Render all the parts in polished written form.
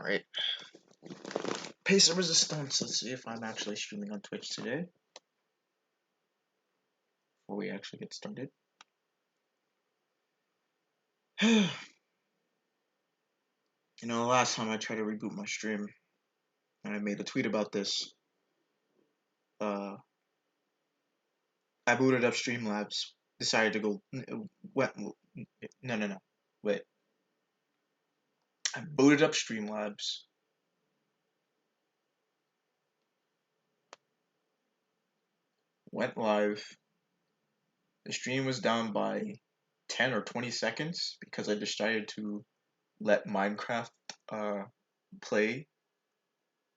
Alright. Pace of Resistance. Let's see if I'm actually streaming on Twitch today. Before we actually get started. Last time I tried to reboot my stream, and I made a tweet about this. I booted up Streamlabs. Decided to go. No. Wait. I booted up Streamlabs. Went live. The stream was down by 10 or 20 seconds because I decided to let Minecraft play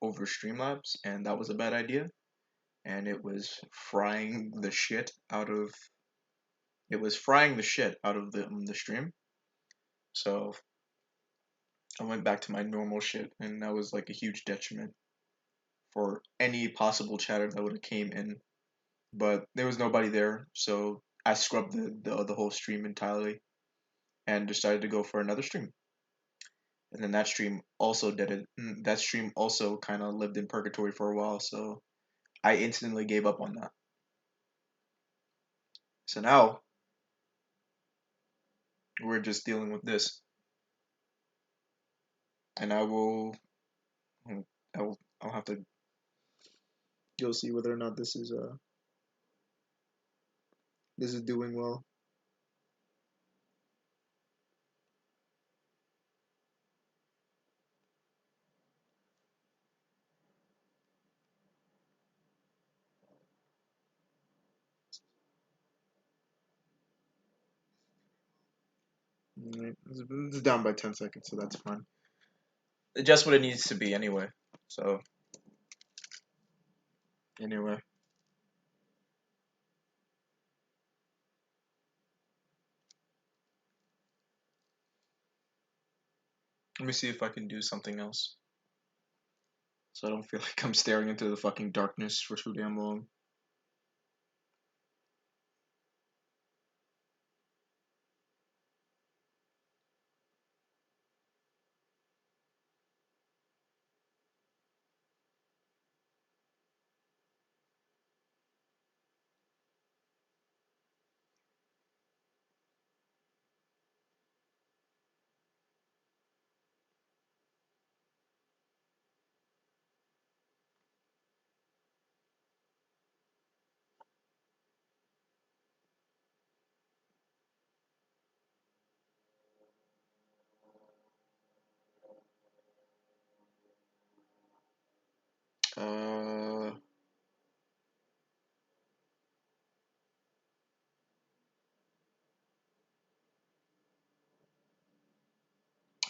over Streamlabs, and that was a bad idea. And it was frying the shit out of the stream. So I went back to my normal shit, and that was like a huge detriment for any possible chatter that would have came in. But there was nobody there, so I scrubbed the whole stream entirely and decided to go for another stream. And then that stream also did it. That stream also kind of lived in purgatory for a while, so I instantly gave up on that. So now we're just dealing with this, and I'll have to. You'll see whether or not this is doing well. It's down by 10 seconds, so that's fine. It's just what it needs to be anyway. So anyway. Let me see if I can do something else. So I don't feel like I'm staring into the fucking darkness for too damn long.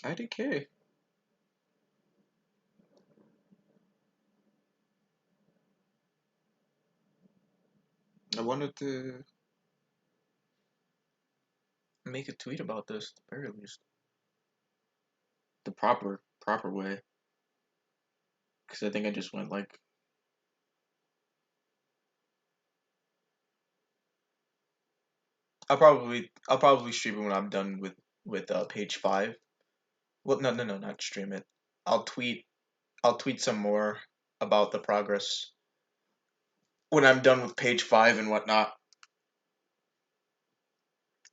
IDK. I wanted to make a tweet about this, at the very least. The proper way. Because I think I just went like. I'll probably stream it when I'm done with page 5. Well, no, not stream it. I'll tweet some more about the progress when I'm done with page 5 and whatnot,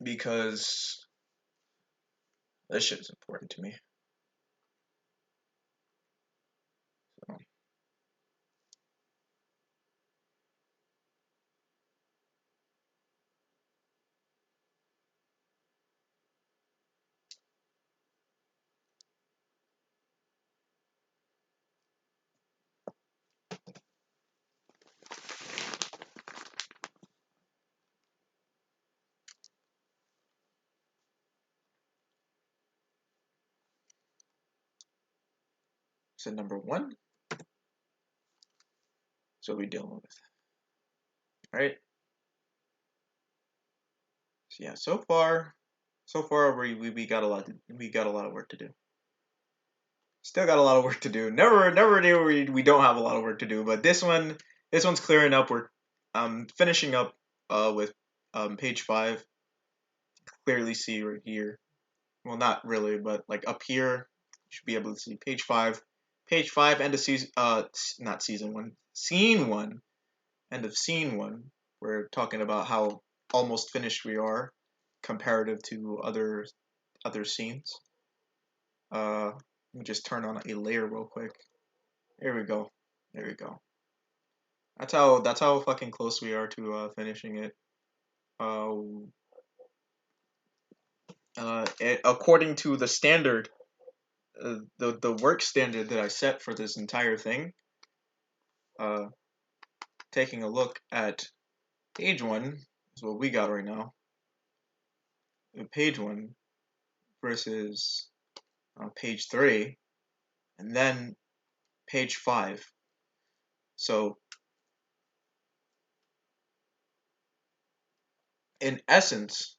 because this shit is important to me. So number 1. So we're dealing with. All right. So yeah, so far we got a lot of work to do. Still got a lot of work to do. Never knew we don't have a lot of work to do, but this one's clearing up. We're finishing up with page 5. Clearly see right here. Well, not really, but like up here, should be able to see page five, end of season. Not season one, scene one, end of scene one. We're talking about how almost finished we are, comparative to other scenes. Let me just turn on a layer real quick. There we go. There we go. That's how fucking close we are to finishing it. Uh, According to the standard, the work standard that I set for this entire thing, uh, taking a look at page one is what we got right now. Page one versus page three, and then page five. So in essence,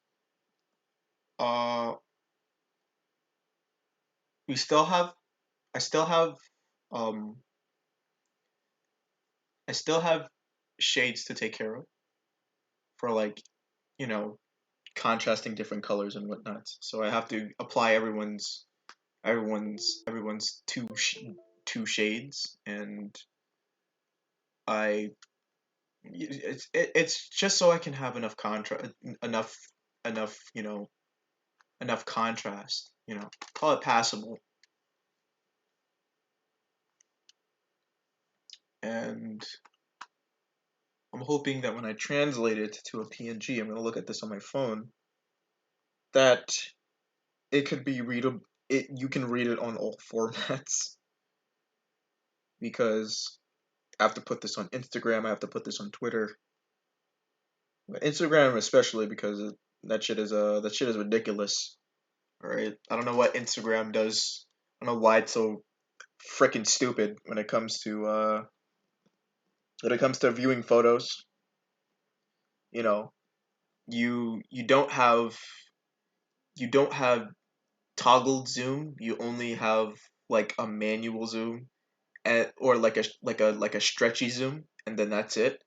uh, we still have I still have um I still have shades to take care of for like you know contrasting different colors and whatnot. So I have to apply everyone's two shades, and I it's just so I can have enough enough enough enough contrast. Call it passable. And I'm hoping that when I translate it to a PNG, I'm gonna look at this on my phone, that it could be readable. You can read it on all formats because I have to put this on Instagram. I have to put this on Twitter. Instagram especially because that shit is ridiculous. All right, I don't know what Instagram does. I don't know why it's so freaking stupid when it comes to viewing photos. You know, you don't have toggled zoom. You only have like a manual zoom, or like a stretchy zoom, and then that's it.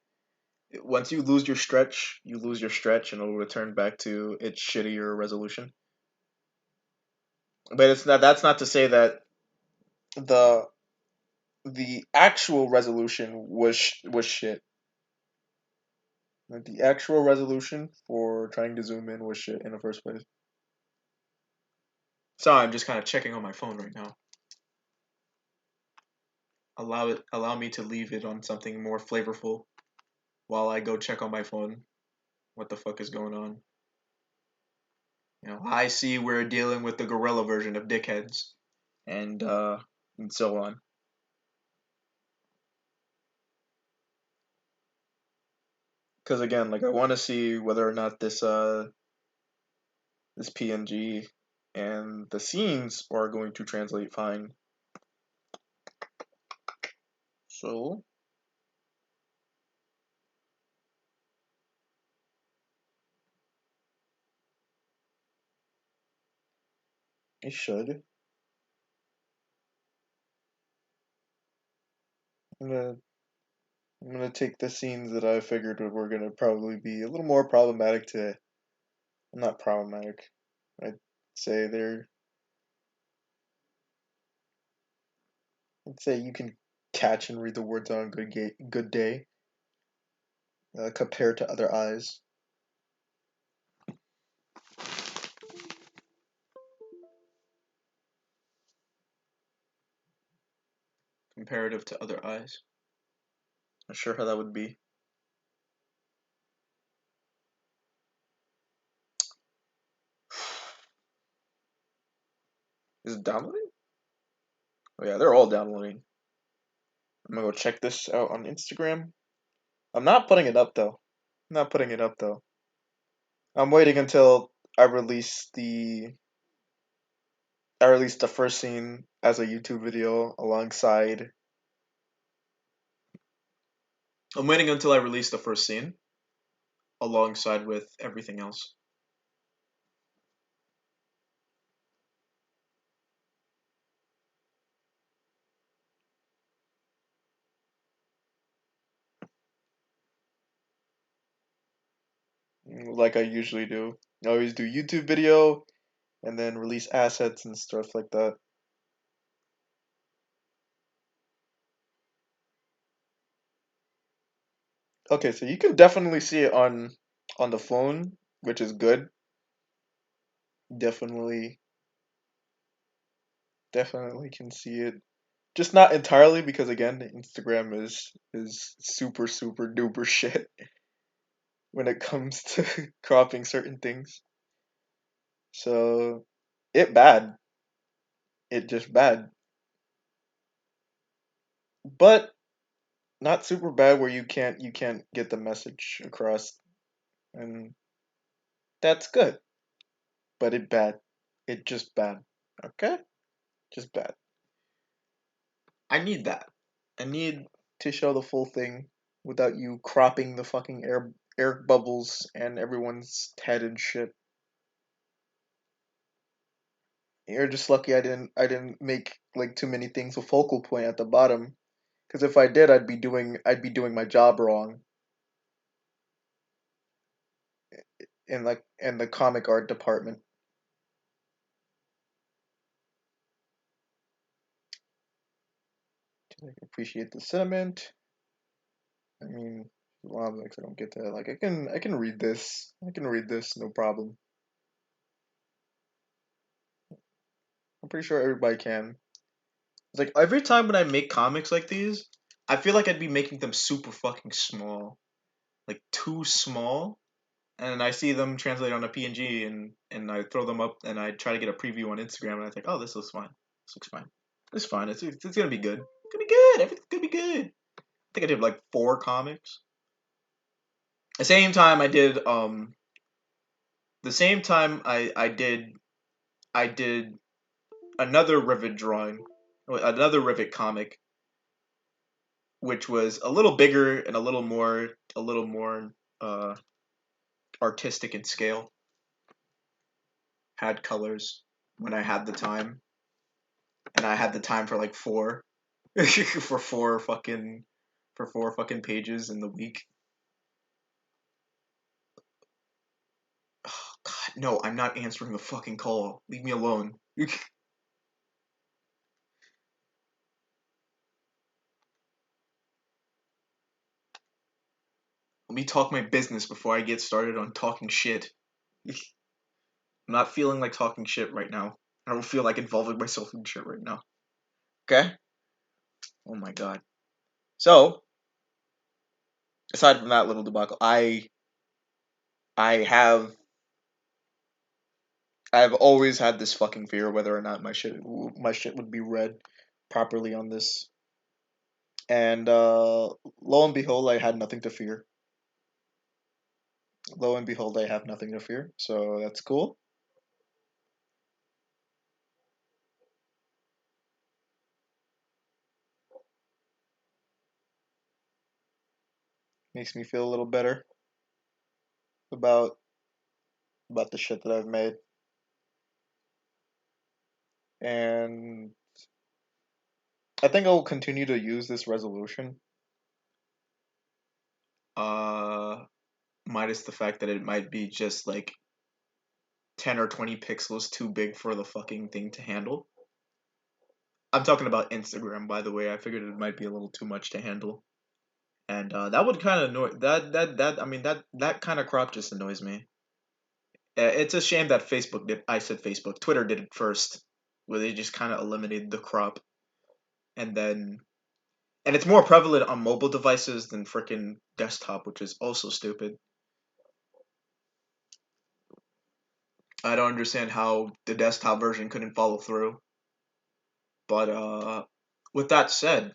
Once you lose your stretch, you lose your stretch, and it'll return back to its shittier resolution. But it's not. That's not to say that the the actual resolution was shit. Like, the actual resolution for trying to zoom in was shit in the first place. Sorry, I'm just kind of checking on my phone right now. Allow me to leave it on something more flavorful while I go check on my phone. What the fuck is going on? I see we're dealing with the gorilla version of dickheads, and and so on. Because again, like I want to see whether or not this PNG and the scenes are going to translate fine. So it should. I'm gonna I'm gonna take the scenes that I figured were gonna probably be a little more problematic today. Not problematic. I'd say I'd say you can catch and read the words on a good day, compared to other eyes. Comparative to other eyes. Not sure how that would be. Is it downloading? Oh yeah, they're all downloading. I'm gonna go check this out on Instagram. I'm not putting it up though. I'm not putting it up though. I'm waiting until I release the first scene as a YouTube video alongside. I'm waiting until I release the first scene alongside with everything else. Like I usually do. I always do YouTube video and then release assets and stuff like that. Okay, so you can definitely see it on the phone, which is good. Definitely, definitely can see it. Just not entirely because again, Instagram is super super duper shit when it comes to cropping certain things. So it bad. It just bad. But not super bad where you can't get the message across, and that's good. But it bad. It just bad. Okay? Just bad. I need that. I need to show the full thing without you cropping the fucking air bubbles and everyone's head and shit. You're just lucky I didn't make like too many things a focal point at the bottom. Because if I did, I'd be doing my job wrong in the comic art department. I appreciate the sentiment. I mean, a lot of like I don't get that. Like I can read this. I can read this, no problem. I'm pretty sure everybody can. It's like every time when I make comics like these, I feel like I'd be making them super fucking small, like too small. And I see them translate on a PNG, and I throw them up, and I try to get a preview on Instagram, and I think, oh, this looks fine. This looks fine. It's fine. It's gonna be good. It's gonna be good. Everything's gonna be good. I think I did like 4 comics. The same time I did the same time I did another Rivet drawing, another Rivet comic, which was a little bigger and a little more uh, artistic in scale. Had colors when I had the time, and I had the time for like four, for four fucking pages in the week. Oh, God, no, I'm not answering the fucking call. Leave me alone. Let me talk my business before I get started on talking shit. I'm not feeling like talking shit right now. I don't feel like involving myself in shit right now. Okay? Oh my god. So, aside from that little debacle, I have I've always had this fucking fear whether or not my shit would be read properly on this. And lo and behold, I had nothing to fear. Lo and behold, I have nothing to fear. So that's cool. Makes me feel a little better about the shit that I've made. And I think I'll continue to use this resolution. Uh Minus the fact that it might be just like 10 or 20 pixels too big for the fucking thing to handle. I'm talking about Instagram, by the way. I figured it might be a little too much to handle. And that would kind of annoy that I mean that kind of crop just annoys me. It's a shame that Facebook did. I said Facebook. Twitter did it first, where they just kind of eliminated the crop, and then and it's more prevalent on mobile devices than freaking desktop, which is also stupid. I don't understand how the desktop version couldn't follow through. But with that said,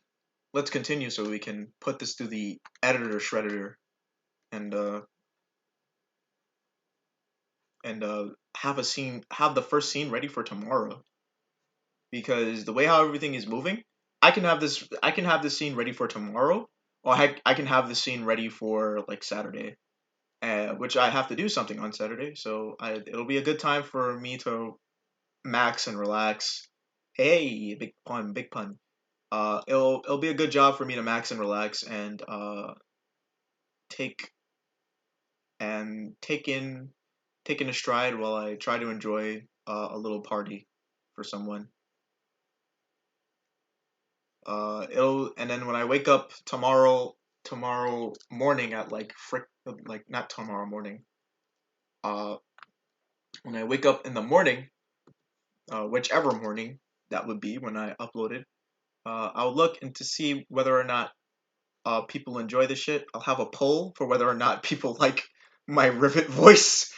let's continue so we can put this to the editor shredder and have the first scene ready for tomorrow. Because the way how everything is moving, I can have this scene ready for tomorrow, or I can have the scene ready for like Saturday, which I have to do something on Saturday, so it'll be a good time for me to max and relax. Hey, big pun, big pun. It'll be a good job for me to max and relax and take take in a stride while I try to enjoy a little party for someone. It'll and then when I wake up tomorrow, tomorrow morning at like like not tomorrow morning. Uh, when I wake up in the morning, whichever morning that would be when I upload it, I'll look and to see whether or not people enjoy the shit. I'll have a poll for whether or not people like my Rivet voice.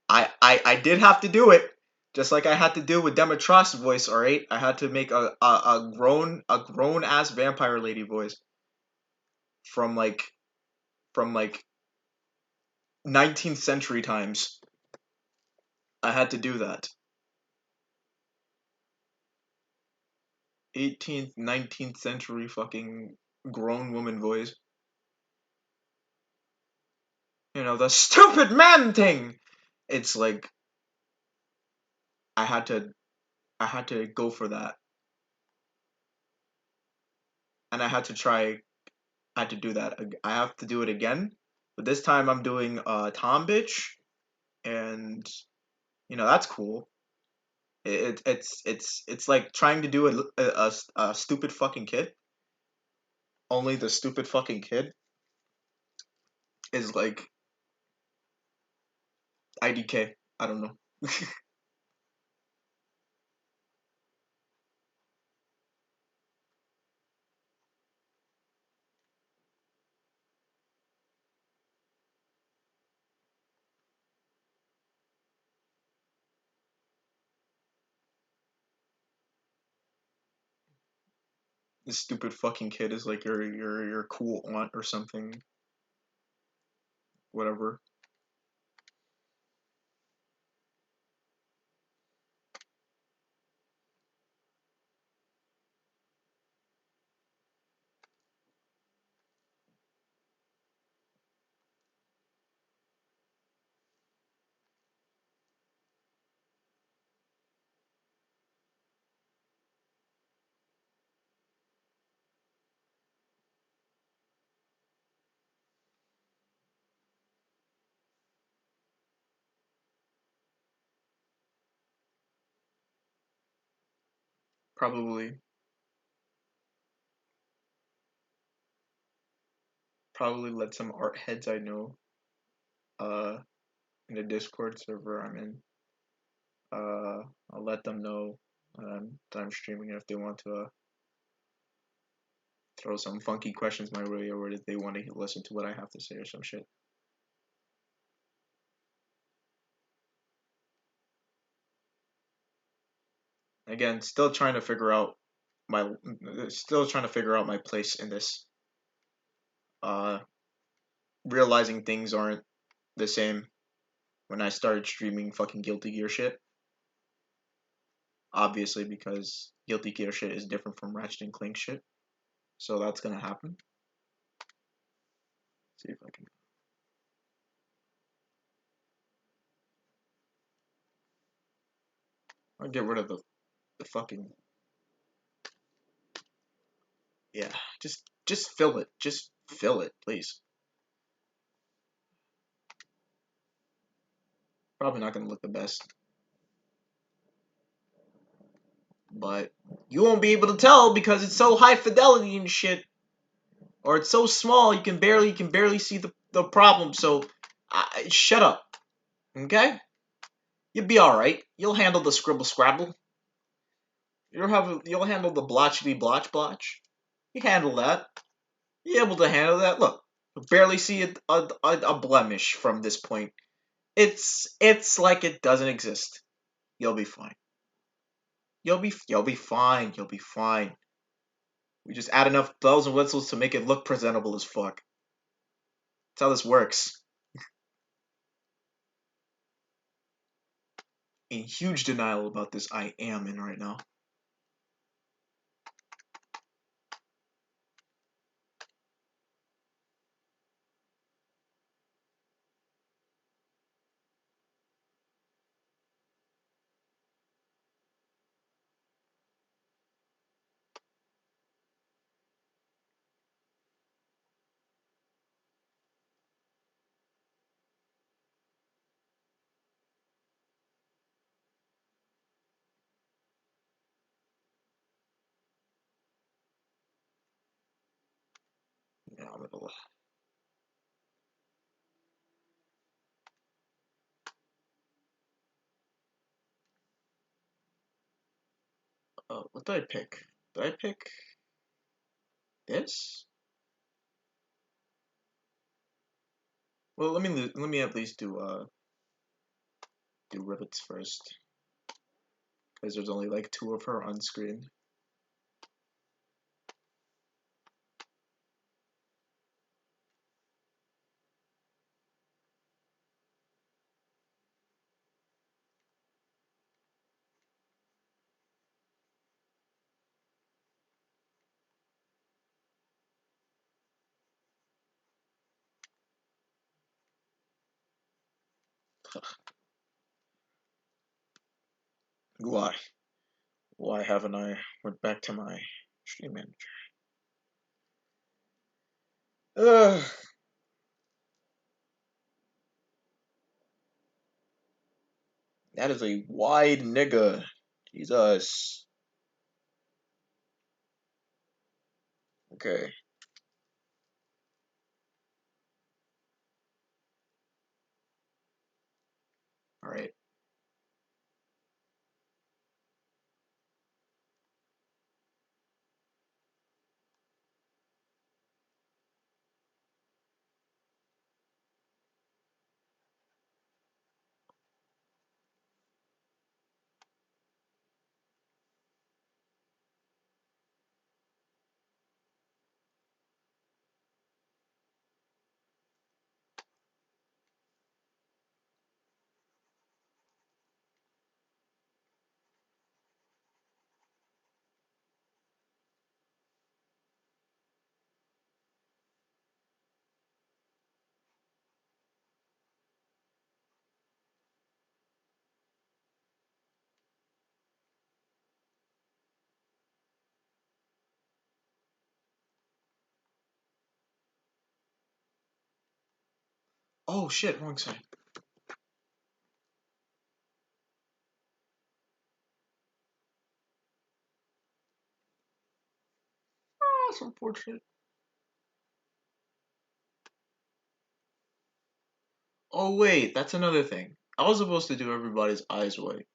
I did have to do it, just like I had to do with Demetros' voice. All right, I had to make a grown ass vampire lady voice from like from like 19th century times. I had to do that. 18th, 19th century fucking grown woman voice. You know, the stupid man thing. It's like I had to I had to go for that. And I had to try I had to do that. I have to do it again. But this time I'm doing Tom bitch, and that's cool. It's like trying to do a stupid fucking kid. Only the stupid fucking kid is like IDK. I don't know. This stupid fucking kid is like your cool aunt or something. Whatever. Probably probably let some art heads I know uh in the Discord server I'm in. I'll let them know that I'm streaming if they want to throw some funky questions my way, or if they want to listen to what I have to say or some shit. Again, my still trying to figure out my place in this. Uh, Realizing things aren't the same when I started streaming fucking Guilty Gear shit. Obviously, because Guilty Gear shit is different from Ratchet and Clank shit. So that's gonna happen. See if I can. I'll get rid of the fucking. Yeah, just fill it. Just fill it, please. Probably not gonna look the best, but you won't be able to tell because it's so high fidelity and shit, or it's so small you can barely see the problem. So, shut up, okay? You'll be all right. You'll handle the scribble scrabble. You'll handle the blotchety blotch blotch. You handle that. You're able to handle that. Look, barely see a blemish from this point. It's like it doesn't exist. You'll be fine. You'll be fine. You'll be fine. We just add enough bells and whistles to make it look presentable as fuck. That's how this works. In huge denial about this I am in right now. little. What did I pick? Did I pick this? Well, let me at least do rivets first, because there's only like 2 of her on screen. Why? Why haven't I went back to my stream manager? Ugh. That is a wide nigga. Jesus. Okay. All right. Oh shit, wrong side. Oh, that's unfortunate. Oh wait, that's another thing. I was supposed to do everybody's eyes white.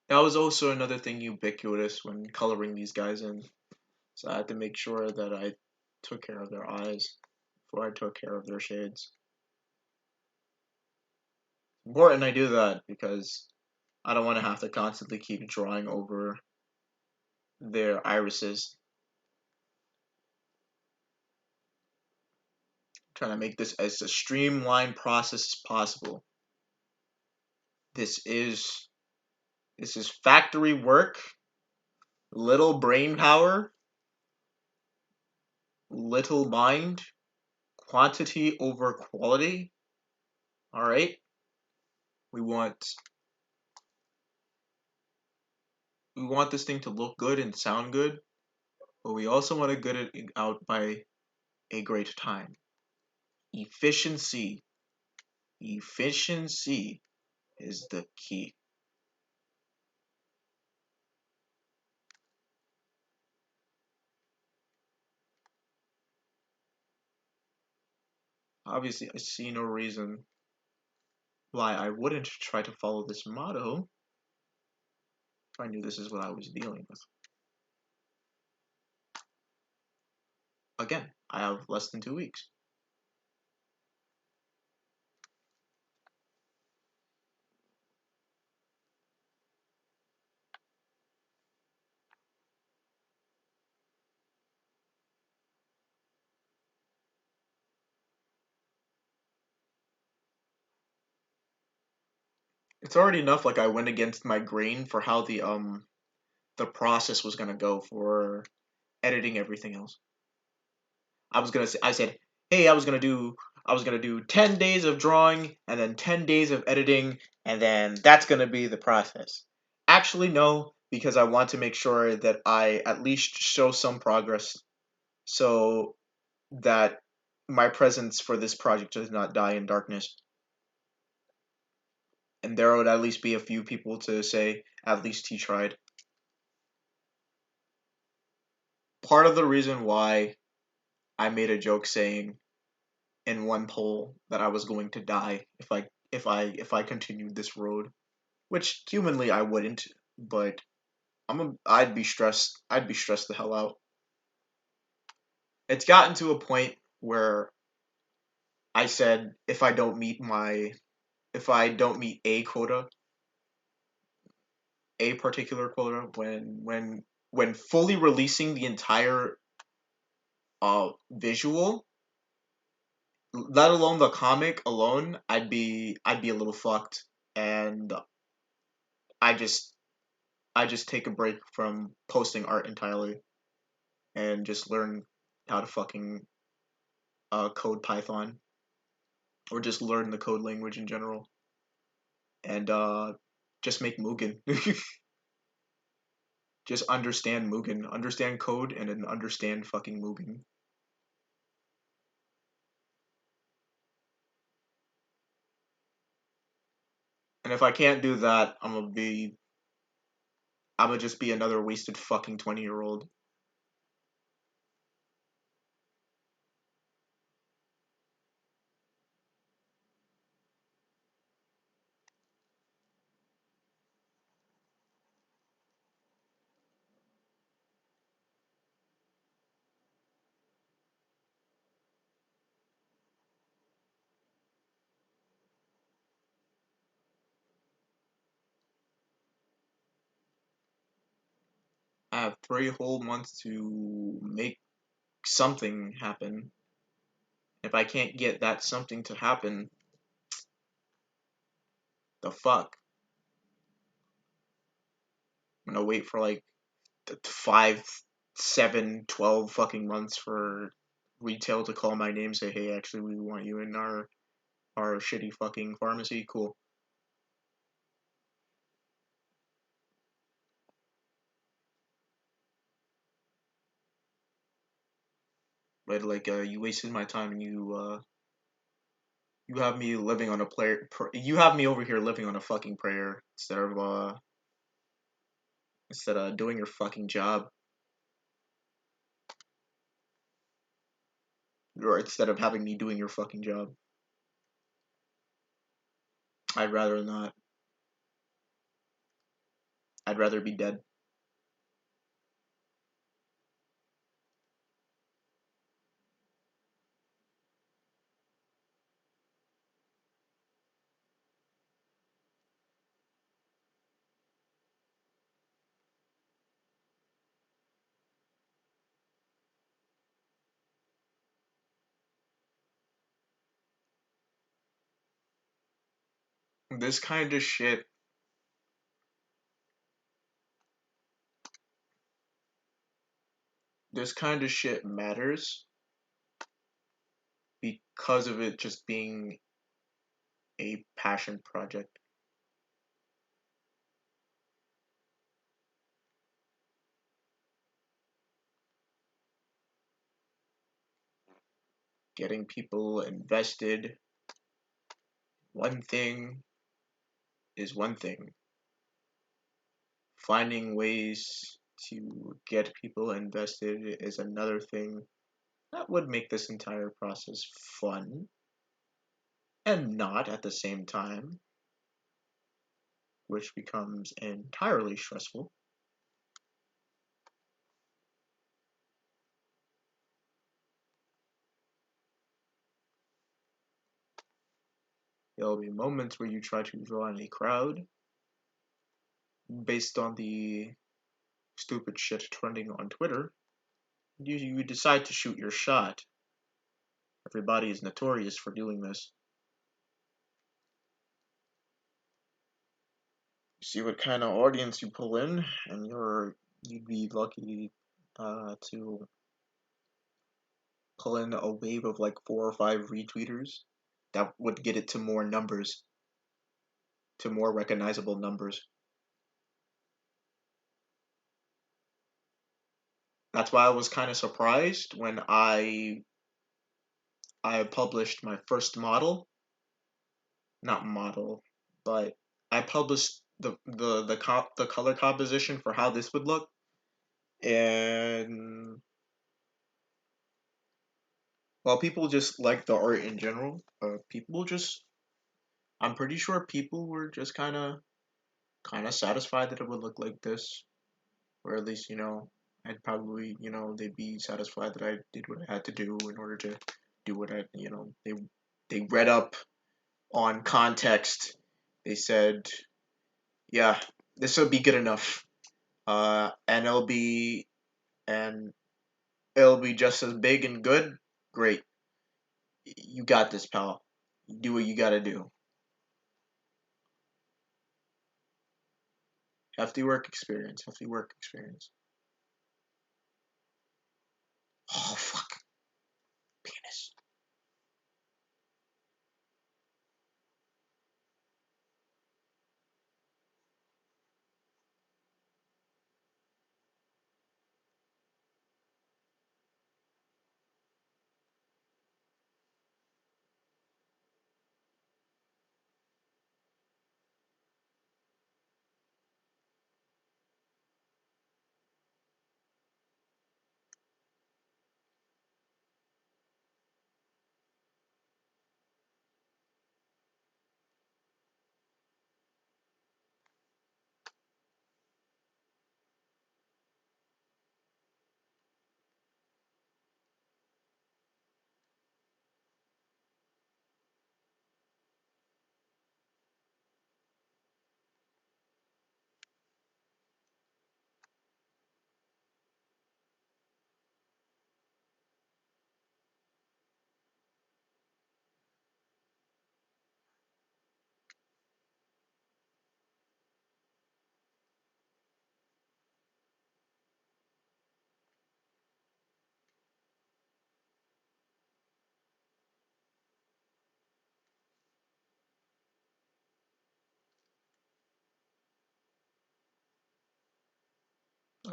That was also another thing ubiquitous when coloring these guys in. So I had to make sure that I took care of their eyes before I took care of their shades. Important I do that because I don't want to have to constantly keep drawing over their irises. Trying to make this as a streamlined process as possible. This is factory work, little brain power, little mind, quantity over quality. All right. We want this thing to look good and sound good, but we also want to get it out by a great time. Efficiency. Efficiency is the key. Obviously, I see no reason why I wouldn't try to follow this motto if I knew this is what I was dealing with. Again, I have less than 2 weeks. It's already enough like I went against my grain for how the process was gonna go for editing everything else. I said, hey, I was gonna do 10 days of drawing and then 10 days of editing, and then that's gonna be the process. Actually, no, because I want to make sure that I at least show some progress so that my presence for this project does not die in darkness. And there would at least be a few people to say, at least he tried. Part of the reason why I made a joke saying in one poll that I was going to die if I continued this road, which humanly I wouldn't, but I'd be stressed. I'd be stressed the hell out. It's gotten to a point where I said if I don't meet a quota, a particular quota, when fully releasing the entire visual, let alone the comic alone, I'd be a little fucked, and I just I just take a break from posting art entirely and just learn how to fucking code Python or just learn the code language in general and just make Mugen. Just understand Mugen, understand code, and then understand fucking Mugen. And if I can't do that, I'm gonna just be another wasted fucking 20-year-old. I have 3 whole months to make something happen. If I can't get that something to happen, the fuck? I'm gonna wait for like 5, 7, 12 fucking months for retail to call my name and say, hey, actually, we want you in our shitty fucking pharmacy. Cool. But like, you wasted my time and you have me living on a you have me over here living on a fucking prayer instead of doing your fucking job, or instead of having me doing your fucking job. I'd rather not. I'd rather be dead. This kind of shit. This kind of shit matters because of it just being a passion project. Getting people invested one thing is one thing. Finding ways to get people invested is another thing. That would make this entire process fun and not at the same time, which becomes entirely stressful. There'll be moments where you try to draw in a crowd based on the stupid shit trending on Twitter. You decide to shoot your shot. Everybody is notorious for doing this. See what kind of audience you pull in, and you'd be lucky to pull in a wave of like 4 or 5 retweeters that would get it to more numbers, to more recognizable numbers. That's why I was kind of surprised when I published my first model, not model, but I published the color composition for how this would look, and Well, people just like the art in general. People just, I'm pretty sure people were just kind of satisfied that it would look like this, or at least I'd probably they'd be satisfied that I did what I had to do in order to do what they read up on context. They said, yeah, this will be good enough, and and it'll be just as big and good. Great, you got this, pal. Do what you gotta do. Hefty work experience. Hefty work experience. Oh fuck, penis.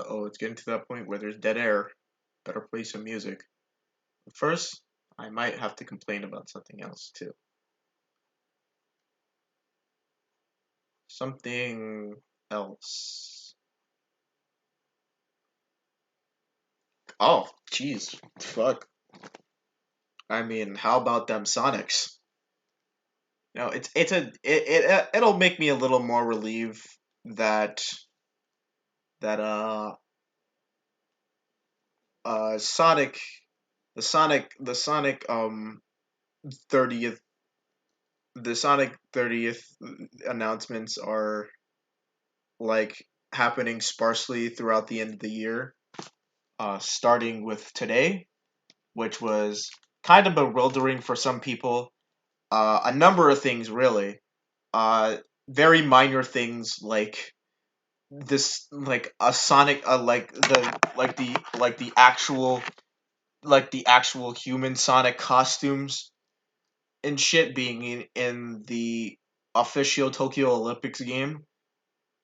Oh, it's getting to that point where there's dead air. Better play some music. But first, I might have to complain about something else too. Something else. Oh, jeez, fuck. I mean, how about them Sonics? It'll make me a little more relieved that that Sonic the Sonic 30th the Sonic 30th announcements are like happening sparsely throughout the end of the year, starting with today, which was kind of bewildering for some people. A number of things, really. Uh, Very minor things like this, like a Sonic, like the actual human Sonic costumes and shit being in the official Tokyo Olympics game,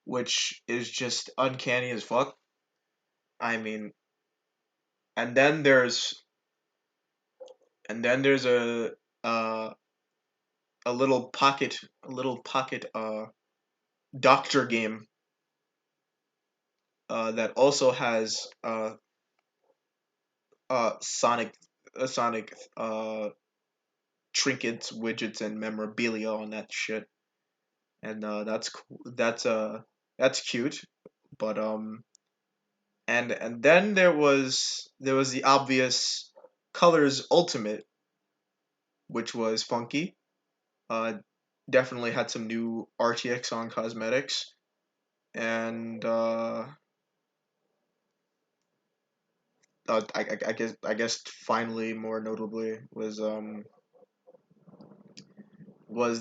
which is just uncanny as fuck. I mean, and then there's a uh a little pocket doctor game that also has Sonic Sonic trinkets, widgets, and memorabilia on that shit, and that's cool. That's cute, but and then there was the obvious Colors Ultimate, which was funky. Uh, Definitely had some new RTX on cosmetics, and I guess finally more notably was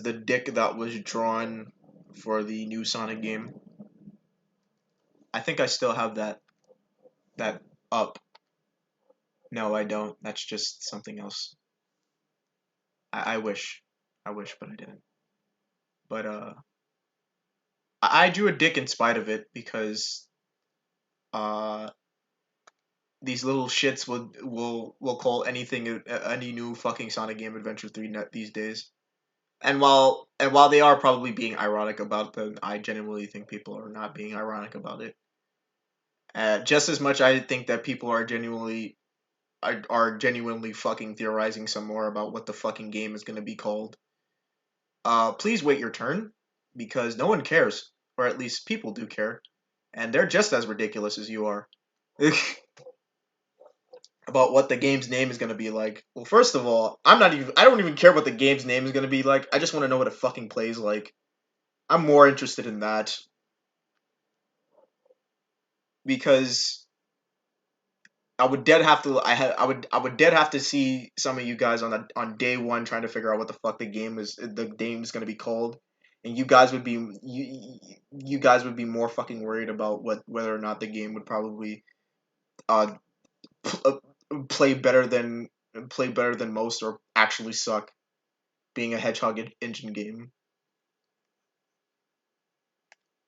the dick that was drawn for the new Sonic game. I think I still have that up. No, I don't. That's just something else. I wish, but I didn't. But I drew a dick in spite of it because uh these little shits will call anything any new fucking Sonic game Adventure 3 net these days. And while they are probably being ironic about them, I genuinely think people are not being ironic about it. Just as much I think that people are genuinely are genuinely fucking theorizing some more about what the fucking game is gonna be called, please wait your turn, because no one cares, or at least people do care, and they're just as ridiculous as you are. About what the game's name is gonna be like. Well, first of all, I don't even care what the game's name is gonna be like. I just want to know what it fucking plays like. I'm more interested in that because I would dead have to see some of you guys on day one trying to figure out what the fuck the game is gonna be called, and you guys would be more fucking worried about whether or not the game would probably uh, pl- play better than most, or actually suck, being a Hedgehog engine game,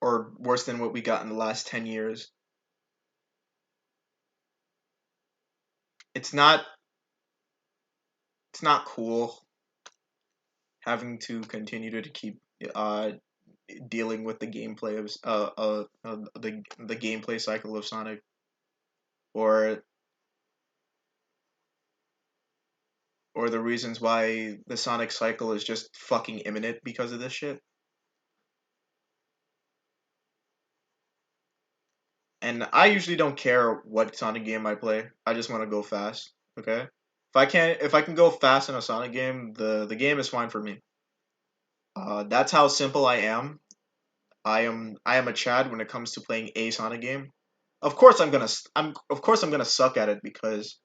or worse than what we got in the last 10 years. It's not it's not cool having to continue to keep uh dealing with the gameplay of the gameplay cycle of Sonic, or the reasons why the Sonic cycle is just fucking imminent because of this shit. And I usually don't care what Sonic game I play. I just want to go fast. Okay? If I can go fast in a Sonic game, the game is fine for me. That's how simple I am. I am a Chad when it comes to playing a Sonic game. Of course I'm gonna suck at it because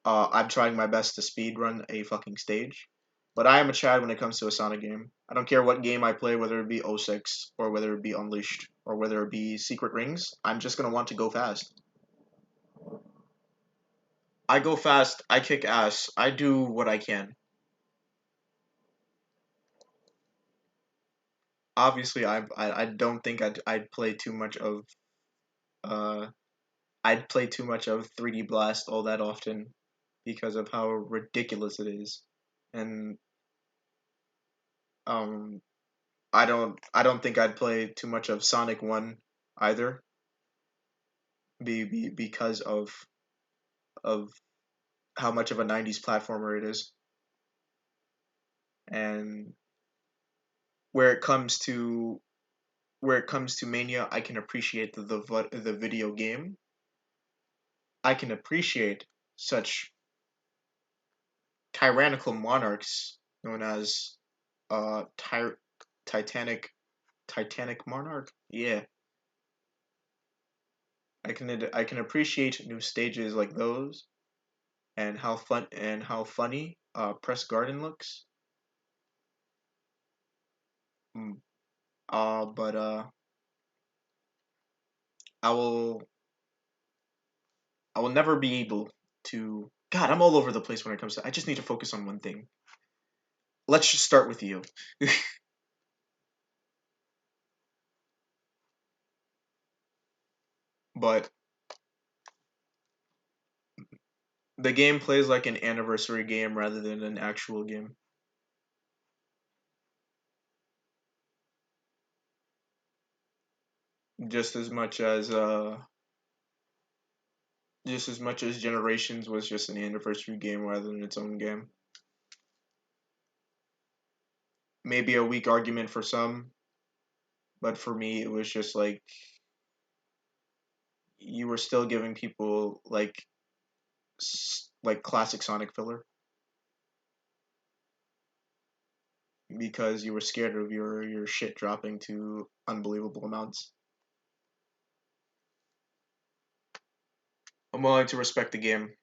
I'm trying my best to speed run a fucking stage. But I am a Chad when it comes to a Sonic game. I don't care what game I play, whether it be '06 or whether it be Unleashed or whether it be Secret Rings. I'm just gonna want to go fast. I go fast. I kick ass. I do what I can. Obviously, I don't think I'd play too much of uh I'd play too much of 3D Blast all that often because of how ridiculous it is, and um I don't think I'd play too much of Sonic One either, because of how much of a '90s platformer it is, and where it comes to Mania, I can appreciate the video game. I can appreciate such tyrannical monarchs known as ty- Titanic Monarch. Yeah, I can appreciate new stages like those, and how funny Press Garden looks. Mm. But I will I will never be able to. God, I'm all over the place when it comes to. I just need to focus on one thing. Let's just start with you. But the game plays like an anniversary game rather than an actual game. Just as much as Generations was just an anniversary game rather than its own game. Maybe a weak argument for some, but for me it was just like you were still giving people like classic Sonic filler because you were scared of your shit dropping to unbelievable amounts. I'm willing to respect the game,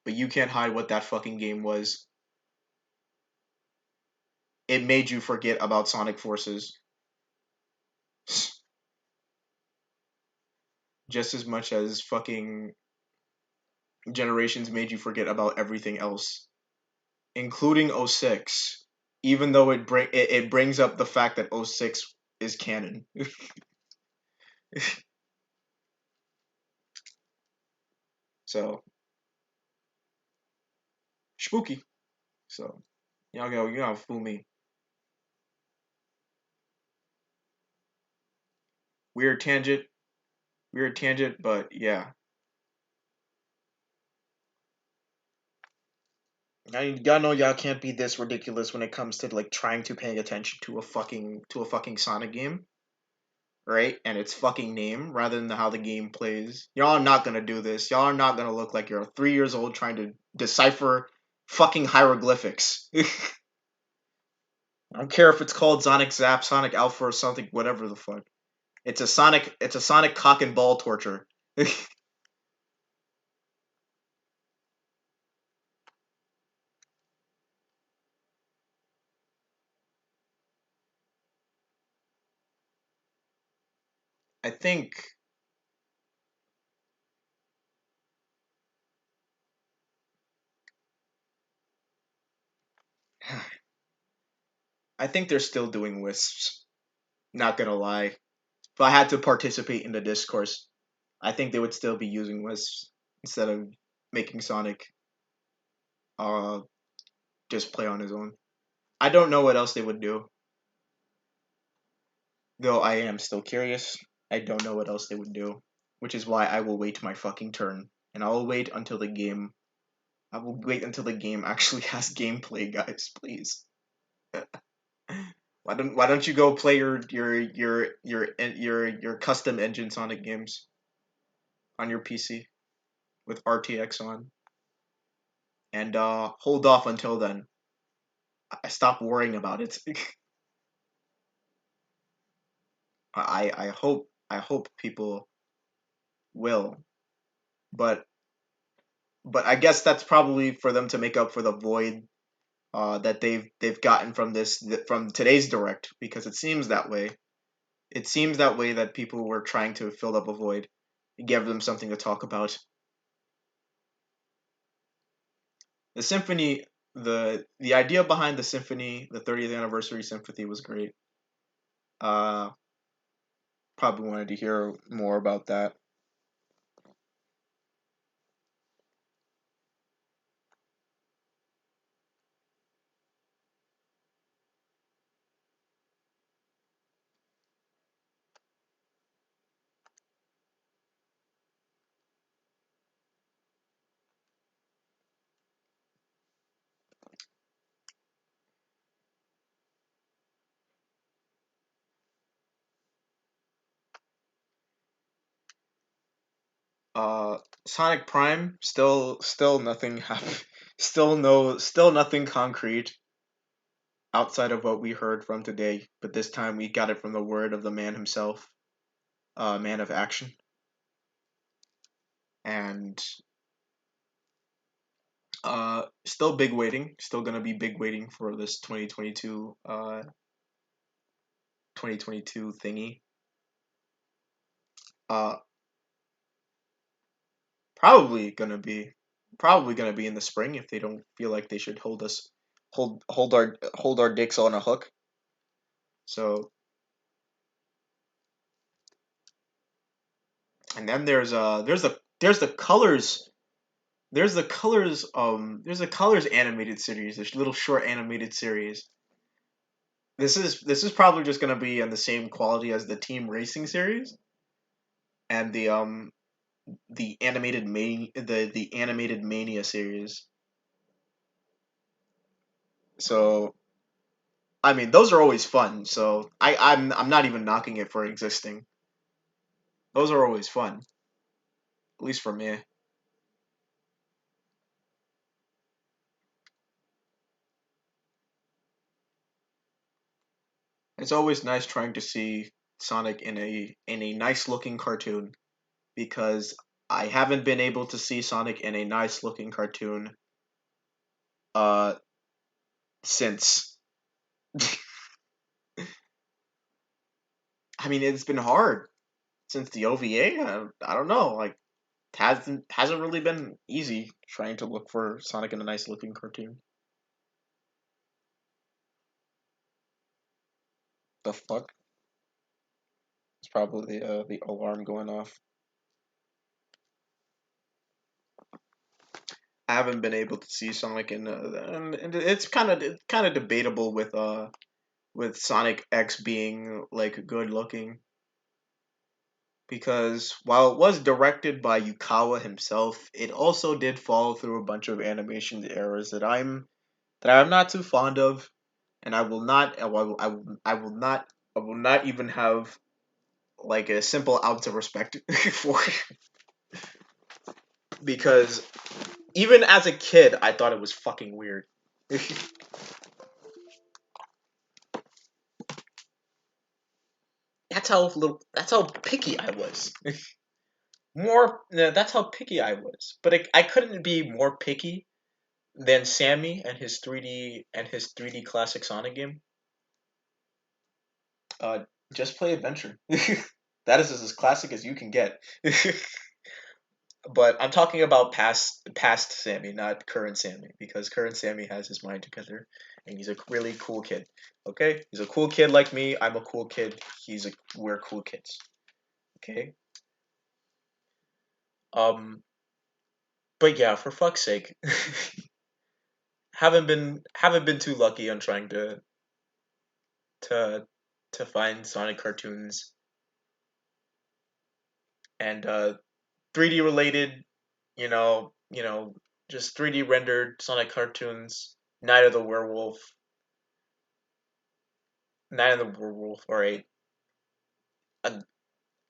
but you can't hide what that fucking game was. It made you forget about Sonic Forces just as much as fucking Generations made you forget about everything else, including '06. Even though it brings up the fact that '06 is canon. So spooky. So you gotta fool me. Weird tangent, but yeah. Y'all know y'all can't be this ridiculous when it comes to like trying to paying attention to a fucking Sonic game, right? And its fucking name rather than how the game plays. Y'all are not gonna do this. Y'all are not gonna look like you're 3 years old trying to decipher fucking hieroglyphics. I don't care if it's called Sonic Zap, Sonic Alpha, or something, whatever the fuck. It's a Sonic cock and ball torture. I think I think they're still doing wisps. Not gonna lie. If I had to participate in the discourse, I think they would still be using wisps instead of making Sonic uh just play on his own. I don't know what else they would do, though I am still curious. I don't know what else they would do, which is why I will wait my fucking turn, and I will wait until the game. I will wait until the game actually has gameplay, guys. Please. Why don't you go play your custom engine Sonic games on your PC with RTX on, and hold off until then. I stop worrying about it. I hope people will, but I guess that's probably for them to make up for the void that they've gotten from from today's direct, because it seems that way. It seems that way that people were trying to fill up a void, give them something to talk about. The symphony, the idea behind the symphony, the 30th anniversary symphony was great. Uh, Probably wanted to hear more about that. Uh, Sonic Prime, still nothing happened. Still nothing concrete outside of what we heard from today. But this time we got it from the word of the man himself, man of action, and still big waiting. Still gonna be big waiting for this 2022 thingy. Uh, probably gonna be probably gonna be in the spring if they don't feel like they should hold our dicks on a hook. So, and then there's the colors animated series, this little short animated series. This is probably just gonna be on the same quality as the Team Racing series and the animated Mania series. So, I mean, those are always fun. So I'm not even knocking it for existing. Those are always fun, at least for me. It's always nice trying to see Sonic in a nice looking cartoon, because I haven't been able to see Sonic in a nice looking cartoon uh since. I mean, it's been hard since the OVA. I don't know, like hasn't really been easy trying to look for Sonic in a nice looking cartoon. The fuck? It's probably the alarm going off. I haven't been able to see Sonic and it's kind of debatable with Sonic X being like good looking, because while it was directed by Yukawa himself, it also did fall through a bunch of animation errors that I'm not too fond of, and I will not even have like a simple ounce of respect for because even as a kid, I thought it was fucking weird. That's how picky I was. That's how picky I was. But I couldn't be more picky than Sammy and his 3D classic Sonic game. Uh, just play Adventure. That is as classic as you can get. But I'm talking about past Sammy, not current Sammy, because current Sammy has his mind together, and he's a really cool kid. Okay, he's a cool kid like me. I'm a cool kid. We're cool kids. Okay. Um. But yeah, for fuck's sake, haven't been too lucky on trying to to find Sonic cartoons and 3D related, just 3D rendered Sonic cartoons. Night of the Werewolf, Night of the Werewolf, or a,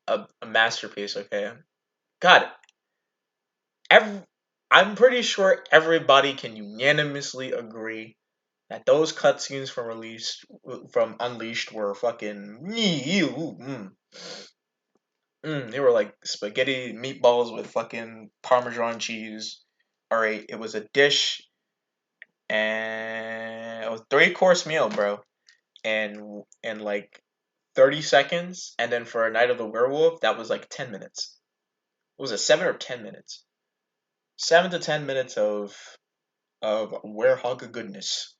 a masterpiece. Okay, God, every, I'm pretty sure everybody can unanimously agree that those cutscenes from Unleashed were fucking. They were like spaghetti meatballs with fucking Parmesan cheese. All right, it was a dish and it was 3 course meal, bro, and like 30 seconds, and then for a Night of the Werewolf, that was like 10 minutes. Was it 7 or 10 minutes? 7 to 10 minutes of werehog goodness.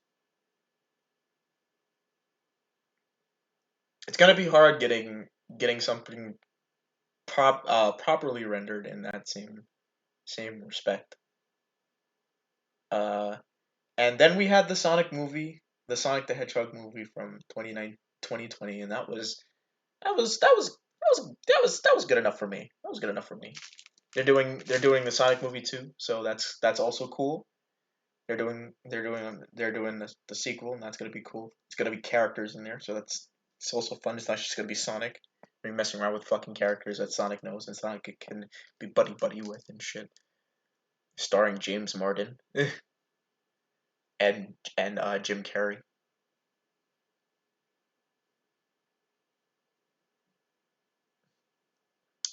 It's gonna be hard getting something properly rendered in that same respect. Uh, and then we had the Sonic movie, the Sonic the Hedgehog movie from 2020, and that was good enough for me. That was good enough for me. They're doing the Sonic movie too, so that's also cool. They're doing the sequel, and that's gonna be cool. It's gonna be characters in there, so it's also fun. It's not just gonna be Sonic. We're messing around with fucking characters that Sonic knows and Sonic can be buddy with and shit. Starring James Martin and Jim Carrey.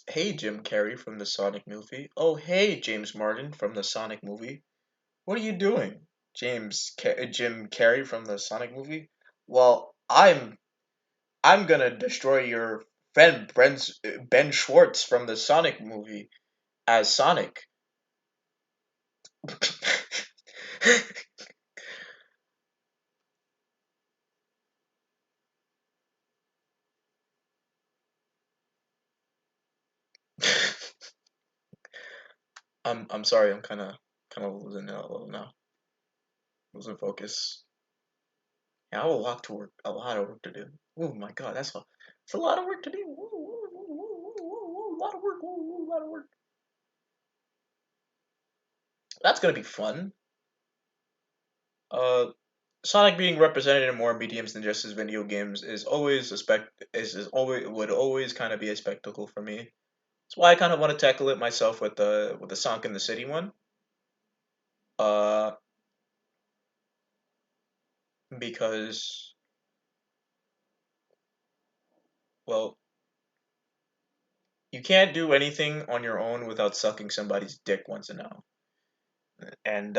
Hey Jim Carrey from the Sonic movie. Oh hey James Martin from the Sonic movie. What are you doing, Jim Carrey from the Sonic movie? Well, I'm gonna destroy your friend Ben Schwartz from the Sonic movie as Sonic. I'm sorry. I'm kind of losing it a little now. Losing focus. Yeah, I have a lot of work to do. Oh my god, that's a lot of work to do. A lot of work. A lot of work. That's gonna be fun. Uh, Sonic being represented in more mediums than just his video games is always a is always would always kind of be a spectacle for me. That's why I kind of want to tackle it myself with the Sonic in the City one. Uh, because well, you can't do anything on your own without sucking somebody's dick once in a while. And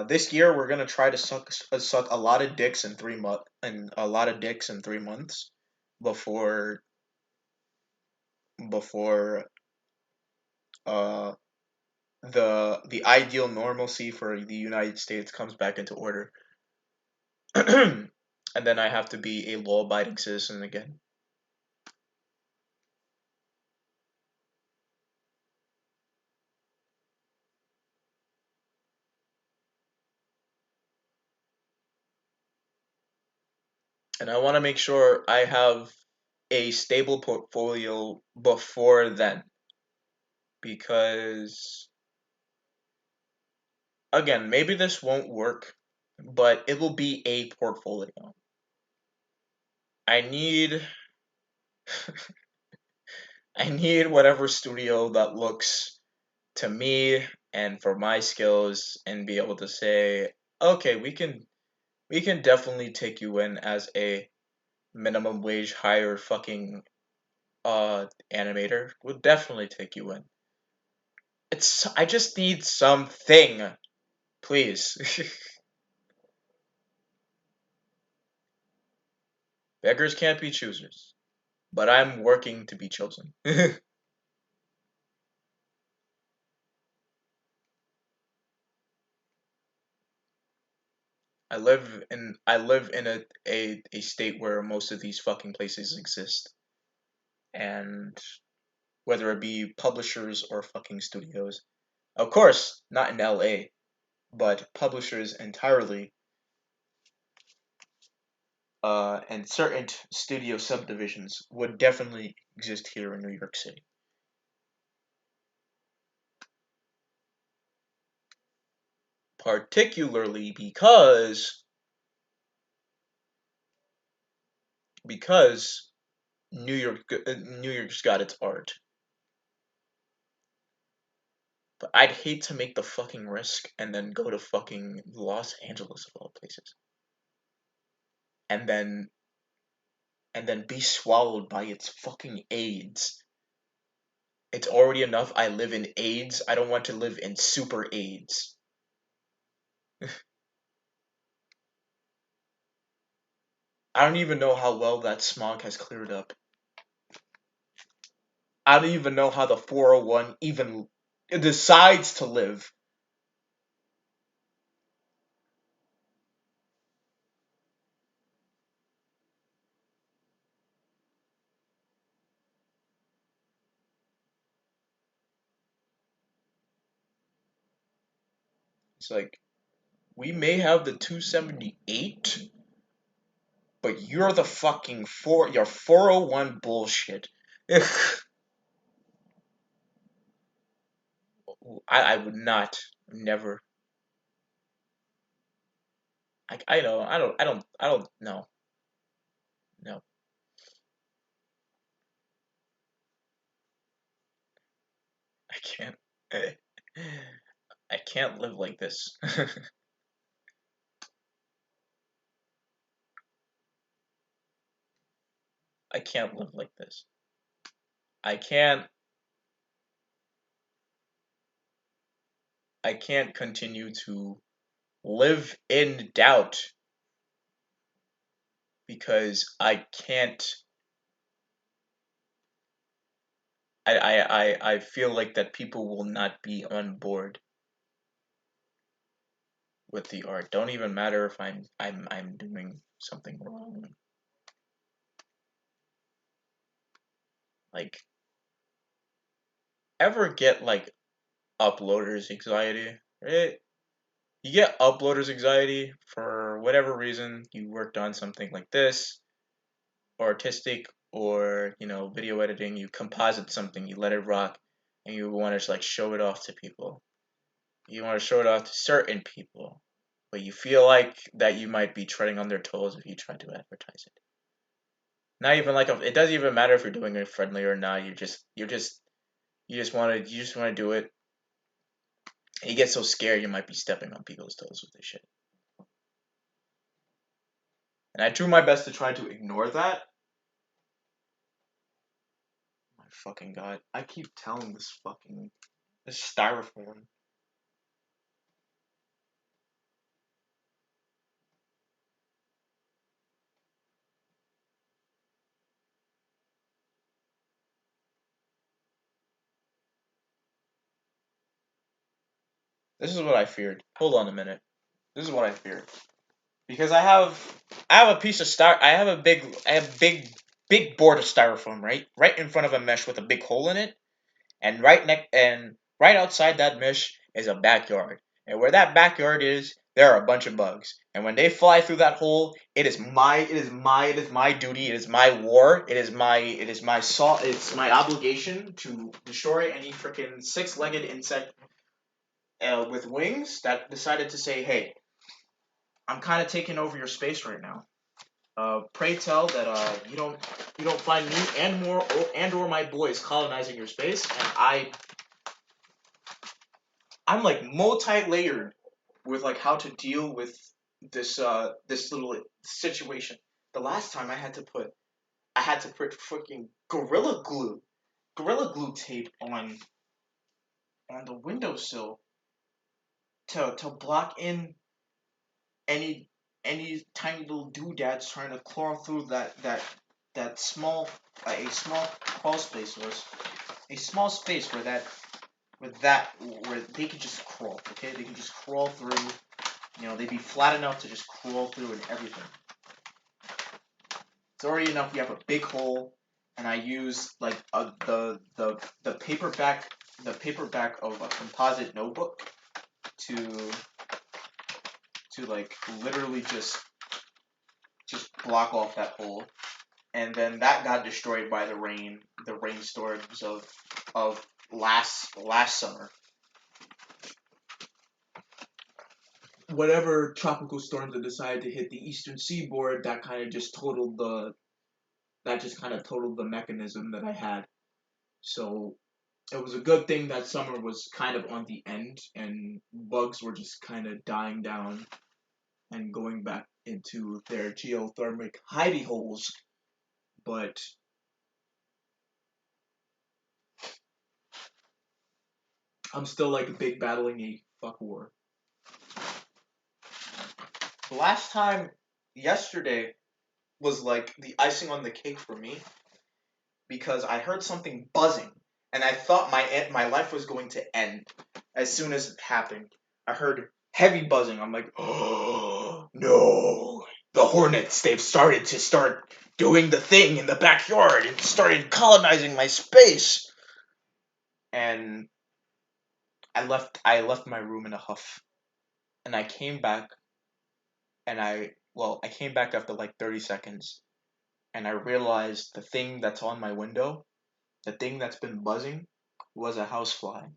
this year we're gonna try to suck a lot of dicks in 3 months and a lot of dicks in 3 months before before uh the ideal normalcy for the United States comes back into order. And then I have to be a law abiding citizen again. And I want to make sure I have a stable portfolio before then, because again, maybe this won't work, but it will be a portfolio. I need I need whatever studio that looks to me and for my skills and be able to say, okay, we can definitely take you in as a minimum wage hire fucking animator. We'll definitely take you in. I just need something, please. Beggars can't be choosers, but I'm working to be chosen. I live in a state where most of these fucking places exist, and whether it be publishers or fucking studios. Of course, not in LA, but publishers entirely, and certain studio subdivisions would definitely exist here in New York City. Particularly because New York's got its art. But I'd hate to make the fucking risk and then go to fucking Los Angeles of all places. And then be swallowed by its fucking AIDS. It's already enough I live in AIDS. I don't want to live in super AIDS. I don't even know how well that smog has cleared up. I don't even know how the 401 even decides to live. It's like, we may have the 278, but you're the fucking your 401 bullshit. I would not, never. I know, I don't, no, no, I can't. I can't live like this. I can't live like this. I can't, I can't continue to live in doubt because I can't, I feel like that people will not be on board with the art. Don't even matter if I'm doing something wrong. Like, ever get like uploaders anxiety, right? You get uploaders anxiety for whatever reason. You worked on something like this, or artistic, or video editing. You composite something, you let it rock, and you want to like show it off to people. You want to show it off to certain people, but you feel like that you might be treading on their toes if you try to advertise it. Not even like it doesn't even matter if you're doing it friendly or not. You just want to do it. And you get so scared you might be stepping on people's toes with this shit. And I do my best to try to ignore that. My fucking god. I keep telling this styrofoam. This is what I feared. Hold on a minute. This is what I feared. Because I have a piece of big board of styrofoam, right in front of a mesh with a big hole in it, and right outside that mesh is a backyard. And where that backyard is, there are a bunch of bugs. And when they fly through that hole, it is my duty, it is my war, it's my obligation to destroy any freaking six-legged insect with wings that decided to say, "Hey, I'm kind of taking over your space right now. Pray tell that you don't find me and or my boys colonizing your space, and I'm like multi-layered with like how to deal with this little situation. The last time I had to put freaking gorilla glue tape on the windowsill to block in any any tiny little doodads trying to claw through that small a small crawl space was a small space where they could just crawl. Okay, they can just crawl through. They'd be flat enough to just crawl through and everything. It's already enough. You have a big hole, and I use like the paperback of a composite notebook to like literally just block off that hole, and then that got destroyed by the rainstorms of last summer. Whatever tropical storms that decided to hit the eastern seaboard, that just kind of totaled the mechanism that I had. So it was a good thing that summer was kind of on the end and bugs were just kind of dying down and going back into their geothermic hidey holes. But I'm still like big battling a fuck war. The last time, yesterday, was like the icing on the cake for me because I heard something buzzing and I thought my life was going to end as soon as it happened. I heard heavy buzzing. I'm like, oh no, the hornets. They've start doing the thing in the backyard and started colonizing my space. And I left my room in a huff, and I came back, and I came back after like 30 seconds, and I realized the thing that's on my window, the thing that's been buzzing, was a housefly.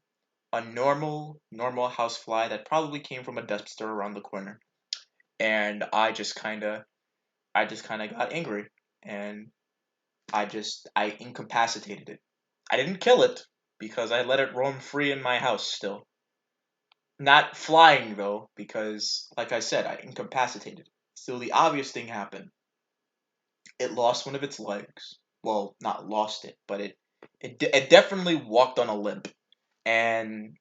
A normal housefly that probably came from a dumpster around the corner. And I just kinda got angry, and I incapacitated it. I didn't kill it because I let it roam free in my house still. Not flying though, because like I said, I incapacitated it. So the obvious thing happened. It lost one of its legs. Well, not lost it, but it definitely walked on a limp, and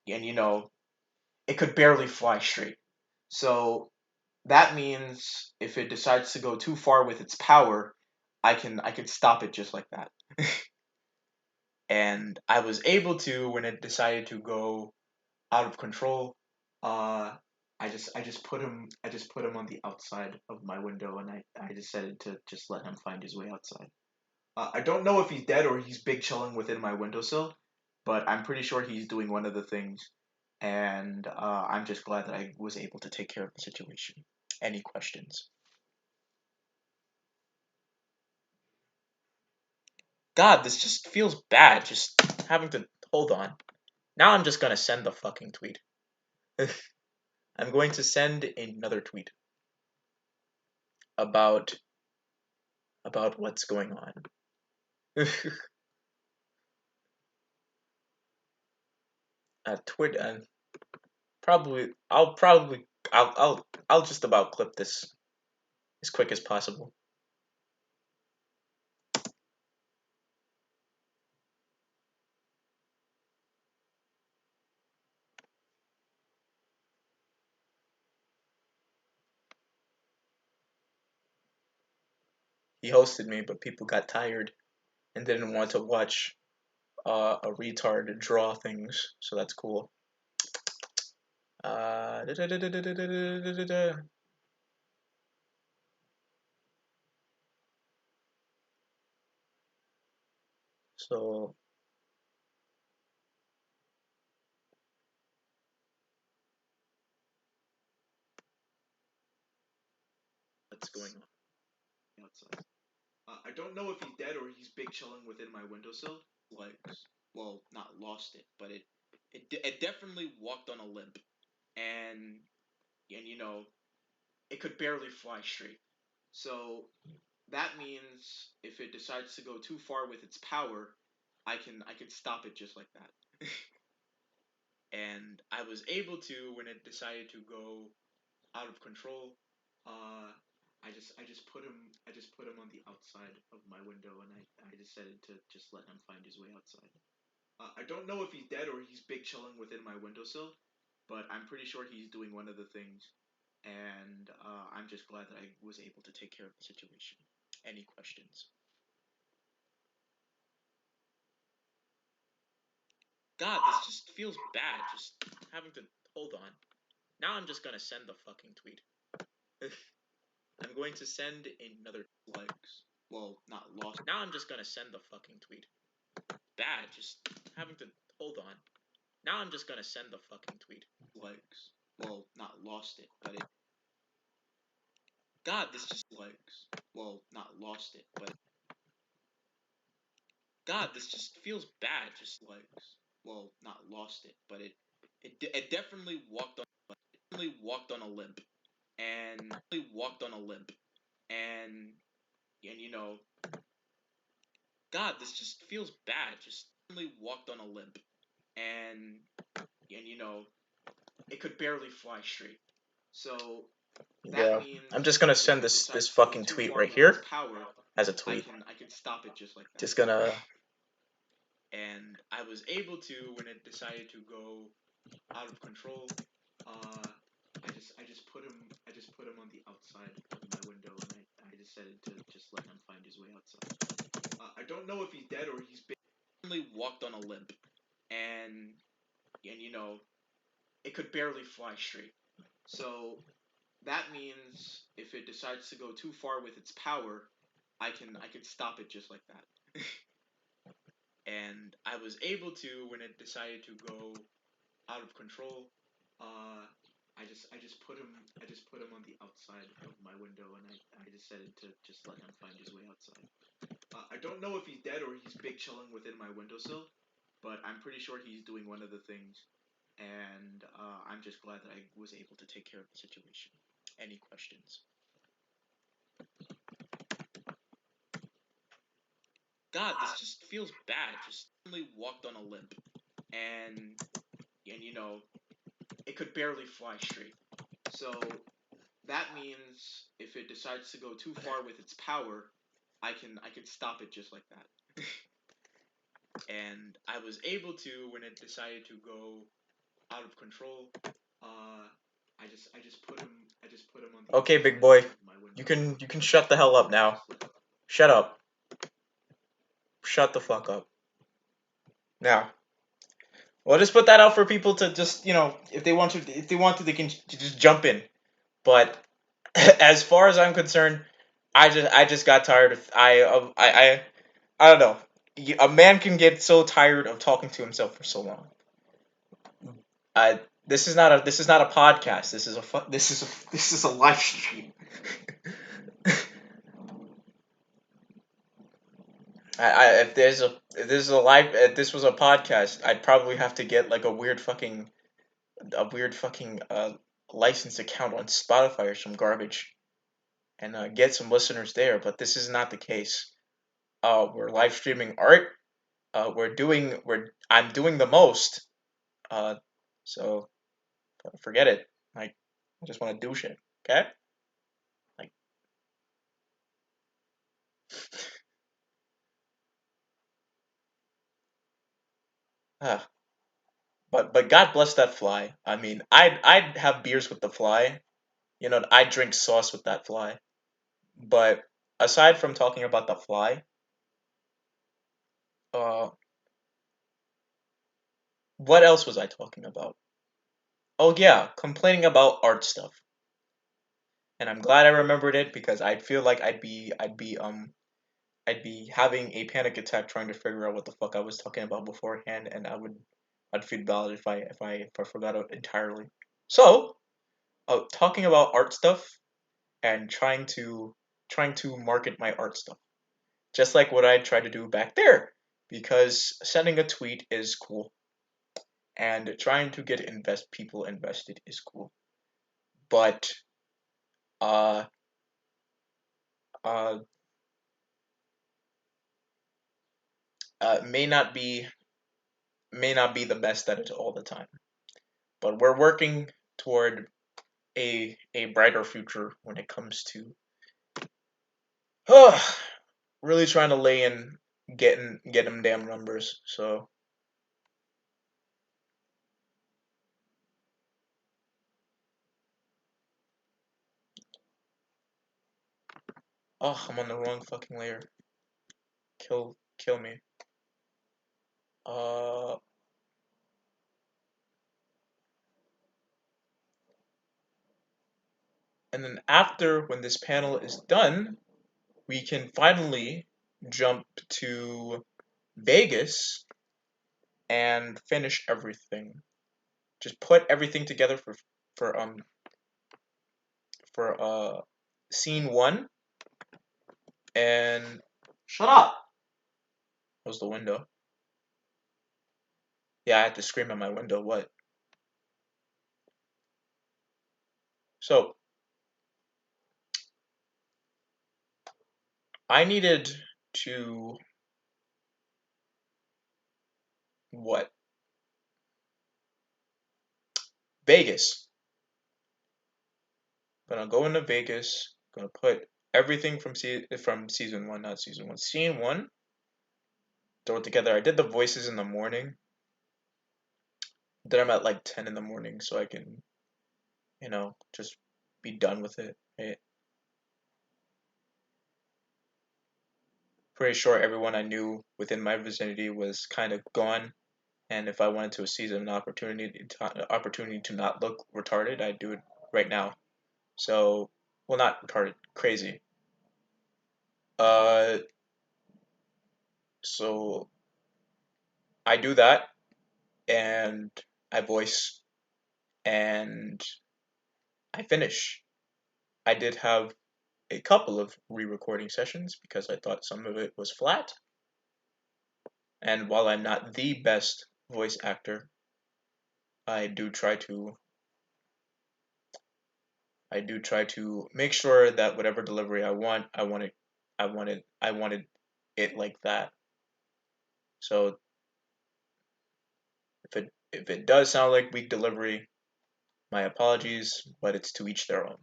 it could barely fly straight. So that means if it decides to go too far with its power, I can stop it just like that. And I was able to when it decided to go out of control. Uh, I just put him on the outside of my window, and I decided to just let him find his way outside. I don't know if he's dead or he's big chilling within my windowsill, but I'm pretty sure he's doing one of the things, and I'm just glad that I was able to take care of the situation. Any questions? God, this just feels bad. Just having to hold on. Now I'm just gonna send the fucking tweet. I'm going to send another tweet about what's going on. Twit and probably I'll just about clip this as quick as possible. He hosted me, but people got tired and didn't want to watch a retard draw things, so that's cool. Uh, so outside. I don't know if he's dead or he's big chilling within my windowsill. Well, not lost it, but it definitely walked on a limp, and it could barely fly straight. So that means if it decides to go too far with its power, I can stop it just like that. And I was able to when it decided to go out of control. I just put him on the outside of my window, and I decided to just let him find his way outside. I don't know if he's dead or he's big chilling within my windowsill, but I'm pretty sure he's doing one of the things, and I'm just glad that I was able to take care of the situation. Any questions? God, this just feels bad. Just having to hold on. Now I'm just gonna send the fucking tweet. I'm going to send another legs. Well, not lost. Now I'm just gonna send the fucking tweet. Bad, just having to hold on. Now I'm just gonna send the fucking tweet. Legs. Well, not lost it, but it. God, this just legs. Well, not lost it, but. God, this just feels bad. Just legs. Well, not lost it, but it definitely walked on a limp, and and God, this just feels bad. Just really walked on a limp, and it could barely fly straight. So that means I'm just gonna send this fucking tweet right here as a tweet. I can stop it just like that. Just gonna. And I was able to when it decided to go out of control. I just put him on the outside of my window, and I decided to just let him find his way outside. I don't know if he's dead or he's basically walked on a limp, and it could barely fly straight. So that means if it decides to go too far with its power, I can stop it just like that. And I was able to when it decided to go out of control. I just put him on the outside of my window, and I decided to just let him find his way outside. I don't know if he's dead or he's big chilling within my windowsill, but I'm pretty sure he's doing one of the things, and I'm just glad that I was able to take care of the situation. Any questions? God, this just feels bad. Just suddenly walked on a limp, and it could barely fly straight. So that means if it decides to go too far with its power, I can stop it just like that. And I was able to when it decided to go out of control. I just put him on the. Okay, big boy, you can shut the hell up now. Shut up. Shut the fuck up. Now, we'll just put that out for people to just if they want to, they can just jump in. But as far as I'm concerned, I just got tired of I don't know. A man can get so tired of talking to himself for so long. This is not a podcast. This is a live stream. If this was a podcast, I'd probably have to get like a weird fucking license account on Spotify or some garbage, and get some listeners there. But this is not the case. We're live streaming art. I'm doing the most. Uh, so forget it. Like, I just want to do shit. Okay. Like, uh, but God bless that fly. I mean, I'd have beers with the fly. I'd drink sauce with that fly. But aside from talking about the fly, uh, what else was I talking about? Oh yeah, complaining about art stuff. And I'm glad I remembered it because I feel like I'd be having a panic attack trying to figure out what the fuck I was talking about beforehand, and I'd feel bad if I forgot it entirely. So, talking about art stuff. and trying to market my art stuff, just like what I tried to do back there, because sending a tweet is cool and trying to get invest people invested is cool, but uh uh uh may not be may not be the best at it all the time. But we're working toward a brighter future when it comes to really trying to lay in get them damn numbers. So I'm on the wrong fucking layer. Kill me. Uh and then after when this panel is done, we can finally jump to Vegas and finish everything. Just put everything together for um for scene one, and shut up. Was the window? Yeah, I had to scream at my window. What? So I needed to what? Vegas. Gonna go into Vegas. Gonna put everything from season one, not season one, scene one. Throw it together. I did the voices in the morning. Then I'm at like 10 in the morning, so I can, just be done with it. Right? Pretty sure everyone I knew within my vicinity was kind of gone, and if I wanted to seize an opportunity to not look retarded, I'd do it right now. So, well, not retarded, crazy. Uh, so I do that, and I voice, and I finish. I did have a couple of re-recording sessions because I thought some of it was flat. And while I'm not the best voice actor, I do try to I do try to make sure that whatever delivery I wanted it like that. So if it does sound like weak delivery, my apologies, but it's to each their own.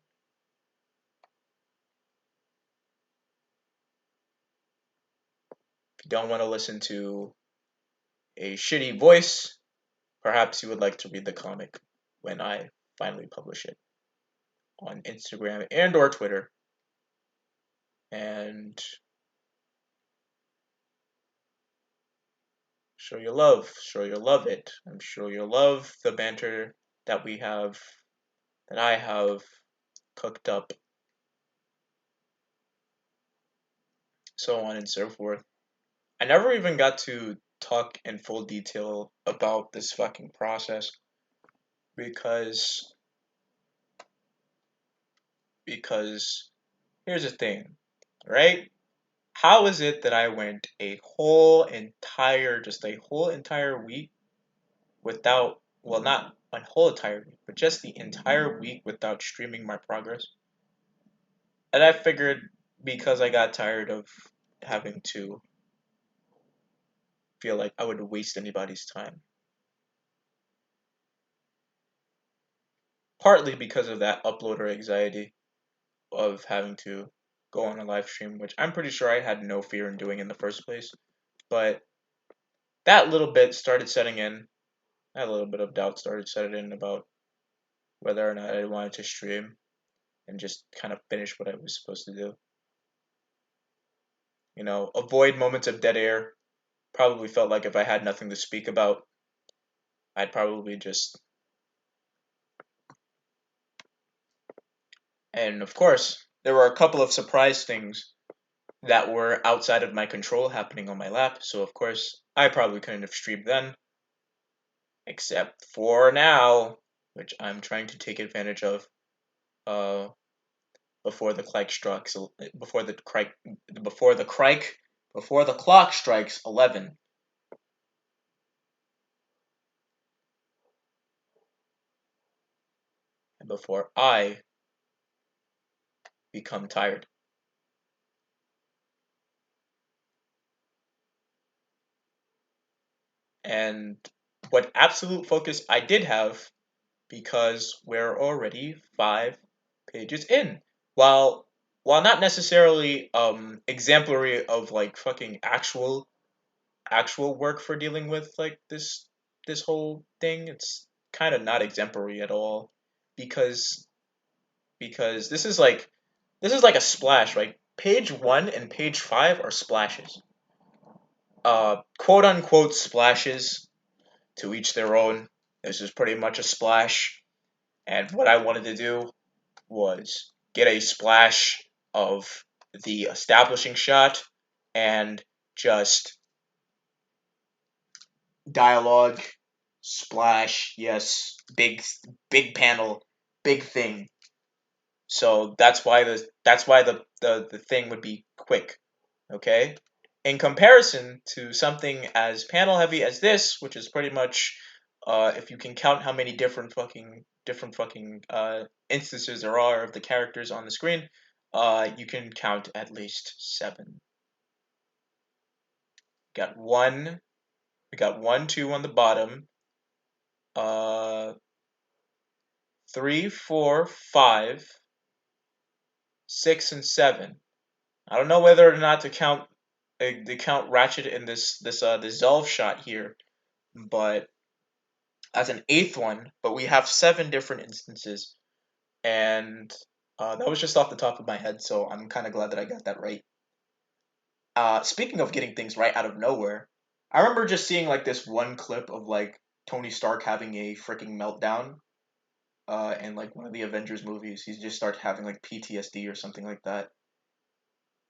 If you don't want to listen to a shitty voice, perhaps you would like to read the comic when I finally publish it on Instagram and or Twitter. And show your love it. I'm sure you'll love the banter that we have, that I have cooked up, so on and so forth. I never even got to talk in full detail about this fucking process because because here's the thing, right? How is it that I went a whole entire week without, well, not a whole entire week, but just the entire week without streaming my progress? And I figured because I got tired of having to feel like I would waste anybody's time. Partly because of that uploader anxiety of having to go on a live stream, which I'm pretty sure I had no fear in doing in the first place. But that little bit started setting in. That little bit of doubt started setting in about whether or not I wanted to stream and just kind of finish what I was supposed to do. Avoid moments of dead air. Probably felt like if I had nothing to speak about, I'd probably just. And of course, there were a couple of surprise things that were outside of my control happening on my lap, so of course, I probably couldn't have streamed then, except for now, which I'm trying to take advantage of. Uh, before the clock strikes before the crike before the crike before the clock strikes 11, and before I become tired. And what absolute focus I did have, because we're already 5 pages in. While while not necessarily exemplary of like fucking actual work for dealing with like this whole thing, it's kind of not exemplary at all, because this is like a splash, right? Page 1 and page 5 are splashes. Quote unquote splashes, to each their own. This is pretty much a splash. And what I wanted to do was get a splash of the establishing shot and just dialogue, splash, yes, big panel, big thing. So that's why the thing would be quick. Okay? In comparison to something as panel heavy as this, which is pretty much, if you can count how many different fucking instances there are of the characters on the screen, you can count at least 7. Got one. We got 1, 2 on the bottom. Uh, 3, 4, 5, 6, and 7. I don't know whether or not to count Ratchet in this Zelf shot here, but as an eighth one. But we have 7 different instances, and that was just off the top of my head, so I'm kind of glad that I got that right. Speaking of getting things right out of nowhere, I remember just seeing like this one clip of like Tony Stark having a freaking meltdown. In like one of the Avengers movies, he just starts having like PTSD or something like that.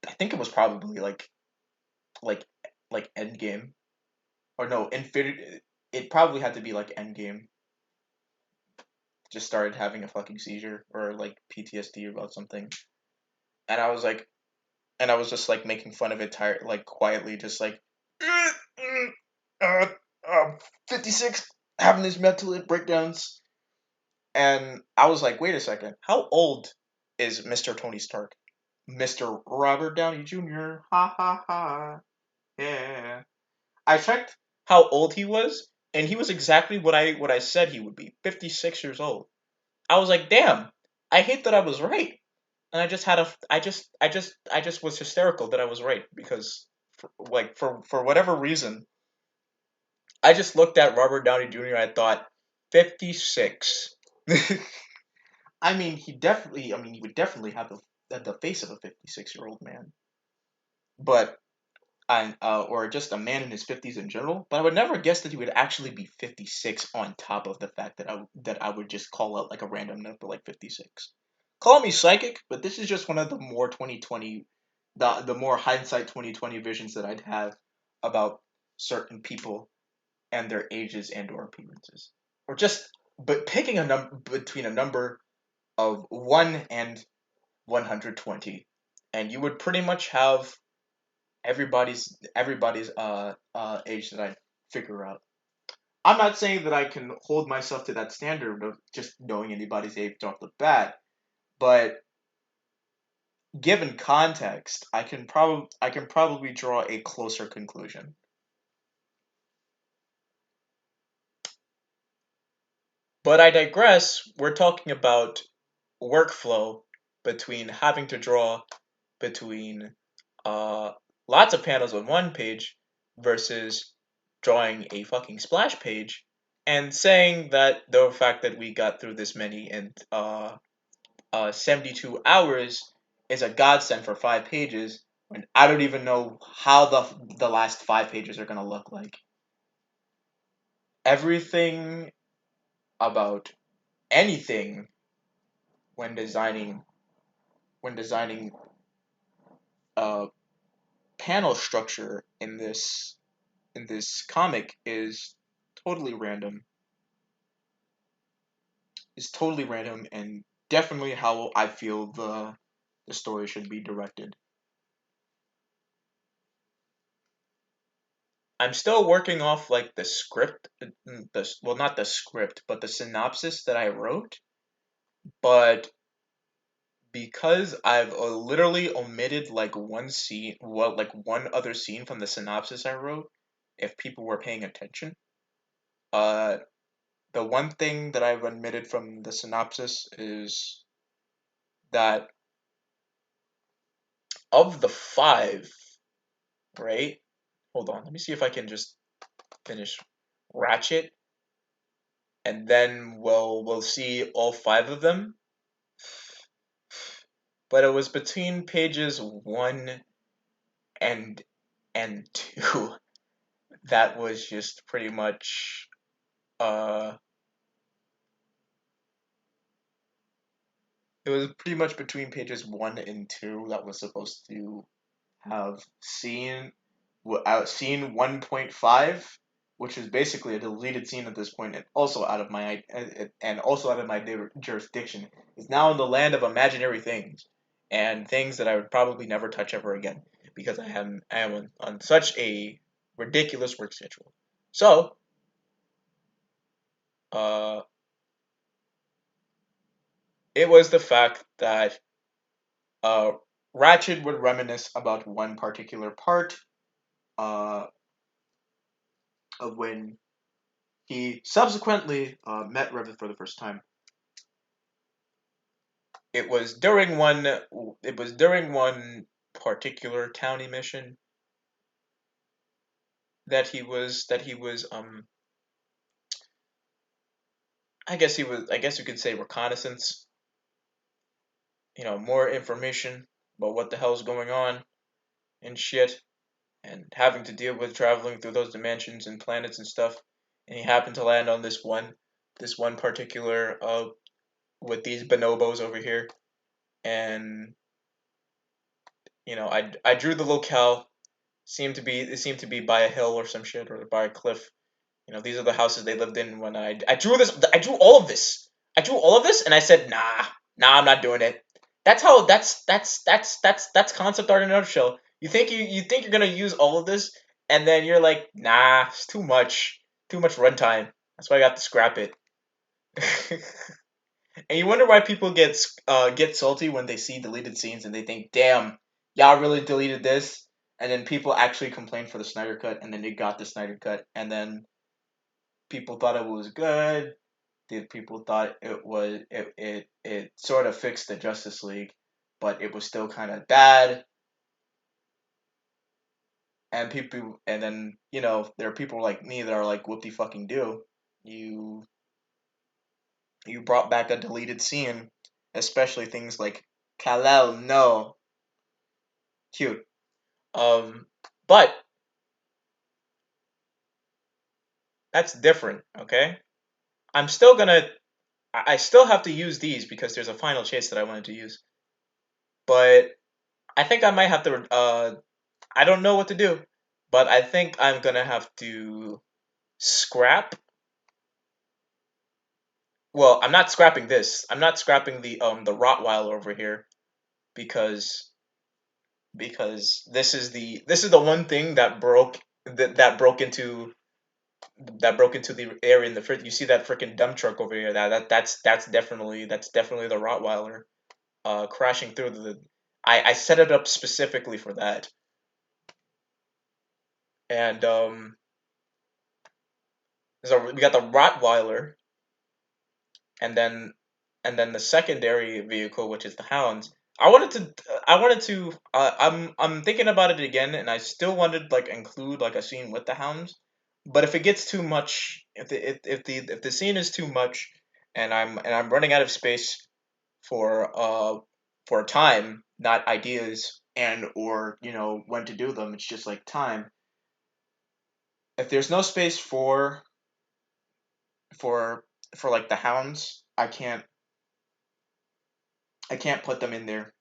I think it was probably like like Endgame, or no, Infinity. It probably had to be like Endgame. Just started having a fucking seizure or like PTSD about something, and I was like, and I was just like making fun of it, tired, like quietly, just like, uh, 56, having these mental breakdowns, and I was like, wait a second, how old is Mr. Tony Stark? Mr. Robert Downey Jr. Ha ha ha. Yeah. I checked how old he was, and he was exactly what I said he would be. 56 years old. I was like, damn. I hate that I was right. And I just had a I just was hysterical that I was right, because for whatever reason, I just looked at Robert Downey Jr. I thought 56. I mean, he would definitely have the face of a 56-year-old man. But or just a man in his 50s in general, but I would never guess that he would actually be 56 on top of the fact that I would just call out like a random number like 56. Call me psychic, but this is just one of the more 2020, the more hindsight 2020 visions that I'd have about certain people and their ages and or appearances. Or just but picking a number between a number of 1 and 120, and you would pretty much have everybody's age that I figure out. I'm not saying that I can hold myself to that standard of just knowing anybody's age off the bat, but given context, I can probably draw a closer conclusion. But I digress. We're talking about workflow between having to draw between uh lots of panels on one page versus drawing a fucking splash page, and saying that the fact that we got through this many in 72 hours is a godsend for 5 pages, when I don't even know how the last 5 pages are gonna look like. Everything about anything when designing when designing uh panel structure in this comic totally random is totally random, and definitely how I feel the story should be directed. I'm still working off like the script, well, not the script, but the synopsis that I wrote. But because I've literally omitted like one scene, well, like one other scene from the synopsis I wrote, if people were paying attention, uh, the one thing that I've omitted from the synopsis is that of the five, right? Hold on, let me see if I can just finish Ratchet, and then we'll see all five of them. But it was between pages one and two that was just pretty much uh it was pretty much between pages one and two that was supposed to have scene 1.5, which is basically a deleted scene at this point, and also out of my jurisdiction, is now in the land of imaginary things and things that I would probably never touch ever again because I am on such a ridiculous work schedule. So, uh, it was the fact that uh, Ratchet would reminisce about one particular part uh, of when he subsequently met Rivet for the first time. It was during one. It was during one particular county mission that he was. I guess he was. I guess you could say reconnaissance. More information about what the hell's going on and shit, and having to deal with traveling through those dimensions and planets and stuff. And he happened to land on this one particular with these bonobos over here, and I drew the locale. It seemed to be by a hill or some shit or by a cliff. These are the houses they lived in when I drew this. I drew all of this. I drew all of this, and I said, nah, I'm not doing it. That's concept art in a nutshell. You think you're gonna use all of this, and then you're like, nah, it's too much runtime. That's why I got to scrap it. And you wonder why people get salty when they see deleted scenes and they think, "Damn, y'all really deleted this." And then people actually complain for the Snyder cut, and then they got the Snyder cut, and then people thought it was good. The people thought it sort of fixed the Justice League, but it was still kind of bad. And then there are people like me that are like, "Whoop de fucking do, you you brought back a deleted scene, especially things like Kal-El, no, cute." Um, but that's different, okay? I'm still gonna, I still have to use these because there's a final chase that I wanted to use. But I think I might have to, I don't know what to do, but I think I'm gonna have to scrap. Well, I'm not scrapping this. I'm not scrapping the Rottweiler over here because this is the one thing that broke into the area in the fridge. You see that freaking dump truck over here? That's definitely the Rottweiler crashing through the. I set it up specifically for that, and so we got the Rottweiler, and then the secondary vehicle, which is the Hounds. I'm thinking about it again, and I still wanted like include like a scene with the Hounds, but if it gets too much, if the scene is too much, and I'm running out of space for time, not ideas, and or when to do them, it's just like time. If there's no space for for like the Hounds, I can't put them in there,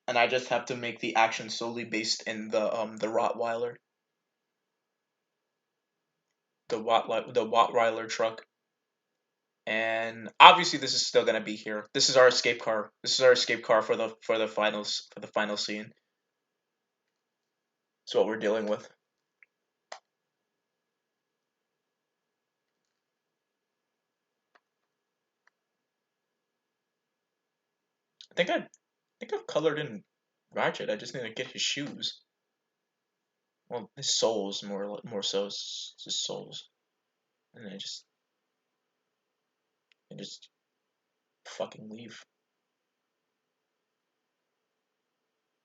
and I just have to make the action solely based in the Rottweiler, the Rottweiler truck, And obviously, this is still gonna be here. This is our escape car. This is our escape car for the finals for the final scene. That's what we're dealing with. I think I've colored in Ratchet. I just need to get his shoes. Well, his soles more so. His soles, and I just fucking leave.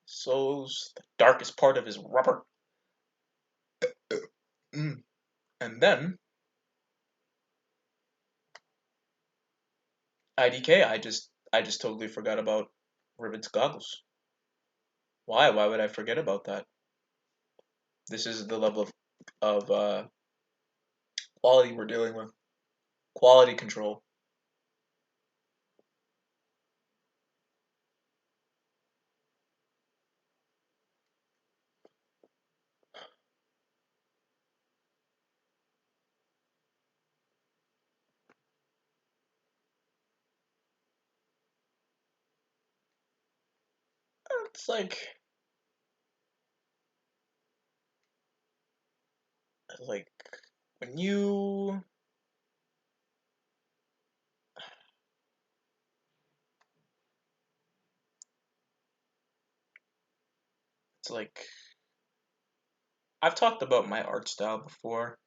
Soles, the darkest part of his rubber. Mm. And then IDK. I just totally forgot about Rivet's goggles. Why? Why would I forget about that? This is the level of quality we're dealing with. Quality control. It's like when you it's like I've talked about my art style before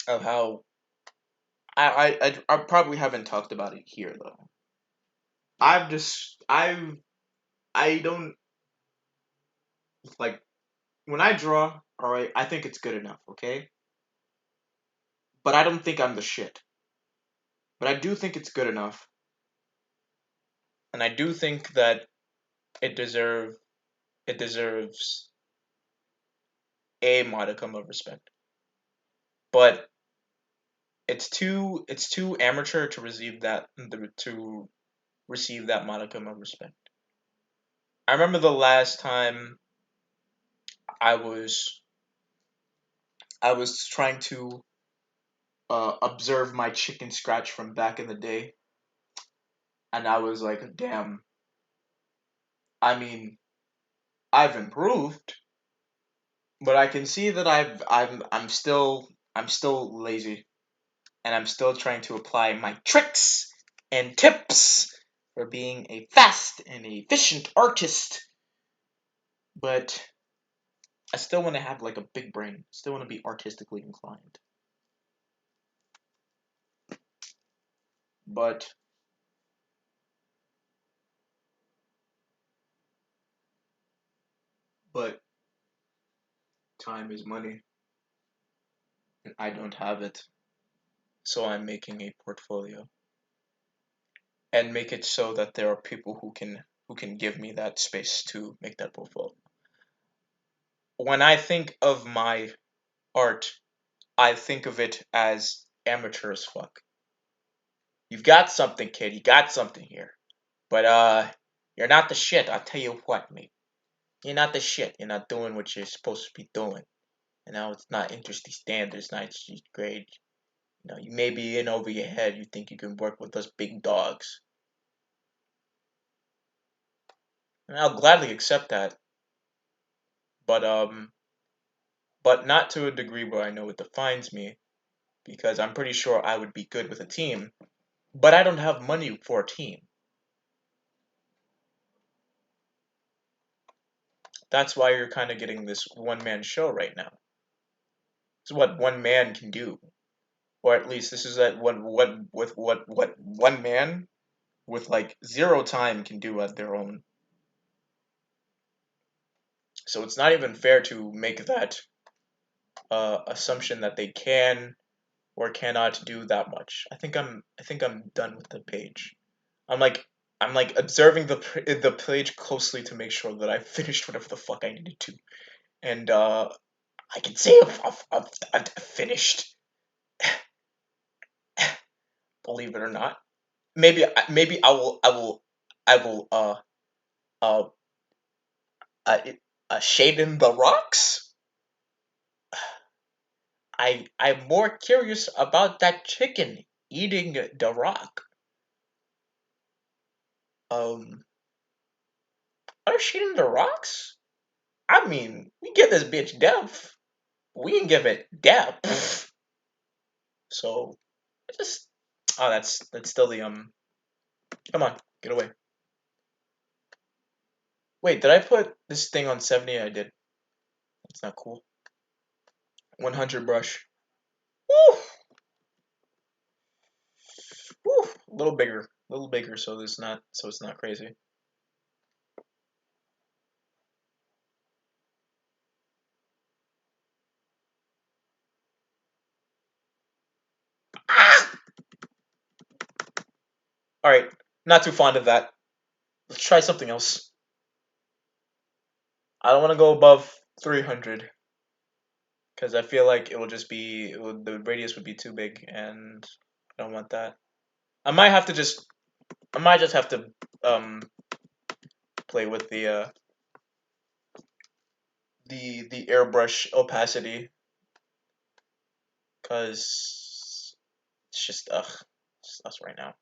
of how I probably haven't talked about it here though. I've just I don't like when I draw, all right, I think it's good enough, okay? But I don't think I'm the shit. But I do think it's good enough, and I do think that it deserve it deserves a modicum of respect. But it's too amateur to receive that modicum of respect. I remember the last time I was I was trying to observe my chicken scratch from back in the day, and I was like, damn. I mean, I've improved, but I can see that I'm still lazy, and I'm still trying to apply my tricks and tips for being a fast and efficient artist. But I still want to have like a big brain. Still want to be artistically inclined. But but time is money, and I don't have it. So I'm making a portfolio and make it so that there are people who can give me that space to make that portfolio. When I think of my art, I think of it as amateur as fuck. You've got something, kid. You got something here. But you're not the shit. I'll tell you what, mate. You're not the shit. You're not doing what you're supposed to be doing. You know, it's not industry standards, not street grade. You know, you may be in over your head. You think you can work with us big dogs. And I'll gladly accept that. But but not to a degree where I know it defines me, because I'm pretty sure I would be good with a team. But I don't have money for a team. That's why you're kind of getting this one man show right now. It's what one man can do, or at least this is what one man with like zero time can do at their own. So it's not even fair to make that assumption that they can or cannot do that much. I think I'm done with the page. I'm like I'm like observing the page closely to make sure that I finished whatever the fuck I needed to, and I can say I've finished. Believe it or not, maybe I will uh uh, shade in the rocks. I'm more curious about that chicken eating the rock. Um, us eating the rocks? I mean, we give this bitch depth. We can give it depth. So just oh, that's still the Come on, get away. Wait, did I put this thing on 70? I did. That's not cool. 100 brush. Woo! Woo! A little bigger, so it's not crazy. Ah! All right, not too fond of that. Let's try something else. I don't want to go above 300 because I feel like it will just be the radius would be too big, and I don't want that. I might have to just I might just have to um play with the airbrush opacity because it's just it's us right now.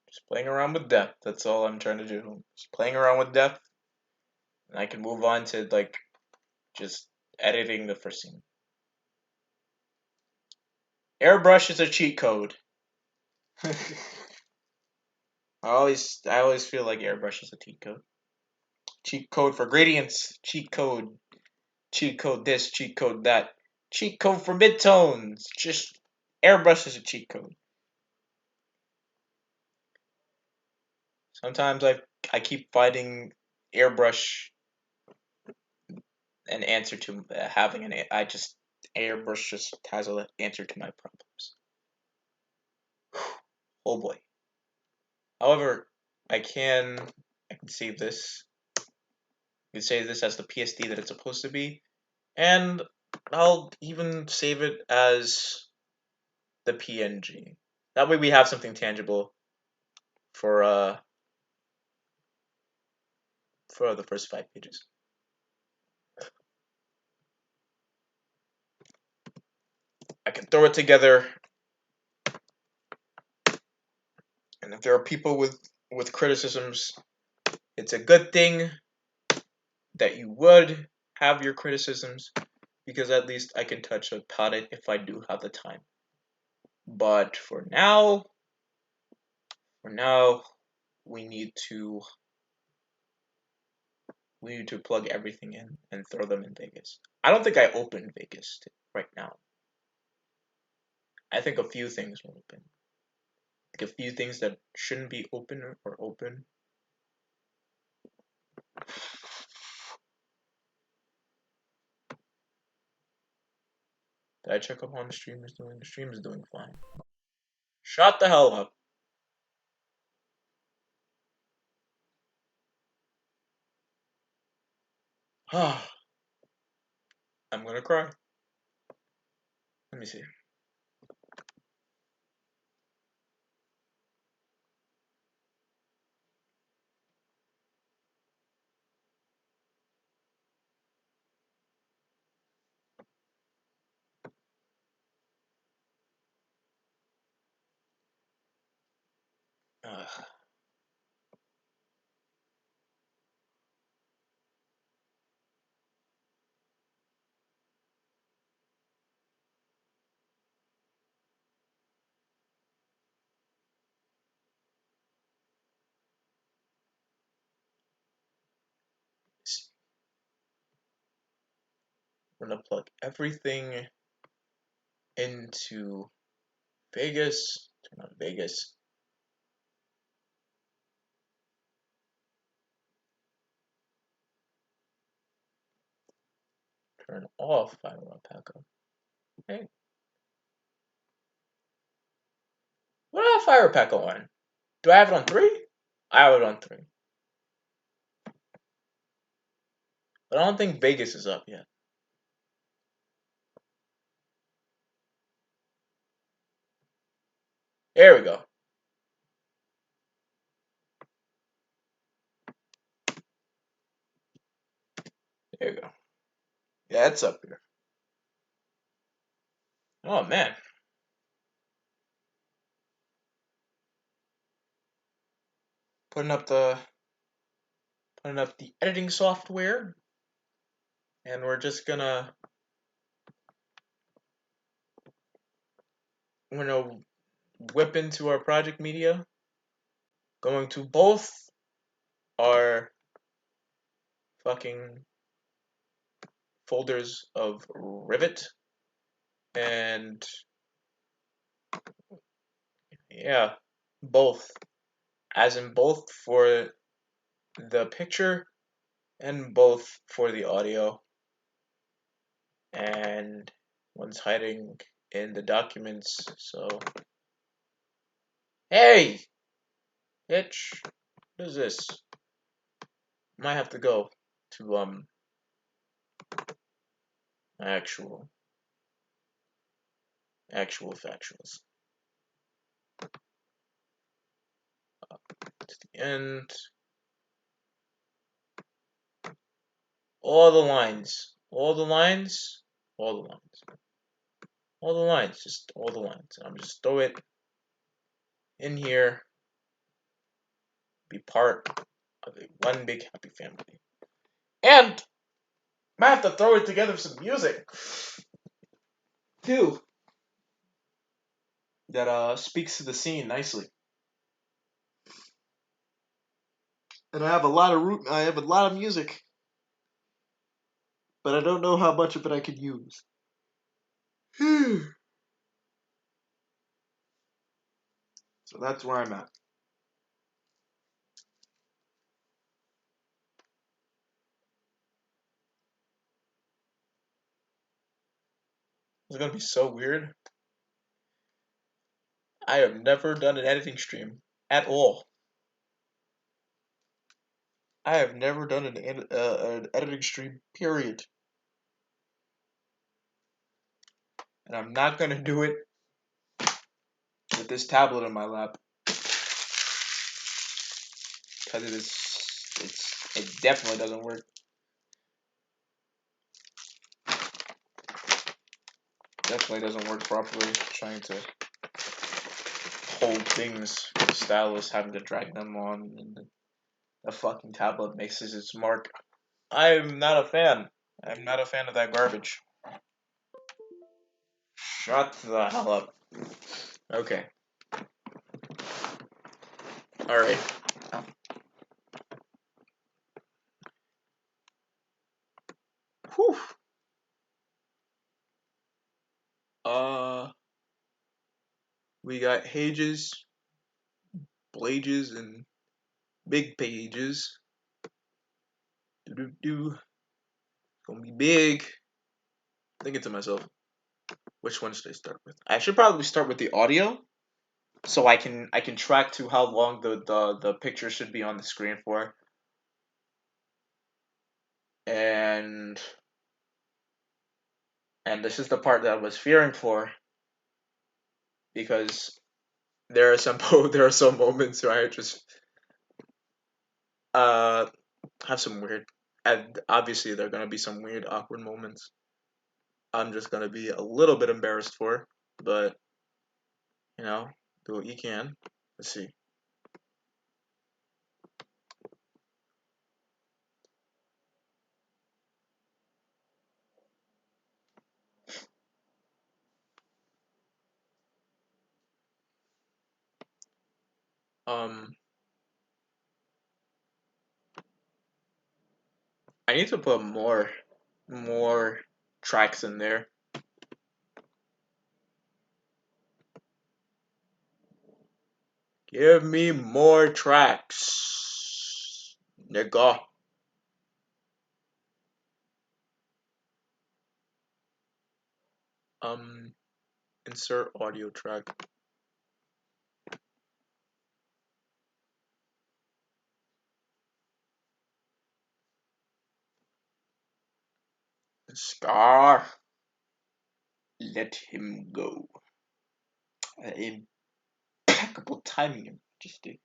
Just playing around with depth. That's all I'm trying to do. Just playing around with depth, and I can move on to like just editing the first scene. Airbrush is a cheat code. I always feel like airbrush is a cheat code. Cheat code for gradients. Cheat code. Cheat code this. Cheat code that. Cheat code for midtones. Just airbrush is a cheat code. Sometimes I keep fighting airbrush an answer to having I just airbrush just has an answer to my problems. Oh boy. However, I can save this. I can save this as the PSD that it's supposed to be, and I'll even save it as the PNG. That way we have something tangible for for the first 5 pages. I can throw it together, and if there are people with criticisms, it's a good thing that you would have your criticisms because at least I can touch upon it if I do have the time. But for now, we need to we need to plug everything in and throw them in Vegas. I don't think I opened Vegas right now. I think a few things will open. Like a few things that shouldn't be open or open. Did I check up on the stream is doing? The stream is doing fine. Shut the hell up. I'm gonna cry. Let me see. I'm gonna plug everything into Vegas. Turn on Vegas. Turn off Fire Alpaca. Hey, what do I have Fire Alpaca on? Do I have it on 3? I would on 3. But I don't think Vegas is up yet. There we go. There you go. Yeah, it's up here. Oh man. Putting up the editing software, and we're just gonna whip into our project media, going to both our fucking folders of Rivet, and yeah, both, as in both for the picture and both for the audio, and one's hiding in the documents. So hey, bitch, what is this? Might have to go to actual factuals to the end. All the lines, all the lines, all the lines, all the lines, just all the lines. I'm just throw it in here, be part of a one big happy family, and might have to throw it together with some music too that speaks to the scene nicely. And I have a lot of music, but I don't know how much of it I could use. So that's where I'm at. It's gonna be so weird. I have never done an editing stream at all. I have never done an editing stream, period. And I'm not gonna do it with this tablet in my lap because it definitely doesn't work. Definitely doesn't work properly. Trying to hold things with the stylus, having to drag them on, and the fucking tablet misses its mark. I'm not a fan. I'm not a fan of that garbage. Shut the hell up. Okay. Alright. Whew. We got Hages, Blages, and Big Pages. Do. Gonna be big. Thinking to myself, which one should I start with? I should probably start with the audio, so I can track to how long the picture should be on the screen for. And this is the part that I was fearing for, because there are some there are some moments where I just uh have some weird, and obviously there are gonna be some weird awkward moments. I'm just gonna be a little bit embarrassed for, but do what you can. Let's see. Um, I need to put more tracks in there. Give me more tracks, nigga. Um, insert audio track. Scar, let him go. Impeccable timing, Your Majesty.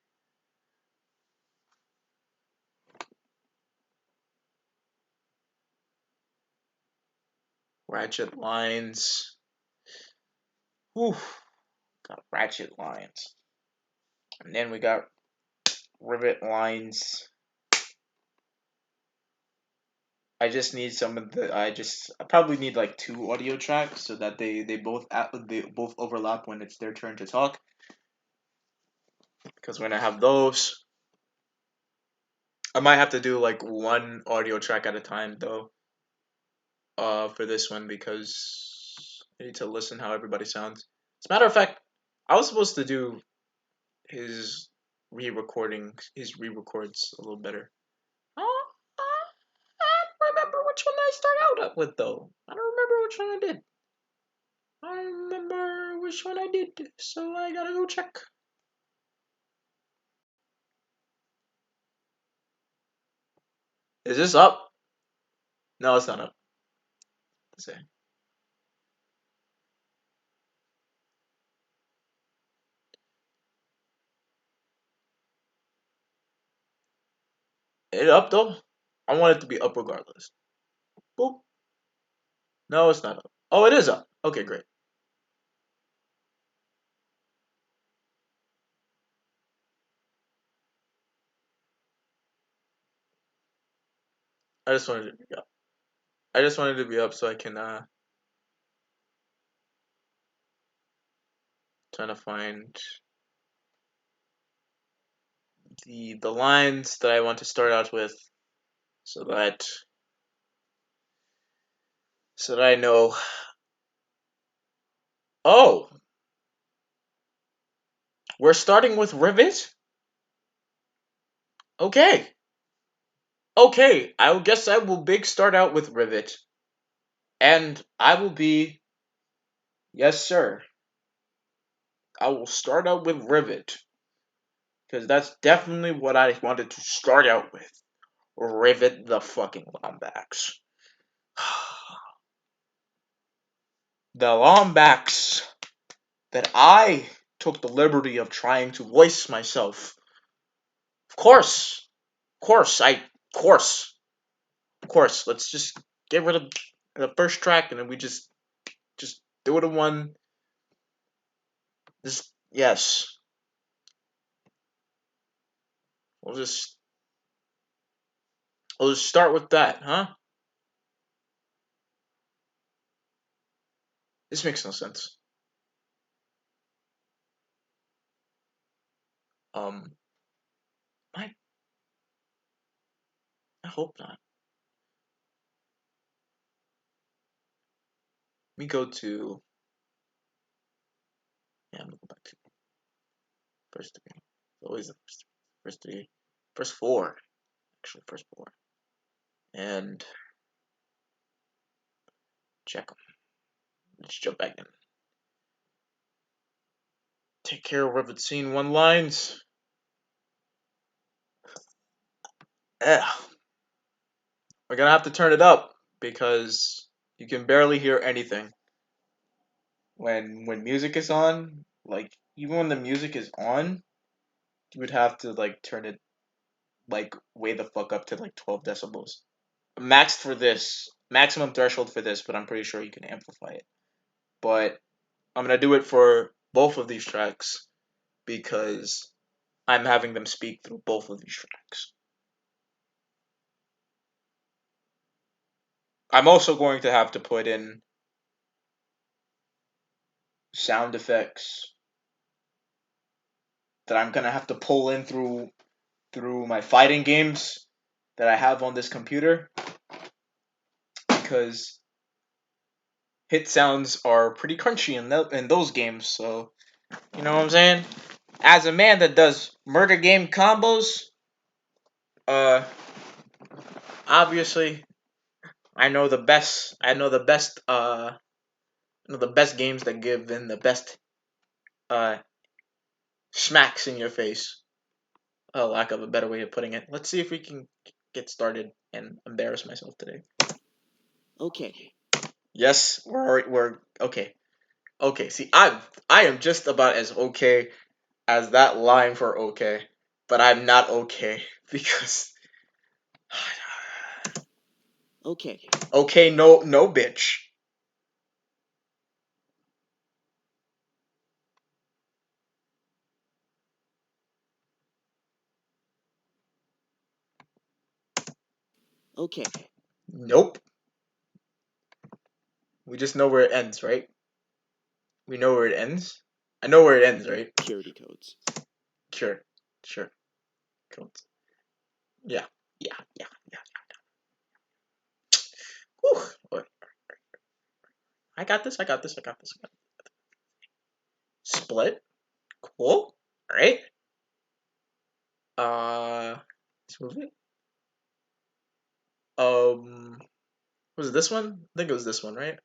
Ratchet lines. Whew. Got ratchet lines. And then we got rivet lines. I just need some of the. I probably need like 2 audio tracks so that they both overlap when it's their turn to talk. Because when I have those, I might have to do like 1 audio track at a time though. For this one because I need to listen how everybody sounds. As a matter of fact, I was supposed to do his his re-records a little better. Oh, I don't remember which one I started out with though. I don't remember which one I did. I remember which one I did, so I gotta go check. Is this up? No, it's not up. Let's see. It up though? I want it to be up regardless. Boop. No, it's not up. Oh, it is up. Okay, great. I just wanted it to be up. I just wanted it to be up so I can trying to find the lines that I want to start out with so that I know. Oh, we're starting with Rivet? Okay. Okay, I guess I will big start out with Rivet. And I will be yes sir. I will start out with Rivet. Because that's definitely what I wanted to start out with. Rivet the fucking Lombax. The Lombax that I took the liberty of trying to voice myself. Of course, of course. Let's just get rid of the first track and then we just do it in one. Just yes, we'll just start with that, huh? This makes no sense. Um, I I hope not. Let me go to yeah. I'm gonna go back to first 3. Always the first 3, first 4 actually, first 4, and check them. Let's jump back in. Take care of Rivet Scene 1 lines. Yeah. We're gonna have to turn it up because you can barely hear anything when music is on. Like even when the music is on, you would have to like turn it like way the fuck up to like 12 decibels. Maxed for this, maximum threshold for this, but I'm pretty sure you can amplify it. But I'm gonna do it for both of these tracks because I'm having them speak through both of these tracks. I'm also going to have to put in sound effects that I'm gonna have to pull in through my fighting games that I have on this computer because hit sounds are pretty crunchy in those games. So you know what I'm saying? As a man that does murder game combos, uh, obviously I know the best. I know the best. The best games that give in the best uh smacks in your face. A lack of a better way of putting it. Let's see if we can get started and embarrass myself today. Okay. Yes, we're okay. Okay, see, I am just about as okay as that line for okay, but I'm not okay because Okay. okay, no, no, bitch. Okay. Nope. We just know where it ends, right? We know where it ends. I know where it ends, right? Purity codes. Sure, sure. Cool. Yeah, yeah, yeah, yeah. Whew. I got this. I got this. I got this. I got this. Split. Cool. All right. Let's move it. Um, was it this one? I think it was this one, right?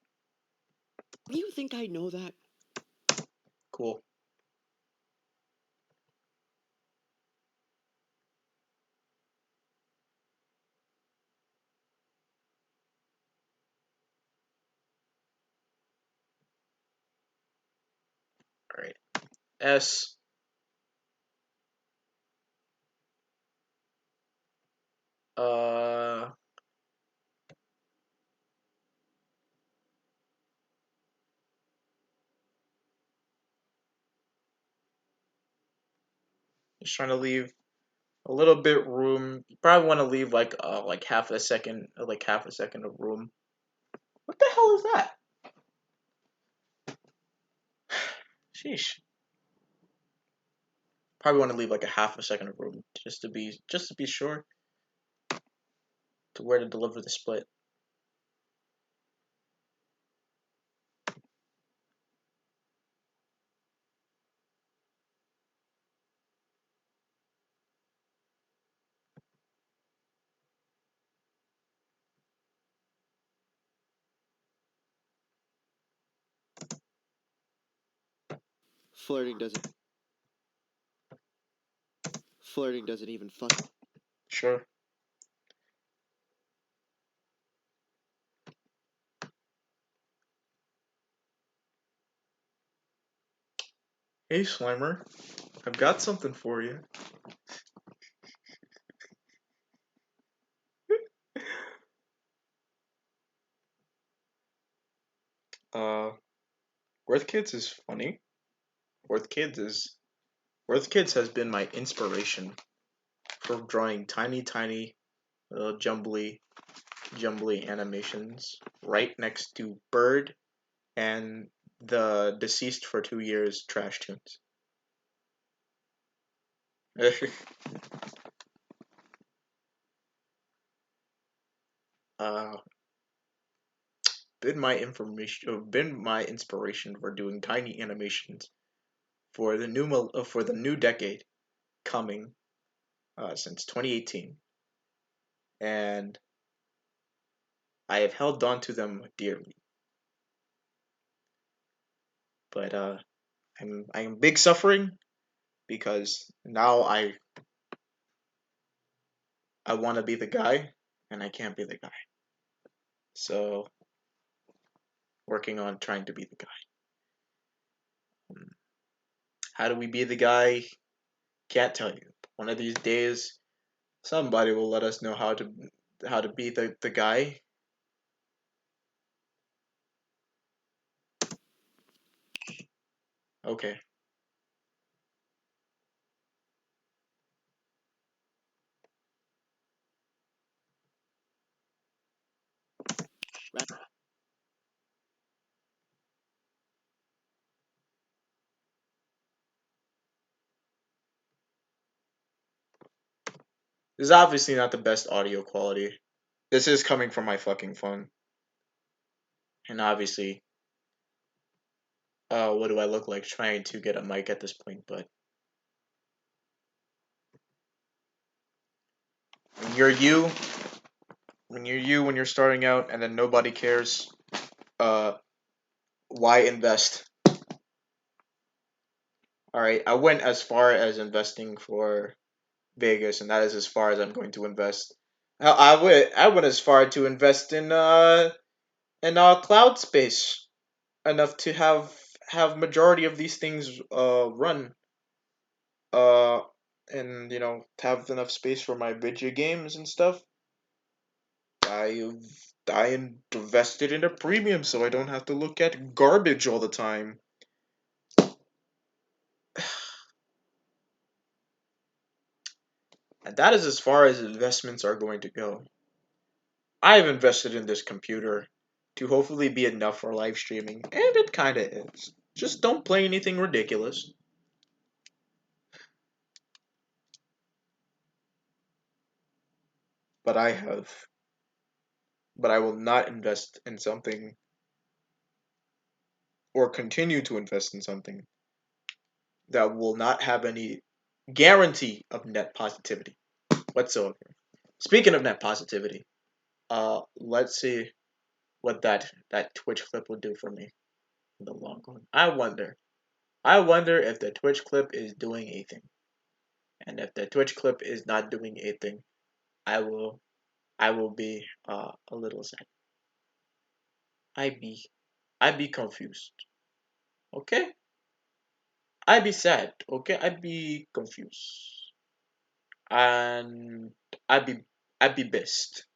Do you think I know that? Cool. All right. S. Uh, just trying to leave a little bit room. You probably want to leave like half a second of room. What the hell is that? Sheesh. Probably want to leave like a half a second of room just to be sure to where to deliver the split. Flirting doesn't. Flirting doesn't even fuck. Sure. Hey Slimer, I've got something for you. Uh, Worth Kids is funny. Worth Kids is Worth Kids has been my inspiration for drawing tiny, tiny, jumbly animations right next to Bird and the deceased for 2 years trash tunes. uh, been my inspiration for doing tiny animations for for the new decade coming since 2018, and I have held on to them dearly. But I'm big suffering because now I want to be the guy and I can't be the guy. So working on trying to be the guy. How do we be the guy? Can't tell you. One of these days, somebody will let us know how to be the guy. Okay. This is obviously not the best audio quality. This is coming from my fucking phone, and obviously, what do I look like trying to get a mic at this point? But when you're you, when you're starting out, and then nobody cares, uh, why invest? All right, I went as far as investing for Vegas, and that is as far as I'm going to invest. I went as far to invest in and cloud space enough to have majority of these things run uh and to have enough space for my video games and stuff. I invested in a premium so I don't have to look at garbage all the time. And that is as far as investments are going to go. I have invested in this computer to hopefully be enough for live streaming, and it kind of is. Just don't play anything ridiculous. But I have. But I will not invest in something or continue to invest in something that will not have any guarantee of net positivity whatsoever. Speaking of net positivity, let's see what that Twitch clip will do for me in the long run. I wonder if the Twitch clip is doing anything. And if the Twitch clip is not doing anything, I will I will be a little sad. I be I be confused. Okay? I be sad. Okay? I be confused. And I be I be best.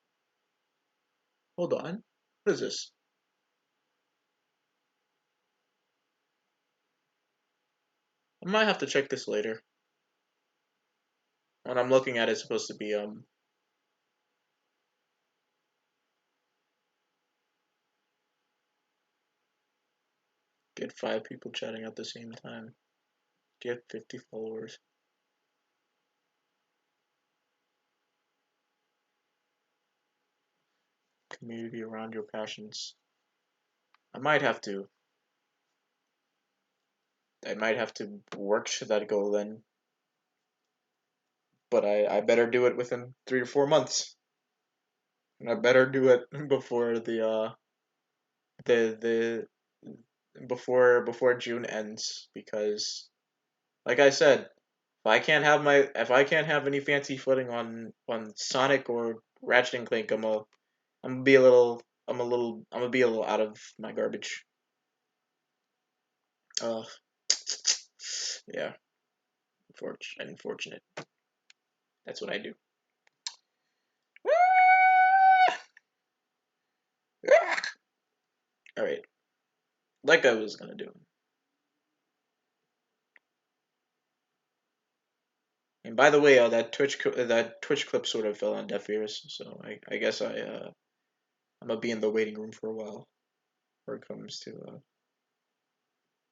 Hold on. What is this? I might have to check this later. When I'm looking at it, it's supposed to be get 5 people chatting at the same time. Get 50 followers. Community around your passions. I might have to I might have to work to that goal then. But I better do it within 3 to 4 months. And I better do it before the before June ends because like I said, if I can't have any fancy footing on Sonic or Ratchet and Clank, I'm gonna be a little I'm gonna be a little out of my garbage. Uh yeah, unfortunate. That's what I do. All right, like I was gonna do. And by the way, that Twitch clip sort of fell on deaf ears, so I guess I'm gonna be in the waiting room for a while, where it comes to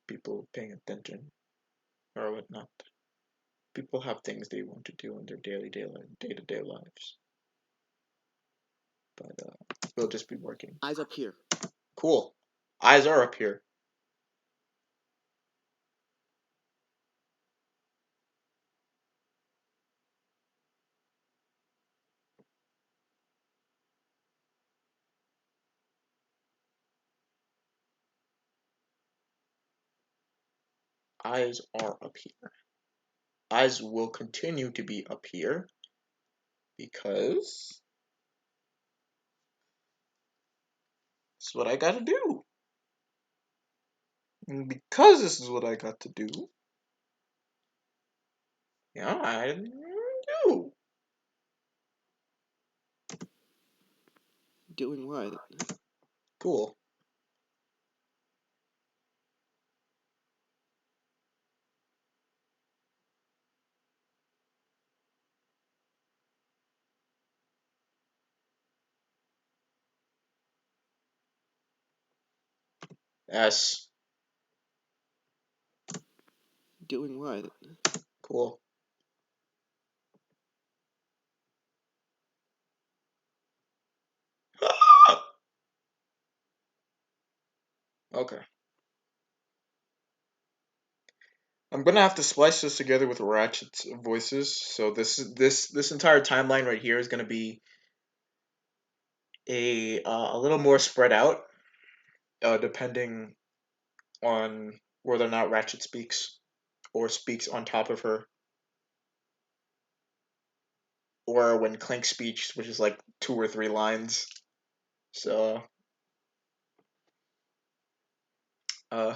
people paying attention or whatnot. People have things they want to do in their day to day lives, but we'll just be working. Eyes up here. Cool. Eyes are up here. Eyes are up here. Eyes will continue to be up here because it's what I gotta do. And because this is what I got to do, yeah, I do. Doing what? Cool. S. Doing what? Cool. Okay. I'm gonna have to splice this together with Ratchet's voices. So this entire timeline right here is gonna be a little more spread out, depending on whether or not Ratchet speaks or speaks on top of her, or when Clank speaks, which is like 2 or 3 lines. So Uh,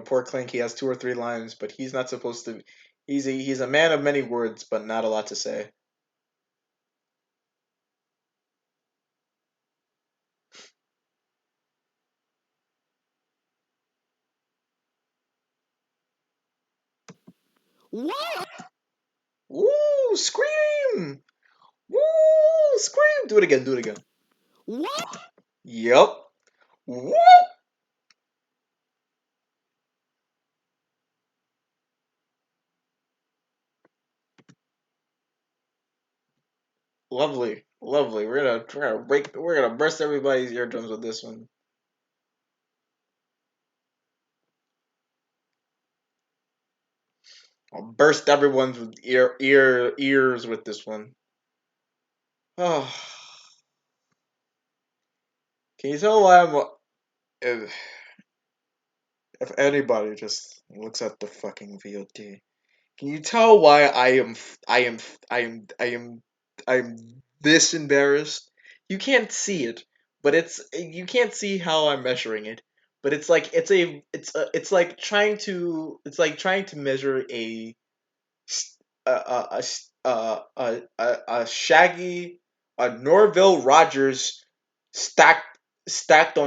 poor Clink. He has two or three lines, but he's not supposed to. He's a man of many words, but not a lot to say. What? Woo! Scream! Woo! Scream! Do it again. Do it again. What? Yup. Woo! Lovely, lovely. We're gonna burst everybody's eardrums with this one. I'll burst everyone's ears with this one. Oh, can you tell why I'm? If anybody just looks at the fucking VOD, can you tell why I am this embarrassed? You can't see it, but you can't see how I'm measuring it. But it's like trying to measure a Shaggy, a Norville Rogers stacked stacked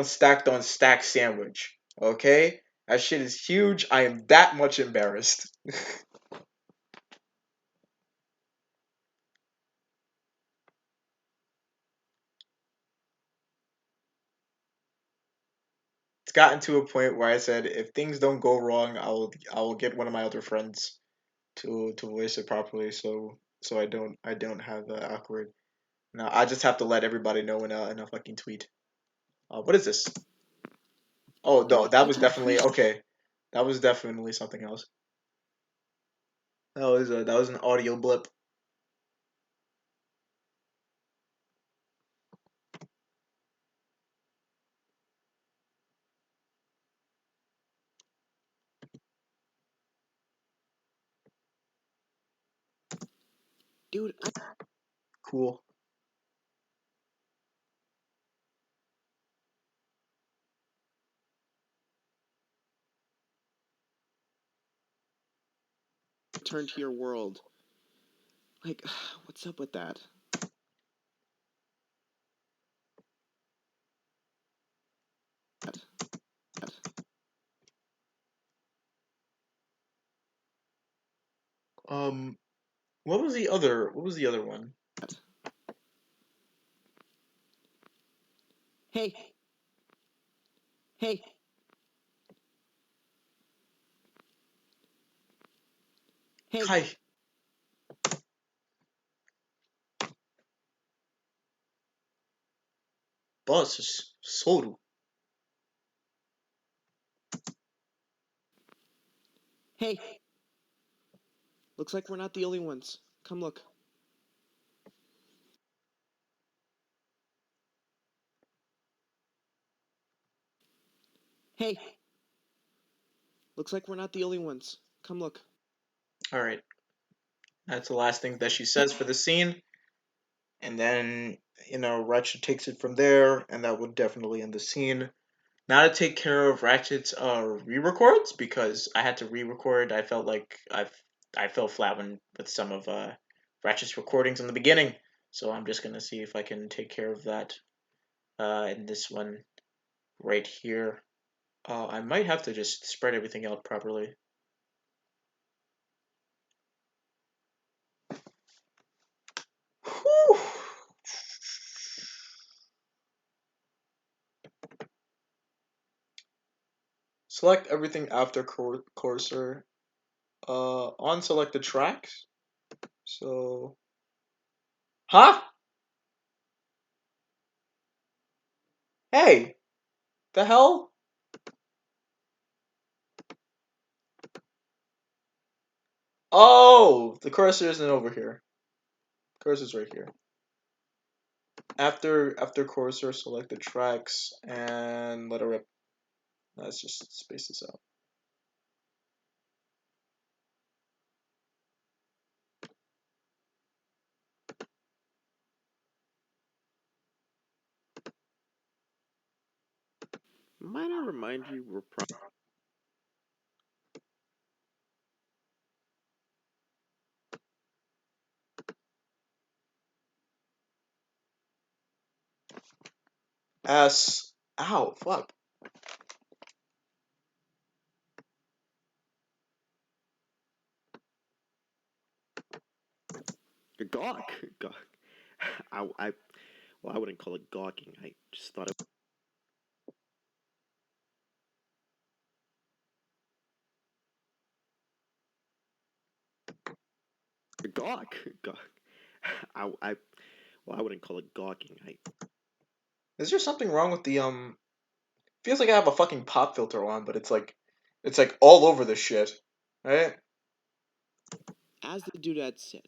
sandwich. Okay, that shit is huge. I am that much embarrassed. It's gotten to a point where I said if things don't go wrong, I will get one of my other friends to voice it properly, so I don't have awkward. No, I just have to let everybody know in a fucking tweet. What is this? Oh no, Dude, that I was can definitely appreciate. okay. That was definitely something else. That was an audio blip. Dude, I Cool. turn to your world. Like, what's up with that? That. Um, what was the other one? That. Hey, hey, hey, Kai, boss, Soru. hey. Looks like we're not the only ones. Come look. Hey, looks like we're not the only ones. Come look. All right, that's the last thing that she says for the scene, and then Ratchet takes it from there, and that would definitely end the scene. Now to take care of Ratchet's re-records because I had to re-record. I fell flat with some of Ratchet's recordings in the beginning, so I'm just gonna see if I can take care of that in this one right here. I might have to just spread everything out properly. Whew. Select everything after cursor. On selected tracks. So, huh? Hey, the hell? Oh, the cursor isn't over here. Cursor's right here. After cursor, select the tracks and let it rip. Let's just space this out. Might I remind you, we're S. Ow, fuck. gawk. Gawk. I, well, I wouldn't call it gawking. I just thought it gawk. Gawk. Well, I wouldn't call it gawking. I Is there something wrong with the feels like I have a fucking pop filter on, but it's like all over this shit. Right? As the doodad said,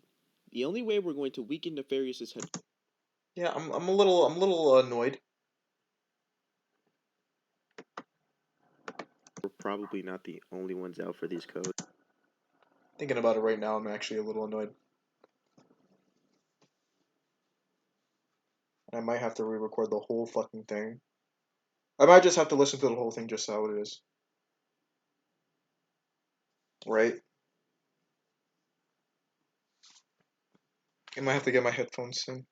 the only way we're going to weaken Nefarious' head. Yeah, I'm a little annoyed. We're probably not the only ones out for these codes. Thinking about it right now, I'm actually a little annoyed. I might have to re-record the whole fucking thing. I might just have to listen to the whole thing just how it is. Right? I might have to get my headphones soon.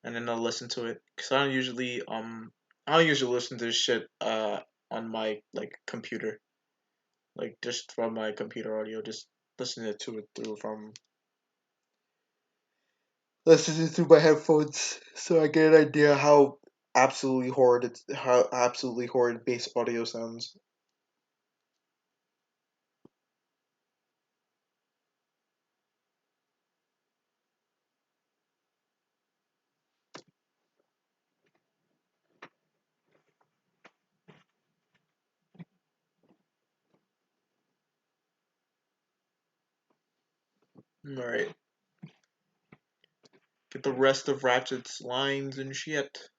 And then I'll listen to it. Cause I don't usually listen to this shit on my like computer. Like just from my computer audio, just listening to it through from listening through my headphones so I get an idea how absolutely horrid bass audio sounds. Alright. Get the rest of Ratchet's lines and shit.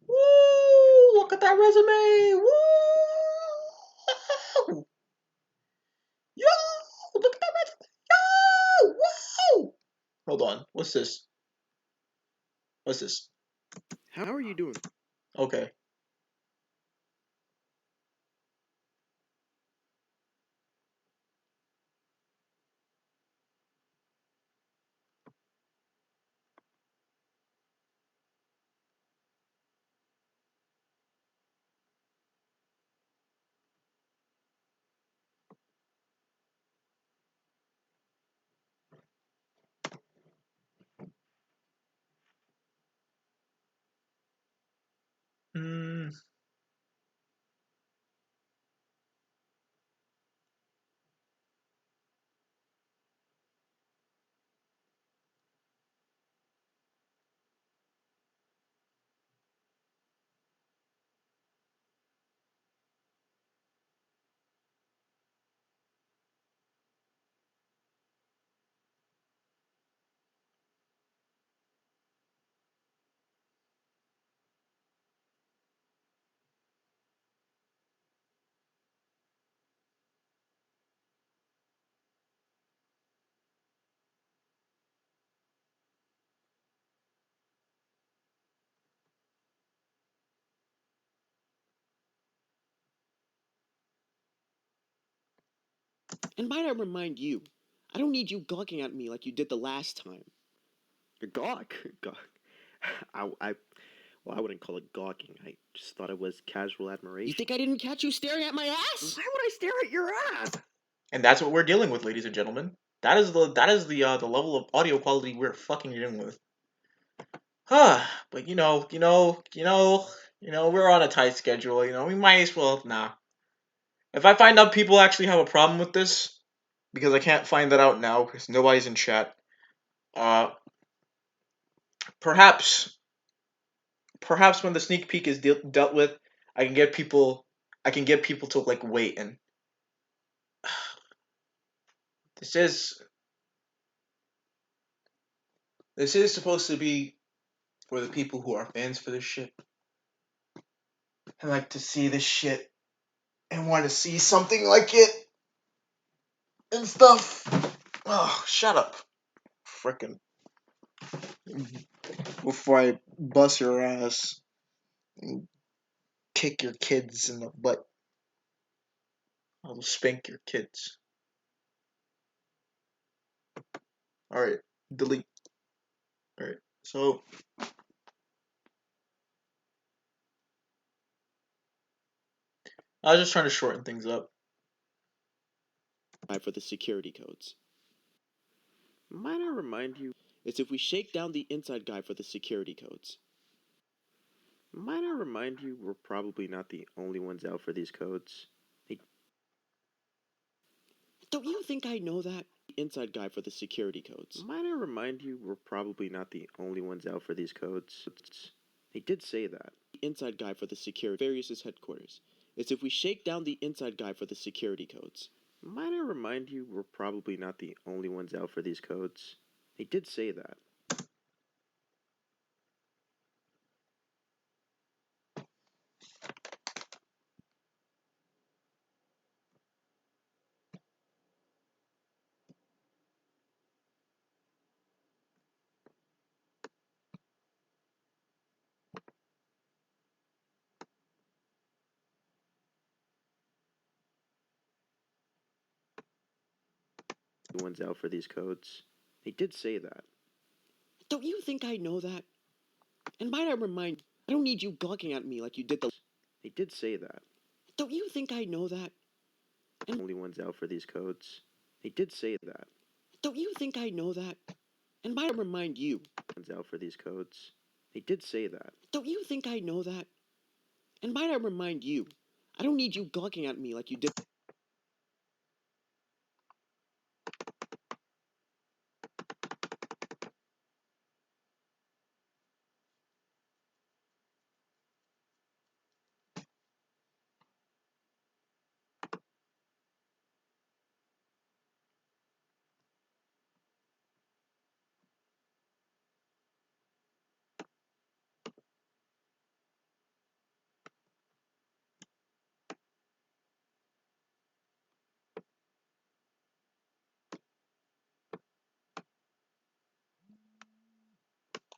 Woo! Look at that resume! Woo! Yo! Look at that resume! Yo! Woo! Hold on. What's this? What's this? How are you doing? Okay. Hmm. And might I remind you, I don't need you gawking at me like you did the last time. Gawk. Gawk. I well, I wouldn't call it gawking. I just thought it was casual admiration. You think I didn't catch you staring at my ass? Why would I stare at your ass? And that's what we're dealing with, ladies and gentlemen. That is the level of audio quality we're fucking dealing with. Huh. But we're on a tight schedule, we might as well nah. If I find out people actually have a problem with this, because I can't find that out now because nobody's in chat, uh perhaps perhaps when the sneak peek is dealt with, I can get people I can get people to like wait and this is this is supposed to be for the people who are fans for this shit and like to see this shit and want to see something like it and stuff. Oh, shut up. Frickin' before I bust your ass. kick your kids in the butt. I will spank your kids. Alright, delete. Alright, so I was just trying to shorten things up. For the security codes. Might I remind you, it's if we shake down the inside guy for the security codes. Might I remind you, we're probably not the only ones out for these codes. Don't you think I know that? Inside guy for the security codes. Might I remind you, we're probably not the only ones out for these codes. They did say that. Inside guy for the security, Various headquarters. It's if we shake down the inside guy for the security codes. Might I remind you, we're probably not the only ones out for these codes. They did say that. Ones out for these codes. They did say that. Don't you think I know that? And might I remind, I don't need you gawking at me like you did the. They did say that. Don't you think I know that? And only ones out for these codes. They did say that. Don't you think I know that? And might I remind you, ones out for these codes. They did say that. Don't you think I know that? And might I remind you, I don't need you gawking at me like you did.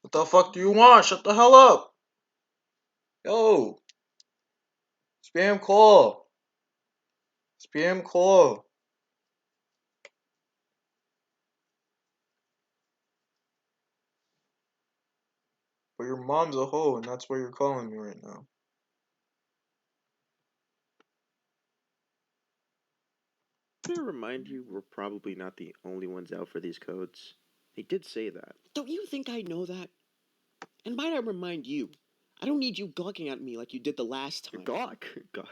What the fuck do you want? Shut the hell up! Yo! Spam call! Spam call! But your mom's a hoe, and that's why you're calling me right now. To remind you, we're probably not the only ones out for these codes. They did say that. Don't you think I know that? And might I remind you, I don't need you gawking at me like you did the last time. Gawk? Gawk.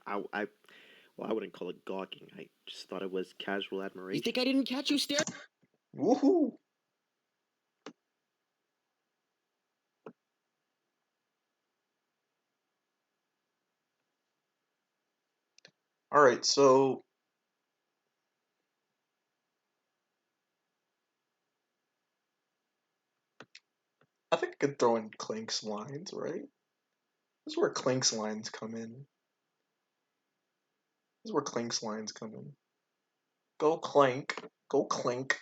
Well, I wouldn't call it gawking. I just thought it was casual admiration. You think I didn't catch you staring? Woohoo! Alright, so I think I could throw in Clink's lines, right? This is where Clink's lines come in. This is where Clink's lines come in. Go Clink. Go Clink.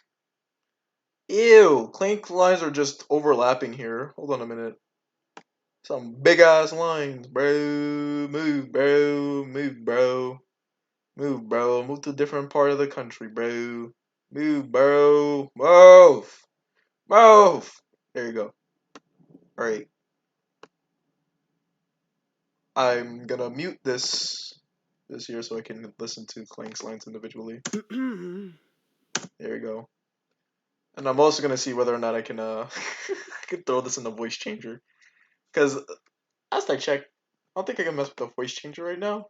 Ew! Clink lines are just overlapping here. Hold on a minute. Some big ass lines, bro. Move, bro. Move, bro. Move, bro. Move to a different part of the country, bro. Move, bro. Move. Move. There you go. Alright. I'm gonna mute this here so I can listen to Clank's lines individually. There you go. And I'm also gonna see whether or not I can I can throw this in the voice changer. Cause last I checked, I don't think I can mess with the voice changer right now.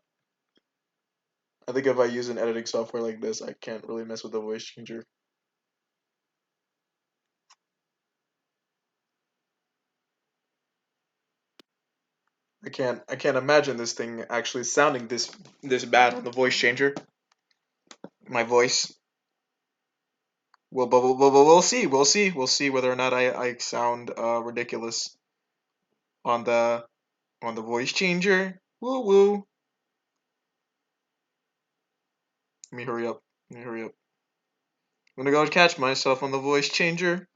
I think if I use an editing software like this, I can't really mess with the voice changer. I can't imagine this thing actually sounding this bad on the voice changer. My voice. Well, but we'll see. We'll see whether or not I sound ridiculous on the voice changer. Woo woo. Let me hurry up. Let me hurry up. I'm gonna go catch myself on the voice changer.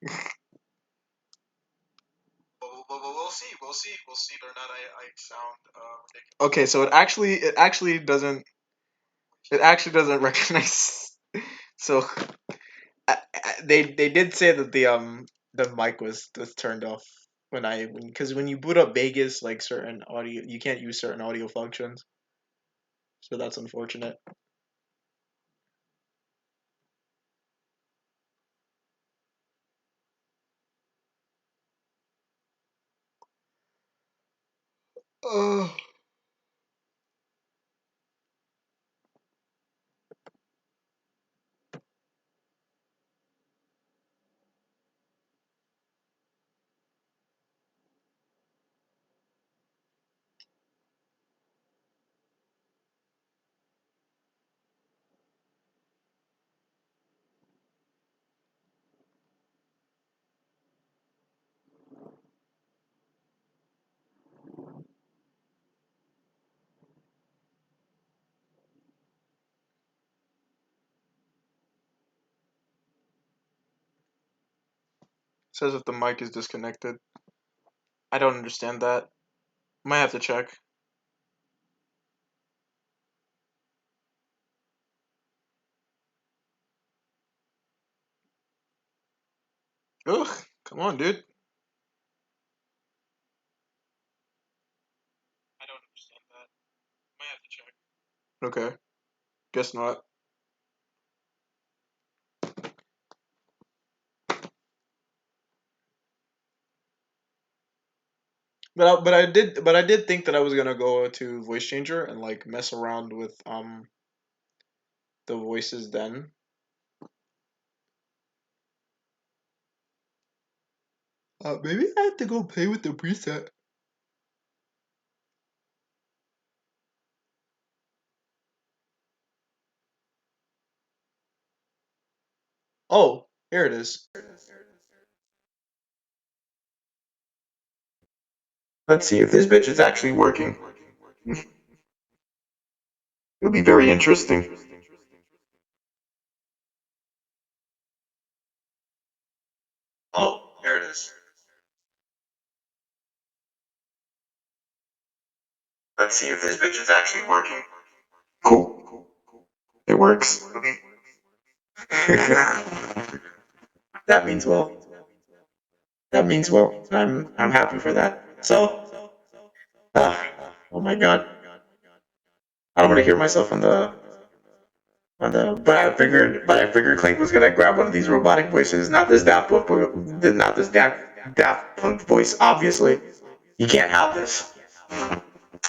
Okay, so it actually doesn't recognize. So they did say that the mic was turned off because when you boot up Vegas, like certain audio, you can't use certain audio functions. So that's unfortunate. Oh. Says if the mic is disconnected. I don't understand that. Might have to check. Ugh, come on, dude. I don't understand that. Might have to check. Okay, guess not. But I did think that I was gonna go to voice changer and like mess around with the voices then. Maybe I have to go play with the preset. Oh, here it is. Let's see if this bitch is actually working. It'll be very interesting. Oh, here it is. Let's see if this bitch is actually working. Cool. It works. That means well. That means well. I'm happy for that. So, oh my god, I don't want to hear myself on the. But I figured Clank was gonna grab one of these robotic voices, not this Daft Punk voice. Obviously, you can't have this.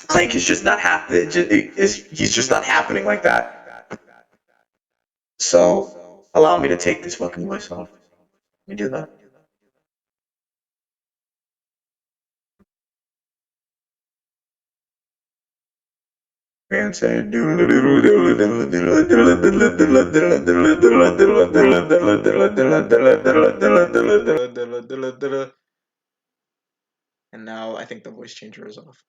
Clank is just not he's just not happening like that. So, allow me to take this fucking voice off. Let me do that. Man said, and now I think the voice changer is off.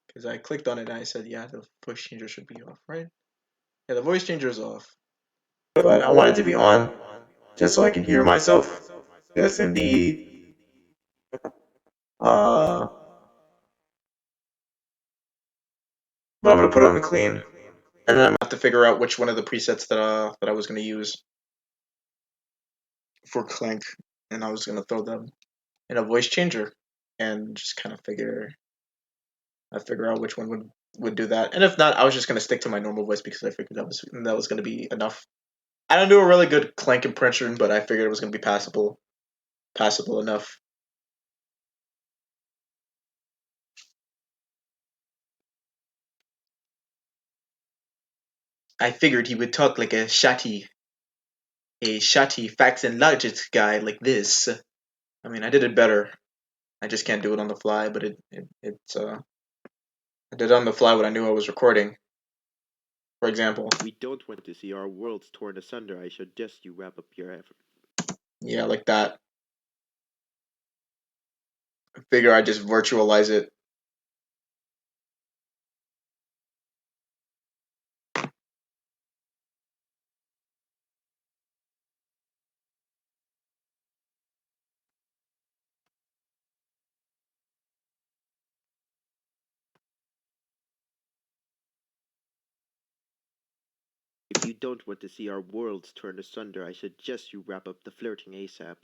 Because I clicked on it and I said, yeah, the voice changer should be off, right? Yeah, the voice changer is off. But I want it to be on just so I can hear myself. Yes, indeed. Uh, but I'm gonna put it on clean, and then I'm gonna have to figure out which one of the presets that I was gonna use for Clank, and I was gonna throw them in a voice changer, and just kind of figure out which one would do that. And if not, I was just gonna stick to my normal voice because I figured that was gonna be enough. I don't do a really good Clank impression, but I figured it was gonna be passable enough. I figured he would talk like a shatty facts and logic guy like this. I mean, I did it better. I just can't do it on the fly, but I did it on the fly what I knew I was recording. For example, We don't want to see our worlds torn asunder. I suggest you wrap up your effort. yeah, like that. I figure I just virtualize it. you don't want to see our worlds turn asunder, I suggest you wrap up the flirting ASAP.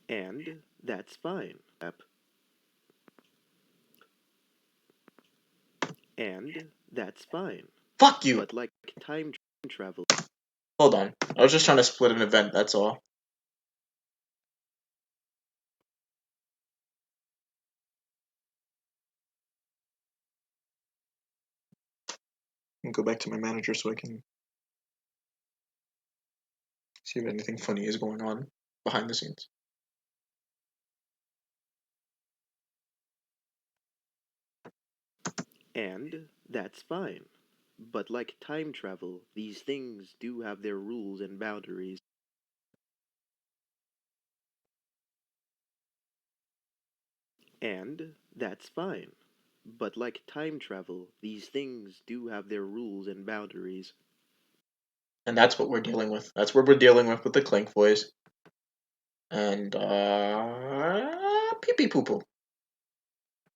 And that's fine. And that's fine. Fuck you. But like time travel. Hold on. I was just trying to split an event, that's all. Let me go back to my manager so I can see if anything funny is going on behind the scenes. And that's fine. But like time travel, these things do have their rules and boundaries. And that's fine. But like time travel, these things do have their rules and boundaries. And that's what we're dealing with. That's what we're dealing with the Clink boys. And pee pee poo poo.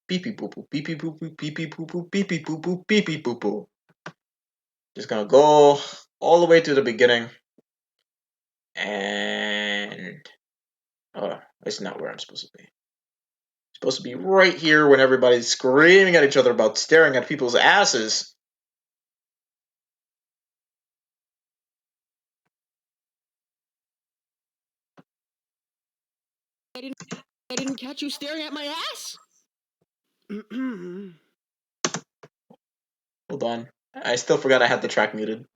Pee pee poo poo. Pee pee poo poo. Pee pee poo poo. Pee pee poo poo. Pee pee poo poo. Just gonna go all the way to the beginning. And it's not where I'm supposed to be. I'm supposed to be right here when everybody's screaming at each other about staring at people's asses. I didn't catch you staring at my ass? Hold on. I still forgot I had the track muted.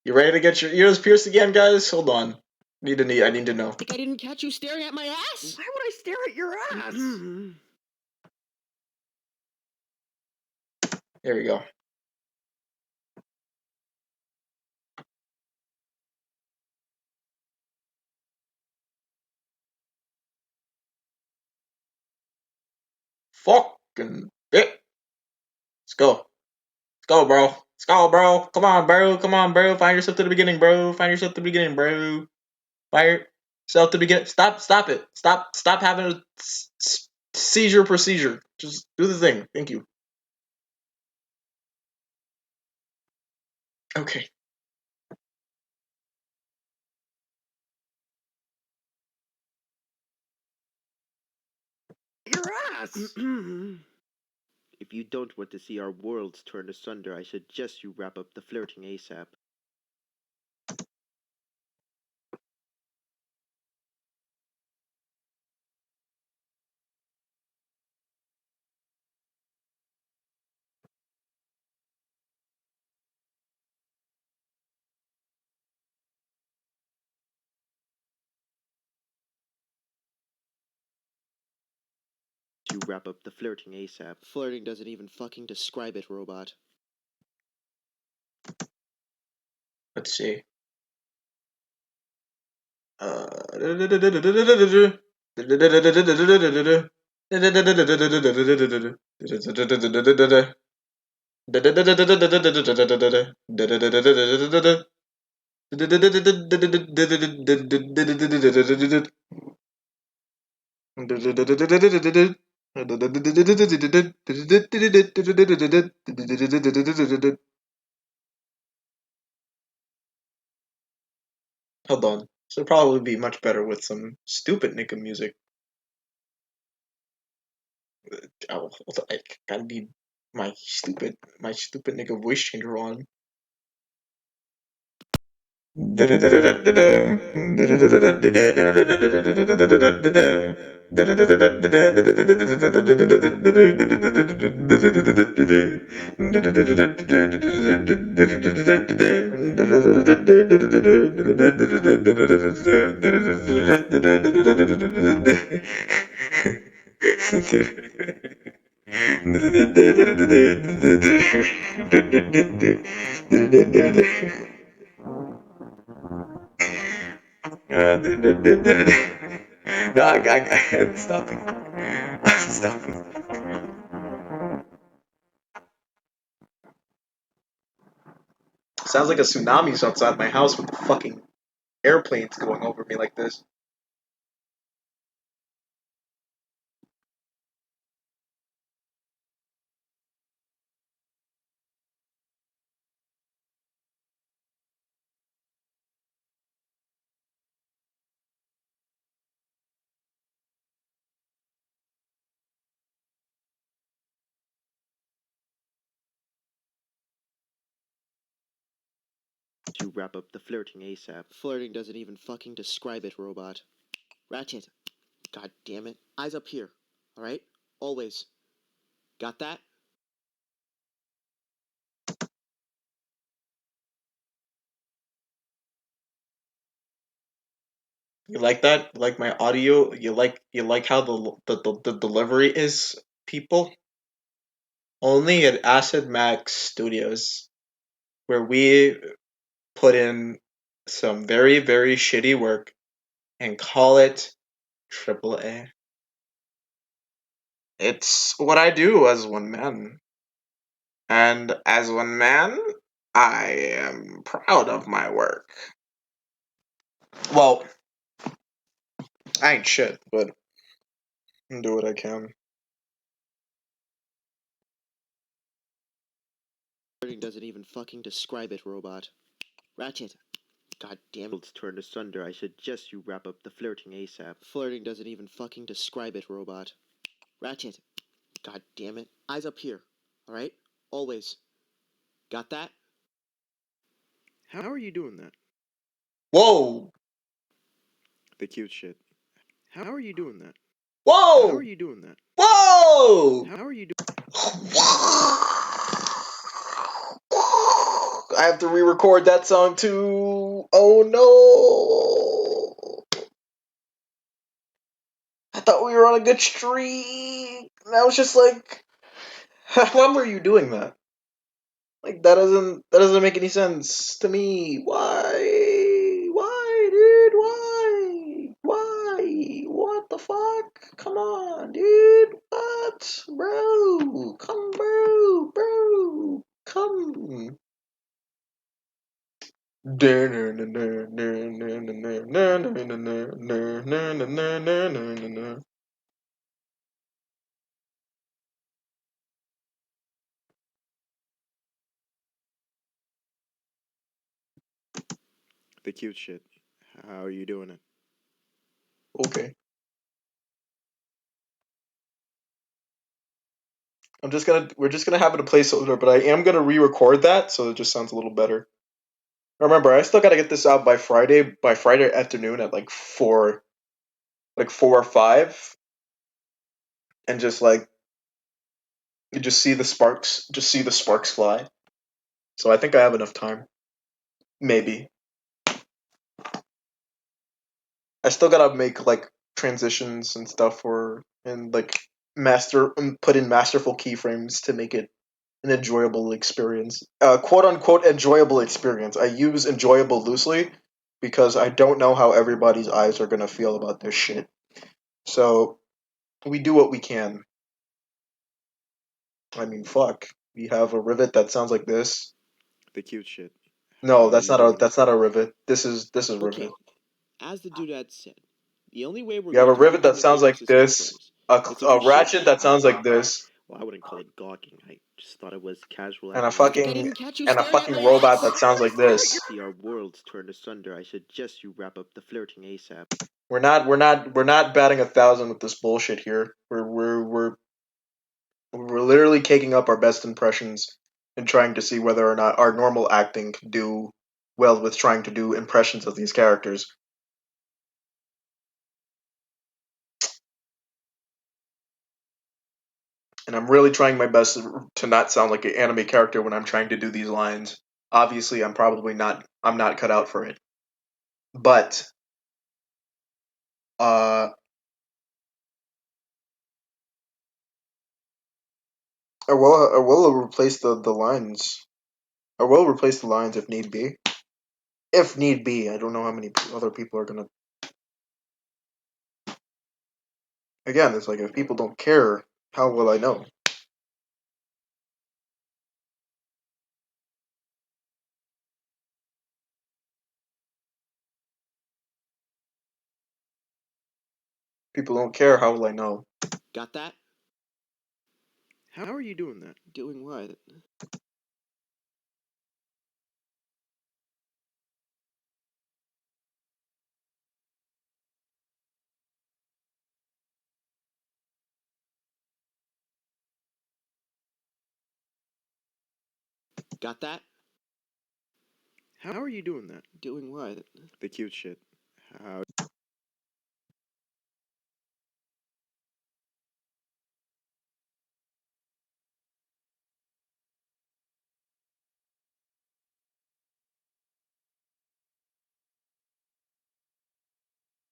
You ready to get your ears pierced again, guys? Hold on. I need to know. I didn't catch you staring at my ass? Why would I stare at your ass? There we go. Fucking bit. Let's go. Let's go, bro. Let's go, bro. Come on, bro. Come on, bro. Find yourself to the beginning, bro. Find yourself to the beginning, bro. Find yourself to the beginning. Stop it. Stop having a seizure procedure. Just do the thing. Thank you. Okay. Your ass! If you don't want to see our worlds turn asunder, I suggest you wrap up the flirting ASAP. You wrap up the flirting ASAP. Flirting doesn't even fucking describe it, robot. Let's see. Hold on. This would probably be much better with some stupid nigga music. Oh, I gotta need my stupid nigga voice changer on. No, I'm stopping. I'm stopping. Sounds like a tsunami's outside my house with the fucking airplanes going over me like this. You wrap up the flirting ASAP. Flirting doesn't even fucking describe it, robot. Ratchet. God damn it. Eyes up here. Alright? Always. Got that? You like that? You like my audio? You like how the delivery is, people? Only at Acid Max Studios, where we put in some very, very shitty work and call it AAA. It's what I do as one man. And as one man, I am proud of my work. Well, I ain't shit, but I do what I can. Flirting doesn't even fucking describe it, robot. Ratchet. God damn it. Turned asunder. I suggest you wrap up the flirting ASAP. Flirting doesn't even fucking describe it, robot. Ratchet. God damn it. Eyes up here. Alright? Always. Got that? How are you doing that? Whoa! The cute shit. How are you doing that? How are Whoa! you doing that? Whoa! How are you doing? I have to re-record that song too. Oh no! I thought we were on a good streak. Now it's just like, how were you doing that? Like that doesn't make any sense to me. Why? Why, dude? Why? Why? What the fuck? Come on, dude. What? Bro. Come, bro. Bro. Come. The cute shit. How are you doing it? Okay. We're just gonna have it a placeholder, but I am gonna re-record that so it just sounds a little better. Remember, I still gotta get this out by Friday afternoon at like 4 or 5, and just like you just see the sparks fly. So I think I have enough time. Maybe. I still gotta make like transitions and stuff and like put in masterful keyframes to make it an enjoyable experience. Quote unquote enjoyable experience. I use enjoyable loosely because I don't know how everybody's eyes are gonna feel about this shit. So we do what we can. I mean, fuck. We have a rivet that sounds like this. The cute shit. No, How are you doing it? that's not a rivet. This is rivet. Okay, as the dude said, the only way we're We have going a to rivet that sounds rejuvenate like ecosystem this. flames is if A we shit. ratchet that sounds like this. Well, I wouldn't call it gawking. I just thought it was casual And a admiration. Like I fucking didn't catch you and a staring at fucking my robot ass. that sounds like this. See our worlds turned asunder. I suggest you wrap up the flirting ASAP. We're not batting 1,000 with this bullshit here. We're literally taking up our best impressions and trying to see whether or not our normal acting can do well with trying to do impressions of these characters. And I'm really trying my best to not sound like an anime character when I'm trying to do these lines. Obviously, I'm not cut out for it. But uh I will replace the lines. I will replace the lines if need be. If need be, I don't know how many other people are gonna. Again, it's like if people don't care, how will I know? People don't care, how will I know? Got that? How are you doing that? Doing what? Got that? How are you doing that? Doing what? The cute shit. How?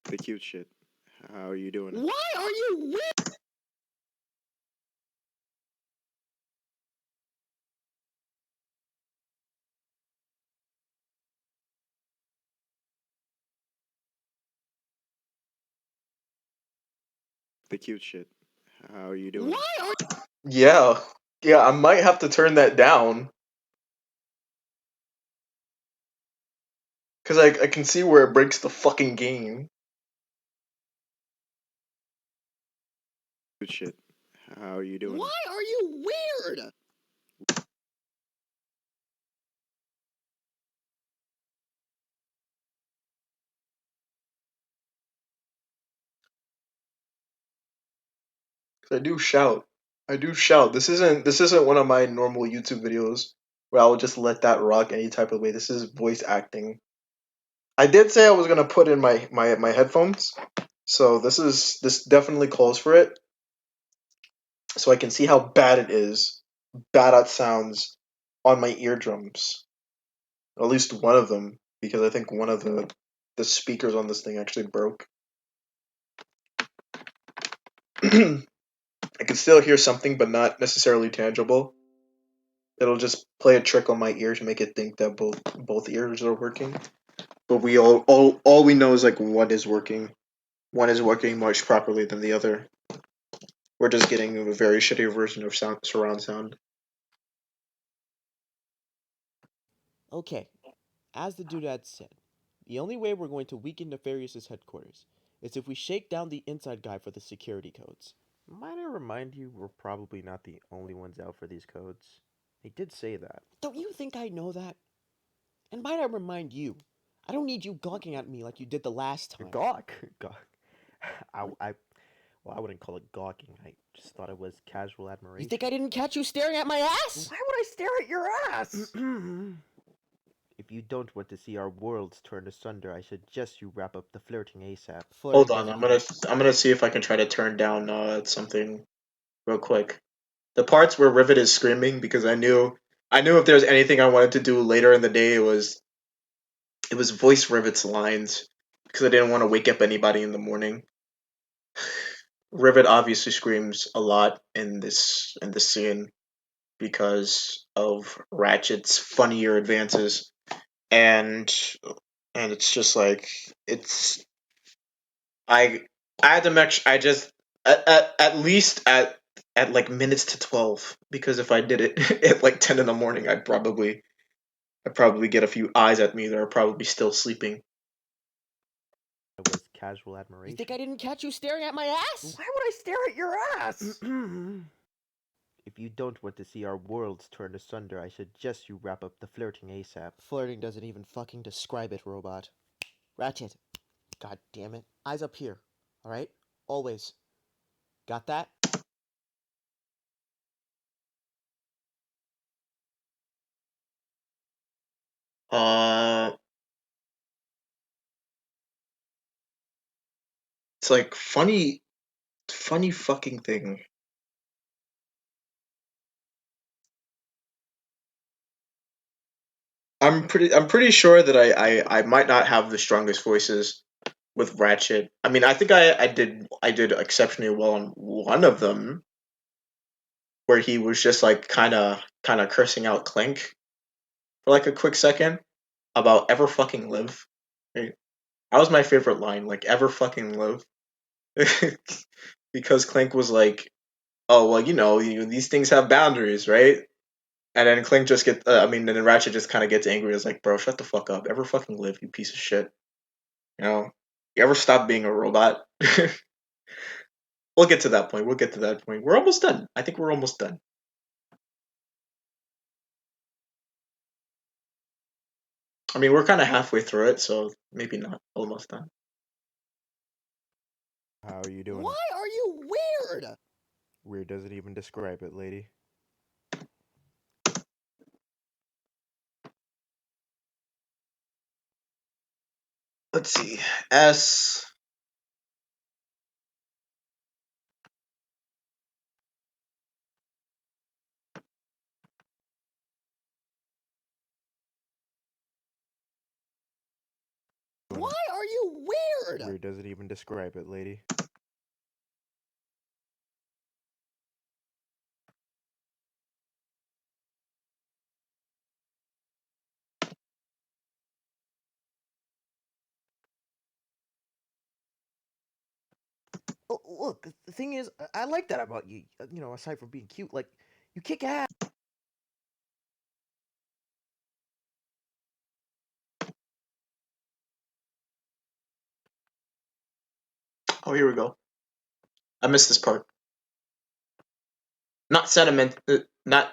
The cute shit. How are you doing? Why are you weird? The cute shit. How are you doing? Why are? Yeah, yeah, I might have to turn that down because I can see where it breaks the fucking game. Cute shit. How are you doing? Why are you weird? 'Cause I do shout. I do shout. This isn't one of my normal YouTube videos where I will just let that rock any type of way. This is voice acting. I did say I was gonna put in my headphones, so this definitely calls for it. So I can see how bad it is, bad it sounds on my eardrums. At least one of them, because I think one of the speakers on this thing actually broke. I can still hear something, but not necessarily tangible. It'll just play a trick on my ears, make it think that both ears are working. But we all we know is like one is working. One is working much properly than the other. We're just getting a very shitty version of surround sound. Okay, as the doodad said, the only way we're going to weaken Nefarious' headquarters is if we shake down the inside guy for the security codes. Might I remind you, we're probably not the only ones out for these codes. They did say that. Don't you think I know that? And might I remind you, I don't need you gawking at me like you did the last time. Gawk? Gawk. Well, I wouldn't call it gawking. I just thought it was casual admiration. You think I didn't catch you staring at my ass? Why would I stare at your ass? If you don't want to see our worlds turned asunder, I suggest you wrap up the flirting ASAP. Hold Flirting on, doesn't even. I'm gonna see if I can try to turn down something real quick. The parts where Rivet is screaming because I knew if there was anything I wanted to do later in the day, it was voice Rivet's lines because I didn't want to wake up anybody in the morning. Rivet obviously screams a lot in this scene because of Ratchet's funnier advances, and it's just like it's I I had to make I just at least at like minutes to 12, because if I did it at like 10 in the morning, I'd probably get a few eyes at me that are probably still sleeping. It was casual admiration. You think I didn't catch you staring at my ass? Why would I stare at your ass? If you don't want to see our worlds turned asunder, I suggest you wrap up the flirting ASAP. Flirting doesn't even fucking describe it, robot. Ratchet. God damn it. Eyes up here. Alright? Always. Got that? Uh, it's like funny fucking thing. I'm pretty sure that I might not have the strongest voices with Ratchet. I mean, I think I did exceptionally well on one of them, where he was just like kind of cursing out Clink for like a quick second about ever fucking live. Right? That was my favorite line, like ever fucking live, because Clink was like, "Oh well, these things have boundaries, right?" And then Clink just and then Ratchet just kind of gets angry. It's like, "Bro, shut the fuck up. Ever fucking live, you piece of shit. You know, you ever stop being a robot?" We'll get to that point. We'll get to that point. We're almost done. I think we're almost done. I mean, we're kind of halfway through it, so maybe not almost done. How are you doing? Why are you weird? Weird doesn't even describe it, lady. let's see. S. Why are you weird? Weird doesn't even describe it, lady. Oh, look, the thing is, I like that about you. You know, aside from being cute, like, you kick ass. Oh, here we go. I missed this part. Not sentiment. Not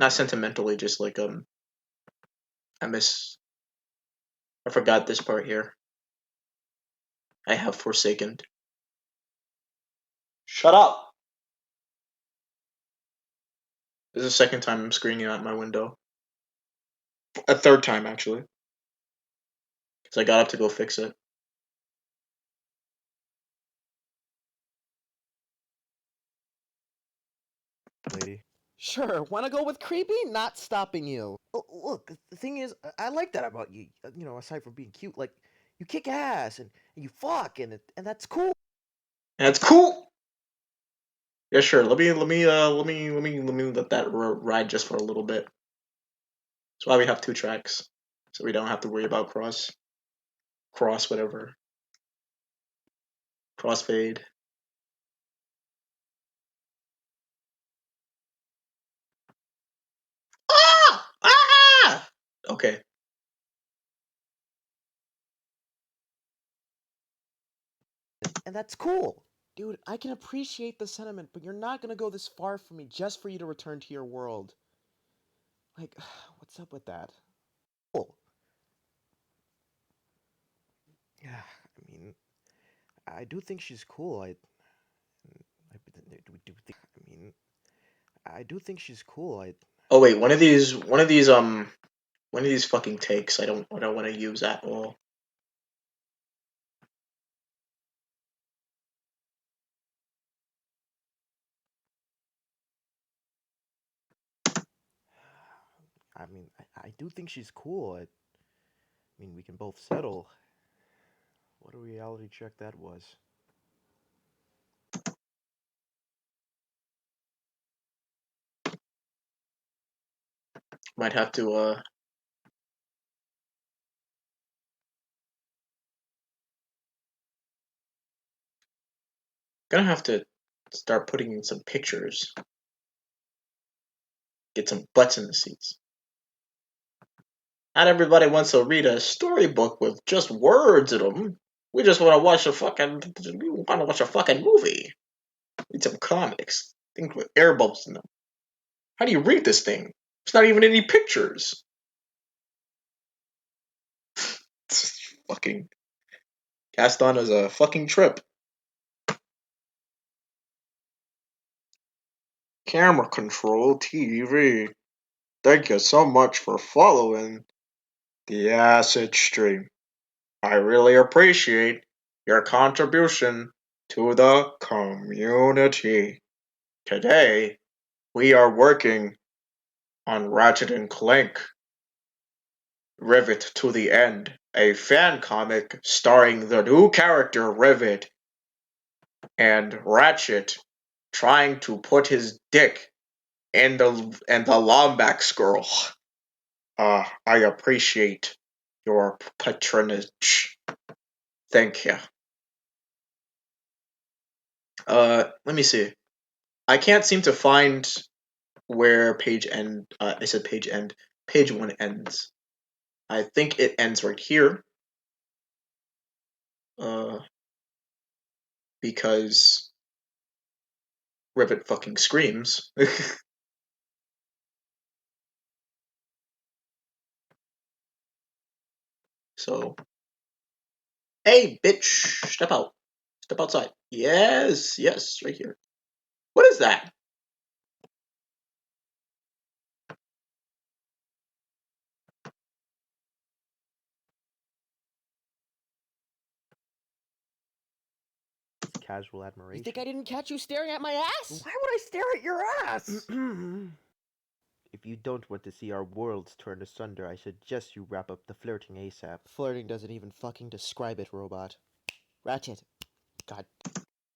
sentimentally. Just like I miss. I forgot this part here. I have forsaken. Shut up. This is the second time I'm screaming out my window. A third time actually, because I got up to go fix it. Lady. Sure, wanna go with creepy? Not stopping you. Oh, look, the thing is, I like that about you. You know, aside from being cute, like, you kick ass and you fuck, and that's cool. And it's cool. Yeah, sure. Let me let that ride just for a little bit. That's why we have two tracks, so we don't have to worry about cross whatever, crossfade. Ah! Ah! Okay. And that's cool. Dude, I can appreciate the sentiment, but you're not gonna go this far for me just for you to return to your world. Like, what's up with that? Cool. Yeah, I mean, I do think she's cool. I mean, I do think she's cool. Oh wait, one of these fucking takes. I don't want to use at all. I do think she's cool. I mean, we can both settle. What a reality check that was. Might have to gonna have to start putting in some pictures. Get some butts in the seats. Not everybody wants to read a storybook with just words in them. We just want to watch a fucking. We want to watch a fucking movie. Read some comics. Things with air bubbles in them. How do you read this thing? There's not even any pictures. Fucking cast on as a fucking trip. Camera control TV. Thank you so much for following the acid stream. I really appreciate your contribution to the community. Today, we are working on Ratchet and Clank Rivet to the End, a fan comic starring the new character Rivet and Ratchet trying to put his dick in the Lombax girl. I appreciate your patronage. Thank you. Let me see. I can't seem to find where page end. I said page end. Page one ends. I think it ends right here. Uh, because Rivet fucking screams. So, hey, bitch, step out. Step outside. Yes, yes, right here. What is that? casual You admiration. think I didn't catch you staring at my ass? Why would I stare at your ass? If you don't want to see our worlds turn asunder, I suggest you wrap up the flirting ASAP. Flirting doesn't even fucking describe it, robot. Ratchet. God.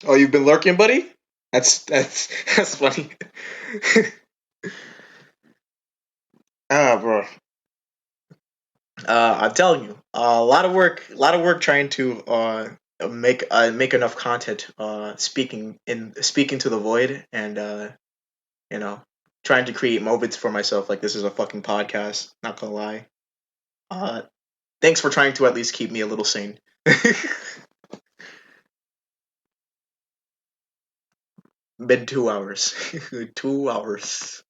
Oh, you've been lurking, buddy? That's that's funny. Ah, bro. I'm telling you, a lot of work trying to make enough content. Speaking to the void, and you know, trying to create moments for myself. Like this is a fucking podcast. Not gonna lie. Uh, Thanks for trying to at least keep me a little sane. Been 2 hours. 2 hours.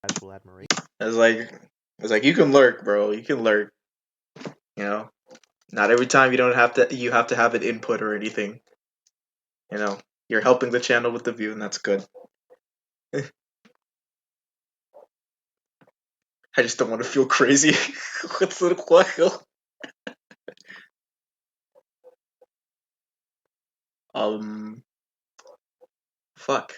Casual admiration. I was like, you can lurk, bro. You can lurk. You know, not every time you don't have to. You have to have an input or anything. You know, you're helping the channel with the view, and that's good. I just don't want to feel crazy. What's the what? Um, fuck.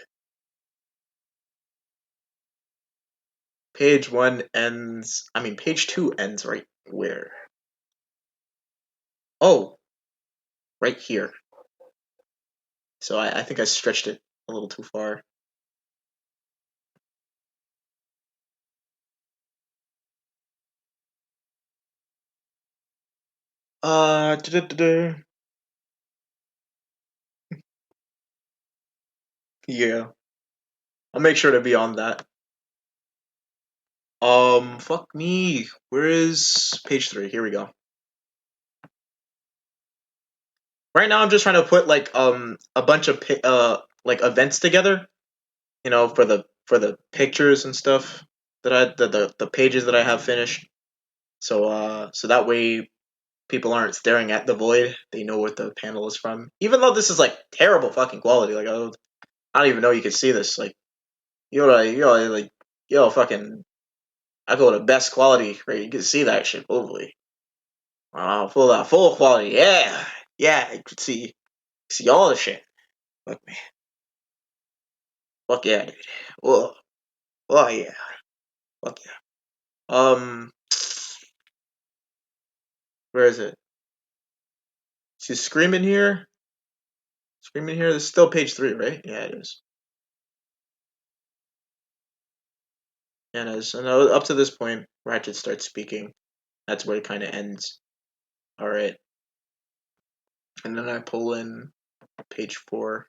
Page one ends. I mean, page two ends right where? Oh, right here. So I think I stretched it a little too far. Da-da-da-da. Yeah, I'll make sure to be on that. Fuck me. Where is page three? Here we go. Right now, I'm just trying to put like a bunch of like events together. You know, for the pictures and stuff that the pages that I have finished. So so that way people aren't staring at the void. They know what the panel is from. Even though this is like terrible fucking quality. Like I don't even know you can see this. Like like fucking I go to best quality where you can see that shit movie. Full quality. Yeah. Yeah, you could see all the shit. Fuck me. Fuck yeah, dude. Oh, oh yeah. Fuck yeah. Where is it? She's screaming here. Screaming here. This is still page three, right? Yeah, it is. And as and up to this point, Ratchet starts speaking. That's where it kind of ends. All right, and then I pull in page four.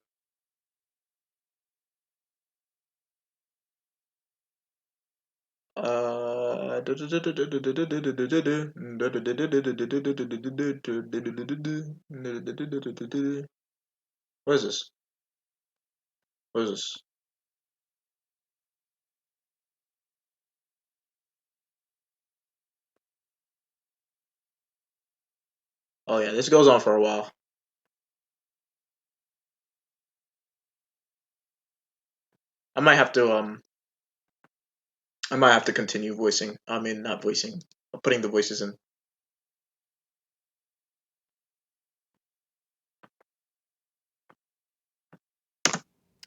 What is this? What is this? Oh yeah, this goes on for a while. I might have to I might have to continue voicing. I mean, not voicing, but putting the voices in.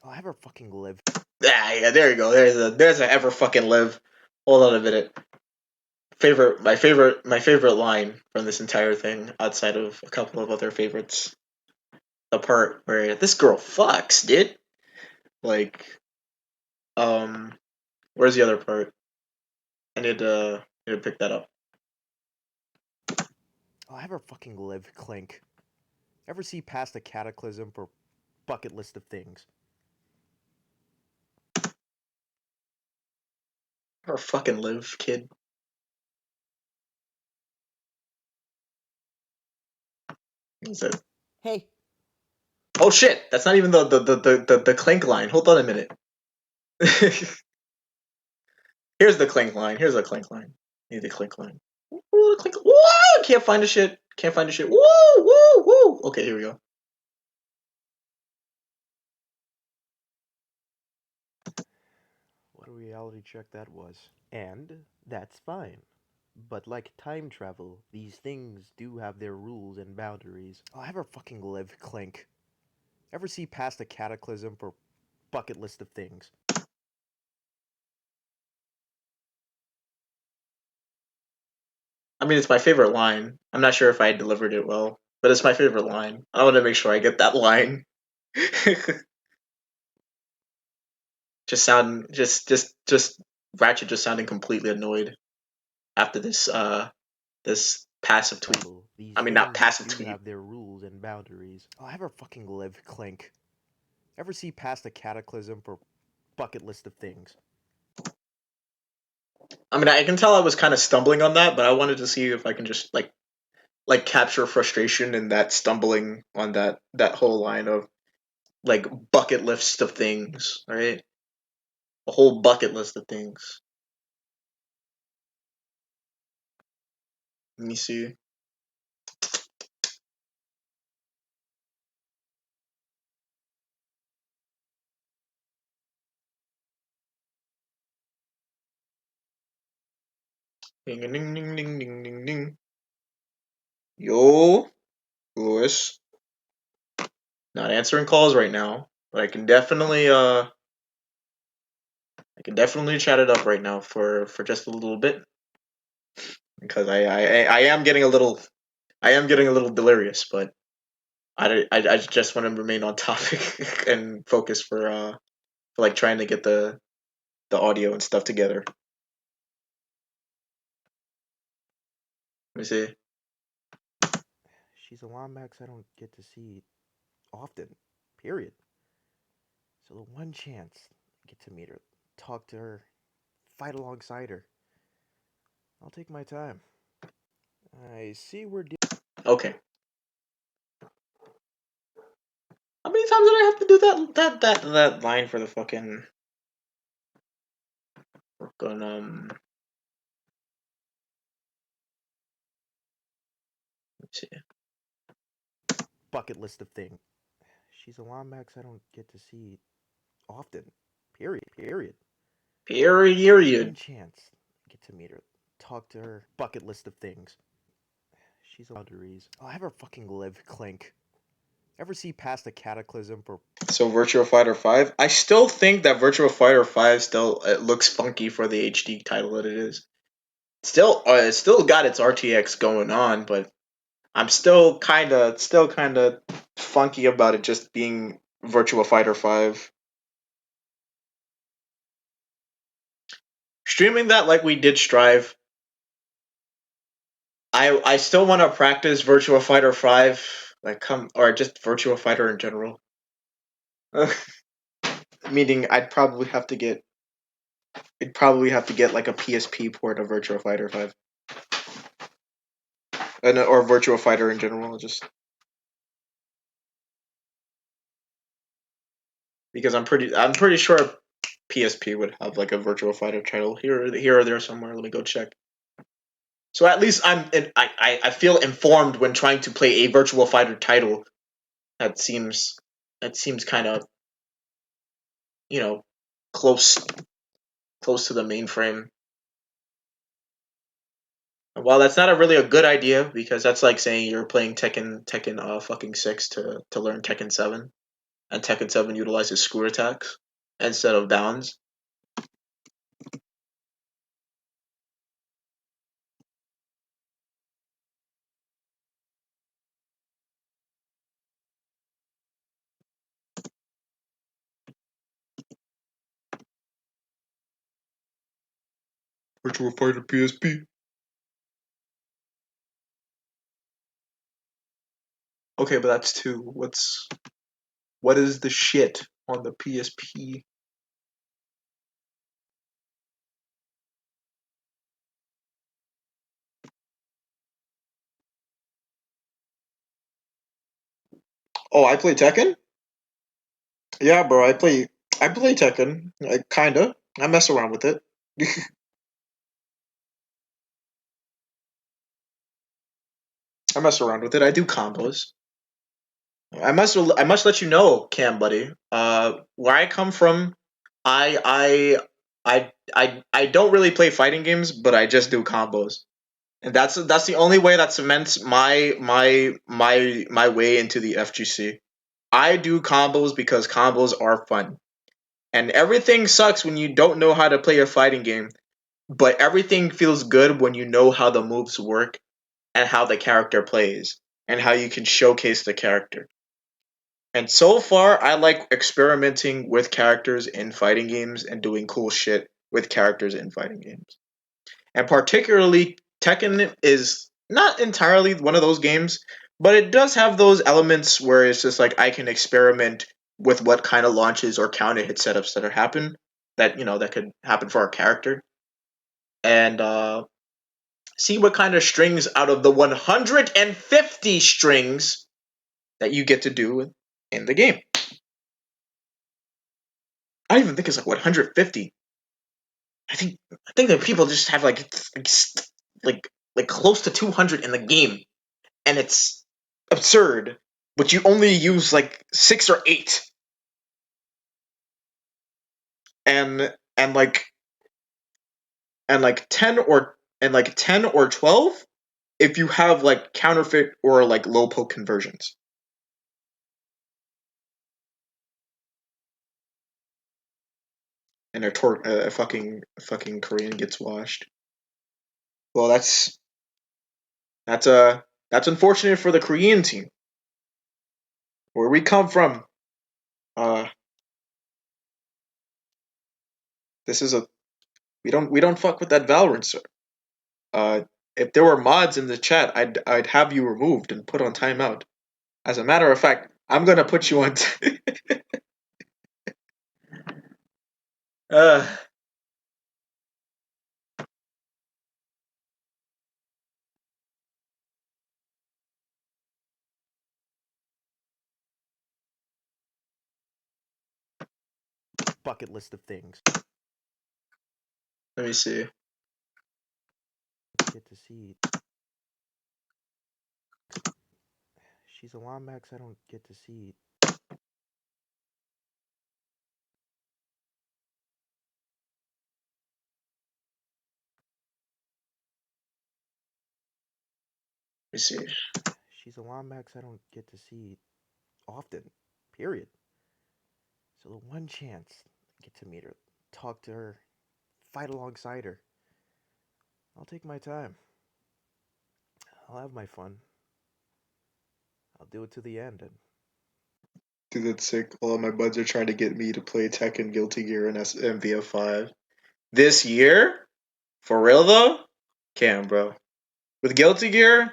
I'll ever fucking live. Yeah, there you go. There's a ever fucking live. Hold on a minute. My favorite line from this entire thing, outside of a couple of other favorites. The part where this girl fucks, dude. Like, um, where's the other part? I need to pick that up. I'll ever fucking live, Clink. Ever see past a cataclysm for bucket list of things? Or fucking live, kid. Is it? Hey. Oh shit! That's not even the clink line. Hold on a minute. Here's the clink line. Here's the clink line. Need the clink line. Woo, clink. Woo! Can't find the shit. Can't find the shit. Woo! Woo! Woo! Okay, here we go. What a reality check that was. And that's fine. But like time travel, these things do have their rules and boundaries. I'll ever fucking live, Clink. Ever see past a cataclysm for bucket list of things? I mean, it's my favorite line. I'm not sure if I delivered it well, but it's my favorite line. I want to make sure I get that line. just Ratchet just sounding completely annoyed after this passive tweet. These I mean, not things passive do tweet. have their rules and boundaries. I'll ever fucking live, Clink. Ever see past a cataclysm for bucket list of things? I mean, I can tell I was kind of stumbling on that, but I wanted to see if I can just like capture frustration in that stumbling on that whole line of like bucket list of things, right? A whole bucket list of things. Let me see. Ding ding ding ding ding ding ding. Yo, Lewis. Not answering calls right now, but I can definitely chat it up right now for just a little bit because I am getting a little delirious, but I just want to remain on topic and focus for like trying to get the audio and stuff together. Let me see. She's a Lombax I don't get to see often, period. So the one chance I get to meet her, talk to her, fight alongside her, I'll take my time. I see we're Okay. How many times did I have to do that line for the fucking let's see. bucket list of things. She's a Lombax I don't get to see often, period. So the one Period. chance I get to meet her, talk to her, bucket list of things. She's a boundaries. I'll ever fucking live, Clink. Ever see past a cataclysm for So Virtua Fighter 5. I still think that Virtua Fighter 5 still it looks funky for the HD title that it is. It's still got its RTX going on, but I'm still kind of funky about it just being Virtua Fighter 5. Streaming that like we did Strive. I still want to practice Virtua Fighter 5 like come or just Virtua Fighter in general. Meaning I'd probably have to get like a PSP port of Virtua Fighter 5. Or Virtua Fighter in general, just because I'm pretty sure PSP would have like a Virtua Fighter title here or there somewhere. Let me go check. So at least I feel informed when trying to play a Virtua Fighter title that seems kind of you know close close to the mainframe. While that's not really a good idea because that's like saying you're playing Tekken fucking 6 to learn Tekken 7, and Tekken 7 utilizes screw attacks instead of downs. Virtua Fighter PSP. Okay, but that's two. What is the shit on the PSP? Oh, I play Tekken. Yeah, bro. I play Tekken. Kinda. I mess around with it. I mess around with it. I do combos. I must let you know, Cam buddy. Where I come from, I don't really play fighting games, but I just do combos. And that's the only way that cements my way into the FGC. I do combos because combos are fun. And everything sucks when you don't know how to play a fighting game, but everything feels good when you know how the moves work and how the character plays and how you can showcase the character. And so far, I like experimenting with characters in fighting games and doing cool shit with characters in fighting games. And particularly, Tekken is not entirely one of those games, but it does have those elements where it's just like I can experiment with what kind of launches or counter hit setups that are happen that that could happen for our character, and see what kind of strings out of the 150 strings that you get to do in the game. I don't even think it's like 150. I think that people just have like like close to 200 in the game, and it's absurd. But you only use like 6 or 8, and like 10 or 12 if you have like counterfeit or like low poke conversions. And a fucking Korean gets washed. Well, that's that's unfortunate for the Korean team. Where we come from, uh, this is a we don't fuck with that Valorant, sir. Uh, if there were mods in the chat, I'd have you removed and put on timeout. As a matter of fact, I'm gonna put you on. uh, Bucket list of things. let me see. Get to see. She's a Lombax I don't get to see. Let me see. She's a Lombax I don't get to see often. Period. So the one chance I get to meet her, talk to her, fight alongside her, I'll take my time. I'll have my fun. I'll do it to the end. And Dude, that's sick. All of my buds are trying to get me to play Tekken, Guilty Gear, and MVF5 this year. For real though, can bro. With Guilty Gear,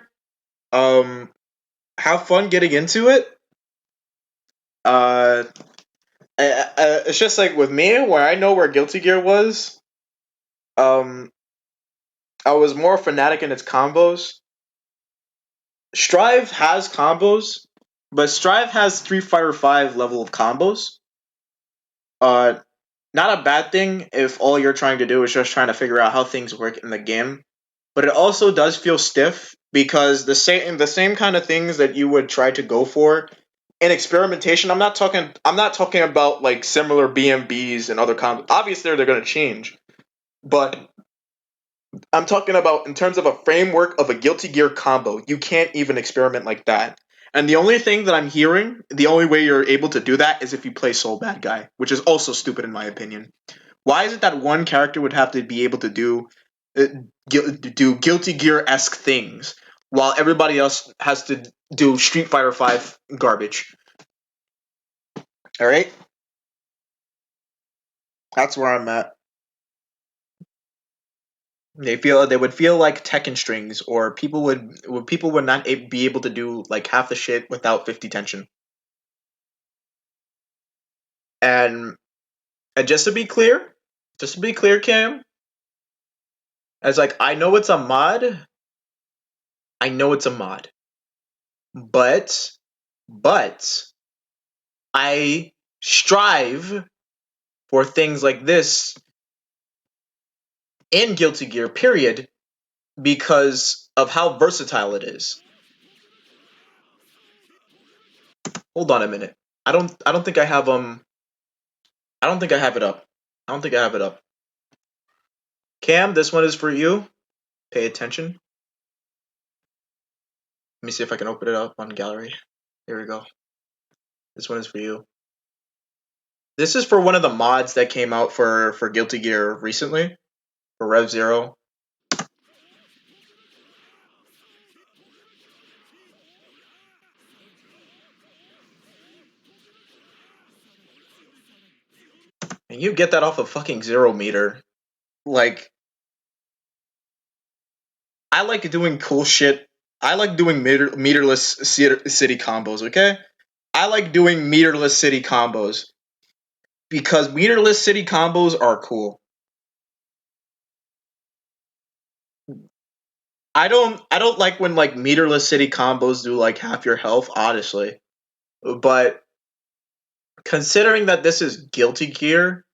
um, have fun getting into it. Uh, it's just like with me, where I know where Guilty Gear was. Um, I was more fanatic in its combos. Strive has combos, but Strive has Street Fighter V level of combos. Uh, Not a bad thing if all you're trying to do is just trying to figure out how things work in the game. But it also does feel stiff because the same kind of things that you would try to go for in experimentation. I'm not talking about like similar BMBs and other combos. Obviously they're gonna change. But I'm talking about in terms of a framework of a Guilty Gear combo. You can't even experiment like that. And the only thing that I'm hearing, the only way you're able to do that is if you play Soul Bad Guy, which is also stupid in my opinion. Why is it that one character would have to be able to uh, do Guilty Gear esque things while everybody else has to do Street Fighter Five garbage? All right, that's where I'm at. They would feel like Tekken strings, or people would not be able to do like half the shit without 50 tension. And and just to be clear, Cam, as like I know it's a mod, but but I strive for things like this in Guilty Gear, period, because of how versatile it is. Hold on a minute. I don't think I don't think I have it up. I don't think I have it up. Cam, this one is for you. Pay attention. me see if I can open it up on gallery. Here we go. This one is for you. This is for one of the mods that came out for Guilty Gear recently, for Rev Zero. And you get that off of fucking Zero Meter. Like, I like doing cool shit. I like doing meterless city combos, okay? I like doing meterless city combos because meterless city combos are cool. I don't like when like meterless city combos do like half your health, honestly. But considering that this is Guilty Gear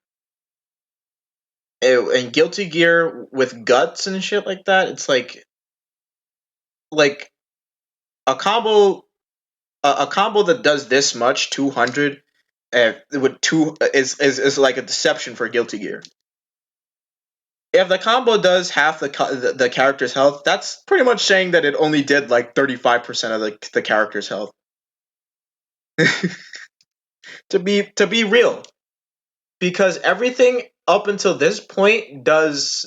and Guilty Gear with guts and shit like that, it's like a combo a combo that does this much 200 with two is like a deception for Guilty Gear. If the combo does half the character's health, that's pretty much saying that it only did like 35% of the character's health. To be real, because everything up until this point does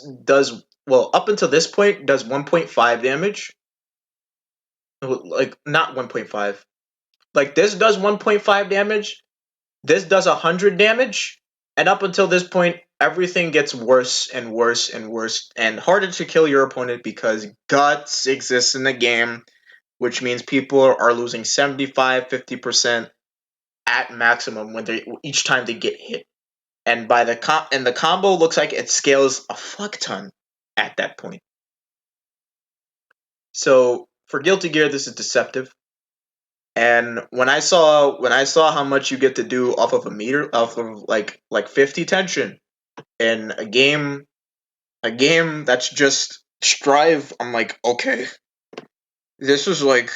well up until this point does 1.5 damage, like not 1.5, like this does 1.5 damage, this does 100 damage, and up until this point everything gets worse and worse and worse and harder to kill your opponent because guts exists in the game, which means people are losing 75-50% at maximum when they each time they get hit. And by the combo looks like it scales a fuck ton at that point. So for Guilty Gear, this is deceptive. And when I saw how much you get to do off of a meter, off of like 50 tension in a game that's just Strive, I'm like, okay, this is like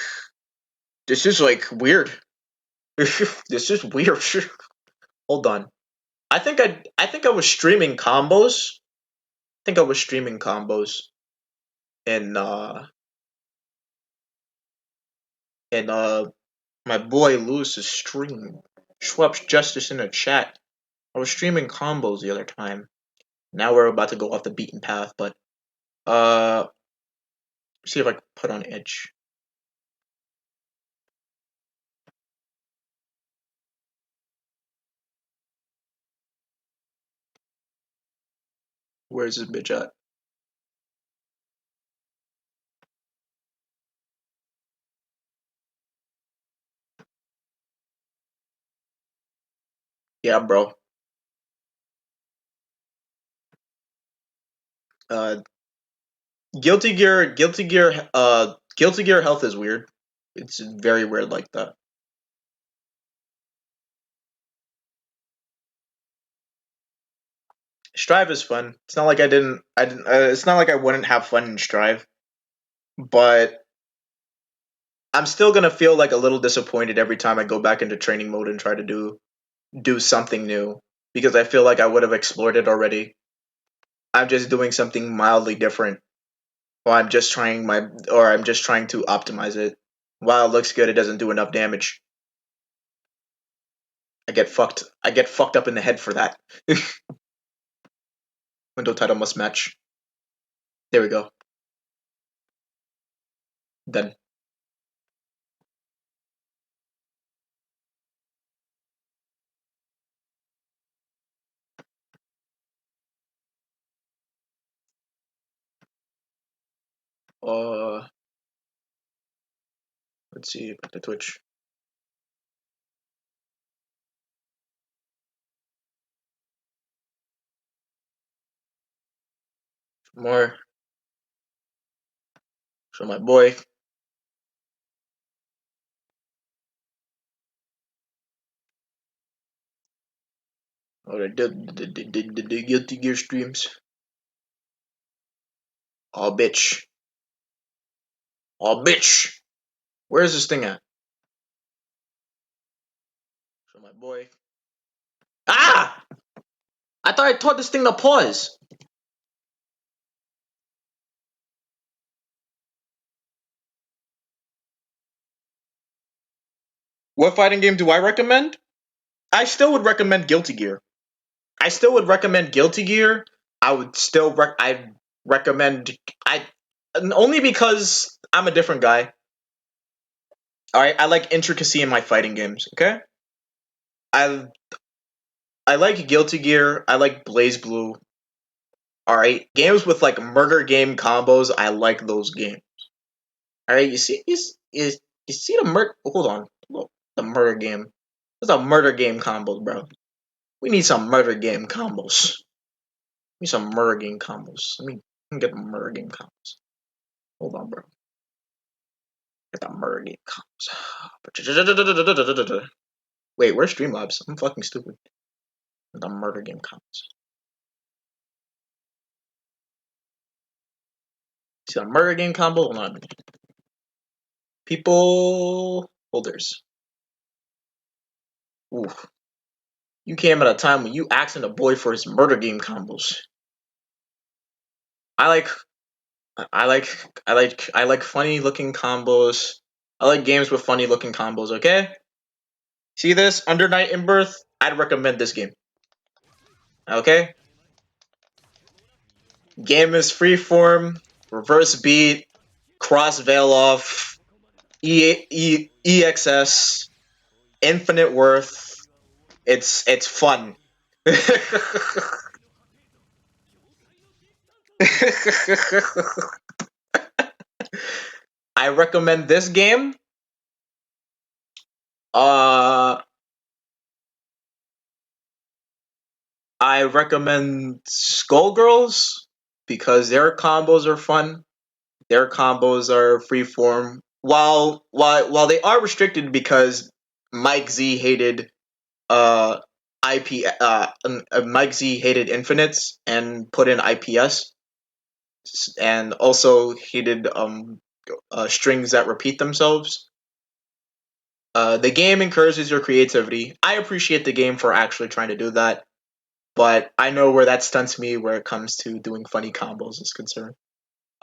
this is like weird. This is weird. Hold on. I think I was streaming combos. I think I was streaming combos in my boy Lewis's stream. Schweppes Justice in the chat. I was streaming combos the other time. Now we're about to go off the beaten path, but uh see if I can put on Edge. Where's this bitch at? Yeah, bro. Uh Guilty Gear health is weird. It's very weird like that. Strive is fun. It's not like I didn't it's not like I wouldn't have fun in Strive, but I'm still gonna feel like a little disappointed every time I go back into training mode and try to do something new because I feel like I would have explored it already. I'm just doing something mildly different, or I'm just trying to optimize it. While it looks good, it doesn't do enough damage. I get fucked up in the head for that. Window title must match. There we go. Done. Uh, let's see. Back to Twitch. More. Show my boy. Oh, the Guilty Gear streams. Oh, bitch. Oh, bitch. Where's this thing at? Show my boy. Ah! I thought I taught this thing to pause. What fighting game do I recommend? I still would recommend Guilty Gear. I still would recommend Guilty Gear. I would still I recommend I only because I'm a different guy. All right, I like intricacy in my fighting games. Okay, I I like Guilty Gear. I like Blaze Blue. All right, games with like murder game combos. I like those games. All right, you see the murder. Hold on, look, the murder game. There's a murder game combos, bro. We need some murder game combos. We need some murder game combos. Let me get the murder game combos. Hold on, bro. Get the murder game combos. Wait, where's Streamlabs? I'm fucking stupid. The murder game combos. See the murder game combo? Hold on. People holders. Oof. You came at a time when you asking a boy for his murder game combos. I like I like funny looking combos. I like games with funny looking combos, okay? See this? Under Night in Birth? I'd recommend this game. Okay? Game is freeform, reverse beat, cross veil off, EXS, infinite worth. It's fun. I recommend this game. Uh, I recommend Skullgirls because their combos are fun. Their combos are freeform. While they are restricted because Mike Z hated uh Mike Z hated infinites and put in IPS and also hated strings that repeat themselves. The game encourages your creativity. I appreciate the game for actually trying to do that, but I know where that stunts me where it comes to doing funny combos is concerned.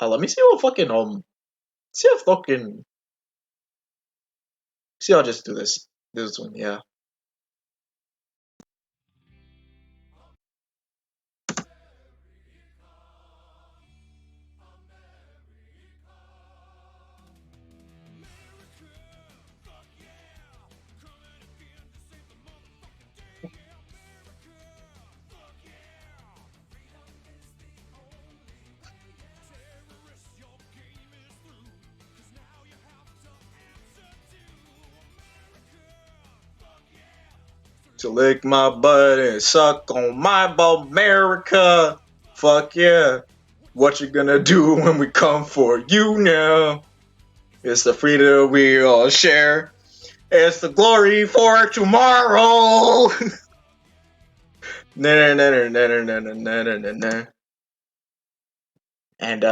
Let me see what fucking see if fucking see. I'll just do this one. Yeah. To lick my butt and suck on my America. Fuck yeah. What you gonna do when we come for you now? It's the freedom we all share. It's the glory for tomorrow. Na na na na na na na na na na. And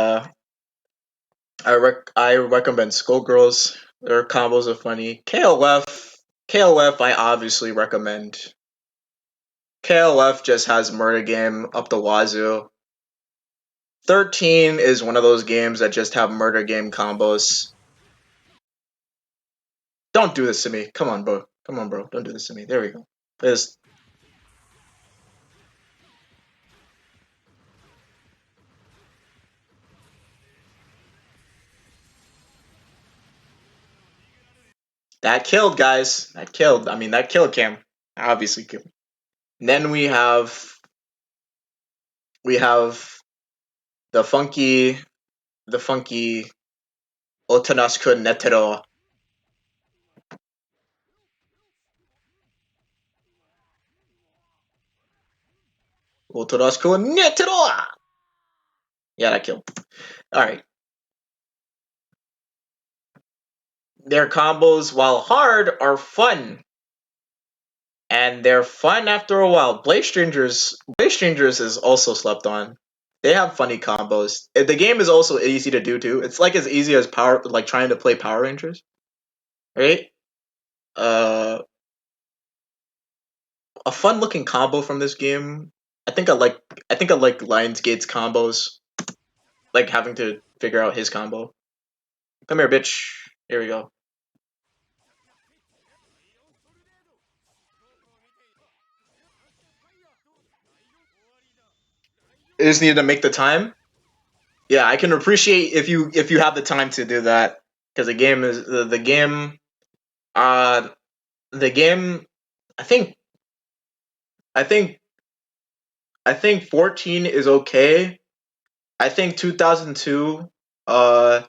I recommend Skullgirls. Their combos are funny. KOF I obviously recommend. KOF just has murder game up the wazoo. 13 is one of those games that just have murder game combos. Don't do this to me. Come on, bro. Come on, bro. Don't do this to me. There we go. There's that killed, guys. That killed. I mean, that killed Cam. Obviously killed. And then we have the funky Otonasku Netero. Otonasku Netero. Yeah, that killed. All right. Their combos, while hard, are fun. And they're fun after a while. Blaze Strangers is also slept on. They have funny combos. The game is also easy to do too. It's like as easy as like trying to play Power Rangers, right? Uh, a fun looking combo from this game. I think I like. I think I like Lionsgate's combos. Like having to figure out his combo. Come here, bitch. Here we go. It just needed to make the time. Yeah, I can appreciate if you have the time to do that because the game is the game. Uh, the game. I think I think I think 14 is okay. I think 2002 uh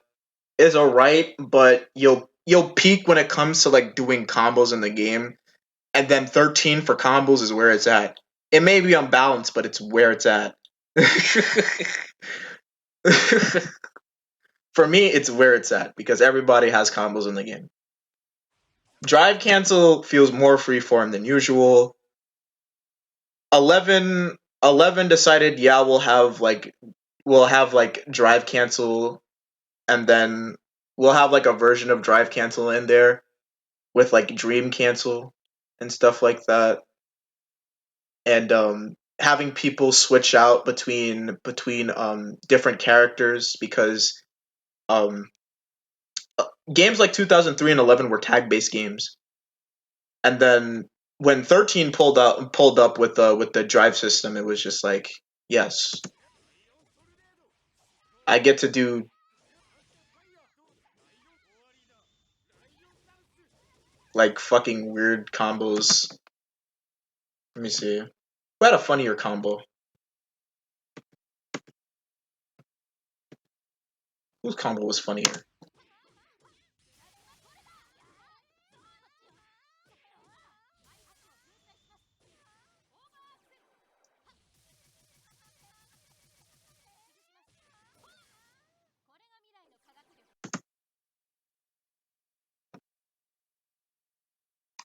is alright, but you'll peak when it comes to like doing combos in the game, and then 13 for combos is where it's at. It may be unbalanced, but it's where it's at. For me, it's where it's at because everybody has combos in the game. Drive cancel feels more freeform than usual. 11 decided, yeah, we'll have like drive cancel, and then we'll have like a version of drive cancel in there with like dream cancel and stuff like that, and having people switch out between different characters because um games like 2003 and 11 were tag based games, and then when 13 pulled up with the drive system, it was just like, yes, I get to do like fucking weird combos. Let me see. Who had a funnier combo? Whose combo was funnier?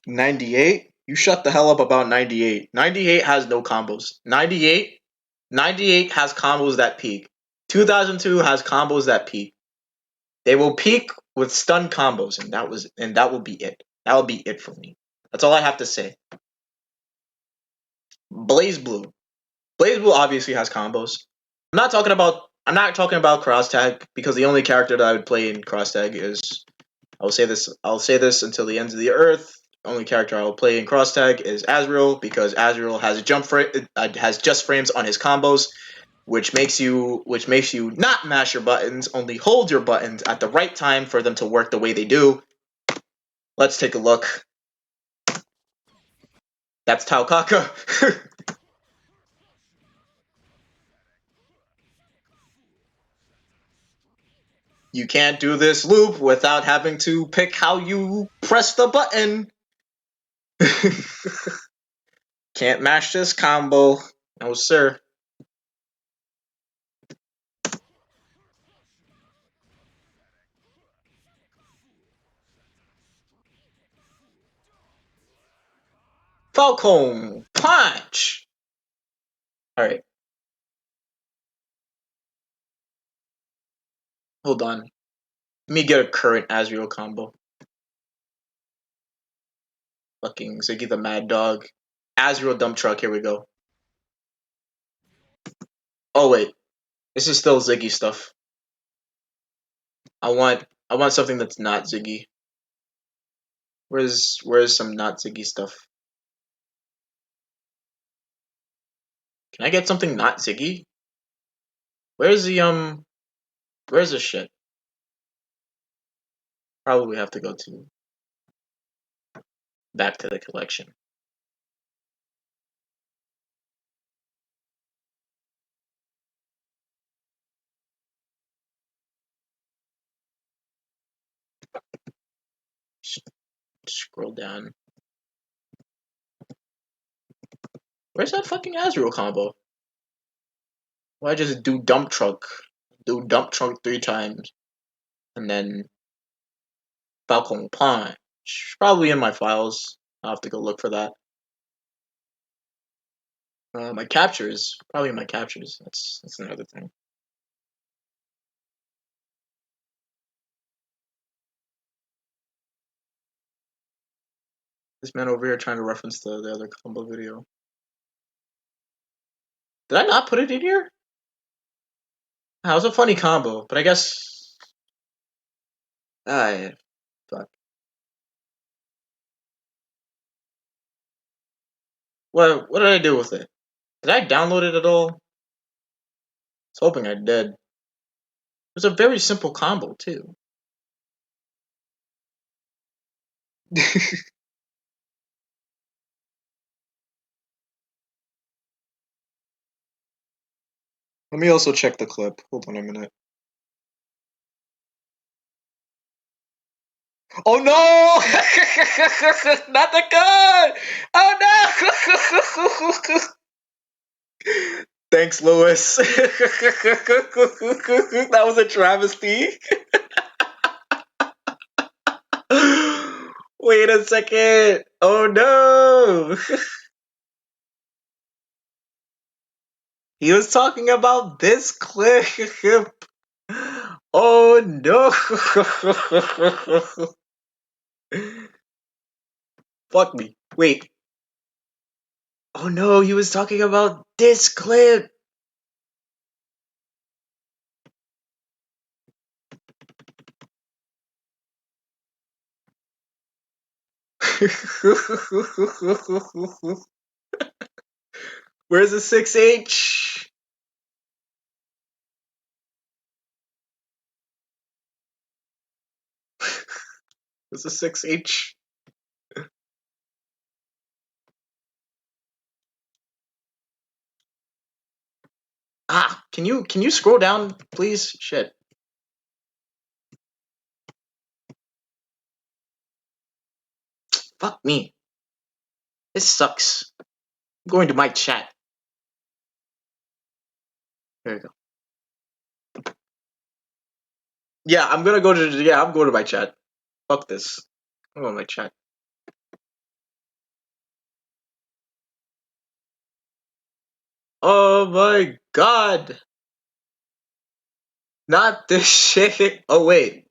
98? You shut the hell up about 98. 98 has no combos. 98 has combos that peak. 2002 has combos that peak. They will peak with stun combos, and that will be it. That will be it for me. That's all I have to say. Blaze Blue. Blaze Blue obviously has combos. I'm not talking about cross tag because the only character that I would play in cross tag is, I'll say this until the ends of the earth. Only character I will play in cross tag is Azrael because Azrael has a has just frames on his combos, which makes you not mash your buttons, only hold your buttons at the right time for them to work the way they do. Let's take a look. That's Taukaka. You can't do this loop without having to pick how you press the button. Can't mash this combo. No, sir. Falcon punch. All right, hold on. Let me get a current Azrael combo. Fucking Ziggy the Mad Dog. Azrael dump truck. Here we go. Oh wait, this is still Ziggy stuff. I want something that's not Ziggy. Where's some not Ziggy stuff? Can I get something not Ziggy? Where's the where's the shit? Probably have to go to back to the collection. Scroll down. Where's that fucking Azrael combo? Why just do dump truck? Do dump truck 3 times and then Falcon Punch. Probably in my files. I'll have to go look for that. My captures. Probably in my captures. That's another thing. This man over here trying to reference the other combo video. Did I not put it in here? That was a funny combo, but I guess. Ah, yeah. Fuck. What did I do with it? Did I download it at all? was hoping I did. It was a very simple combo too. Let me also check the clip. Hold on a minute. Oh no! Not the gun! Oh no! Thanks, Lewis. That was a travesty. Wait a second. Oh no! He was talking about this clip. Oh no! Fuck me. Wait. Oh no, he was talking about this clip. Where's the 6H? Where's the 6H? Ah, can you scroll down, please? Shit. Fuck me. This sucks. I'm going to my chat. There you go. Yeah, I'm gonna go to I'm going to my chat. Fuck this. I'm going to my chat. Oh my god. Not this shit. Oh wait.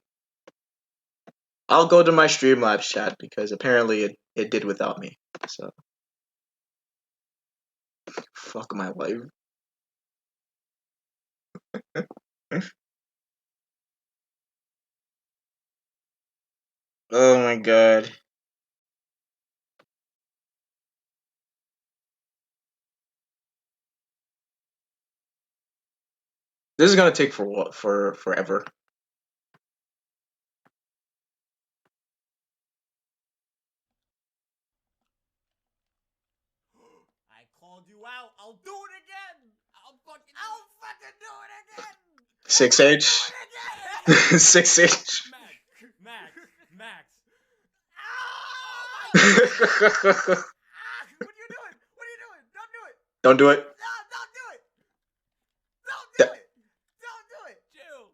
I'll go to my Streamlabs chat because apparently it did without me. So fuck my life. Oh my god. This is gonna take for what for forever. I called you out. I'll do it again. I'll fucking do it again. 6H. 6H. Max. Oh my god. What are you doing? What are you doing? Don't do it. Don't do it. No, don't do it. Don't do it. Don't do it. Chill.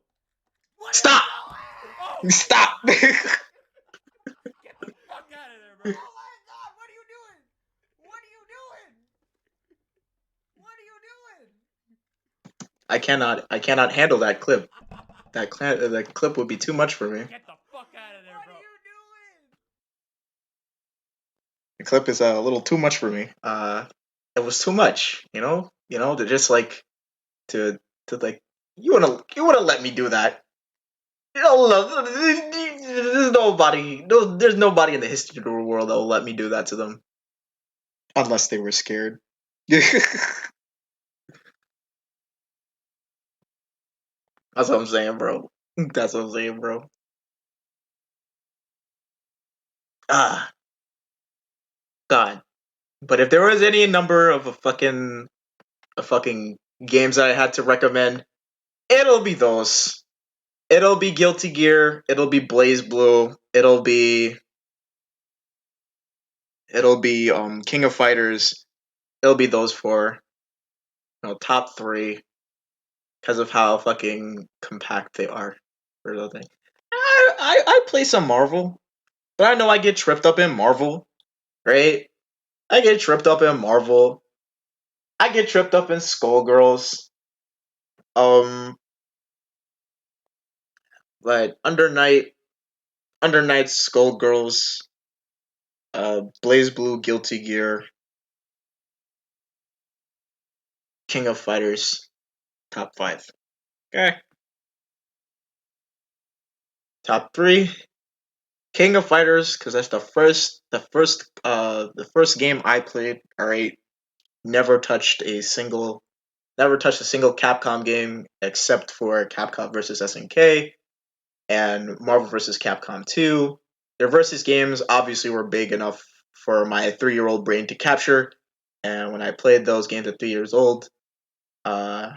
What Stop! are you doing? Stop! Get the fuck out of there, bro. Oh my god, what are you doing? What are you doing? What are you doing? I cannot handle that clip. That clip would be too much for me. Get the fuck out of there, bro. What are you doing? The clip is a little too much for me. It was too much, to just like to like you wanna let me do that. There's nobody, no, there's nobody in the history of the world that will let me do that to them, unless they were scared. That's what I'm saying, bro. That's what I'm saying, bro. Ah, God. But if there was any number of a fucking games that I had to recommend, it'll be those. It'll be Guilty Gear. It'll be Blaze Blue. It'll be King of Fighters. It'll be those four. Top three because of how fucking compact they are for the thing. I play some Marvel, but I know I get tripped up in Marvel, right? I get tripped up in Marvel. I get tripped up in Skullgirls. Um, like Under Night, Skullgirls, Blaze Blue, Guilty Gear, King of Fighters, top five. Okay, top three. King of Fighters, because that's the first game I played. All right, never touched a single Never touched a single Capcom game except for Capcom versus SNK and Marvel vs. Capcom 2. Their versus games obviously were big enough for my 3-year-old brain to capture, and when I played those games at 3 years old, uh,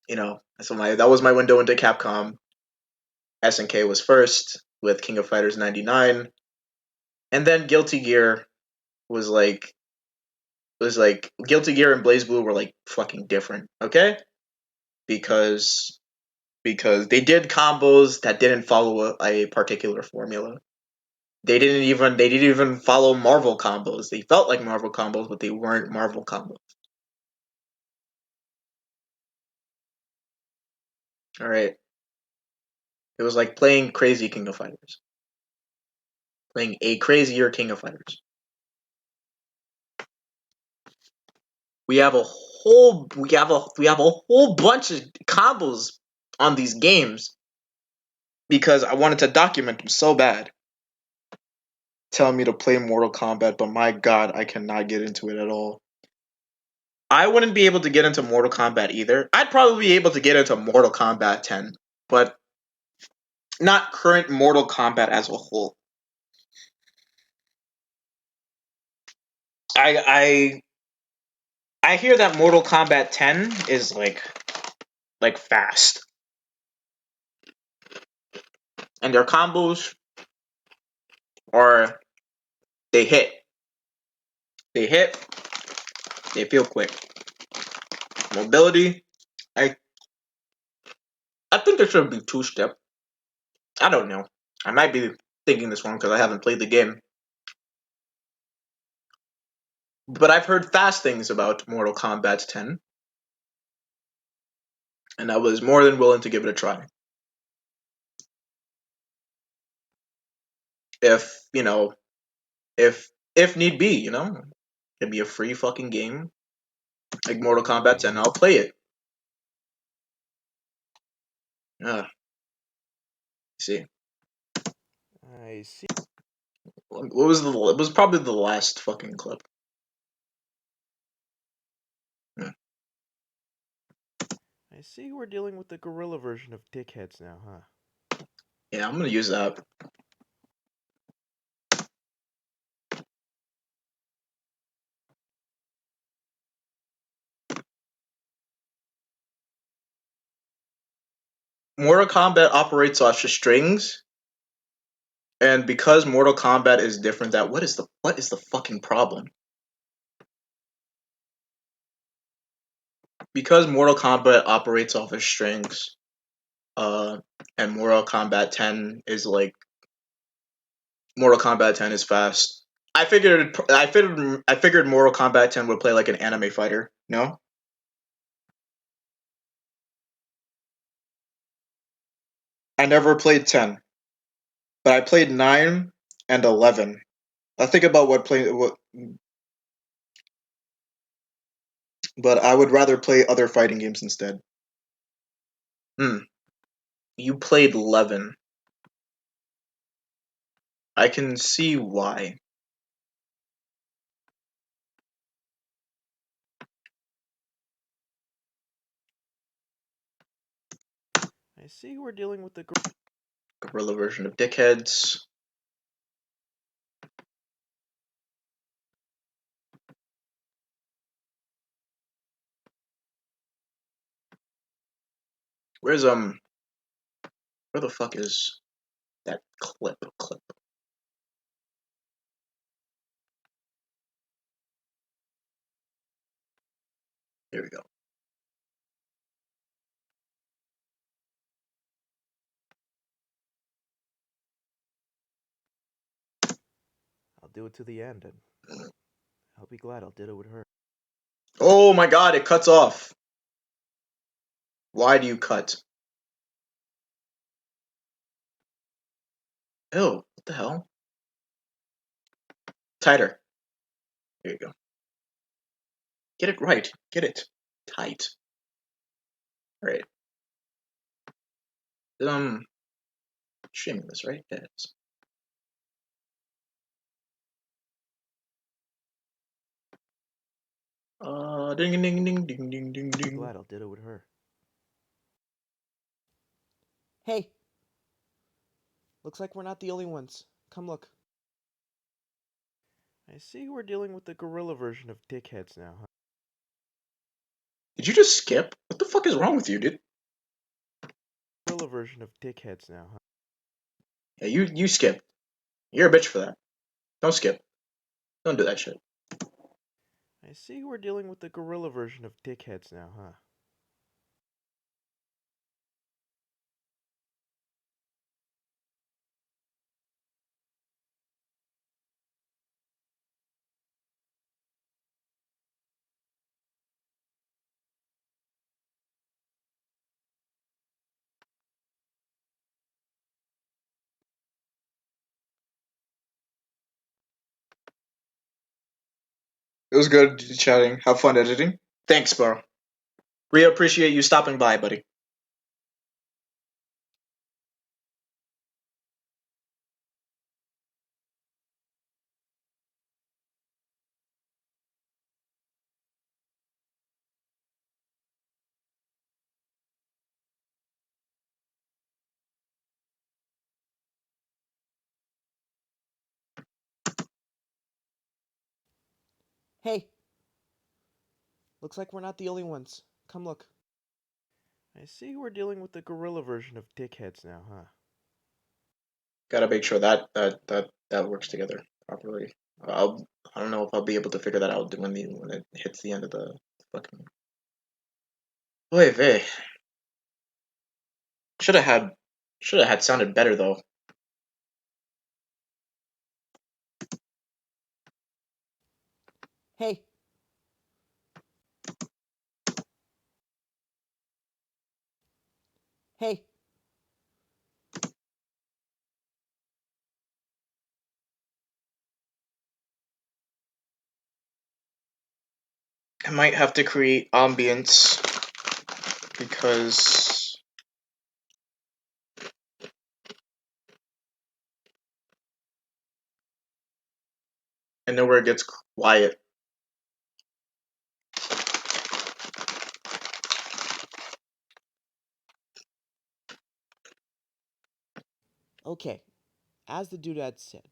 that was my window into Capcom. SNK was first with King of Fighters 99, and then Guilty Gear was like Guilty Gear and Blaze Blue were like fucking different, okay? Because they did combos that didn't follow a particular formula. They didn't even follow Marvel combos. They felt like Marvel combos, but they weren't Marvel combos. All right, it was like playing crazy King of Fighters, playing a crazier King of Fighters. We have a whole bunch of combos on these games because I wanted to document them so bad. Telling me to play Mortal Kombat, but my god, I cannot get into it at all. I wouldn't be able to get into Mortal Kombat either. I'd probably be able to get into Mortal Kombat 10, but not current Mortal Kombat as a whole. I I hear that Mortal Kombat 10 is like fast, and their combos are they hit, they hit, they feel quick. Mobility, I I think there should be two step. I don't know. I might be thinking this wrong because I haven't played the game, but I've heard fast things about Mortal Kombat 10, and I was more than willing to give it a try. If if need be, it'd be a free fucking game like Mortal Kombat 10. I'll play it. See, I see. it was probably the last fucking clip. Hmm. I see we're dealing with the gorilla version of dickheads now, huh? Yeah, I'm gonna use that. Mortal Kombat operates off strings, and because Mortal Kombat is different, that what is the fucking problem? Because Mortal Kombat operates off of strings, uh, and Mortal Kombat 10 is fast. I figured Mortal Kombat 10 would play like an anime fighter. No, I never played 10, but I played 9 and 11. I think about but I would rather play other fighting games instead. Hmm. You played 11. I can see why. I see we're dealing with the Gorilla version of dickheads. Where's where the fuck is that clip? Here we go. I'll do it to the end, and I'll be glad I'll did it with her. Oh my god, it cuts off. Why do you cut? Ew, what the hell? Tighter. Here you go. Get it right. Get it tight. Alright. Streaming this, right? Yes. Ding ding ding ding ding ding I'm ding. glad I'll ditto with her. Hey! Looks like we're not the only ones. Come look. I see we're dealing with the gorilla version of dickheads now, huh? Did you just skip? What the fuck is wrong with you, dude? Gorilla version of dickheads now, huh? Yeah, you skip. You're a bitch for that. Don't skip. Don't do that shit. I see we're dealing with the gorilla version of dickheads now, huh? It was good chatting. Have fun editing. Thanks, bro. Really appreciate you stopping by, buddy. Hey! Looks like we're not the only ones. Come look. I see we're dealing with the gorilla version of dickheads now, huh? Gotta make sure that works together properly. I don't know if I'll be able to figure that out when it hits the end of the fucking. Wait, vey. Should have had sounded better though. Hey! Hey! I might have to create ambience because I know where it gets quiet. Okay, as the doodad said,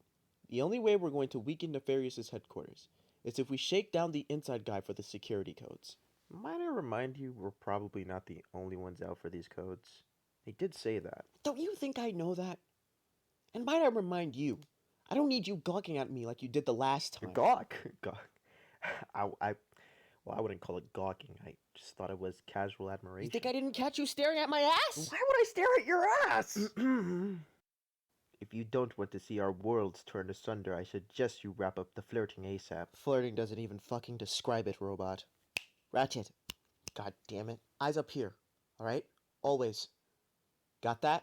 the only way we're going to weaken Nefarious' headquarters is if we shake down the inside guy for the security codes. Might I remind you, we're probably not the only ones out for these codes. They did say that. Don't you think I know that? And might I remind you, I don't need you gawking at me like you did the last time. Gawk? Gawk. Well, I wouldn't call it gawking. I just thought it was casual admiration. You think I didn't catch you staring at my ass? Why would I stare at your ass? If you don't want to see our worlds turn asunder, I suggest you wrap up the flirting ASAP. Flirting doesn't even fucking describe it, robot. Ratchet. God damn it. Eyes up here. Alright? Always. Got that?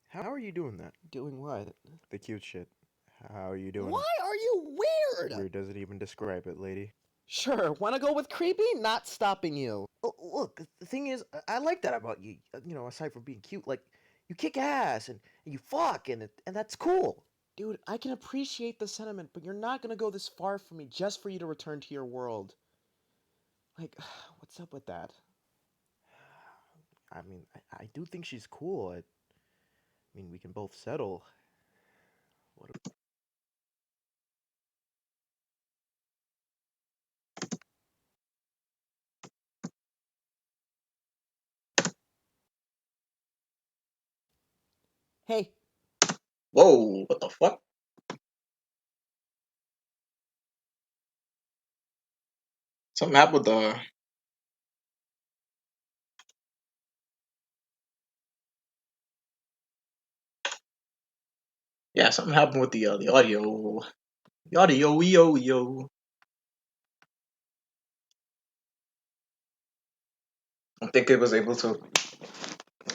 How are you doing that? Doing what? The cute shit. How are you doing? Why are you weird? Weird doesn't even describe it, lady. Sure, wanna go with creepy? Not stopping you. Oh, look, the thing is, I like that about you. You know, aside from being cute, like, you kick ass and you fuck, and that's cool. Dude, I can appreciate the sentiment, but you're not gonna go this far for me just for you to return to your world. Like, what's up with that? I mean, I do think she's cool. I mean, we can both settle. What? Hey! Whoa, what the fuck? Something happened with the. Yeah, something happened with the audio. The audio, yo, yo. I don't think it was able to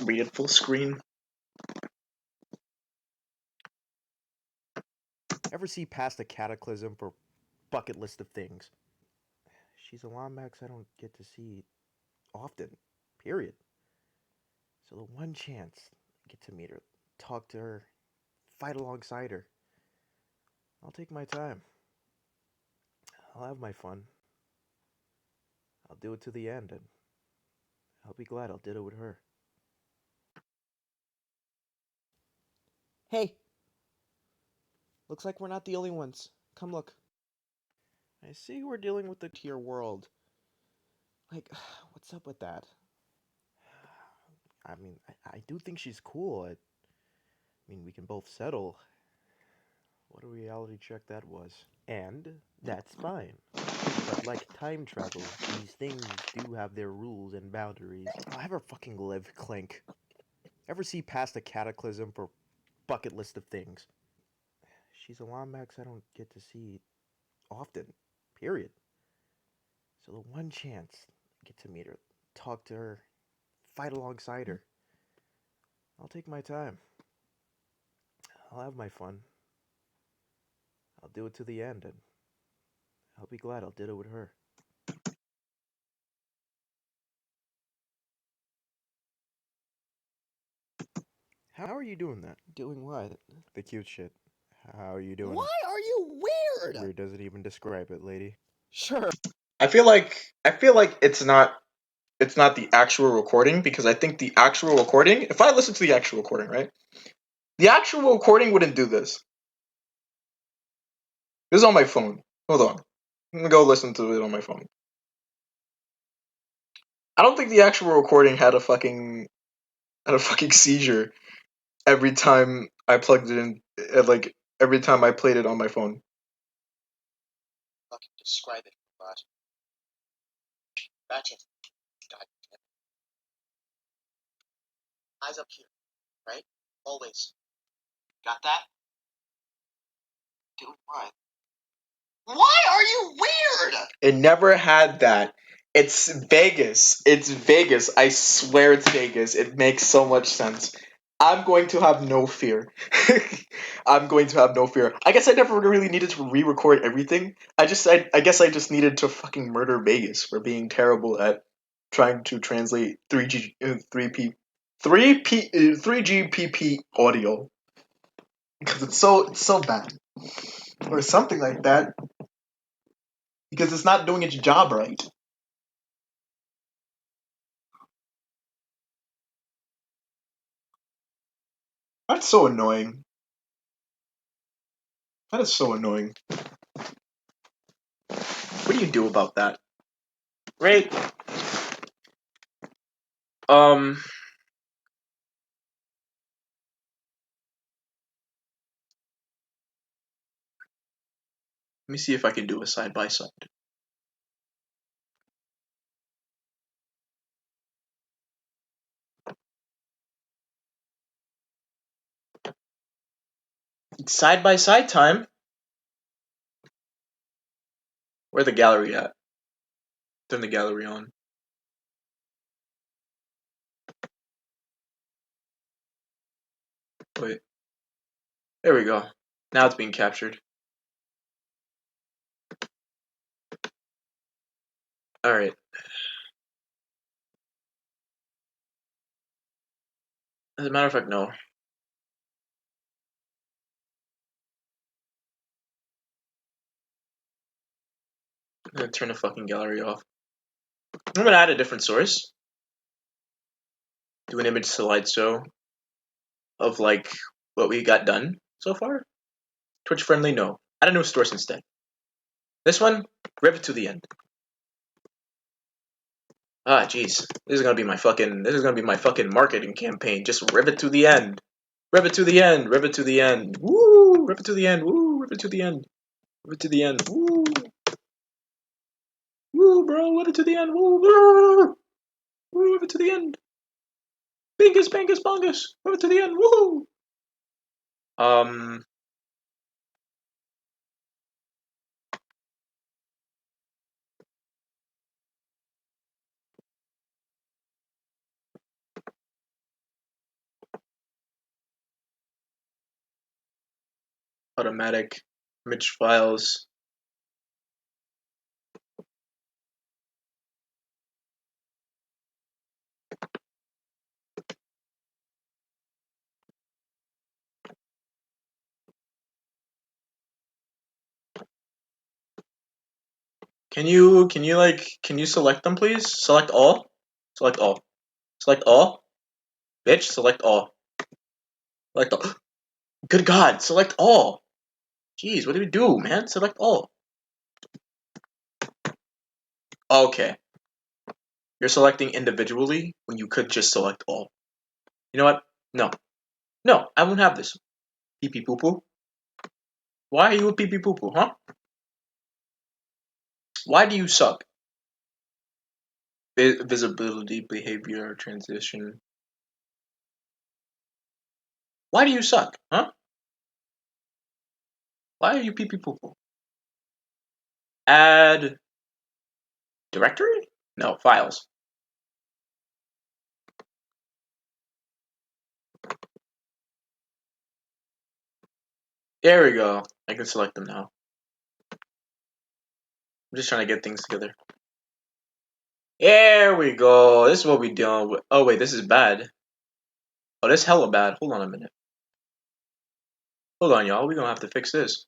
read it full screen. Ever see past a cataclysm for bucket list of things? She's a Lombax I don't get to see often. Period. So the one chance I get to meet her, talk to her, fight alongside her, I'll take my time. I'll have my fun. I'll do it to the end, and I'll be glad I did it with her. Hey, looks like we're not the only ones. Come look. I see we're dealing with the tier world. Like, what's up with that? I mean, I do think she's cool. I mean, we can both settle. What a reality check that was. And that's fine. But like time travel, these things do have their rules and boundaries. I'll have her fucking live, Clink. Ever see past a cataclysm for bucket list of things? She's a Lombax I don't get to see often. Period. So the one chance I get to meet her, talk to her, fight alongside her, I'll take my time. I'll have my fun. I'll do it to the end, and I'll be glad I did it with her. How are you doing that? Doing what? The cute shit. How are you doing Why it? are you weird? Weird doesn't even describe it, lady. Sure. I feel like it's not the actual recording, because I think the actual recording, if I listen to the actual recording, right? The actual recording wouldn't do this. This is on my phone. Hold on. I'm gonna go listen to it on my phone. I don't think the actual recording had a fucking seizure every time I plugged it in, like every time I played it on my phone. Fucking describe it, but that's it. God damn it. Eyes up here, right? Always. Got that? Doing what? Why are you weird? It never had that. It's Vegas. It's Vegas. I swear it's Vegas. It makes so much sense. I'm going to have no fear. I'm going to have no fear. I guess I never really needed to re-record everything. I guess I just needed to fucking murder Vegas for being terrible at trying to translate 3GPP audio, because it's so bad, or something like that, because it's not doing its job right. That's so annoying. That is so annoying. What do you do about that? Right? Um, Let me see if I can do a side by side. Side by side time. Where the gallery at? Turn the gallery on. Wait. There we go. Now it's being captured. Alright. As a matter of fact, no. I'm gonna turn the fucking gallery off. I'm gonna add a different source. Do an image slideshow of like what we got done so far. Twitch friendly, no. Add a new source instead. This one, Rivet to the end. Ah, jeez. This is gonna be my fucking marketing campaign. Just Rivet to the end. Rivet to the end. Rivet to the end. Woo! Rivet to the end. Woo! Rivet to the end. Rivet to the end. Woo! Woo, bro! Rivet to the end. Woo! Woo! Woo! Rivet to the end. Bingus, bangus, bongus. Rivet to the end. Woo! Um, Automatic image files. can you select them, please? Select all. Select all. Select all. Bitch, select all. Select all. Good God, select all. Jeez, what do we do, man? Select all. Okay, you're selecting individually when you could just select all. You know what? No, no, I won't have this. Pee pee poo poo. Why are you a pee pee poo poo, huh? Why do you suck? Visibility, behavior, transition. Why do you suck, huh? Why are you pee pee poo poo? Add directory? No, files. There we go. I can select them now. I'm just trying to get things together. There we go. This is what we doing. Oh wait, this is bad. Oh, this is hella bad. Hold on a minute. Hold on, y'all. We're gonna have to fix this.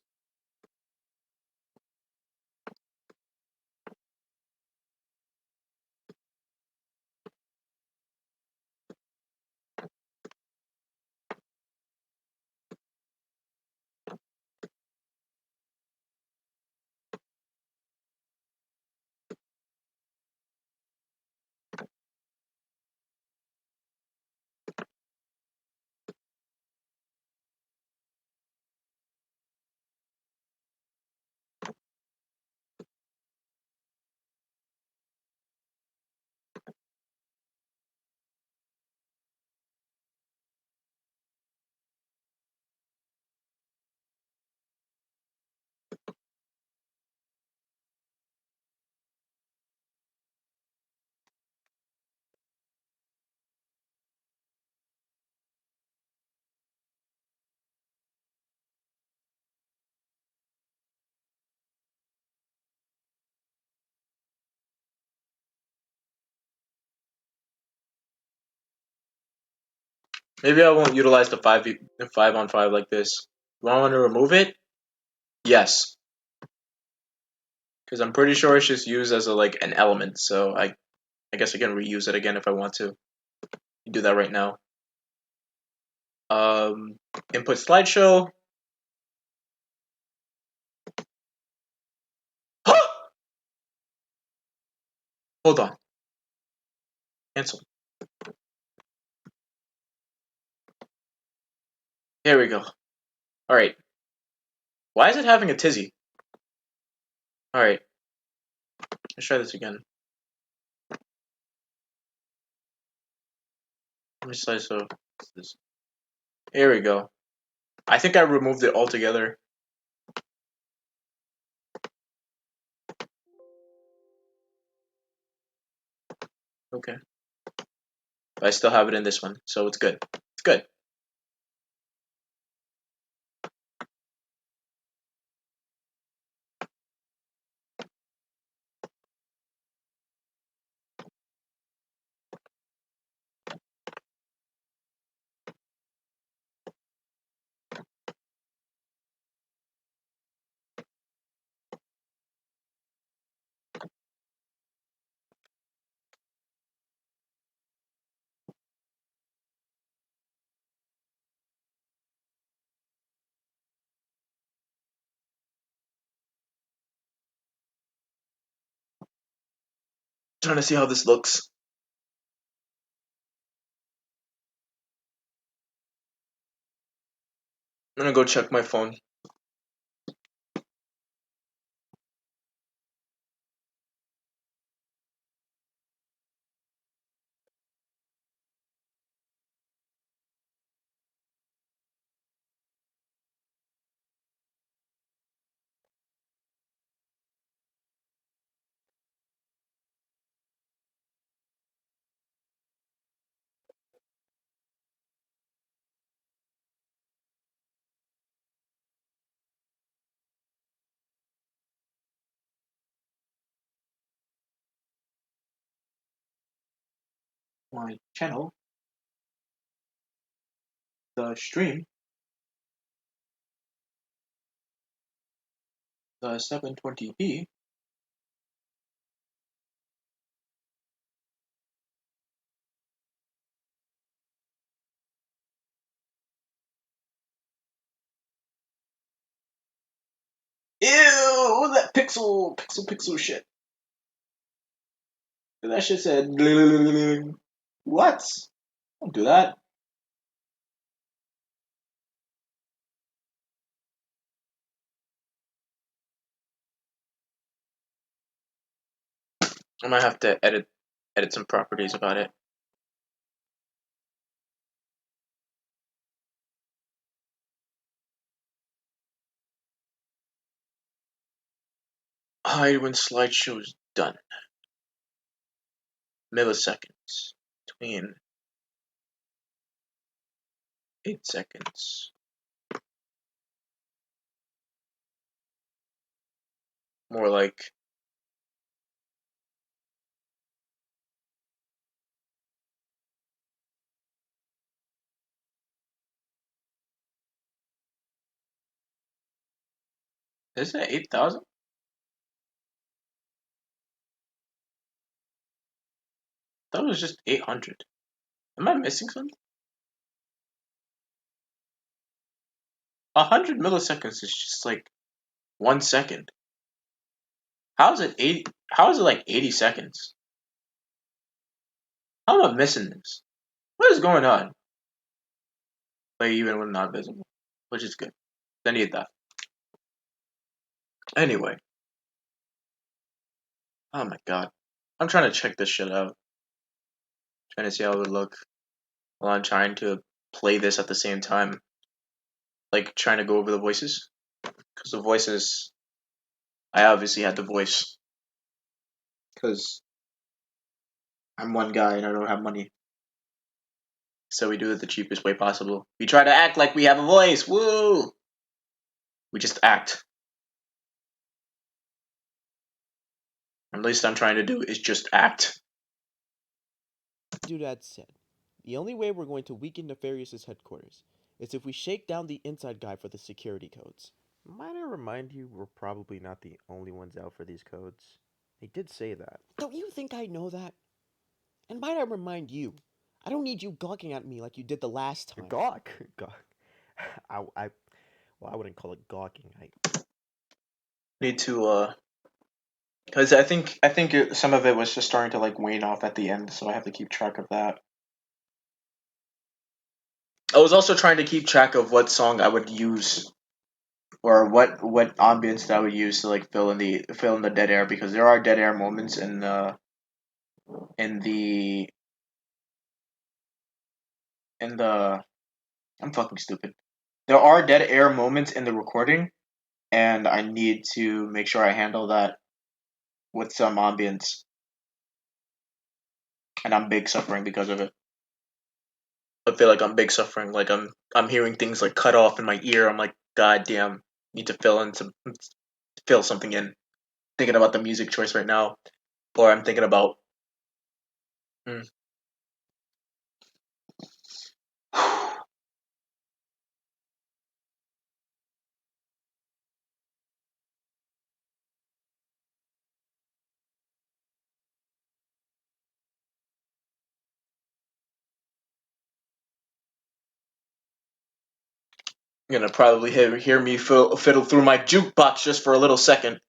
Maybe I won't utilize the 5-on-5 like this. Do I want to remove it? Yes, because I'm pretty sure it's just used as a like an element. So I guess I can reuse it again if I want to. Do that right now. Um, input slideshow. Hold on. Cancel. Here we go. All right. Why is it having a tizzy? All right. Let's try this again. Let me slideshow. Here we go. I think I removed it altogether. Okay. But I still have it in this one, so it's good. It's good. Trying to see how this looks. I'm gonna go check my phone. My channel, the stream, the 720p Ew, that pixel shit. That shit said. What? Don't do that. I might have to edit some properties about it. Hide when slideshow is done. Milliseconds. Between 8 seconds. More like is it 8,000? That was just 800. Am I missing something? 100 milliseconds is just like 1 second. How is it 80? How is it like 80 seconds? How am I missing this? What is going on? Like even when not visible, which is good. I need that. Anyway, oh my god, I'm trying to check this shit out. Trying to see how it would look while I'm trying to play this at the same time. Like trying to go over the voices, because the voices, I obviously had the voice because I'm one guy and I don't have money. So we do it the cheapest way possible. We try to act like we have a voice. Woo! We just act. At least I'm trying to do is just act. Doodad said, the only way we're going to weaken Nefarious' headquarters is if we shake down the inside guy for the security codes. Might I remind you, we're probably not the only ones out for these codes. They did say that. Don't you think I know that? And might I remind you, I don't need you gawking at me like you did the last time. Gawk? Gawk. Well, I wouldn't call it gawking. Need to because I think some of it was just starting to like wane off at the end, so I have to keep track of that. I was also trying to keep track of what song I would use or what ambience that I would use to like fill in the dead air, because there are dead air moments in the in the I'm fucking stupid. There are dead air moments in the recording, and I need to make sure I handle that with some ambience, and I'm big suffering because of it. I feel like I'm big suffering. Like I'm hearing things like cut off in my ear. I'm like, God damn, need to fill something in. Thinking about the music choice right now, or I'm thinking about. Mm. You're gonna probably hear me fiddle through my jukebox just for a little second.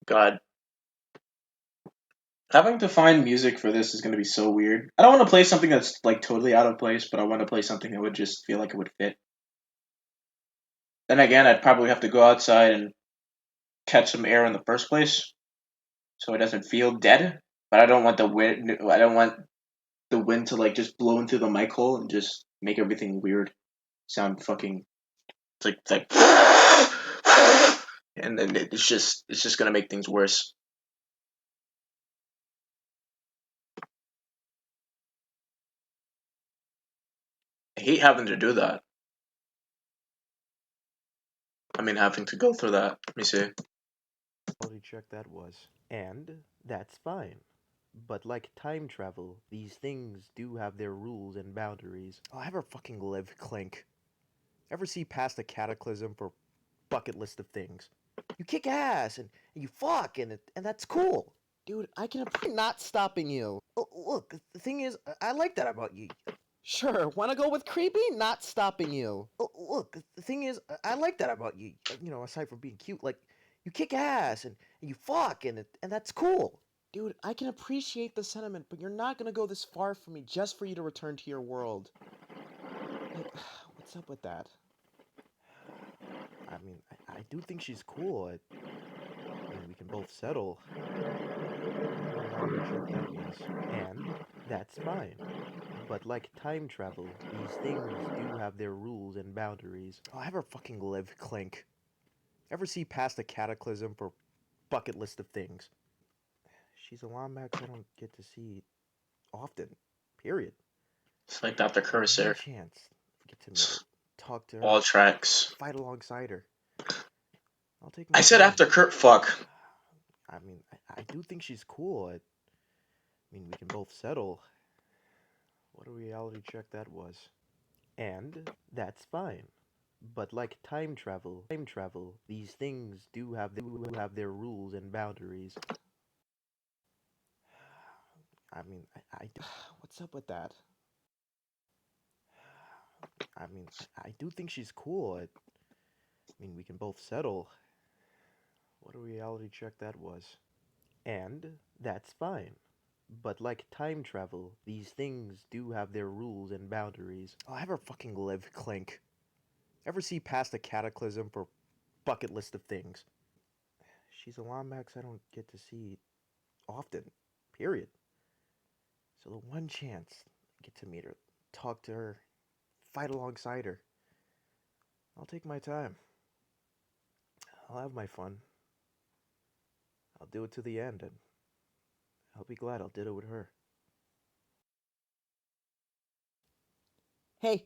God, having to find music for this is gonna be so weird. I don't want to play something that's like totally out of place, but I want to play something that would just feel like it would fit. Then again, I'd probably have to go outside and catch some air in the first place, so it doesn't feel dead. But I don't want the wind. I don't want the wind to like just blow into the mic hole and just make everything weird. Sound fucking. It's like, and then it's just gonna make things worse. I hate having to do that. I mean, having to go through that. Let me see. Quality check that was. And that's fine. But like time travel, these things do have their rules and boundaries. I'll ever fucking live, Clink. Ever see past a cataclysm for bucket list of things? You kick ass and you fuck and that's cool. Dude, I can appreciate not stopping you. Look, the thing is, I like that about you. Sure, wanna go with creepy? Not stopping you. Look, the thing is, I like that about you. You know, aside from being cute, like, you kick ass and you fuck and that's cool. Dude, I can appreciate the sentiment, but you're not gonna go this far for me just for you to return to your world. Like, what's up with that? I mean, I do think she's cool. I mean, we can both settle. What a reality check that was. And that's fine. But like time travel, these things do have their rules and boundaries. I'll ever fucking live, Clink. Ever see past a cataclysm for bucket list of things? She's a Lombax I don't get to see often. Period. It's like Dr. So the one Cursor. chance I get to meet her, talk to All her, tracks. fight alongside her. I'll take I my said time. after Kurt fuck. I mean, I do think she's cool. I mean, we can both settle. What a reality check that was. And that's fine. But like time travel, these things do have their rules and boundaries. I mean, I do. What's up with that? I mean, I do think she's cool. I mean, we can both settle. What a reality check that was. And that's fine. But like time travel, these things do have their rules and boundaries. I'll ever fucking live, Clink. Ever see past a cataclysm for bucket list of things? She's a Lombax I don't get to see often. Period. So the one chance I get to meet her, talk to her, fight alongside her, I'll take my time. I'll have my fun. I'll do it to the end, and I'll be glad I did it with her. Hey!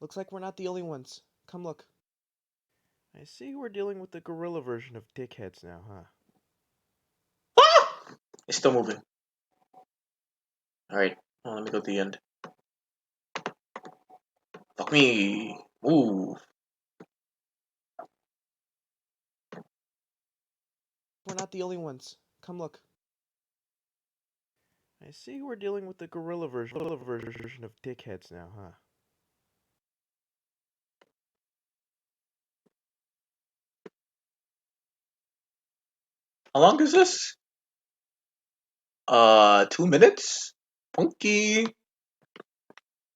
Looks like we're not the only ones. Come look. I see we're dealing with the gorilla version of dickheads now, huh? Ah! It's still moving. Alright. Let me go to the end. Fuck me. Move. We're not the only ones. Come look. I see we're dealing with the gorilla version of dickheads now, huh? How long is this? 2 minutes? Funky.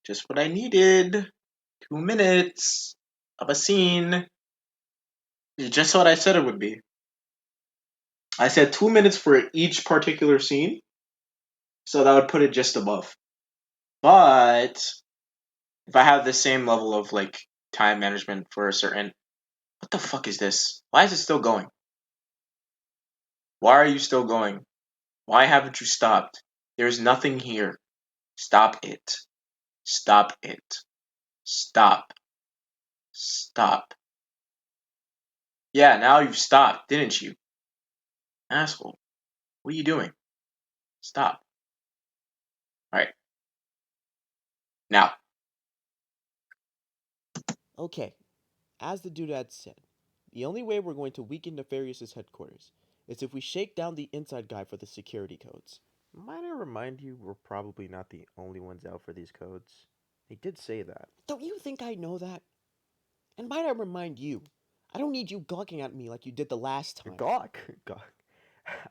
Just what I needed. 2 minutes of a scene. It's just what I said it would be. I said 2 minutes for each particular scene, so that would put it just above. But if I have the same level of like time management for a certain, what the fuck is this? Why is it still going? Why are you still going? Why haven't you stopped? There's nothing here. Stop it. Stop it. Stop. Stop. Yeah, now you've stopped, didn't you? Asshole. What are you doing? Stop. Alright. Now. Okay, as the doodad said, the only way we're going to weaken Nefarious's headquarters is if we shake down the inside guy for the security codes. Might I remind you, we're probably not the only ones out for these codes. They did say that. Don't you think I know that? And might I remind you, I don't need you gawking at me like you did the last time. Gawk? Gawk.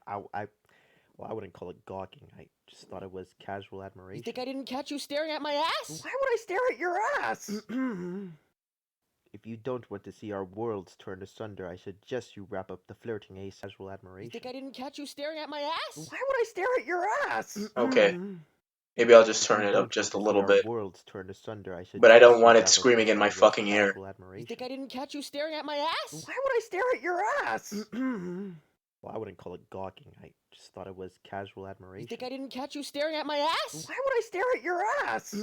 Well, I wouldn't call it gawking. I just thought it was casual admiration. You think I didn't catch you staring at my ass? Why would I stare at your ass? If you don't want to see our worlds turn asunder, I suggest you wrap up the flirting ace casual admiration. You think I didn't catch you staring at my ass? Why would I stare at your ass? Okay. Maybe I'll just If turn you it up don't just want a to see little our bit. worlds turn asunder, I But I don't suggest you want it wrap up the screaming in my flirting ace fucking ear. casual admiration. You think I didn't catch you staring at my ass? Why would I stare at your ass? Well, I wouldn't call it gawking. I just thought it was casual admiration. You think I didn't catch you staring at my ass? Why would I stare at your ass?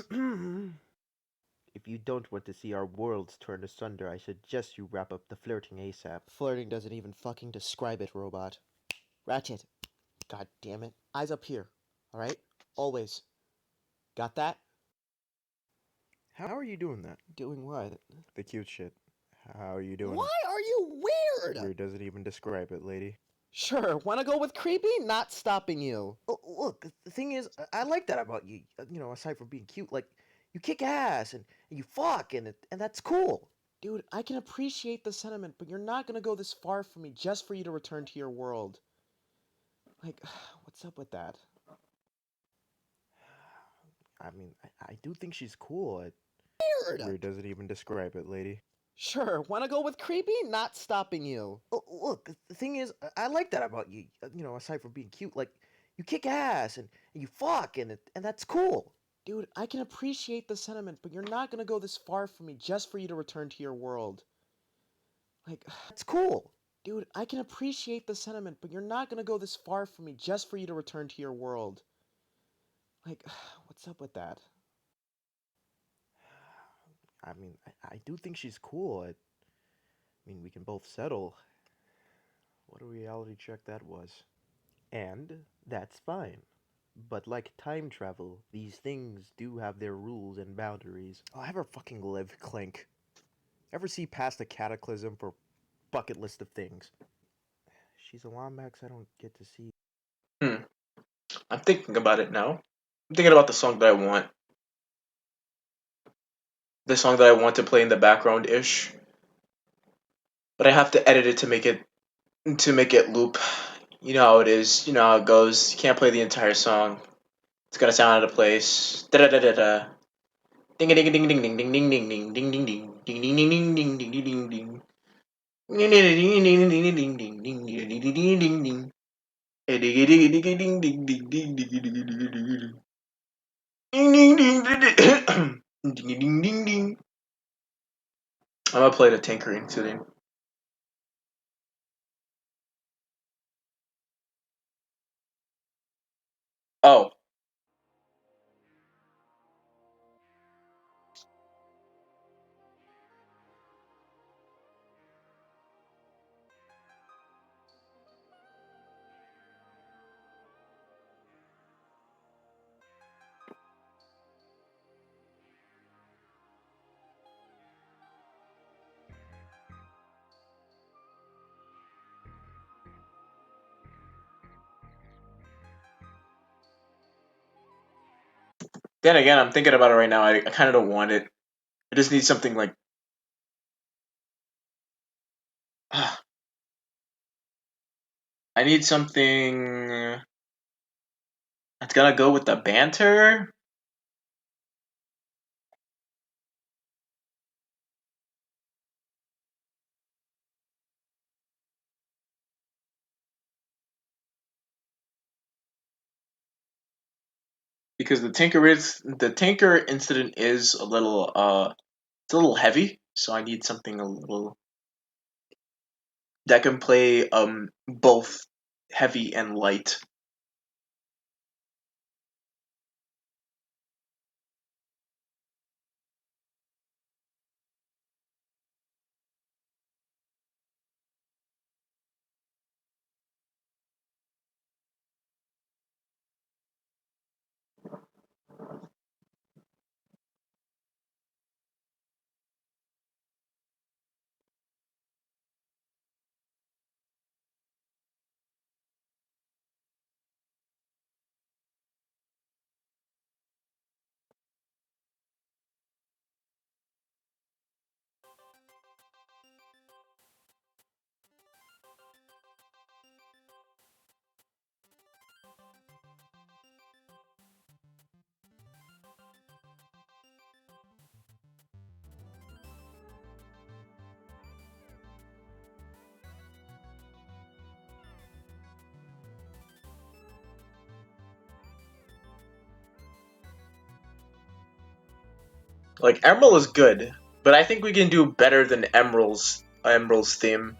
If you don't want to see our worlds turn asunder, I suggest you wrap up the flirting ASAP. Flirting doesn't even fucking describe it, robot. Ratchet. God damn it. Eyes up here. Alright? Always. Got that? How are you doing that? Doing what? The cute shit. How are you doing Why it? are you weird? Weird doesn't even describe it, lady. Sure, wanna go with creepy? Not stopping you. Look, the thing is, I like that about you. You know, aside from being cute, like, you kick ass and you fuck, and that's cool. Dude, I can appreciate the sentiment, but you're not gonna go this far for me just for you to return to your world. Like, what's up with that? I mean, I do think she's cool. Weird! Weird doesn't even describe it, lady. Sure, wanna go with creepy? Not stopping you. Look, the thing is, I like that about you. You know, aside from being cute, like, you kick ass and you fuck, and that's cool. Dude, I can appreciate the sentiment, but you're not gonna go this far for me just for you to return to your world. Like, That's cool. dude, I can appreciate the sentiment, but you're not gonna go this far for me just for you to return to your world. Like, what's up with that? I mean, I do think she's cool. I mean, we can both settle. What a reality check that was. And that's fine. But like time travel, these things do have their rules and boundaries. I'll have her fucking live, Clink. Ever see past a cataclysm for bucket list of things? She's a Lombax I don't get to see. Hmm. I'm thinking about it now. I'm thinking about the song that I want. The song that I want to play in the background ish. But I have to edit it to make it loop. You know how it is. You know how it goes. You can't play the entire song. It's gotta sound out of place. Da da da da da. Ding a ding a ding ding ding ding ding ding ding ding ding ding ding ding ding ding ding ding ding ding. Ding ding ding ding ding ding ding ding ding ding ding ding ding. Ding ding ding ding ding ding ding ding ding ding ding ding. Ding ding ding ding ding ding ding ding. I'm gonna play the tinkering today. Oh, then again, I'm thinking about it right now. I kind of don't want it. I just need something like. I need something that's gonna go with the banter. Because the tinker incident is a little it's a little heavy, so I need something a little that can play both heavy and light. Like Emerald is good, but I think we can do better than Emerald's theme.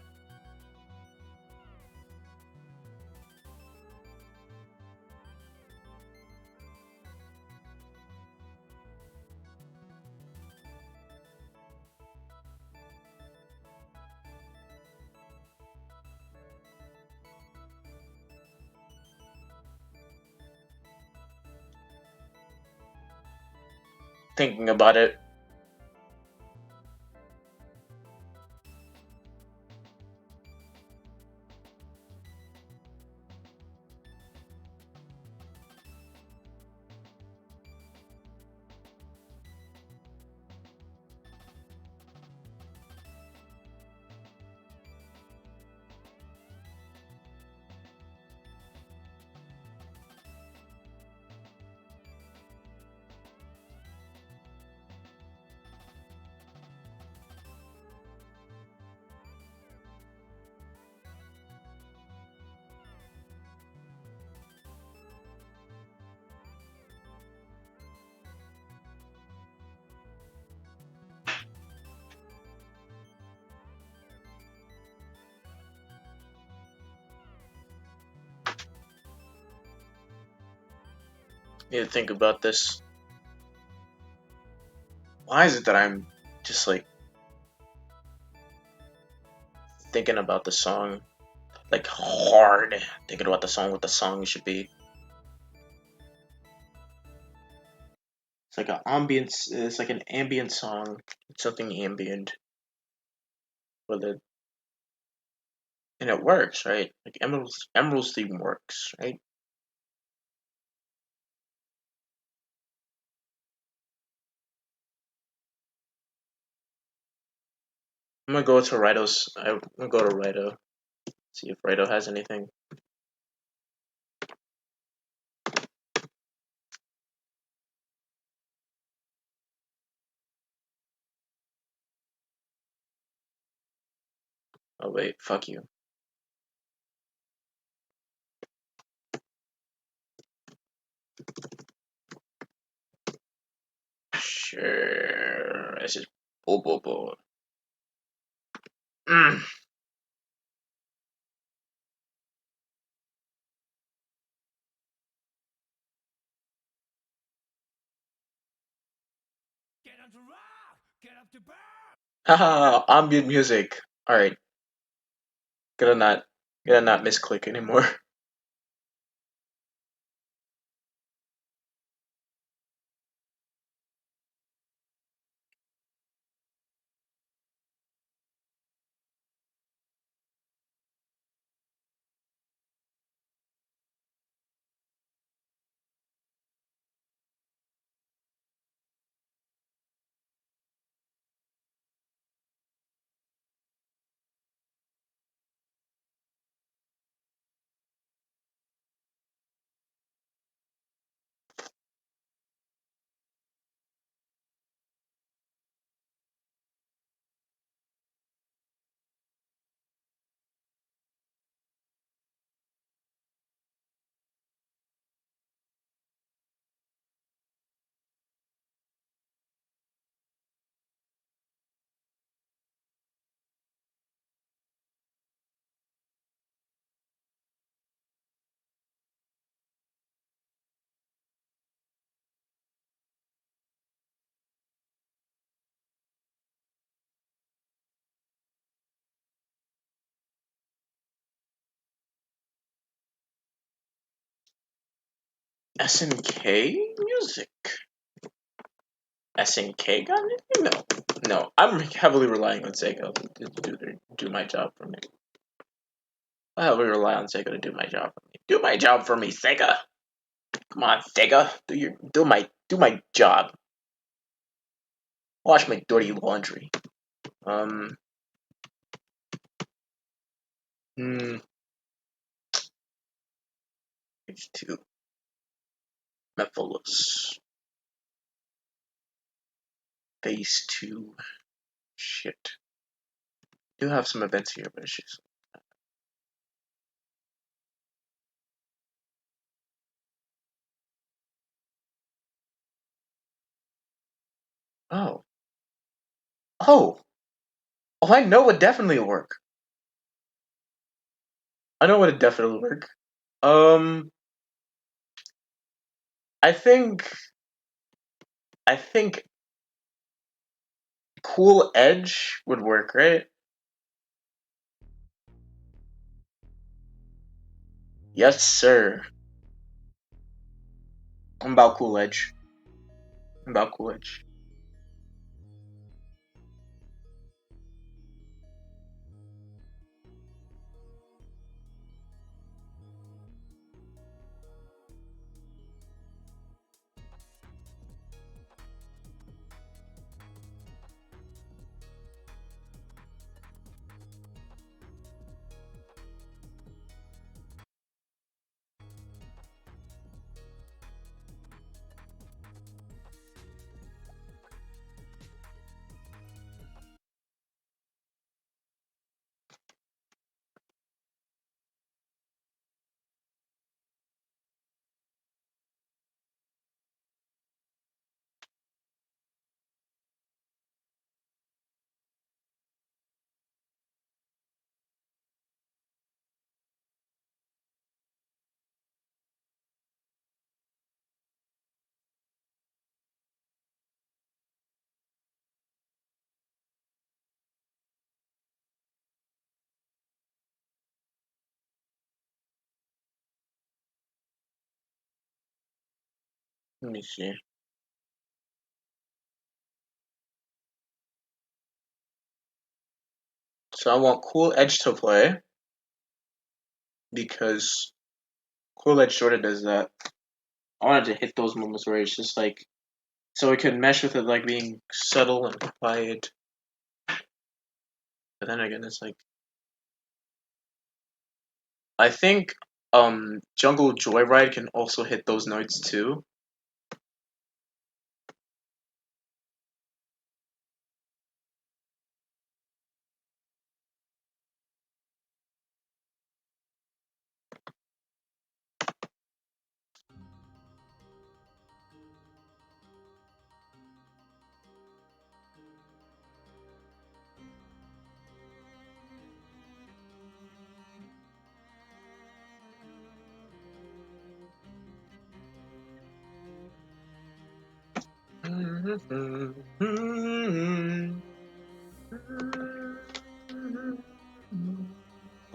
thinking about it. Need to think about this. Why is it that I'm just like thinking about the song, like hard thinking about the song, what the song should be? It's like an ambience. It's like an ambient song. It's something ambient with it, and it works, right? Like Emerald's theme works, right? I'm gonna go to Rido's. I'm gonna go to Rido. See if Rido has anything. Oh wait, fuck you. Sure. This is bo. Mm. Haha, ambient music. Alright, gotta not misclick anymore. SNK music. SNK got anything? No, no. I'm heavily relying on Sega to do my job for me. I heavily rely on Sega to do my job for me. Do my job for me, Sega. Come on, Sega. Do my job. Wash my dirty laundry. Um. Hmm. Page two. Mephiles. Phase two. Shit. Do have some events here, but it's just. Oh. Oh. Oh, I know what definitely will work. I know what would definitely work. Um. I think. I think Cool Edge would work, right? Yes, sir. I'm about Cool Edge. I'm about Cool Edge. Let me see. So I want Cool Edge to play because Cool Edge sorta does that. I wanted to hit those moments where it's just like so it could mesh with it like being subtle and quiet. But then again, it's like I think Jungle Joyride can also hit those notes too.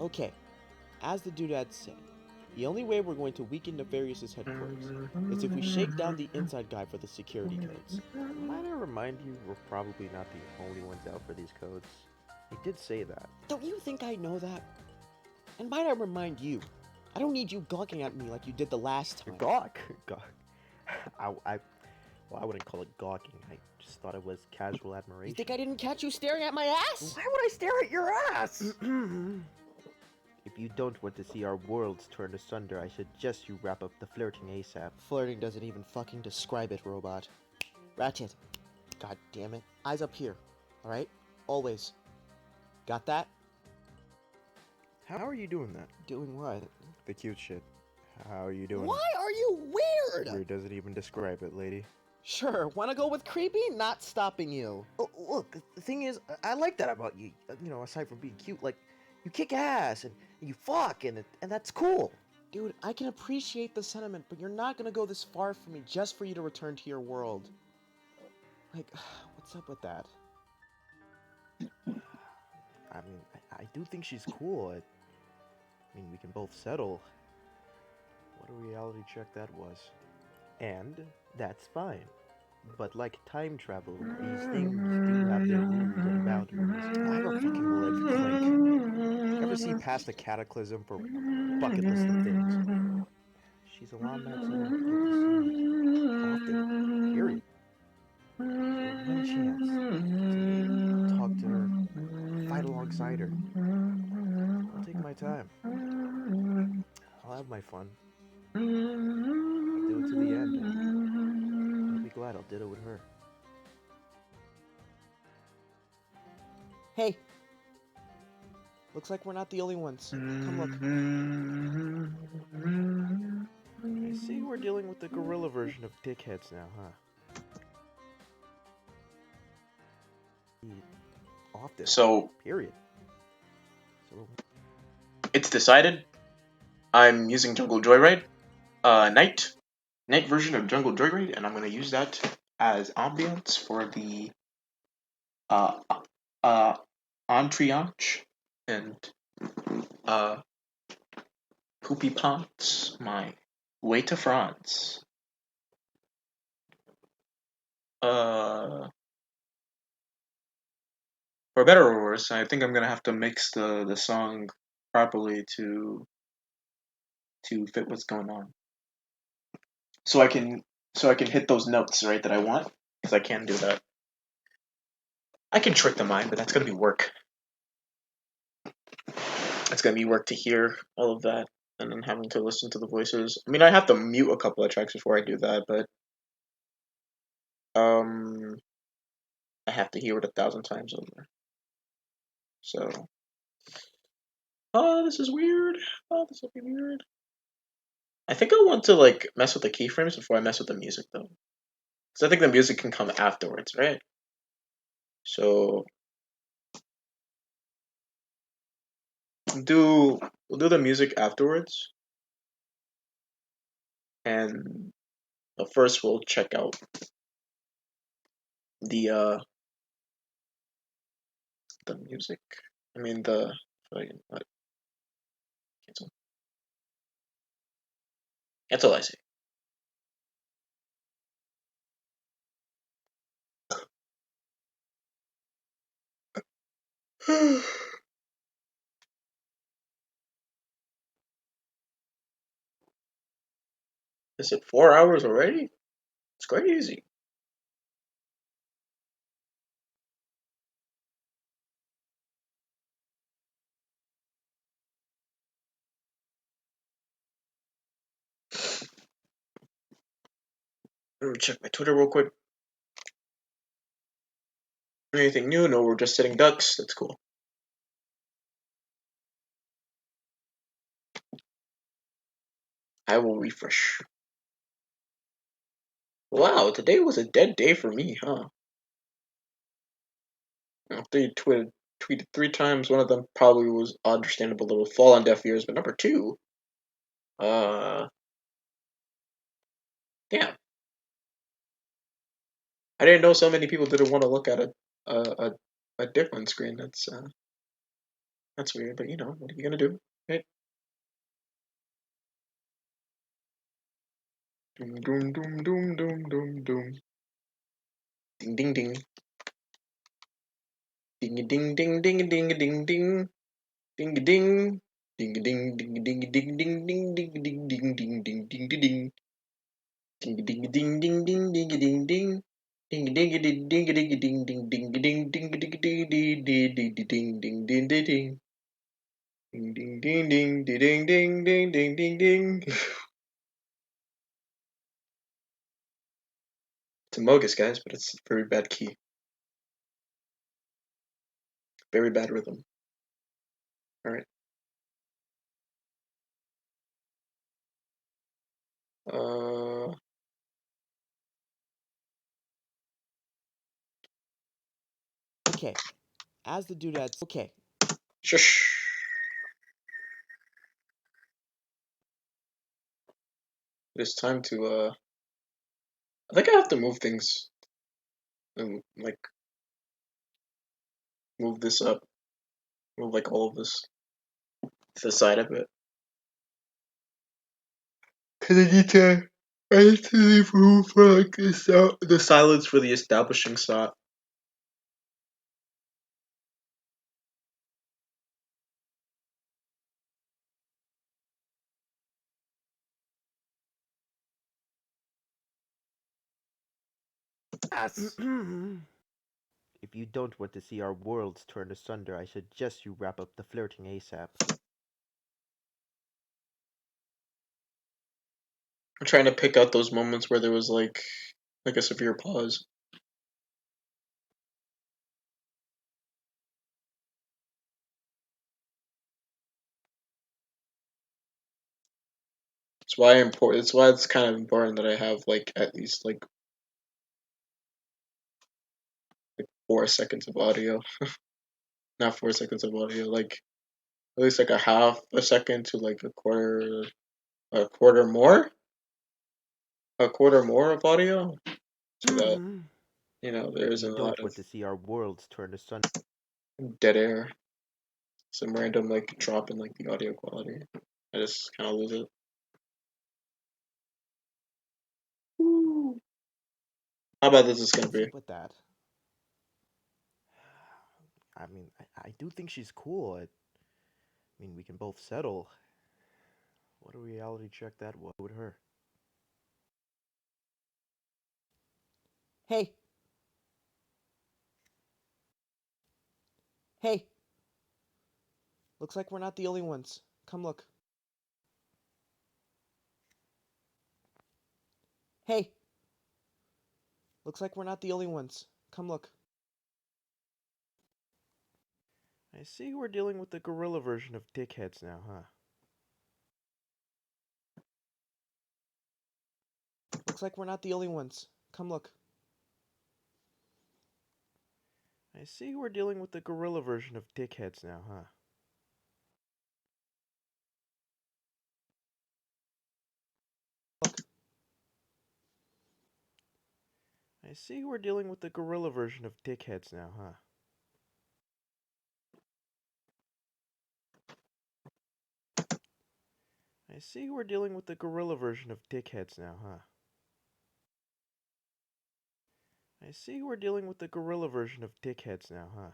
Okay, as the dudad said, the only way we're going to weaken Nefarious's headquarters is if we shake down the inside guy for the security codes. Might I remind you, we're probably not the only ones out for these codes. He did say that. Don't you think I know that? And might I remind you, I don't need you gawking at me like you did the last time. Gawk? Gawk. Well, I wouldn't call it gawking. I just thought it was casual admiration. You think I didn't catch you staring at my ass? Why would I stare at your ass? If you don't want to see our worlds turn asunder, I suggest you wrap up the flirting ASAP. Flirting doesn't even fucking describe it, robot. Ratchet. God damn it. Eyes up here. Alright? Always. Got that? How are you doing that? Doing what? The cute shit. How are you doing Why are you weird? it? Weird doesn't even describe it, lady. Sure, wanna go with creepy? Not stopping you. Oh, look, the thing is, I like that about you. You know, aside from being cute, like, you kick ass and you fuck and that's cool. Dude, I can appreciate the sentiment, but you're not gonna go this far for me just for you to return to your world. Like, what's up with that? I mean, I do think she's cool. I mean, we can both settle. What a reality check that was. And that's fine. But like time travel, these things do have their rules and boundaries. I don't fucking live, Clink. Ever see past a cataclysm for a bucket list of things? She's a Wombat, so I get to see often. Period. So one chance to talk to her, fight alongside her. I'll take my time. I'll have my fun. I'll do it to the end. I'll be glad I'll ditto with her. Hey! Looks like we're not the only ones. Come look. I see we're dealing with the gorilla version of dickheads now, huh? Often. So Period. So it's decided. I'm using Jungle Joyride, night version of Jungle Joyride, and I'm gonna use that as ambience for the uh uh Entrianche and uh Poopy Pants, my way to France. Uh, for better or worse, I think I'm gonna have to mix the song properly to fit what's going on. So I can hit those notes right that I want because I can do that. I can trick the mind, but that's gonna be work. It's gonna be work to hear all of that and then having to listen to the voices. I mean, I have to mute a couple of tracks before I do that, but um, I have to hear it 1,000 times over. So, oh, this is weird. Oh, this will be weird. I think I want to like mess with the keyframes before I mess with the music though, because I think the music can come afterwards, right? So do we'll do the music afterwards, and first we'll check out the uh the music. I mean the what? Cancel. That's all I say. Is it 4 hours already? It's crazy. Let me check my Twitter real quick. Anything new? No, we're just sitting ducks. That's cool. I will refresh. Wow, today was a dead day for me, huh? After you tweeted 3 times, one of them probably was understandable. Little fall on deaf ears, but number two, uh, damn, I didn't know so many people didn't want to look at a dick on screen. That's weird, but what are you gonna do? Right? Doom doom doom doom doom doom doom. Ding ding ding. Ding ding ding ding ding ding ding. Ding ding. Ding ding ding ding ding ding ding ding ding ding ding ding ding ding. Ding ding ding ding ding ding ding ding. Ding ding ding ding ding ding ding ding ding ding ding ding ding ding ding ding ding ding. Ding ding ding ding ding ding ding ding ding ding. It's a mogus, guys, but it's a very bad key. Very bad rhythm. Alright. Uh Okay, as the doodad. Okay, Shush. It is time to I think I have to move things and like move this up. Move like all of this to the side of it. Cause I need to leave room for like the silence for the establishing shot. Yes. if you don't want to see our worlds turn asunder, I suggest you wrap up the flirting ASAP. I'm trying to pick out those moments where there was like a severe pause. It's why it's kind of important that I have like at least like 4 seconds of audio. Not 4 seconds of audio, like at least like a half a second to like a quarter more, a quarter more of audio, so that there if isn't you a lot don't of want to see our worlds turn asunder. dead air, some random like drop in like the audio quality. I just kind of lose it. How bad this is gonna What's be? up with that? I mean, I do think she's cool. I mean, we can both settle. What a reality check that was with her. Hey, hey, looks like we're not the only ones. Come look. Hey, looks like we're not the only ones. Come look. I see we're dealing with the gorilla version of dickheads now, huh? Looks like we're not the only ones. Come look. I see we're dealing with the gorilla version of dickheads now, huh? Look. I see we're dealing with the gorilla version of dickheads now, huh? I see we're dealing with the gorilla version of dickheads now, huh? I see we're dealing with the gorilla version of dickheads now, huh?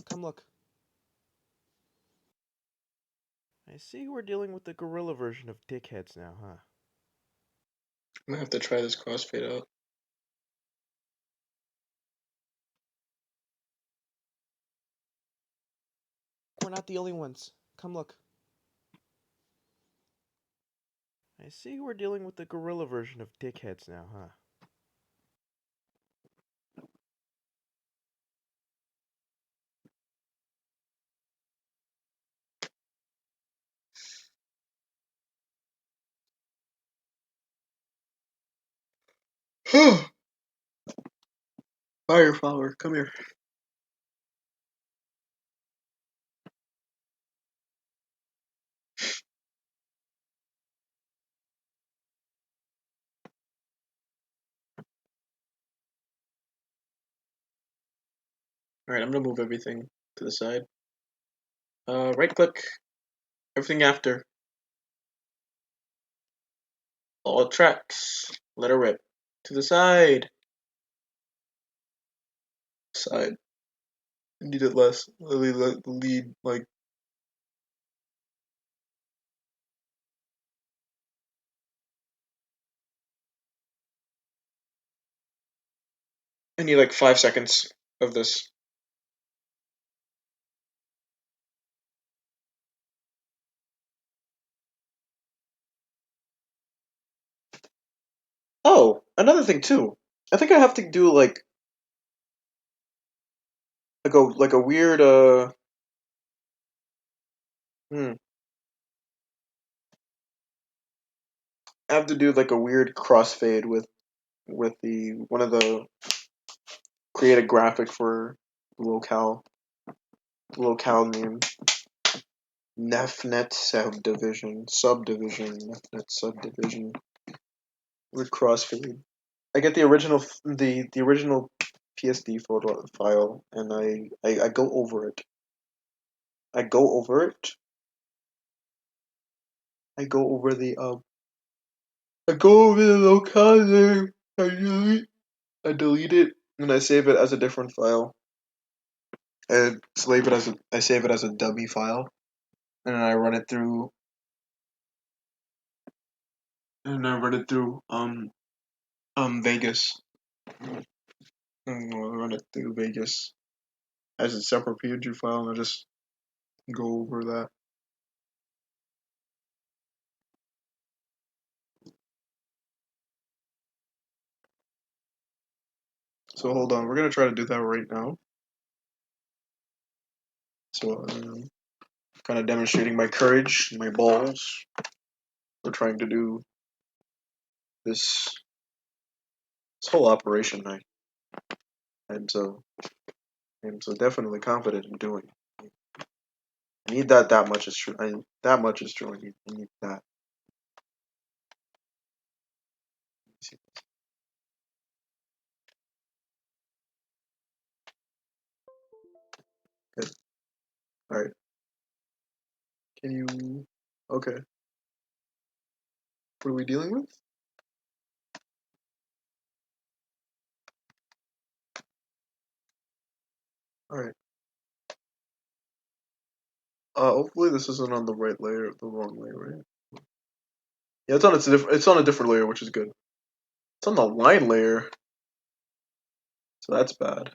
Come look. I see we're dealing with the gorilla version of dickheads now, huh? I'm gonna have to try this crossfade out. We're not the only ones. Come look. I see we're dealing with the gorilla version of dickheads now, huh? Fire flower, come here. Alright, I'm gonna move everything to the side. Right click, everything after. All tracks. Let her rip. To the side. Side. I need it less. Lead, like. I need like 5 seconds of this. Oh, another thing too. I think I have to do like a weird hmm. I have to do like a weird crossfade with the one of the create a graphic for locale name. Nefnet subdivision Nefnet subdivision with crossfade. I get the original the original PSD photo file and I go over it. I go over it. I go over the I go over the locale name. I delete it and I save it as a different file. I save it as a dummy file and then I run it through Vegas. And I'll run it through Vegas as a separate PNG file and I just go over that. So hold on, we're gonna try to do that right now. So kind of demonstrating my courage, my balls. We're trying to do this whole operation. I'm so I'm so definitely confident in doing. I need that much is true. That much is true. I need that. Good. All right. Can you? Okay. What are we dealing with? All right. Hopefully this isn't on the right layer, the wrong layer, right? Yeah, it's on a different layer, which is good. It's on the line layer, so that's bad.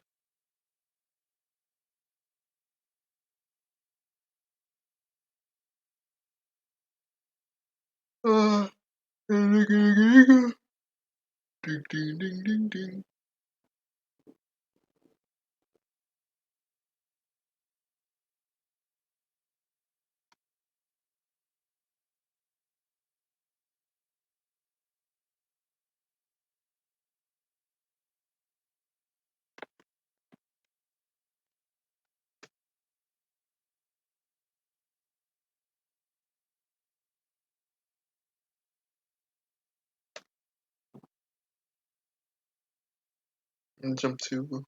Ding ding ding ding ding. And jump to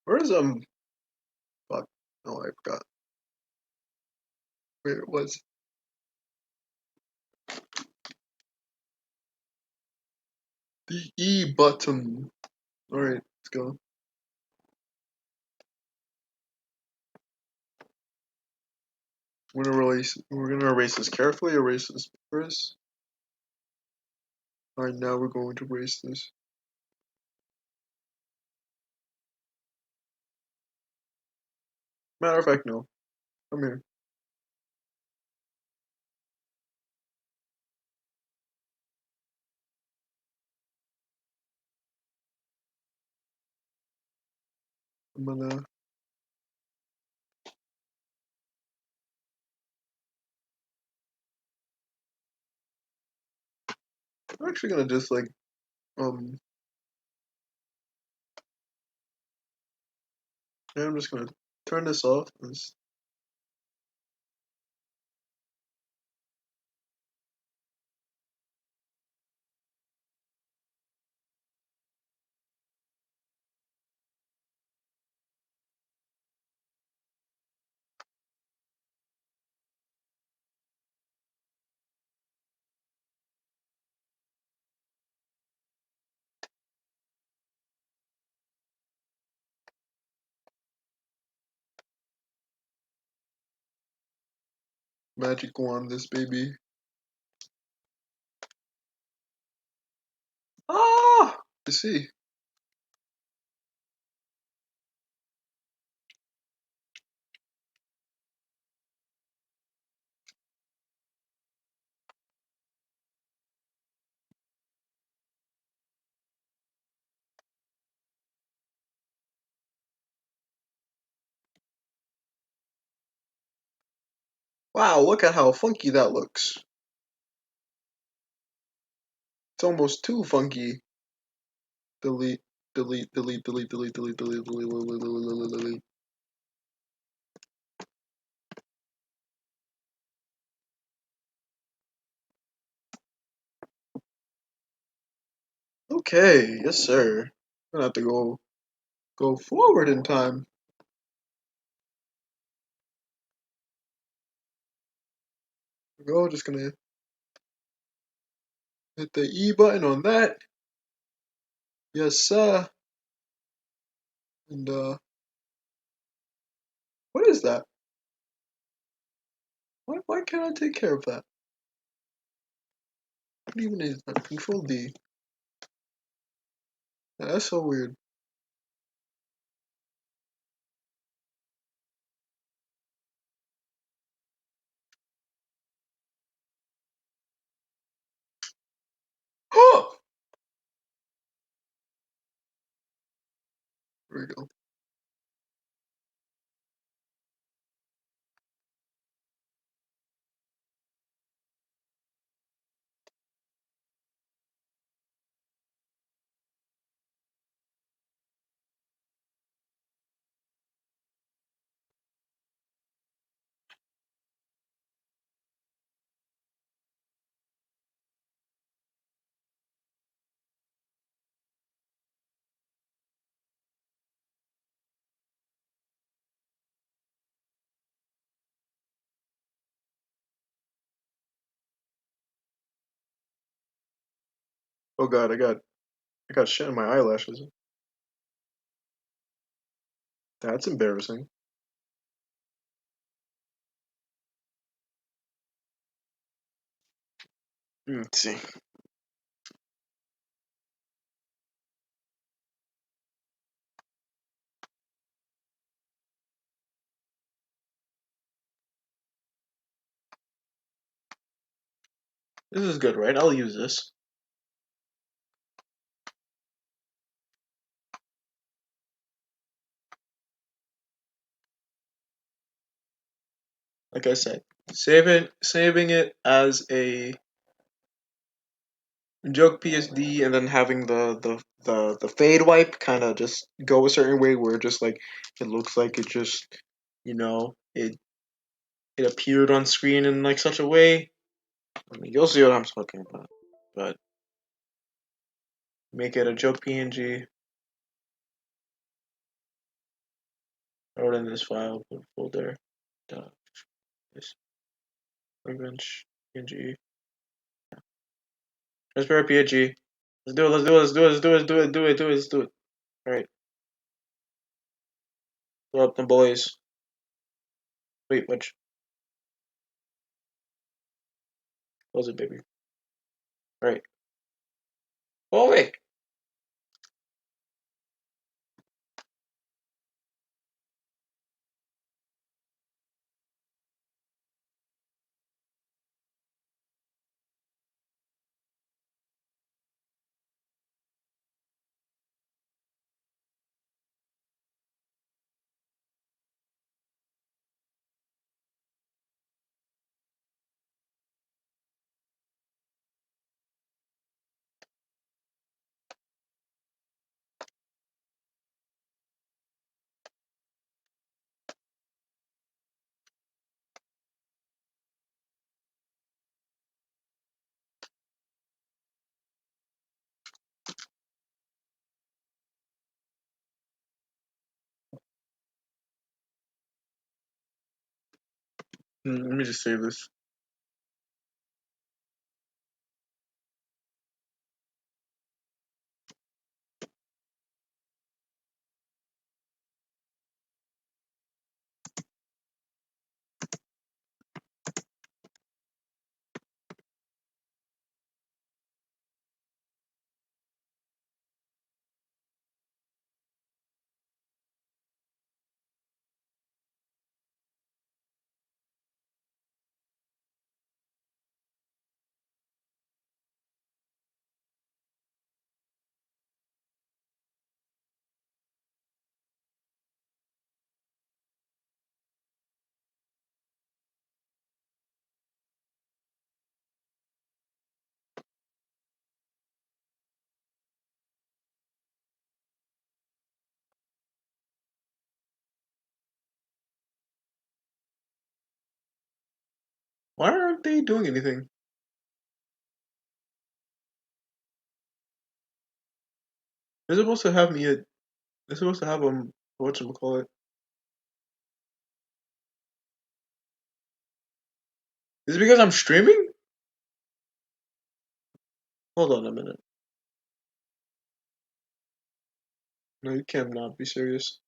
Where's fuck. Oh, I forgot where it was. The E button. Alright, let's go. We're gonna erase this carefully, erase this first. Alright, now we're going to erase this. Matter of fact, no. Come here. I'm gonna I'm actually gonna just like um yeah, I'm just gonna turn this off. Magic wand this baby. Ah! I see. Wow, look at how funky that looks. It's almost too funky. Delete, delete, delete, delete, delete, delete, delete, delete, delete, delete, delete. Okay, yes sir. I'm gonna have to go forward in time. Go, just gonna hit the E button on that. Yes sir. And what is that? Why can't I take care of that? What even is that? Control D. Yeah, that's so weird. Oh! There we go. Oh god, I got shit in my eyelashes. That's embarrassing. Let's see. This is good, right? I'll use this. Like I said, saving it as a joke PSD and then having the fade wipe kind of just go a certain way where just like it looks like it just it appeared on screen in like such a way. I mean, you'll see what I'm talking about. But make it a joke PNG. Throw it in this file, put folder, dot, this, workbench, PNG. Transfer PNG. Let's do it, let's do it, let's do it, let's do it, let's do it, do it, do it, let's do it. Alright. Throw up the boys. Wait, which? Close it, baby. Alright. Oh, wait. Let me just save this. Why aren't they doing anything? They're supposed to have me at. They're supposed to have whatchamacallit. Is it because I'm streaming? Hold on a minute. No, you cannot be serious.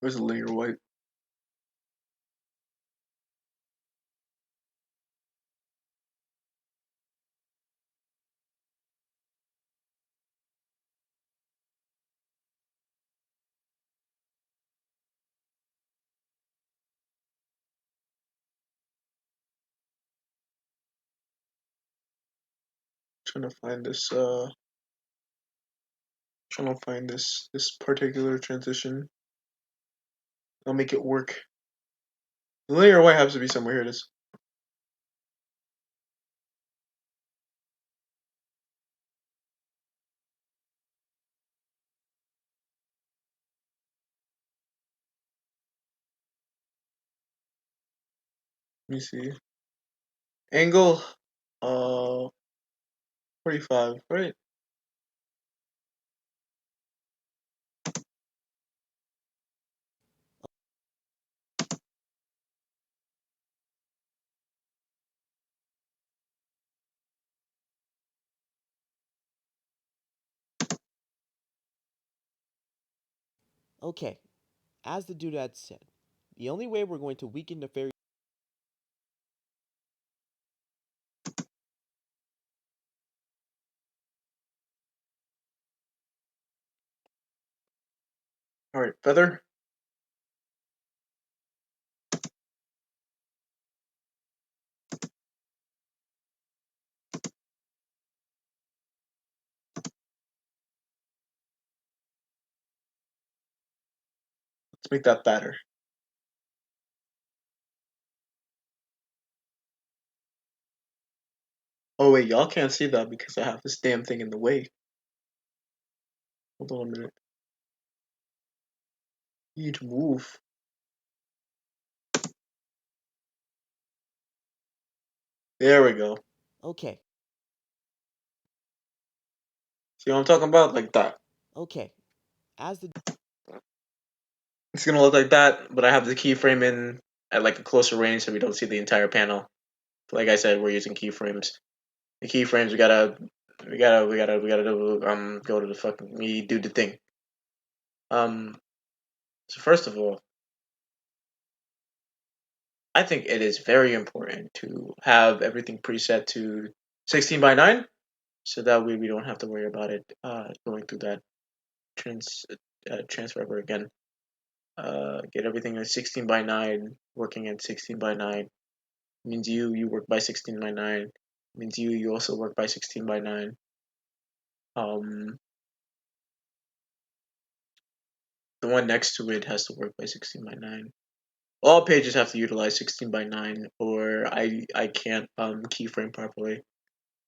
Where's the linear white? Trying to find this. Trying to find this particular transition. I'll make it work. The linear white has to be somewhere. Here it is. Let me see. Angle. 45. Right. Okay, as the doodad said, the only way we're going to weaken the fairy. All right. Feather. Let's make that fatter. Oh wait, y'all can't see that because I have this damn thing in the way. Hold on a minute. You need to move. There we go. Okay, See what I'm talking about? Like that. okay. As the It's gonna look like that, but I have the keyframe in at like a closer range so we don't see the entire panel. Like I said, we're using keyframes. The keyframes we gotta do go to the fucking we do the thing. Um so first of all, I think it is very important to have everything preset to 16 by 9 so that way we don't have to worry about it going through that trans transfer ever again. Get everything at 16 by 9, working at 16 by 9 means you work by 16 by 9 means you also work by 16 by 9. Um, the one next to it has to work by 16 by 9. All pages have to utilize 16 by 9 or I can't keyframe properly.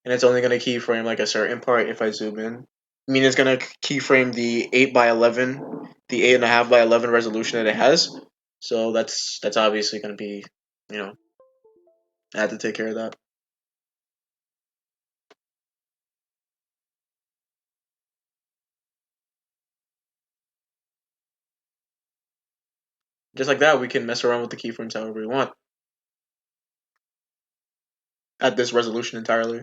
And it's only going to keyframe like a certain part if I zoom in. I mean, it's going to keyframe the 8 by 11, the 8.5 by 11 resolution that it has. So that's obviously going to be, you know, I have to take care of that. Just like that, we can mess around with the keyframes however we want at this resolution entirely.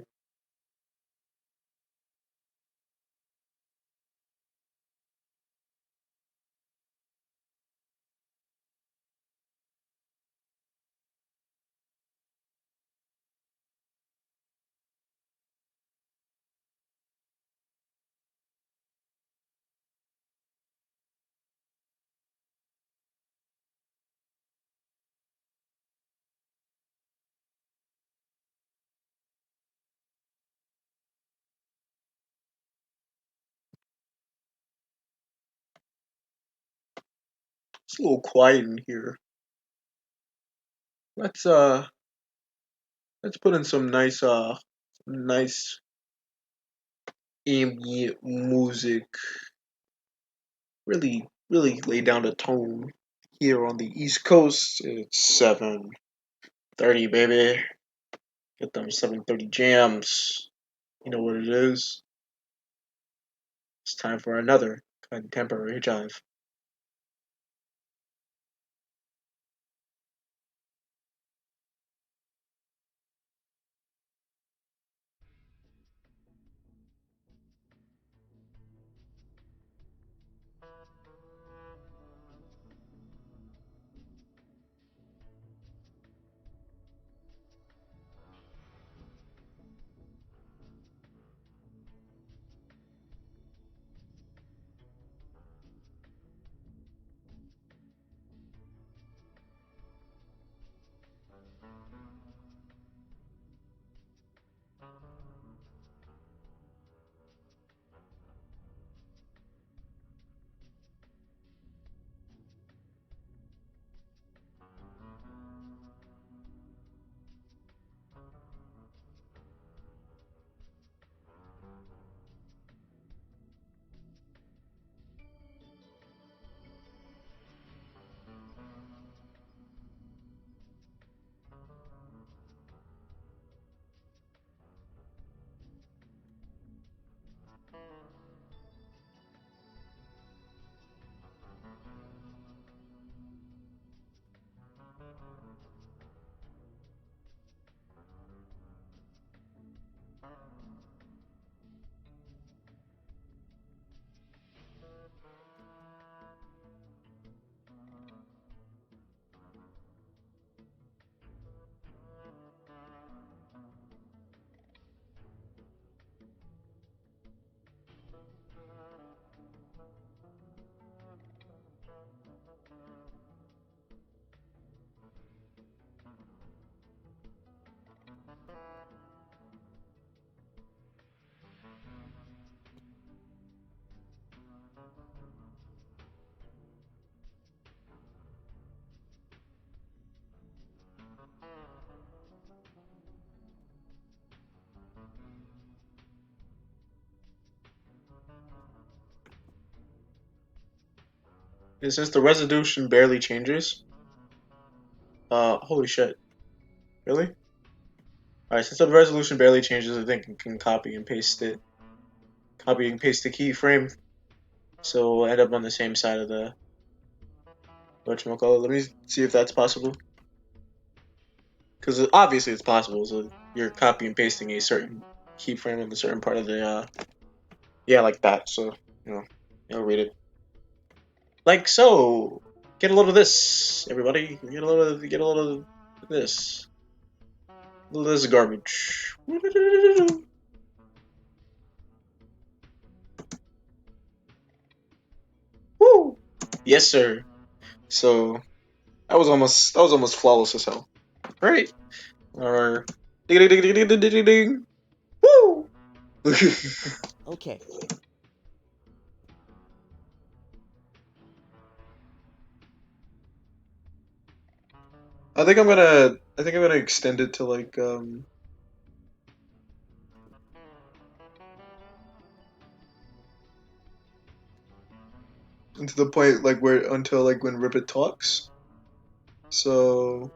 It's a little quiet in here. Let's uh let's put in some nice ambient music. Really lay down the tone here on the East Coast. It's 7:30, baby. Get them 7:30 jams. You know what it is. It's time for another contemporary jive. And since the resolution barely changes, holy shit, really? All right, since the resolution barely changes, I think I can copy and paste it. Copy and paste the keyframe, so we'll end up on the same side of the whatchamacallit. Let me see if that's possible. Because obviously it's possible. So you're copy and pasting a certain keyframe in a certain part of the yeah, like that. So you'll read it like so. Get a load of this, everybody. Get a load of this. A little of this garbage. Woo! Yes, sir. So that was almost flawless as hell. Right? Or ding ding ding ding ding ding ding ding. Woo! Okay, I think I'm gonna extend it to like to the point like where until like when Rivet talks. So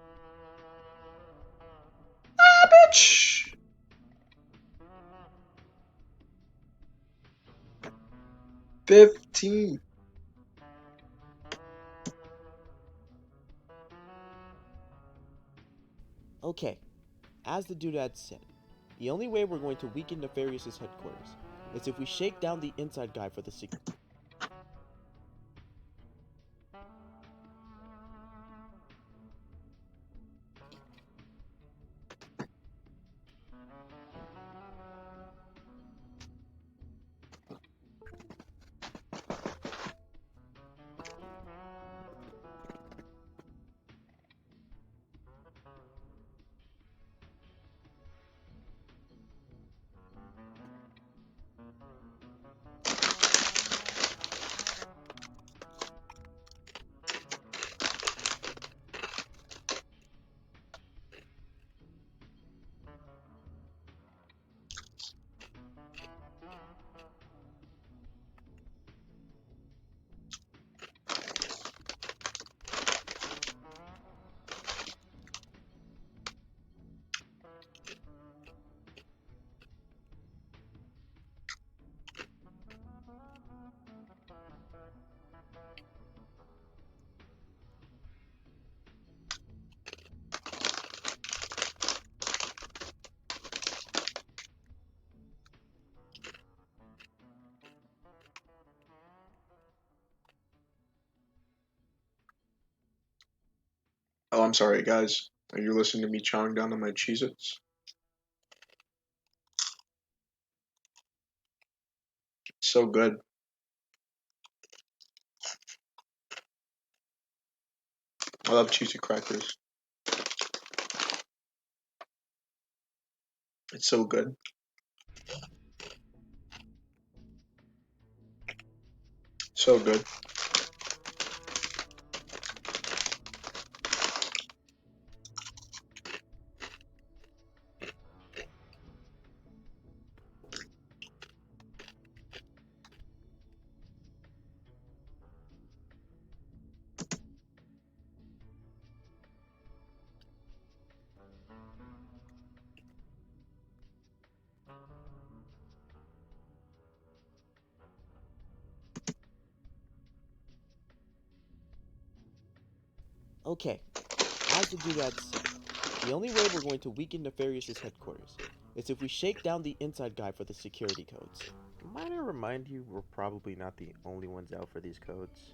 bitch. 15. okay. As the doodad said, the only way we're going to weaken Nefarious' headquarters is if we shake down the inside guy for the secret. Oh, I'm sorry, guys. Are you listening to me chowing down on my Cheez-Its? So good. I love cheesy crackers. It's so good. So good. Okay, as the doodad said, the only way we're going to weaken Nefarious' headquarters is if we shake down the inside guy for the security codes. Might I remind you, we're probably not the only ones out for these codes.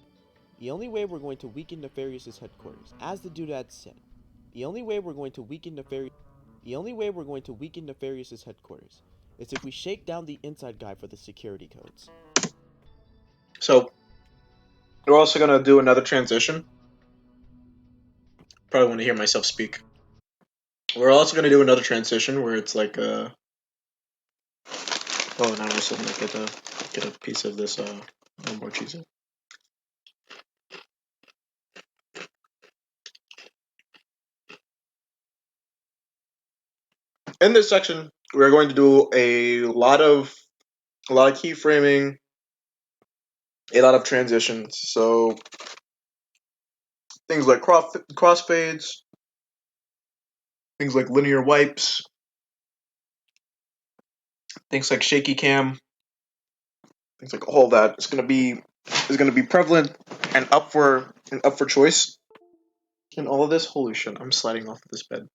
The only way we're going to weaken Nefarious' headquarters, as the doodad said, the only way we're going to weaken Nefarious' headquarters is if we shake down the inside guy for the security codes. So we're also gonna do another transition. Probably want to hear myself speak. We're also gonna do another transition where it's like oh, now we're still gonna get a piece of this one more cheese. In this section, we're going to do a lot of keyframing, a lot of transitions. So Things like crossfades, things like linear wipes, things like shaky cam, things like all that is gonna be prevalent and up for choice. And all of this, holy shit, I'm sliding off of this bed.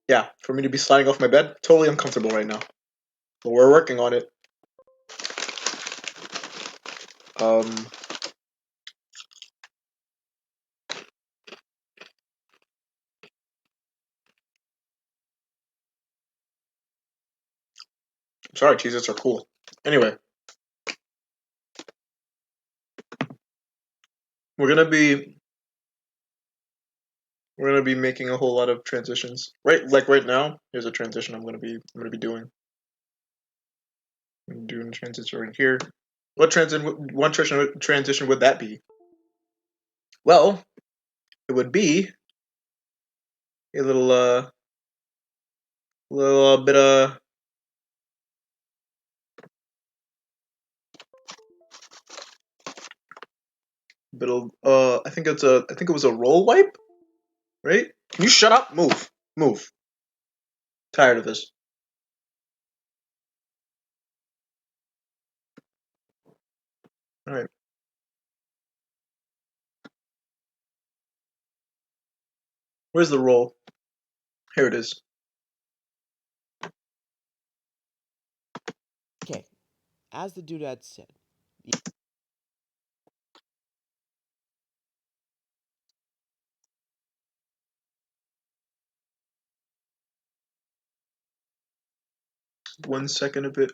Yeah, for me to be sliding off my bed, totally uncomfortable right now. But we're working on it. Um, sorry, Cheez-Its are cool. Anyway, we're gonna be we're gonna be making a whole lot of transitions. Right now, here's a transition I'm gonna be doing. I'm doing a transition right here. What transition would that be? Well, it would be a little bit of I think it was a roll wipe, right? Can you shut up? Move. Tired of this. All right. Where's the roll? Here it is. Okay, as the doodad said, 1 second of it.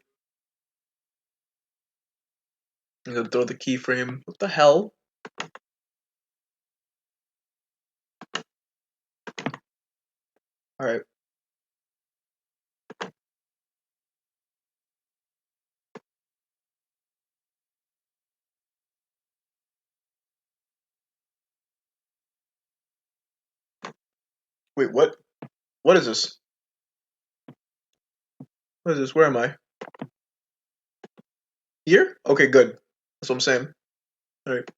I'm gonna throw the keyframe. What the hell? All right. Wait, what? What is this? What is this? Where am I? Here? Okay, good. That's what I'm saying. All right.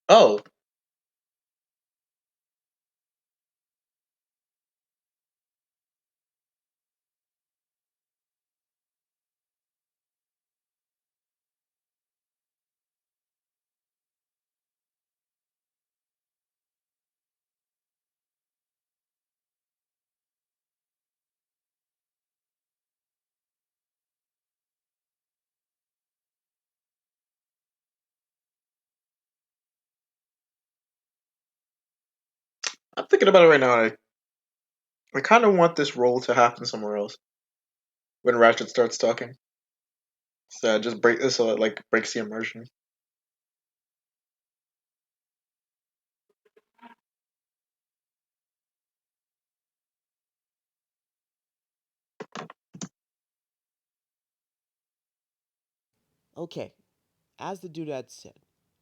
Oh, I'm thinking about it right now. I kind of want this roll to happen somewhere else when Ratchet starts talking. So just break this so it like breaks the immersion. okay, as the doodad said,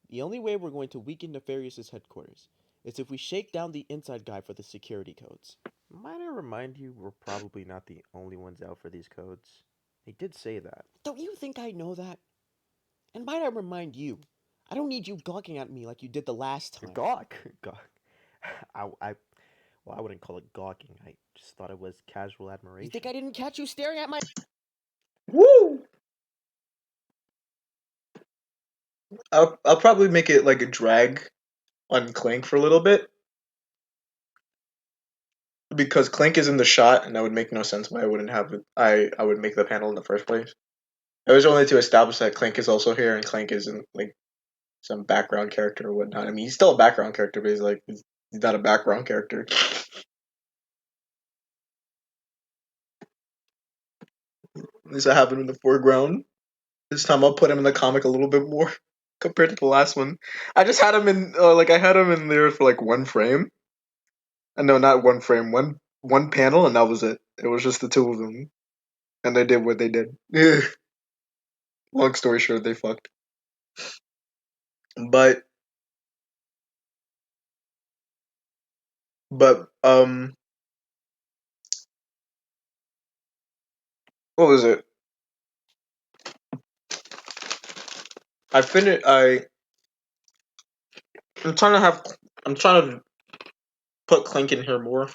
the only way we're going to weaken Nefarious' headquarters is if we shake down the inside guy for the security codes. Might I remind you, we're probably not the only ones out for these codes. They did say that. Don't you think I know that? And might I remind you, I don't need you gawking at me like you did the last time. Gawk? Gawk. Well, I wouldn't call it gawking. I just thought it was casual admiration. You think I didn't catch you staring at my... Woo! I'll probably make it like a drag on Clank for a little bit because Clank is in the shot, and that would make no sense why I wouldn't have it. I would make the panel in the first place. It was only to establish that Clank is also here, and Clank isn't like some background character or whatnot. I mean, he's still a background character, but he's not a background character. At least I have him in the foreground. This time I'll put him in the comic a little bit more compared to the last one. I just had him in I had him in there for like one frame. And no, not one frame, one panel, and that was it. It was just the two of them, and they did what they did. Long story short, they fucked. But but what was it? I finished. I'm trying to have. I'm trying to put Clink in here more.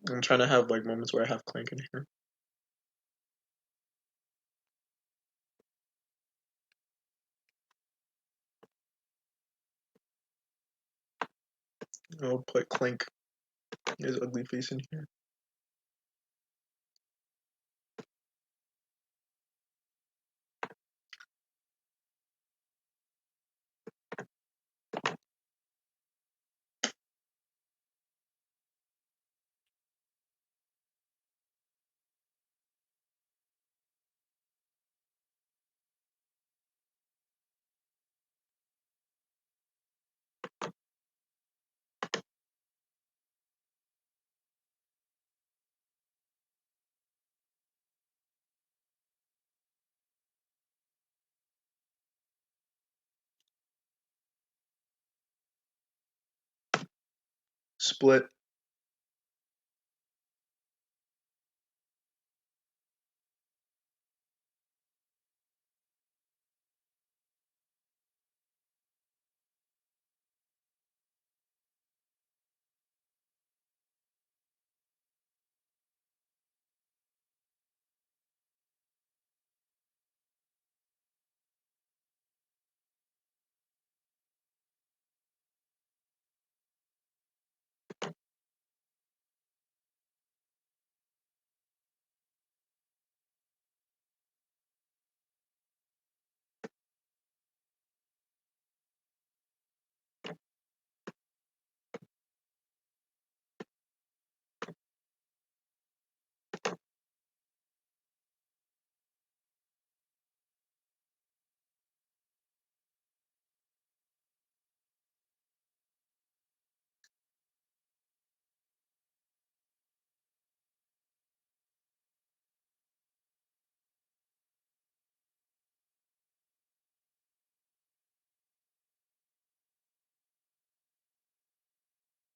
I'm trying to have like moments where I have Clink in here. I'll put Clink, his ugly face, in here. Split.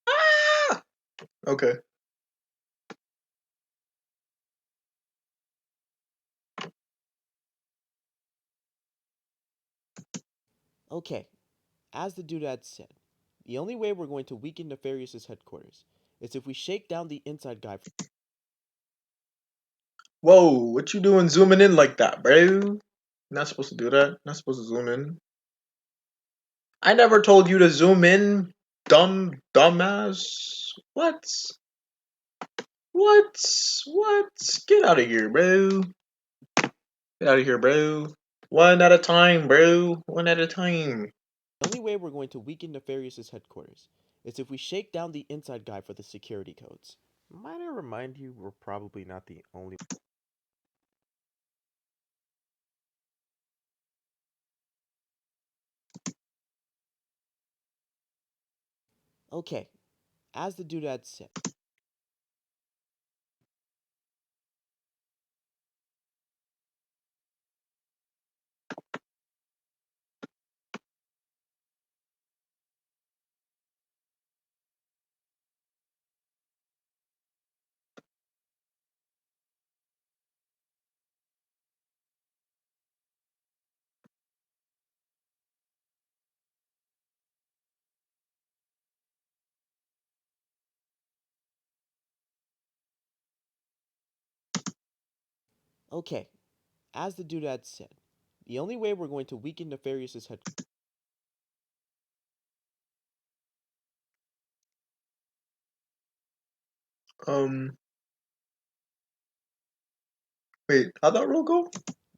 Ah! Okay. Okay, as the doodad said, the only way we're going to weaken Nefarious's headquarters is if we shake down the inside guy. Whoa, what you doing zooming in like that, bro? Not supposed to do that. Not supposed to zoom in. I never told you to zoom in, dumbass. What? What? What? Get out of here, bro. Get out of here, bro. One at a time, bro. One at a time. The only way we're going to weaken Nefarious's headquarters is if we shake down the inside guy for the security codes. Might I remind you, we're probably not the only. Okay, as the doodad said. Okay, as the doodad said, the only way we're going to weaken Nefarious's head. Um, Wait, how'd that roll go?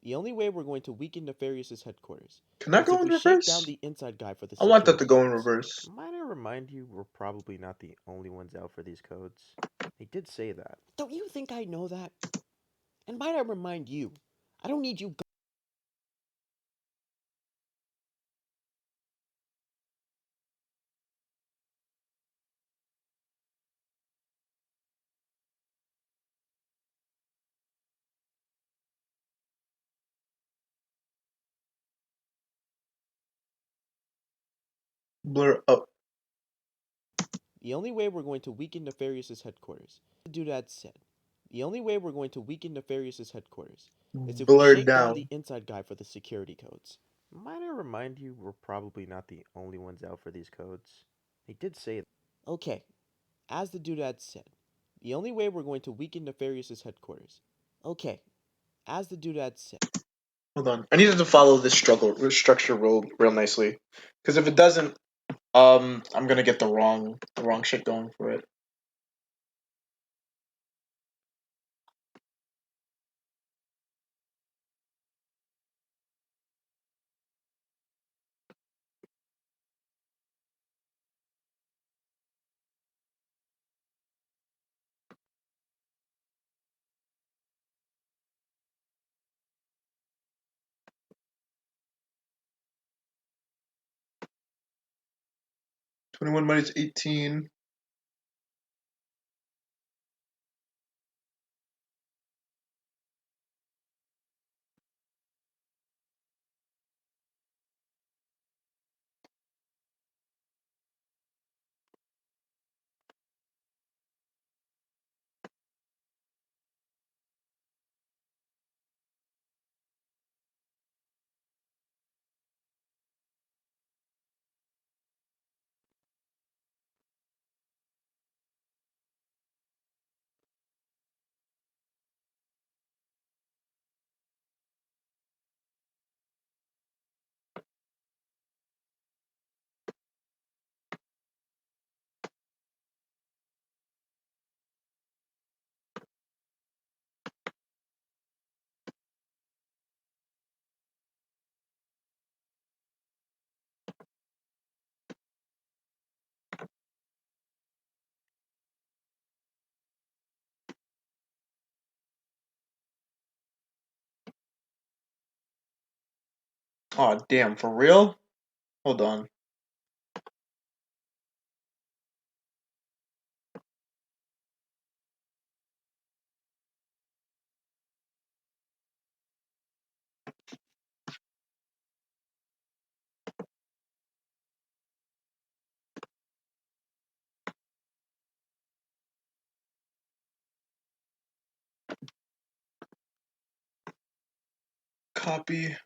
The only way we're going to weaken Nefarious's headquarters Can that is go if in we shake down reverse? the inside guy for the I want that to security go in codes. reverse. Might I remind you, we're probably not the only ones out for these codes. They did say that. Don't you think I know that? And might I remind you, I don't need you Blur up. The only way we're going to weaken Nefarious's headquarters, the doodad said, the only way we're going to weaken Nefarious's headquarters is if we Blurred shake down down. the inside guy for the security codes. Might I remind you, we're probably not the only ones out for these codes. They did say that. Okay, as the doodad said, the only way we're going to weaken Nefarious's headquarters. Okay, as the doodad said. Hold on. I needed to follow this structure real nicely, because if it doesn't, I'm gonna get the wrong shit going for it. -18. Oh damn, for real? Hold on. Copy.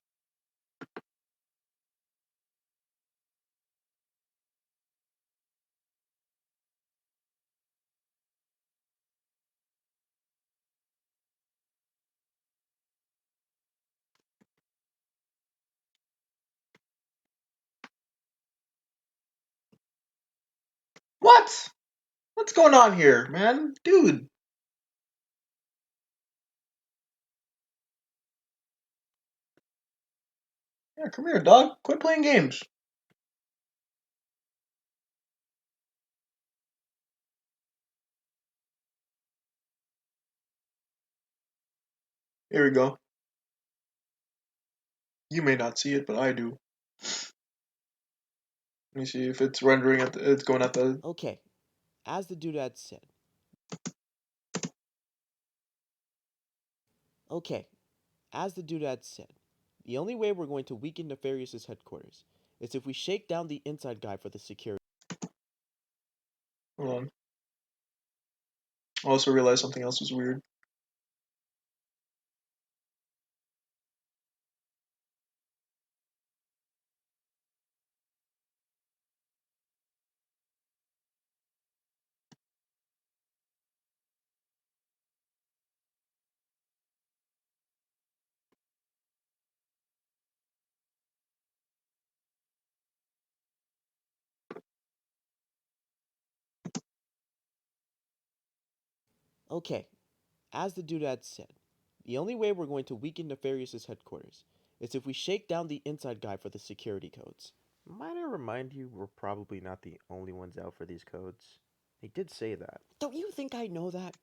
What? What's going on here, man? Dude. Yeah, come here, dog. Quit playing games. Here we go. You may not see it, but I do. Let me see if it's rendering it's going at the. Okay, as the doodad said. Okay, as the doodad said, the only way we're going to weaken Nefarious's headquarters is if we shake down the inside guy for the security. Hold on. I also realized something else was weird. Okay, as the doodad said, the only way we're going to weaken Nefarious's headquarters is if we shake down the inside guy for the security codes. Might I remind you, we're probably not the only ones out for these codes. They did say that. Don't you think I know that?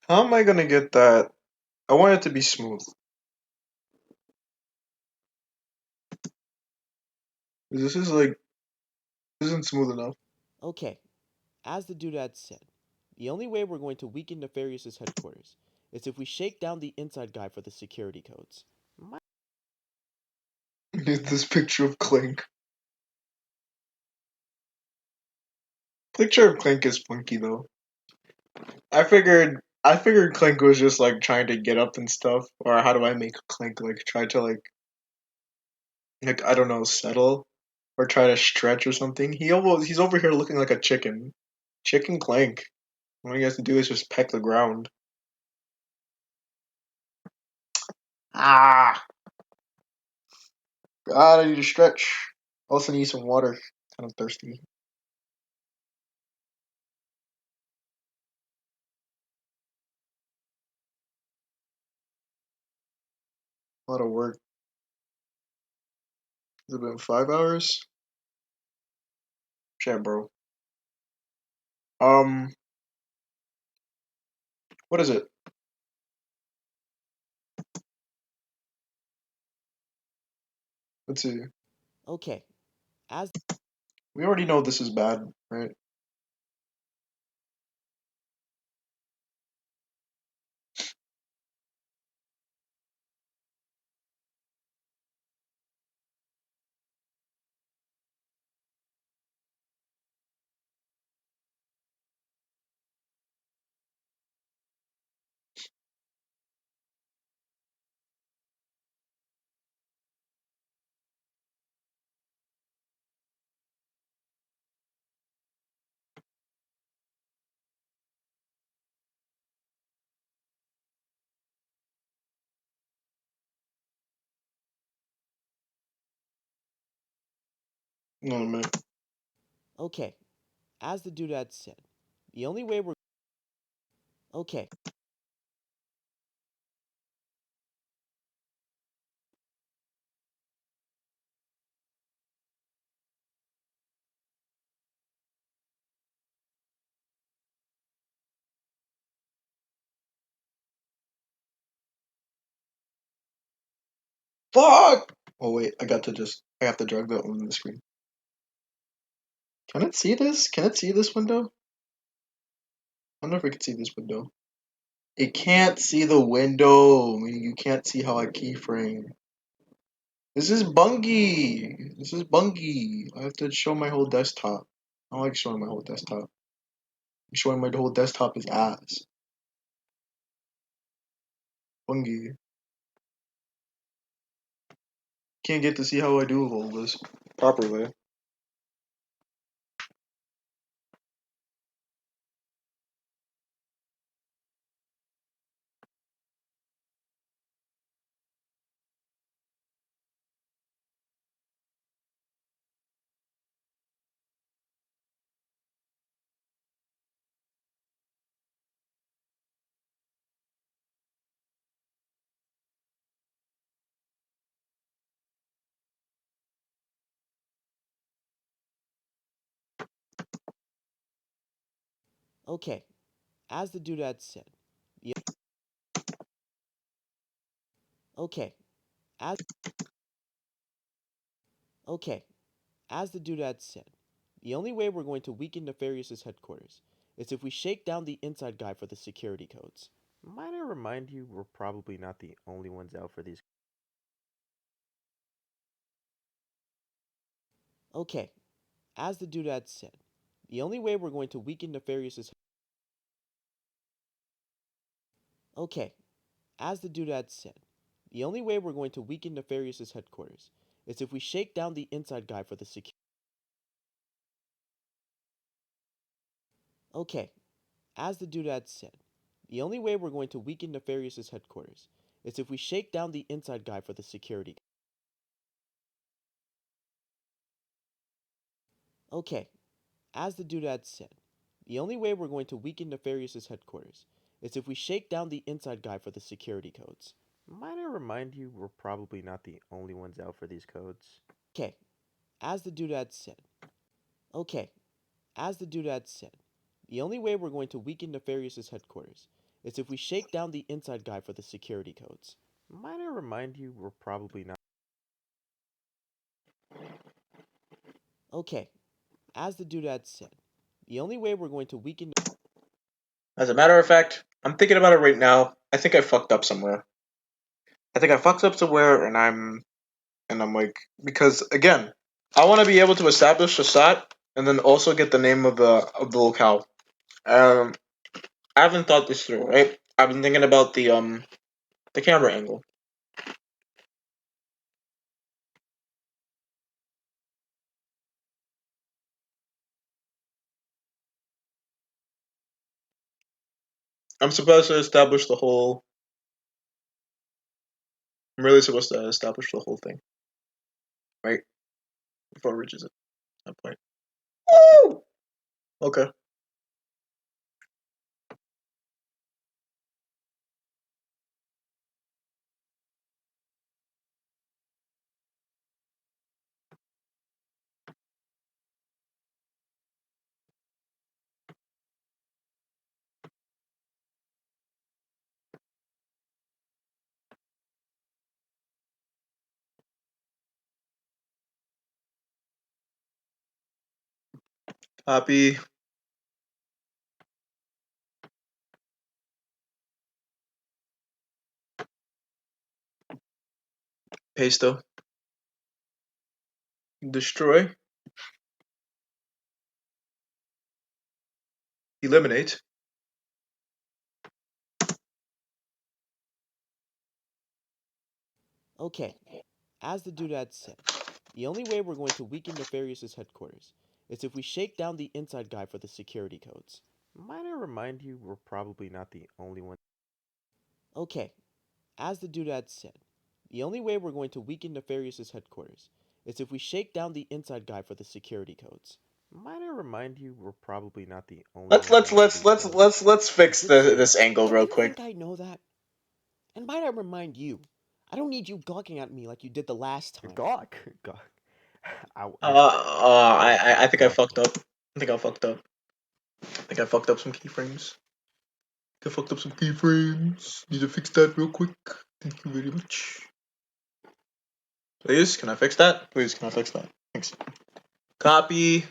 How am I gonna get that? I want it to be smooth. This is like, this isn't smooth enough. Okay, As the doodad said, the only way we're going to weaken Nefarious's headquarters is if we shake down the inside guy for the security codes. This picture of Clink. Picture of Clink is funky though. I figured Clink was just like trying to get up and stuff, or how do I make Clink like try to like I don't know settle or try to stretch or something. He's over here looking like a chicken, chicken Clink. All he has to do is just peck the ground. Ah, God, I need to stretch. Also need some water. Kind of thirsty. A lot of work. Has it been 5 hours? Shit, bro. Um, what is it? Let's see. Okay, as We already know this is bad, right? No, man. okay, as the doodad said, the only way we're okay. Fuck! Oh wait, I have to drag that one on the screen. Can it see this? Can it see this window? I wonder if we can see this window. It can't see the window. Meaning you can't see how I keyframe. This is bungy. This is bungy. I have to show my whole desktop. I don't like showing my whole desktop. Showing my whole desktop is ass. Bungy. Can't get to see how I do all this properly. Okay, as the doodad said, the okay, as okay, as the doodad said, the only way we're going to weaken Nefarious's headquarters is if we shake down the inside guy for the security codes. Might I remind you, we're probably not the only ones out for these. Okay, as the doodad said, the only way we're going to weaken Nefarious's okay, as the doodad said, the only way we're going to weaken Nefarious's headquarters is if we shake down the inside guy for the security. Okay, as the doodad said, the only way we're going to weaken Nefarious's headquarters is if we shake down the inside guy for the security. Okay, as the doodad said, the only way we're going to weaken Nefarious's headquarters is if we shake down the inside guy for the security codes. Might I remind you, we're probably not the only ones out for these codes. Okay, as the doodad said. Okay, as the doodad said, the only way we're going to weaken Nefarious's headquarters is if we shake down the inside guy for the security codes. Might I remind you, we're probably not. Okay, as the doodad said, The only way we're going to weaken. As a matter of fact, I'm thinking about it right now. I think I fucked up somewhere. I think I fucked up somewhere, and I'm like, because again, I want to be able to establish the site and then also get the name of the locale. Um, I haven't thought this through, right? I've been thinking about the camera angle. I'm supposed to establish the whole. I'm really supposed to establish the whole thing, right? Before it reaches that point. Woo! Okay. Copy. Paste. Destroy. Eliminate. Okay, as the doodad said, the only way we're going to weaken Nefarious' headquarters is if we shake down the inside guy for the security codes. Might I remind you, we're probably not the only one. Okay, as the doodad said, the only way we're going to weaken Nefarious' headquarters is if we shake down the inside guy for the security codes. Might I remind you, we're probably not the only Let's ones let's out for let's these let's codes. let's let's He fix did say this that. angle Don't real you quick. think I know that? And might I remind you, I don't need you gawking at me like you did the last time. Gawk? Gawk. I I, wouldn't call I I it think I gawking. fucked up. I think I fucked up. I think I fucked up some keyframes. I fucked up some keyframes. Need to fix that real quick. Thank you very much. Please, can I fix that? Please, can I fix that? Thanks. Copy.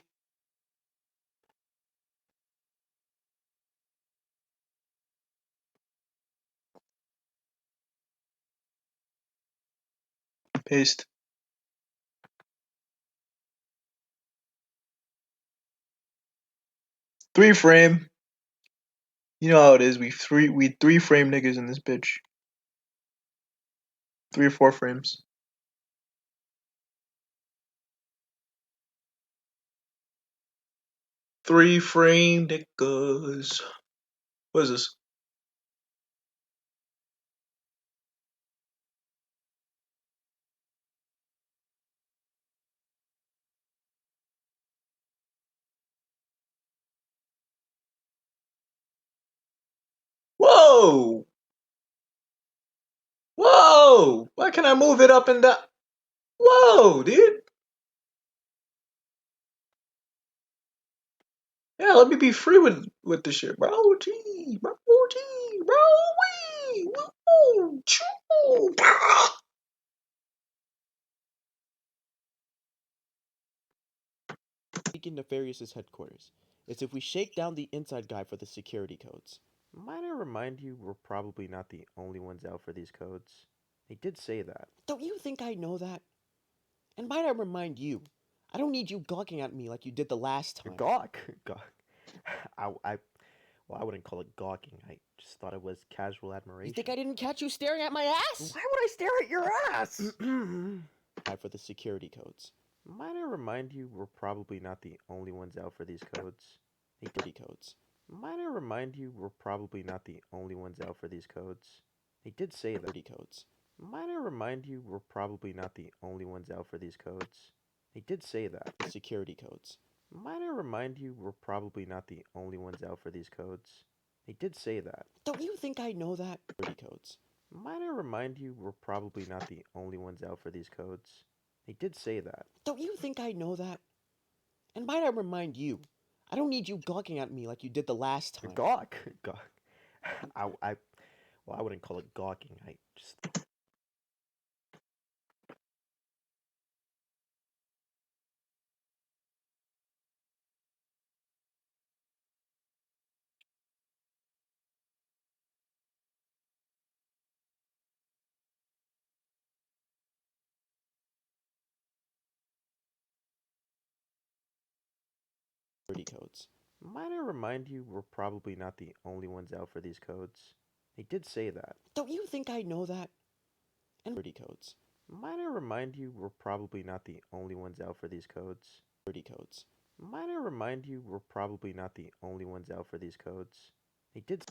Paste. 3 frame. You know how it is. We 3 frame niggas in this bitch. 3 or 4 frames. 3 frame niggas. What is this? Whoa! Whoa! Why can I move it up and down? Whoa, dude! Yeah, let me be free with this shit, bro. Gee, bro, gee, bro, wee, woo, choo. Weaken Nefarious' headquarters is if we shake down the inside guy for the security codes. Might I remind you, we're probably not the only ones out for these codes. They did say that. Don't you think I know that? And might I remind you, I don't need you gawking at me like you did the last time. Gawk? Gawk. Well, I wouldn't call it gawking. I just thought it was casual admiration. You think I didn't catch you staring at my ass? Why would I stare at your ass? Guy for the security codes. Might I remind you, we're probably not the only ones out for these codes. They did codes. Might I remind you, we're probably not the only ones out for these codes. They did say that. Codes. Might I remind you, we're probably not the only ones out for these codes. They did say that. The security codes. Might I remind you, we're probably not the only ones out for these codes. They did say that. Don't you think I know that? Security codes. Might I remind you, we're probably not the only ones out for these codes. They did say that. Don't you think I know that? And might I remind you, I don't need you gawking at me like you did the last time. Gawk? Gawk. Well, I wouldn't call it gawking. I just codes. Might I remind you, we're probably not the only ones out for these codes. They did say that. Don't you think I know that? And codes. Might I remind you, we're probably not the only ones out for these codes. codes. Might I remind you, we're probably not the only ones out for these codes. They did.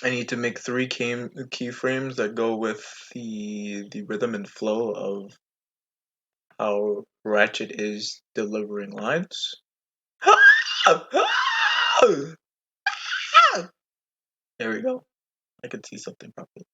I need to make three keyframes that go with the rhythm and flow of how Ratchet is delivering lines. There we go. I can see something properly.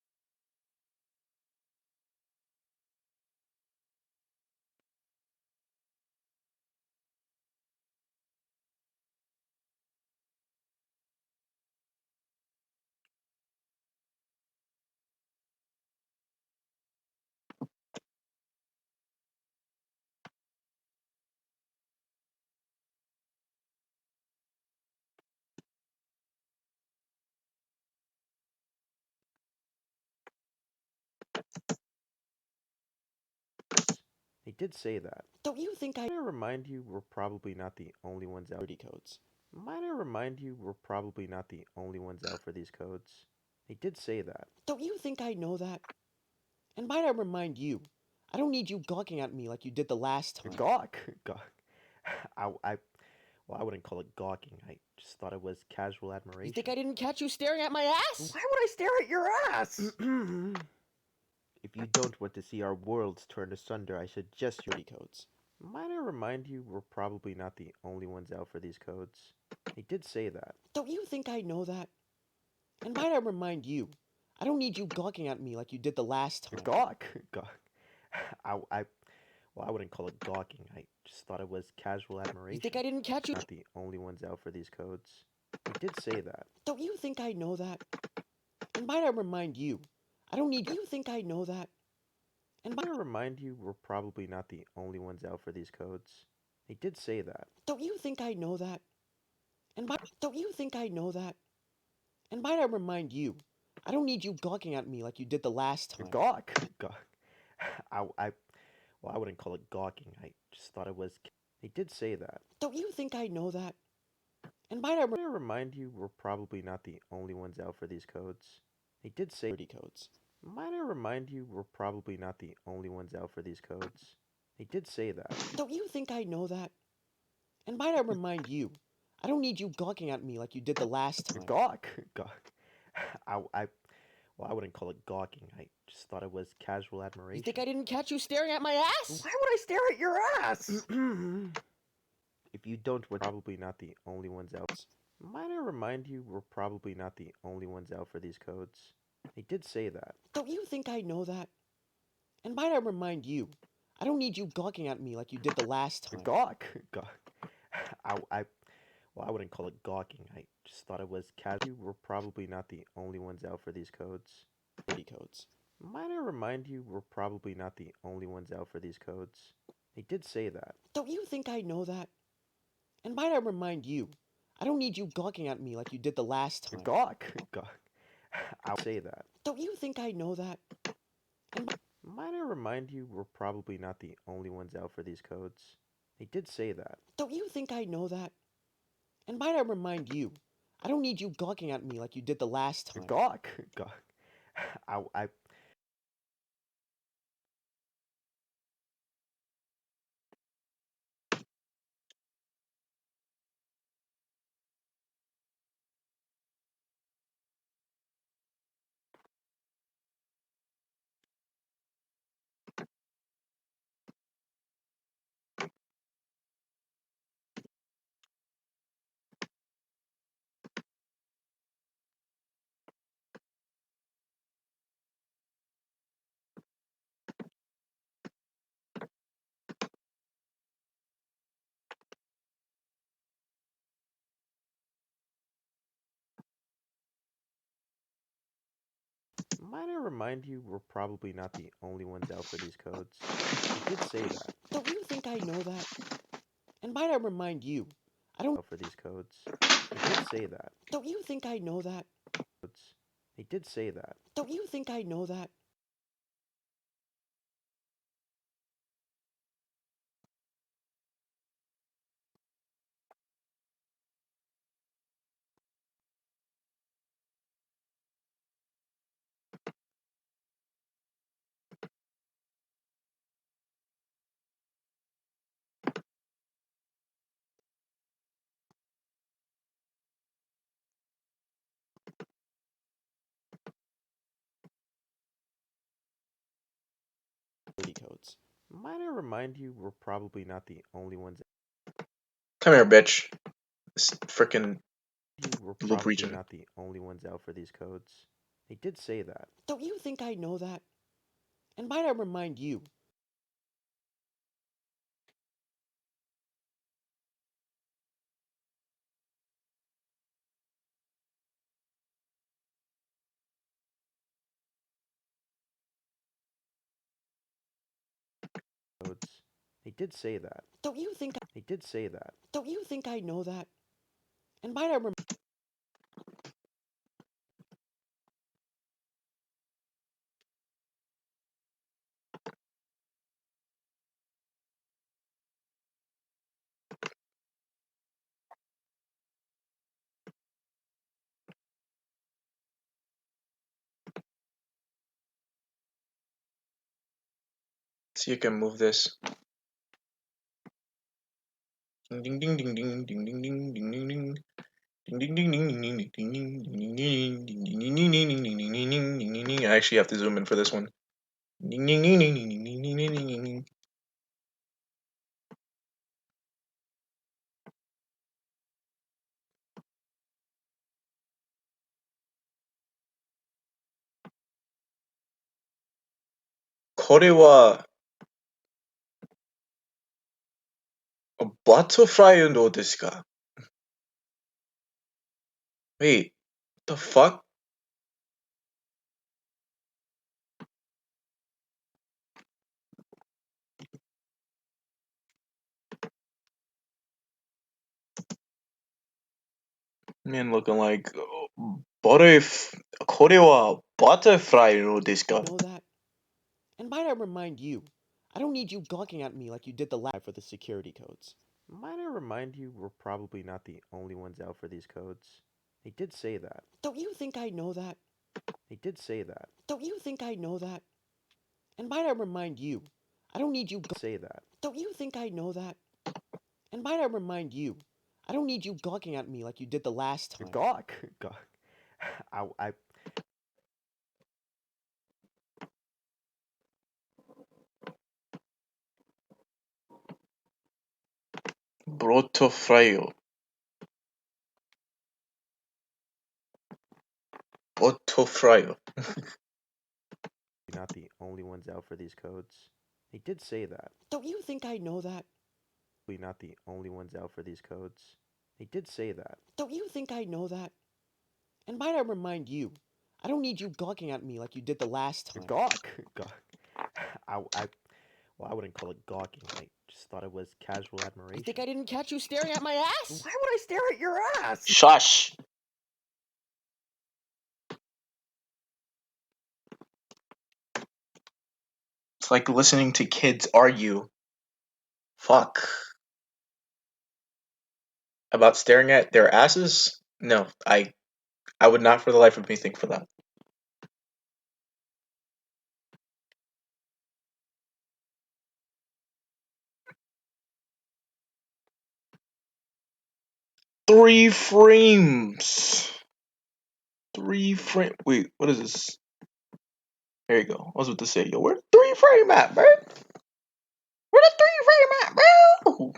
They did say that. don't you think I Might I remind you, we're probably not the only ones out. codes. Might I remind you, we're probably not the only ones out for these codes. They did say that. don't you think I know that? And might I remind you, I don't need you gawking at me like you did the last time. Gawk? Gawk. Well, I wouldn't call it gawking. I just thought it was casual admiration. You think I didn't catch you staring at my ass? Why would I stare at your ass? If you don't want to see our worlds turn asunder, I suggest you. codes. Might I remind you, we're probably not the only ones out for these codes. They did say that. Don't you think I know that? And might I remind you, I don't need you gawking at me like you did the last time. Gawk? Gawk. Well, I wouldn't call it gawking. I just thought it was casual admiration. You think I didn't catch you? Not the only ones out for these codes. They did say that. Don't you think I know that? And might I remind you, I don't need you think I know that? And Might I remind you, we're probably not the only ones out for these codes. They did say that. don't you think I know that? And don't you think I know that? And might I remind you, I don't need you gawking at me like you did the last time. Gawk? Gawk. Well, I wouldn't call it gawking. I just thought it was. They did say that. Don't you think I know that? And might I Might I remind you, we're probably not the only ones out for these codes. They did say codes. Might I remind you, we're probably not the only ones out for these codes. They did say that. don't you think I know that? And might I remind you, I don't need you gawking at me like you did the last time. Gawk? Gawk. I, I, well, I wouldn't call it gawking. I just thought it was casual admiration. You think I didn't catch you staring at my ass? Why would I stare at your ass? If you don't, we're probably not the only ones out. Might I remind you, we're probably not the only ones out for these codes. They did say that. Don't you think I know that? And might I remind you, I don't need you gawking at me like you did the last time. Gawk? Gawk. Well, I wouldn't call it gawking. I just thought it was casual. We're probably not the only ones out for these codes. codes. Might I remind you, we're probably not the only ones out for these codes. They did say that. Don't you think I know that? And might I remind you, I don't need you gawking at me like you did the last time. Gawk? Gawk. I'll say that. Don't you think I know that? And Might I remind you, we're probably not the only ones out for these codes. They did say that. don't you think I know that? And might I remind you, I don't need you gawking at me like you did the last time. Gawk? Gawk. I Might I remind you, we're probably not the only ones out for these codes. They did say that. Don't you think I know that? And might I remind you, I don't. Out for these codes. They did say that. Don't you think I know that? They did say that. Don't you think I know that? Codes. Might I remind you, we're probably not the only ones. Come here, bitch. This freaking We're loop probably region. not the only ones out for these codes. They did say that. Don't you think I know that? And might I remind you, Codes. They did say that. don't you think They did say that. don't you think I know that? And might I remind So you can move this. Ding ding ding ding ding ding ding ding ding ding ding. Ding ding ding ding ding ding ding ding ding ding ding ding ding ding ding ding ding ding ding. I actually have to zoom in for this one. Ding ding ding ding ding ding ding ding ding ding ding. Korewa butterfly no desu ka? Wait, the fuck? Man looking like butterf. Korewa butterfly no desu I ka? know that? And might I remind you, I don't need you gawking at me like you did the last for the security codes. Might I remind you, we're probably not the only ones out for these codes. They did say that. Don't you think I know that? They did say that. Don't you think I know that? And might I remind you, I don't need you Say that. don't you think I know that? And might I remind you, I don't need you gawking at me like you did the last time. Gawk. Gawk. I Butterfly. Butterfly. not the only ones out for these codes. They did say that. Don't you think I know that? We're not the only ones out for these codes. They did say that. Don't you think I know that? And might I remind you, I don't need you gawking at me like you did the last time. Gawk. Gawk. Well, I wouldn't call it gawking. I just thought it was casual admiration. You think I didn't catch you staring at my ass? Why would I stare at your ass? Shush. It's like listening to kids argue. Fuck. About staring at their asses? No, I would not for the life of me think for that. Three frames. Three frame. Wait, what is this? There you go. I was about to say, yo, where the three frame at, bro? Where the three frame at, bro?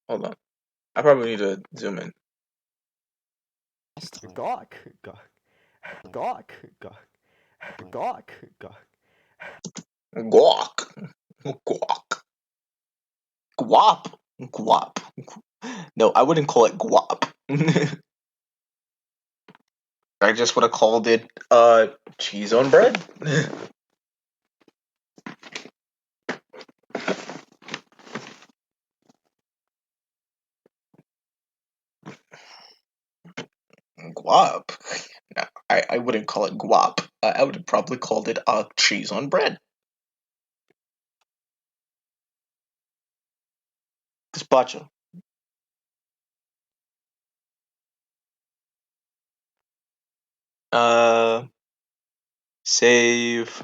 Hold on. I probably need to zoom in. Gawk. Gawk. Gawk. Gawk. Gawk. Gawk. Guac. Guac. Guap. Guap. No, I wouldn't call it guap. I just would have called it cheese on bread. Guap. No, I wouldn't call it guap. I would have probably called it cheese on bread. Gazpacho. Uh, save.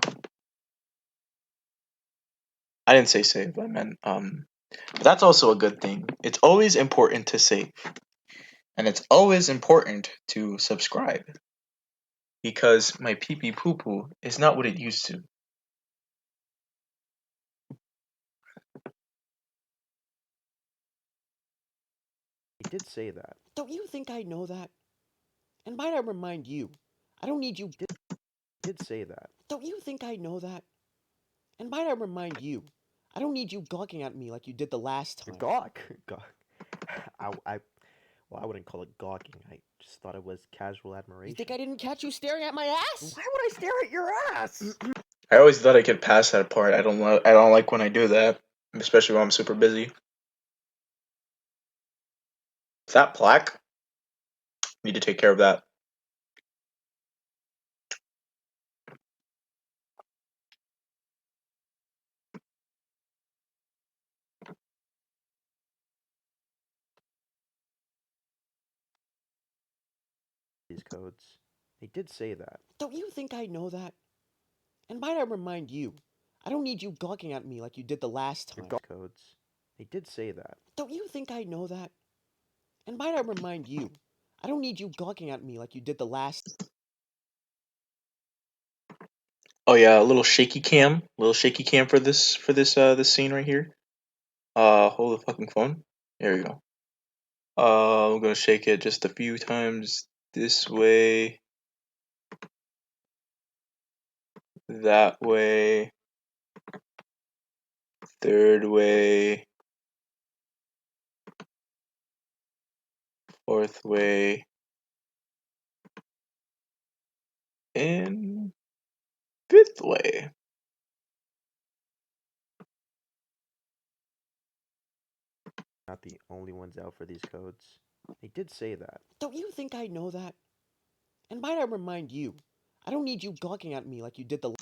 I didn't say save. I meant But that's also a good thing. It's always important to save, and it's always important to subscribe because my pee pee poo poo is not what it used to. I did say that. Don't you think I know that? And might I remind you, I don't need you. Did say that. Don't you think I know that? And might I remind you, I don't need you gawking at me like you did the last time. Gawk. Gawk. I well, I wouldn't call it gawking. I just thought it was casual admiration. You think I didn't catch you staring at my ass? Why would I stare at your ass? I always thought I could pass that part. I don't like when I do that, especially when I'm super busy. Is that plaque? Need to take care of that. These codes. They did say that. Don't you think I know that? And might I remind you, I don't need you gawking at me like you did the last time. Codes. They did say that. Don't you think I know that? And might I remind you, I don't need you gawking at me like you did the last. Oh yeah, a little shaky cam for this scene right here. Hold the fucking phone. There we go. I'm gonna shake it just a few times this way, that way, third way, fourth way, and fifth way. Not the only ones out for these codes. They did say that. Don't you think I know that? And might I remind you, I don't need you gawking at me like you did the.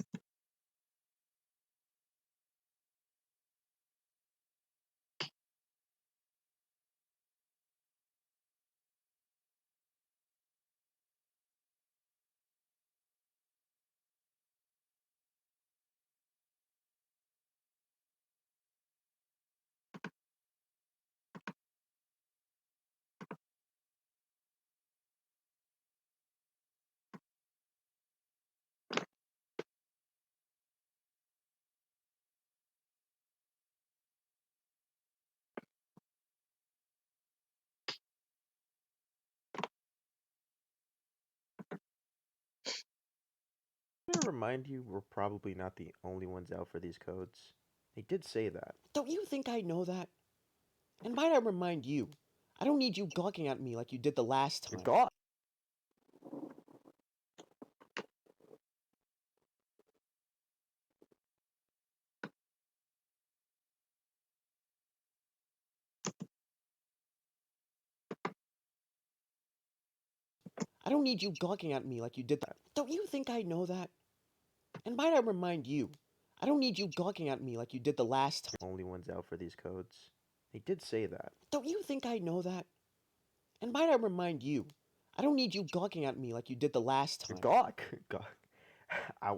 I'm gonna remind you, we're probably not the only ones out for these codes. They did say that. Don't you think I know that? And might I remind you, I don't need you gawking at me like you did the last time. Gawk. I don't need you gawking at me like you did that. Don't you think I know that? And might I remind you, I don't need you gawking at me like you did the last time. Only ones out for these codes. They did say that. Don't you think I know that? And might I remind you, I don't need you gawking at me like you did the last time. Gawk. Gawk. I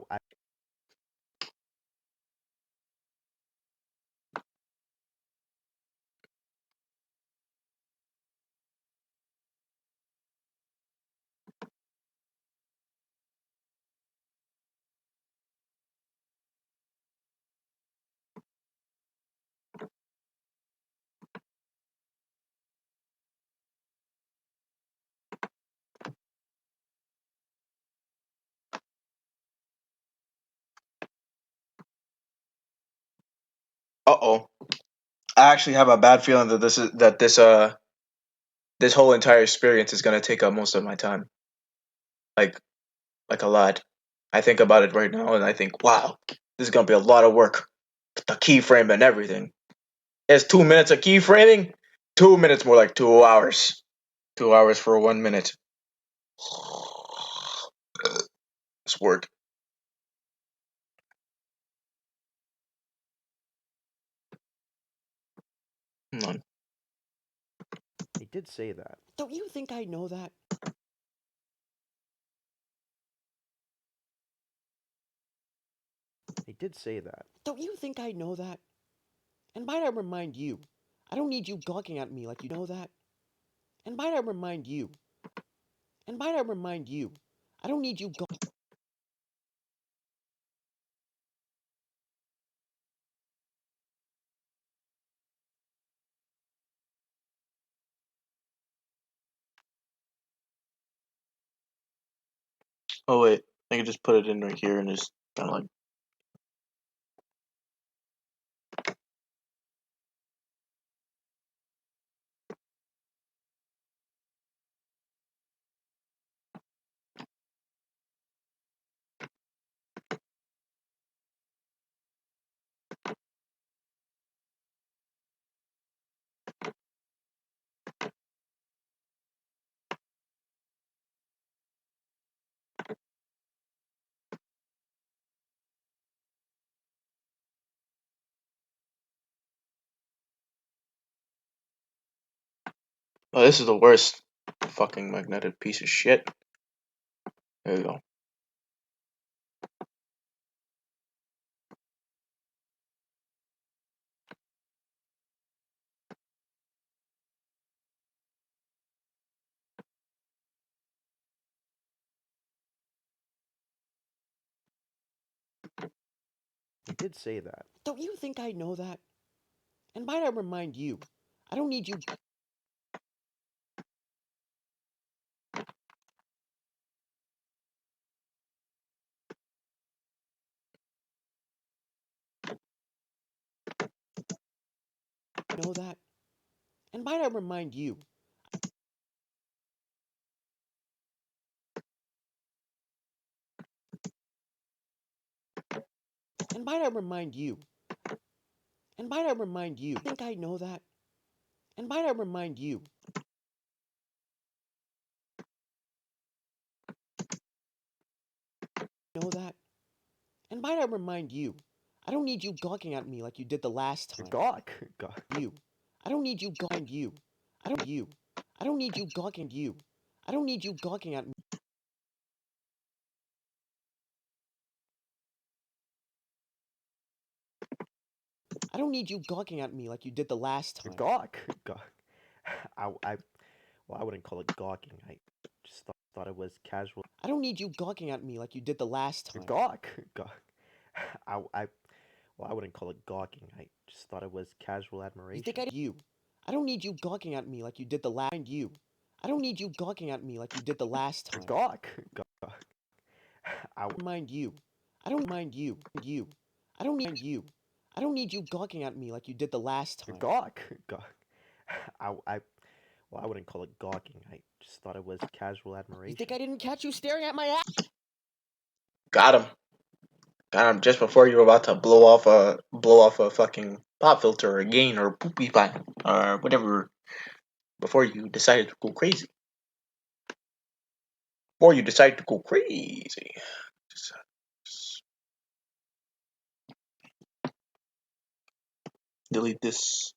Uh-oh. I actually have a bad feeling that this whole entire experience is gonna take up most of my time. Like like a lot. I think about it right now and I think, wow, this is gonna be a lot of work. The keyframe and everything. It's 2 minutes of keyframing? 2 minutes more like 2 hours. 2 hours for 1 minute. It's work. Come on. He did say that. Don't you think I know that? He did say that. Don't you think I know that? And might I remind you, I don't need you gawking at me like you know that. And might I remind you, and might I remind you, I don't need you Oh wait, I can just put it in right here and just kind of like. Oh, this is the worst fucking magnetic piece of shit. There we go. He did say that. Don't you think I know that? And might I remind you, I don't need you know that. And might I remind you, and might I remind you, and might I remind you, think I know that? And might I remind you, know that? And might I remind you, I don't need you gawking at me like you did the last time. Gawk? Gawk. You. I don't need you gawking you. I don't you. I don't need you gawking you. I don't need you gawking at me. I don't need you gawking at me like you did the last time. Gawk? Gawk. I well, I wouldn't call it gawking. I just thought it was casual. I don't need you gawking at me like you did the last time. Gawk? Gawk. I well, I wouldn't call it gawking. I just thought it was casual admiration. You think you? I don't need you gawking at me like you did the last. You. I don't need you gawking at me like you did the last time. Gawk? Gawk. I mind you. I don't mind you. You. I don't need you. I don't need you gawking at me like you did the last time. Gawk? Gawk. I well, I wouldn't call it gawking. I just thought it was casual admiration. You think I didn't catch you staring at my ass? Got him. Got him just before you were about to blow off a fucking pop filter or a gain or poopy pipe or whatever. Before you decided to go crazy. Before you decided to go crazy. Just delete this.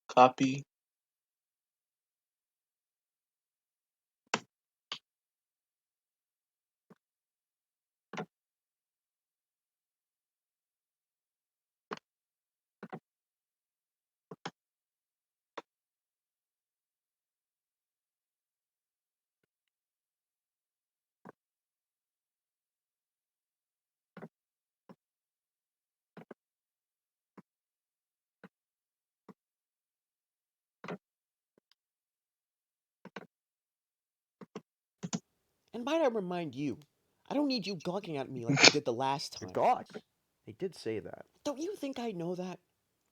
Copy. And might I remind you, I don't need you gawking at me like you did the last time. Gawk. They did say that. Don't you think I know that?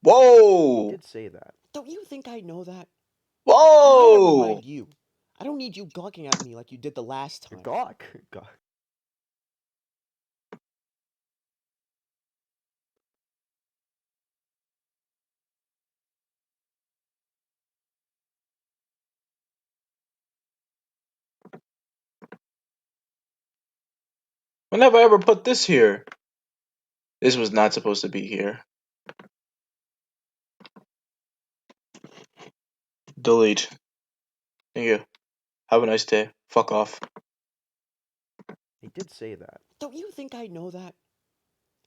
They Whoa! did say that. Don't you think I know that? And might I Whoa! remind you, I don't need you gawking at me like you did the last time. Gawk. Gawk. When have I ever put this here? This was not supposed to be here. Delete. Thank you. Have a nice day. Fuck off. They did say that. Don't you think I know that?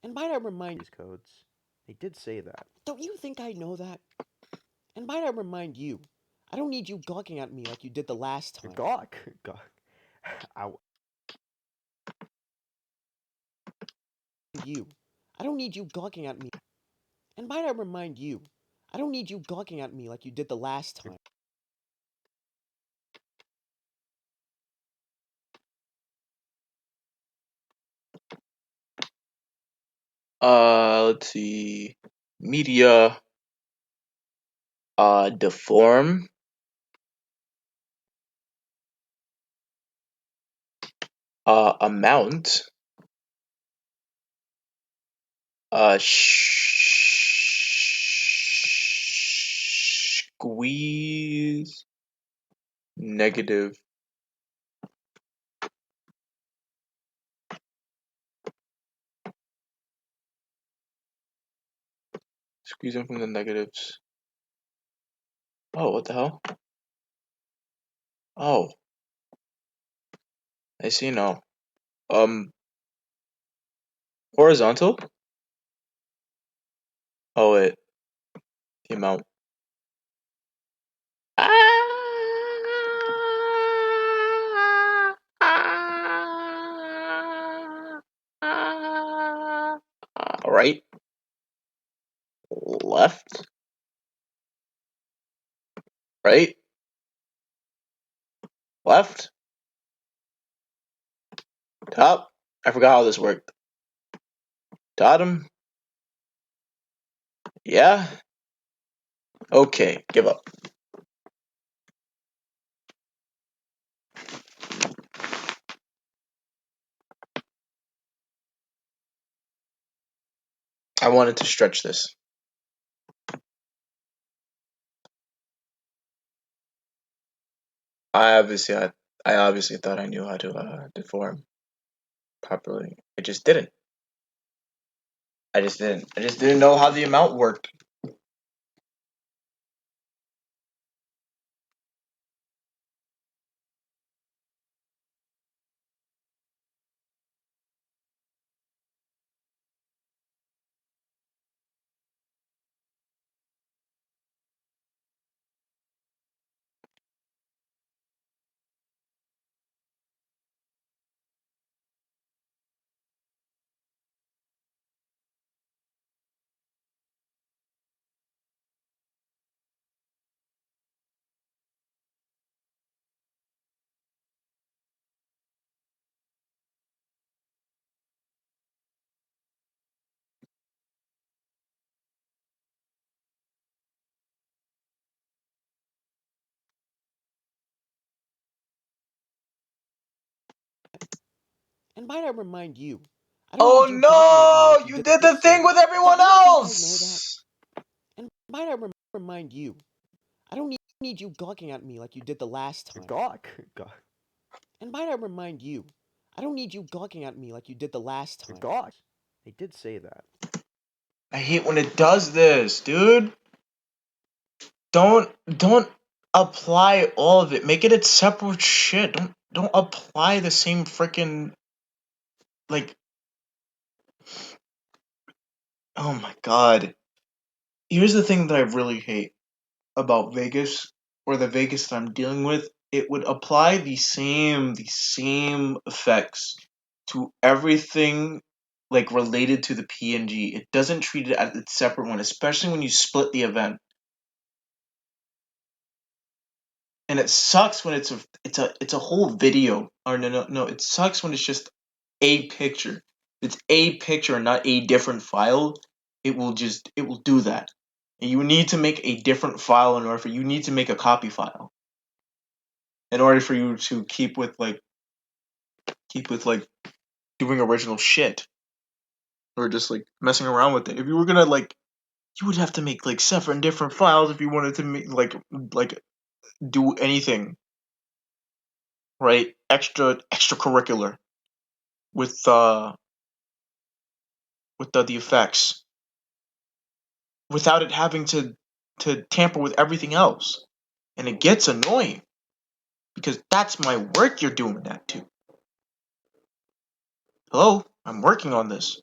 And might I remind These codes. They did say that. Don't you think I know that? And might I remind you, I don't need you gawking at me like you did the last time. Gawk. Gawk. You. I don't need you gawking at me. And might I remind you, I don't need you gawking at me like you did the last time. Let's see. Media. Deform. Amount. Squeeze. Negative. Squeezing from the negatives. Oh, what the hell? Oh, I see now. Horizontal? Oh, wait. The amount. Right, left, right, left, top. I forgot how this worked. Bottom. Yeah. Okay, give up. I wanted to stretch this. I obviously thought I knew how to deform properly. I just didn't. I just didn't. I just didn't know how the amount worked. And might I remind you, I don't Oh need you gawking at me like no! you You did did the the thing with everyone Don't you think I know that? else! And might I remind you, I don't need you gawking at me like you did the last time. Gawk. Gawk. And might I remind you, I don't need you gawking at me like you did the last time. Gawk. They did say that. I hate when it does this, dude. Don't apply all of it. Make it its separate shit. Don't apply the same freaking like. Oh my god. Here's the thing that I really hate about Vegas, or the Vegas that I'm dealing with. It would apply the same effects to everything like related to the PNG. It doesn't treat it as its separate one, especially when you split the event. And it sucks when it's a whole video. Or no, it sucks when it's just a picture. It's a picture, not a different file. It will do that. And you need to make a different file in order for you need to make a copy file in order for you to keep with like doing original shit or just like messing around with it. If you were gonna like, you would have to make like 7 different files if you wanted to make like do anything, right? Extracurricular with the effects without it having to tamper with everything else. And it gets annoying because that's my work you're doing that to. Hello, I'm working on this.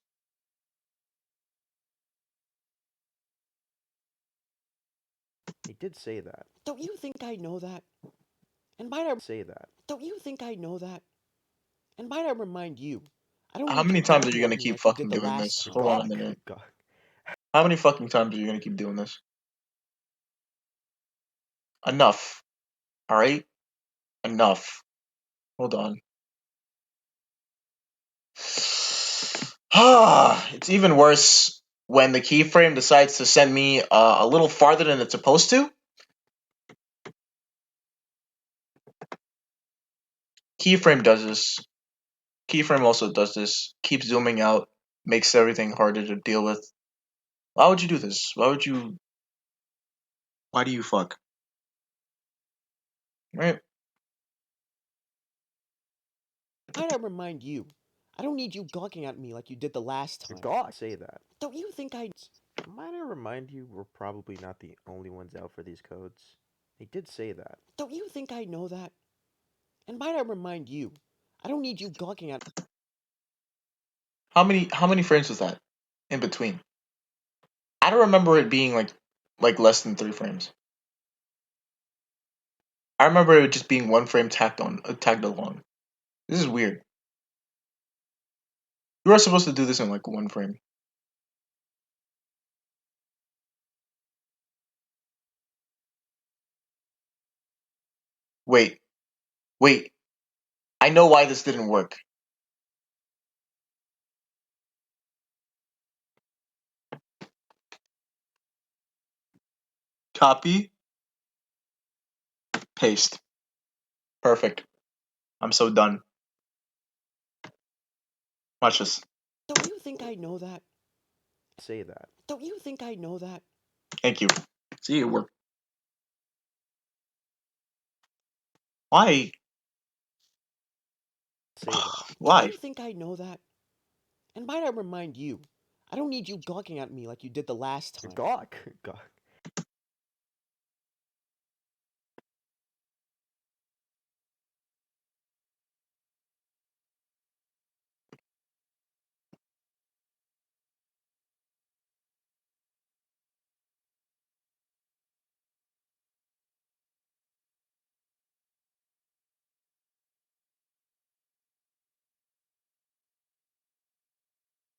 He did say that. Don't you think I know that? And might I say that? Don't you think I know that? And might I remind you? I don't How need you many times are you gawking at gonna me keep like you did fucking the doing last this? time. Hold on a minute. How many fucking times are you gonna keep doing this? Enough. Alright? Enough. Hold on. It's even worse when the keyframe decides to send me a little farther than it's supposed to. Keyframe does this. Keyframe also does this. Keeps zooming out, makes everything harder to deal with. Why would you do this? Why would you? Why do you fuck? Right? Might I remind you? I don't need you gawking at me like you did the last time. God, say that. Don't you think I? Might I remind you, we're probably not the only ones out for these codes. He did say that. Don't you think I know that? And might I remind you? I don't need you gawking at. How many frames was that in between? I don't remember it being like less than 3 frames. I remember it just being 1 frame tagged along. This is weird. You are supposed to do this in like 1 frame. Wait, wait. I know why this didn't work. Copy, paste. Perfect. I'm so done. Watch this. Don't you think I know that? Say that. Don't you think I know that? Thank you. See, it worked. Why? Say that. Don't Why? you think I know that? And might I remind you? I don't need you gawking at me like you did the last time. Gawk? Gawk.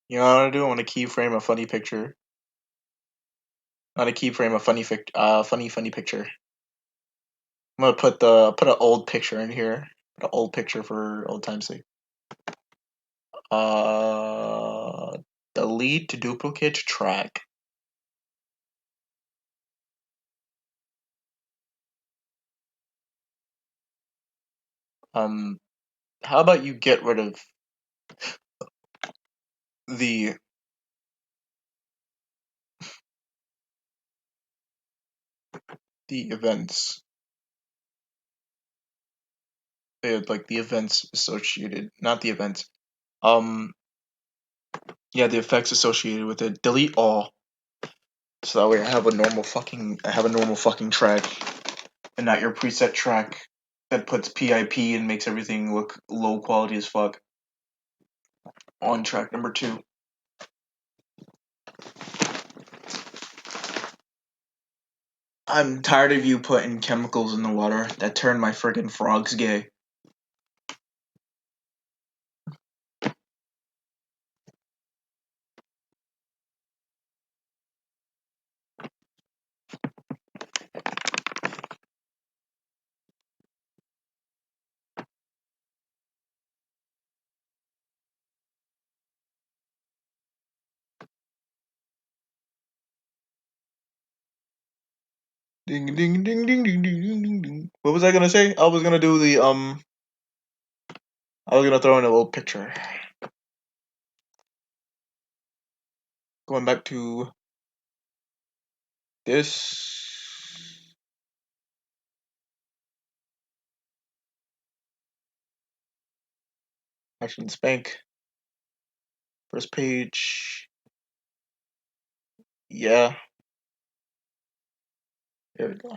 You know what I want to do? I want to keyframe a funny picture. I want to keyframe a funny picture. I'm gonna put an old picture in here. Put an old picture for old time's sake. Uh, delete duplicate track. Um, how about you get rid of the events? Like the events associated, not the events. Um, yeah, the effects associated with it. Delete all, so that way I have a normal fucking track, and not your preset track that puts PIP and makes everything look low quality as fuck on track number 2. I'm tired of you putting chemicals in the water that turn my friggin' frogs gay. Ding ding ding ding ding ding ding ding. What was I gonna say? I was gonna do the I was gonna throw in a little picture. Going back to this. Action Spank. First page. Yeah. There we go.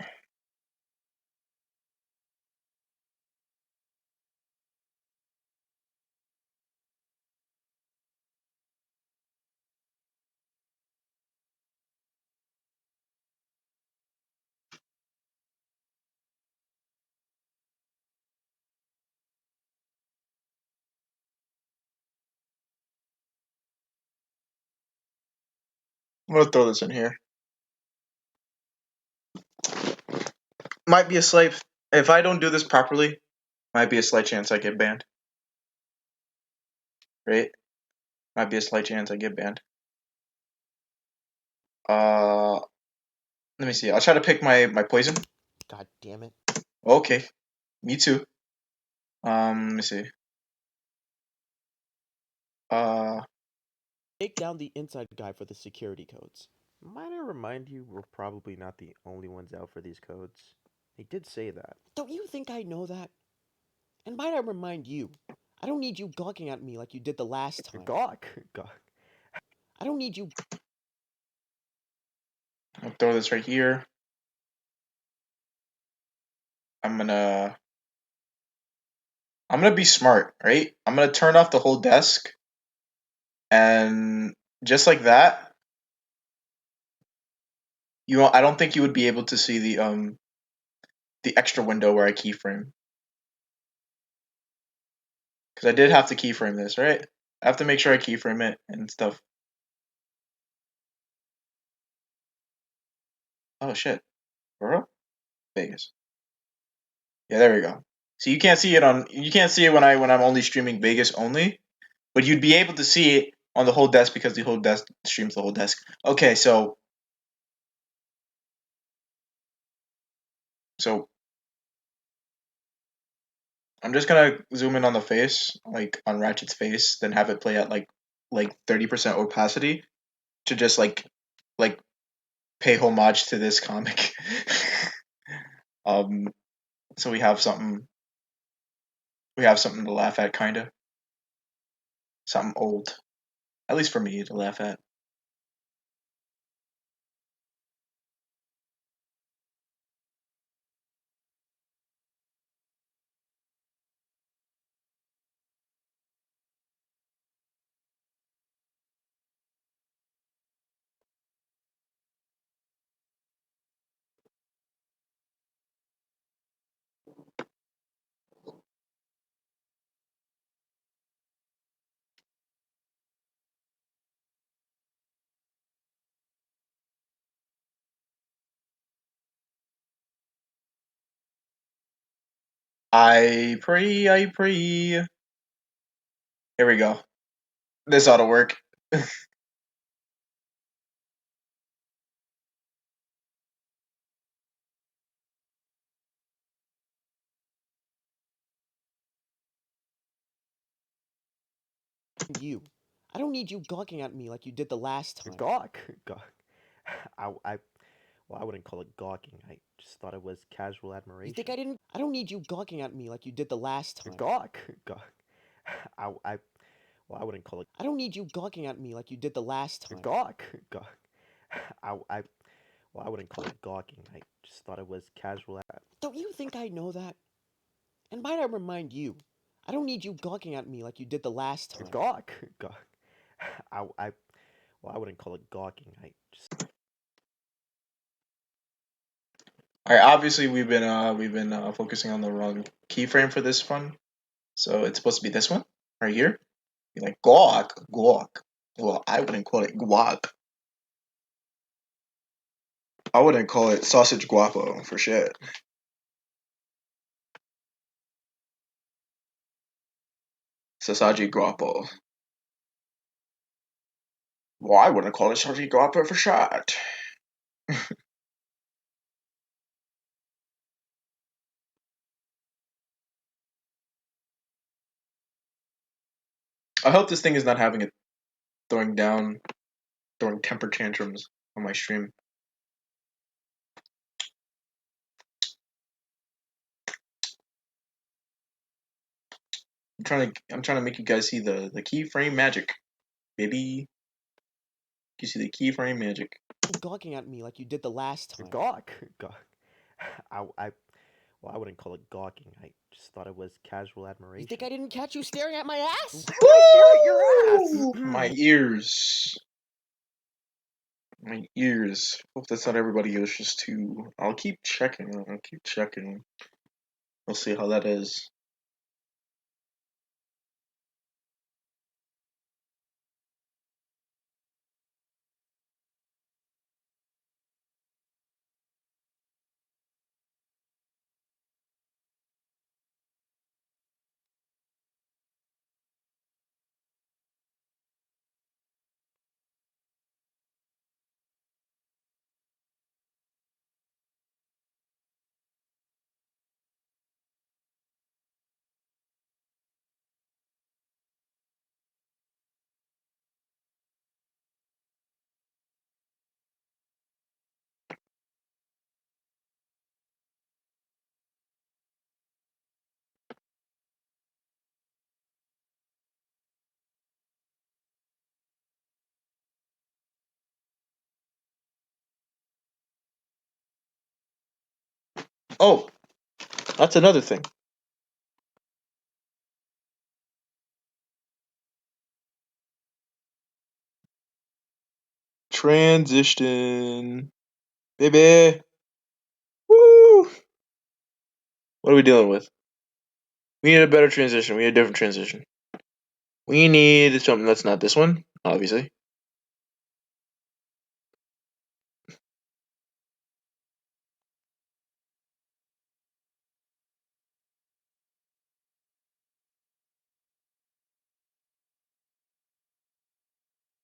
I'm gonna throw this in here. Might be a slight. If I don't do this properly, might be a slight chance I get banned. Right? Might be a slight chance I get banned. Uh, let me see. I'll try to pick my poison. God damn it. Okay, me too. Let me see. Uh, Take down the inside guy for the security codes. Might I remind you, we're probably not the only ones out for these codes. They did say that. Don't you think I know that? And might I remind you, I don't need you gawking at me like you did the last time. Gawk? Gawk. I don't need you. I'll throw this right here. I'm gonna I'm gonna be smart, right? I'm gonna turn off the whole desk, and just like that, I don't think you would be able to see the extra window where I keyframe, because I did have to keyframe this, right? I have to make sure I keyframe it and stuff. Oh shit, for real? Vegas. Yeah, there we go. So you can't see it when I'm only streaming Vegas only, but you'd be able to see it on the whole desk because the whole desk streams the whole desk. Okay, so I'm just gonna zoom in on the face, like on Ratchet's face, then have it play at like 30% opacity to just like pay homage to this comic. um, so we have something to laugh at, kind of something old, at least for me to laugh at. I pray, I pray. Here we go. This ought to work. You. I don't need you gawking at me like you did the last time. Gawk? Gawk. Well, I wouldn't call it gawking. I just thought it was casual admiration. You think I didn't? I don't need you gawking at me like you did the last time. Gawk? Gawk. Well, I wouldn't call it. I don't need you gawking at me like you did the last time. Gawk? Gawk. I, I, well, I wouldn't call it gawking. I just thought it was casual. Don't you think I know that? And might I remind you, I don't need you gawking at me like you did the last time. Gawk? Gawk. Well, I wouldn't call it gawking. I just. All right, obviously we've been focusing on the wrong keyframe for this one, so it's supposed to be this one right here. Be like guac, guac. Well, I wouldn't call it guac. I wouldn't call it sausage guapo for shit. Sausage guapo. Well, I wouldn't call it sausage guapo for shit. I hope this thing is not having it throwing down, throwing temper tantrums on my stream. I'm trying to make you guys see the keyframe magic, baby. You see the keyframe magic. Gawking at me like you did the last time. Gawk? Gawk. Well, I wouldn't call it gawking. I just thought it was casual admiration. You think I didn't catch you staring at my ass? Why would I stare at your ass? My ears. My ears. Hope that's not everybody else's too. I'll keep checking. I'll keep checking. We'll see how that is. Oh, that's another thing. Transition. Baby. Woo! What are we dealing with? We need a better transition. We need a different transition. We need something that's not this one, obviously.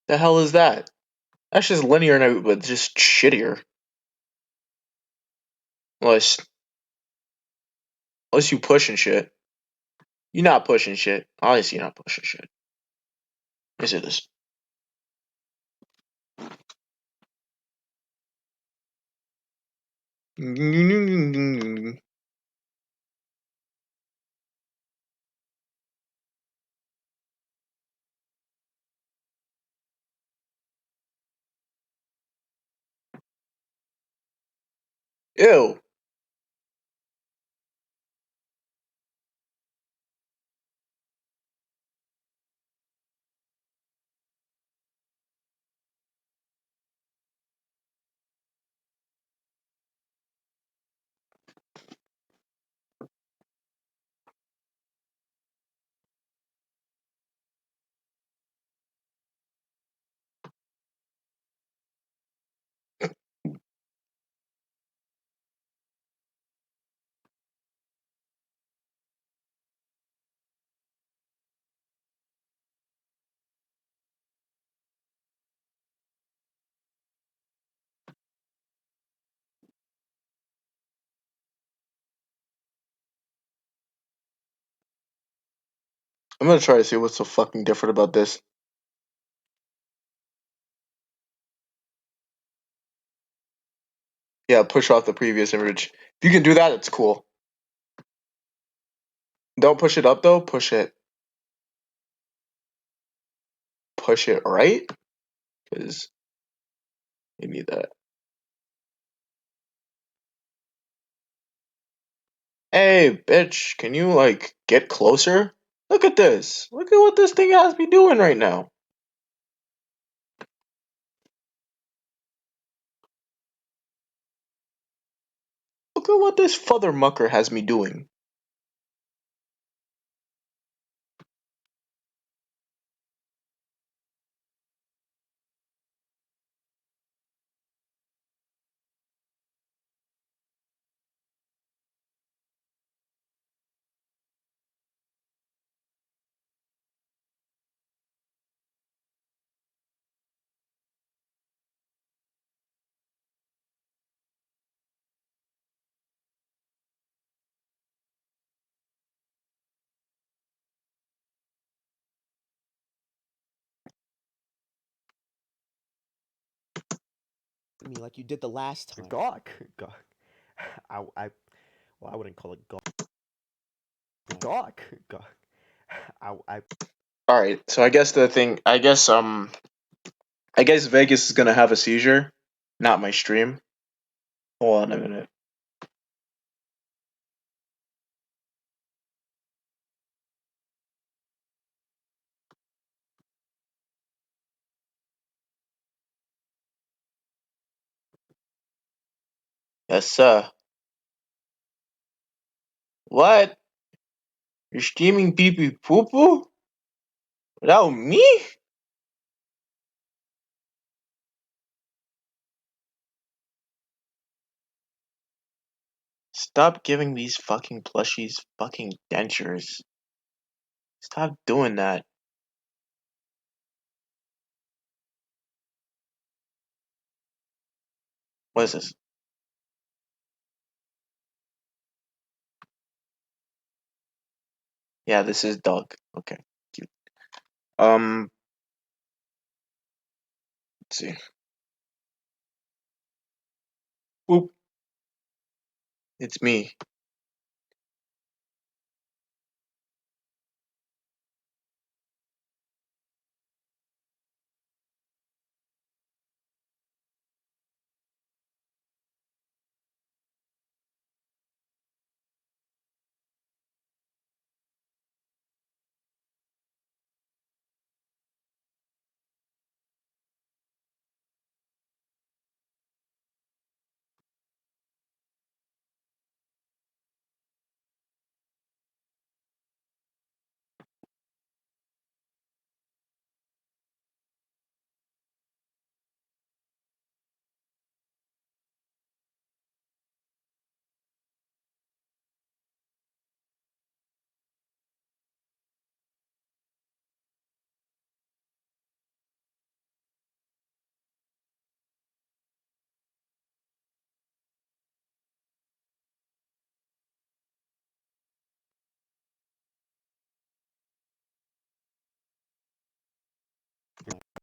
The hell is that? That's just linear, but just shittier. Unless, unless you pushing shit. You're not pushing shit. Honestly, you're not pushing shit. Yes, it is. Ew. I'm gonna try to see what's so fucking different about this. Yeah, push off the previous image. If you can do that, it's cool. Don't push it up though. Push it right, because you need that. Hey, bitch, can you like get closer? Look at this. Look at what this thing has me doing right now. Look at what this father mucker has me doing. me like you did the last time. Gawk. Gawk. I well, I wouldn't call it gawk. Gawk. I All right, so I guess Vegas is gonna have a seizure, not my stream. Hold on a minute. Yes, sir. What? You're streaming pee pee poo poo without me? Stop giving these fucking plushies fucking dentures. Stop doing that. What is this? Yeah, this is Doug. Okay, cute. Let's see. Boop. It's me.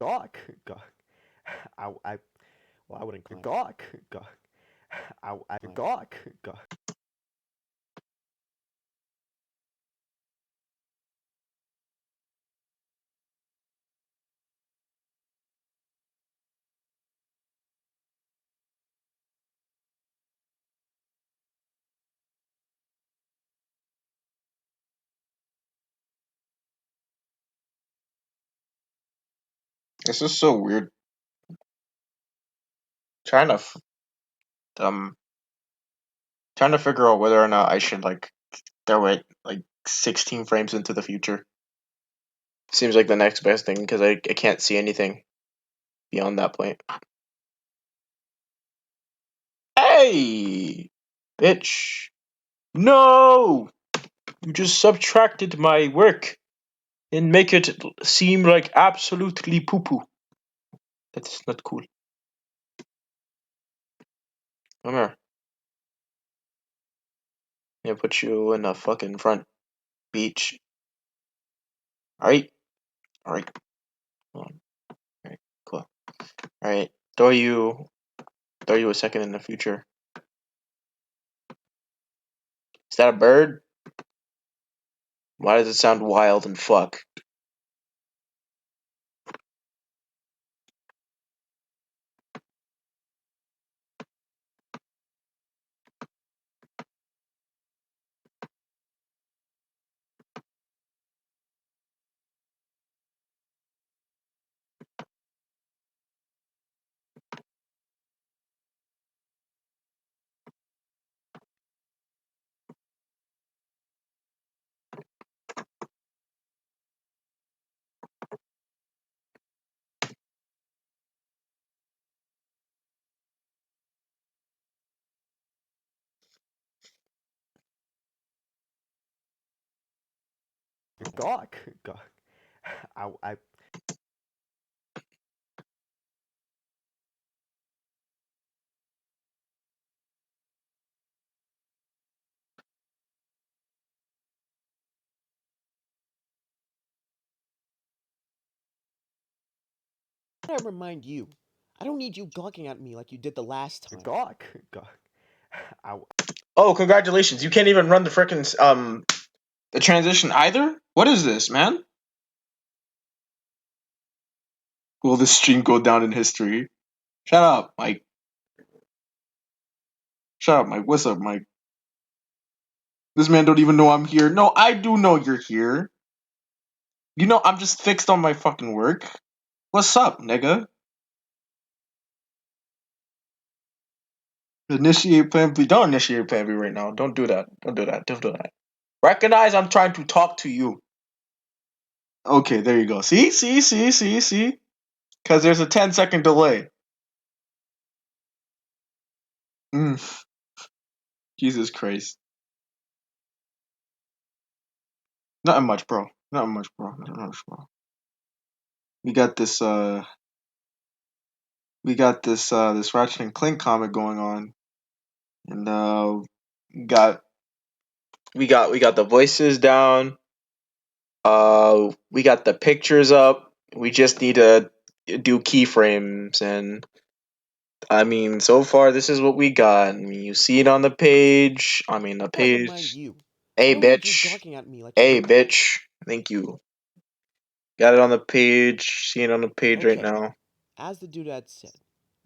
gawk. Gawk. I well, I wouldn't call it gawk. Gawk. I gawk. Gawk. This is so weird. Trying to um trying to figure out whether or not I should like throw it like 16 frames into the future. Seems like the next best thing because I can't see anything beyond that point. Hey, bitch! No, you just subtracted my work and make it seem like absolutely poo poo. That's not cool. Come here. I'm put you in the fucking front beach. Alright? Alright. Alright, cool. Alright. Throw you a second in the future. Is that a bird? Why does it sound wild and fuck? Gawk. Gawk. I I remind you, I don't need you gawking at me like you did the last time. Gawk. Gawk. I, Oh, congratulations! You can't even run the frickin' the transition either. What is this, man? Will this stream go down in history? Shut up, Mike. Shut up, Mike. What's up, Mike? This man don't even know I'm here. No, I do know you're here. You know I'm just fixed on my fucking work. What's up, nigga? Initiate plan B. Don't initiate plan B right now. Don't do that. Don't do that. Don't do that. Recognize I'm trying to talk to you. Okay, there you go. See? Because there's a 10-second delay. Mm, Jesus Christ. Nothing much, bro. Nothing much, bro. Nothing much, bro. We got this, this Ratchet and Clank comic going on. And, got, we got the voices down. We got the pictures up. We just need to do keyframes, and I mean, so far this is what we got. I mean, you see it on the page. I mean, the I like remind page. you. I Hey, don't need you bitch. gawking at me like you Hey, did. bitch. Thank you. Got it on the page. See it on the page right Okay, now. as the doodad said,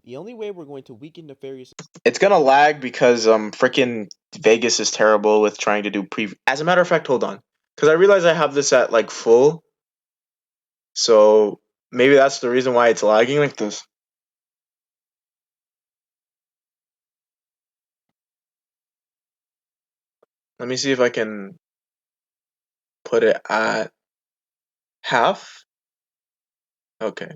the only way we're going to weaken Nefarious. It's gonna lag because freaking Vegas is terrible with trying to do pre. As a matter of fact, hold on, because I realize I have this at like full, so maybe that's the reason why it's lagging like this. Let me see if I can put it at half. Okay.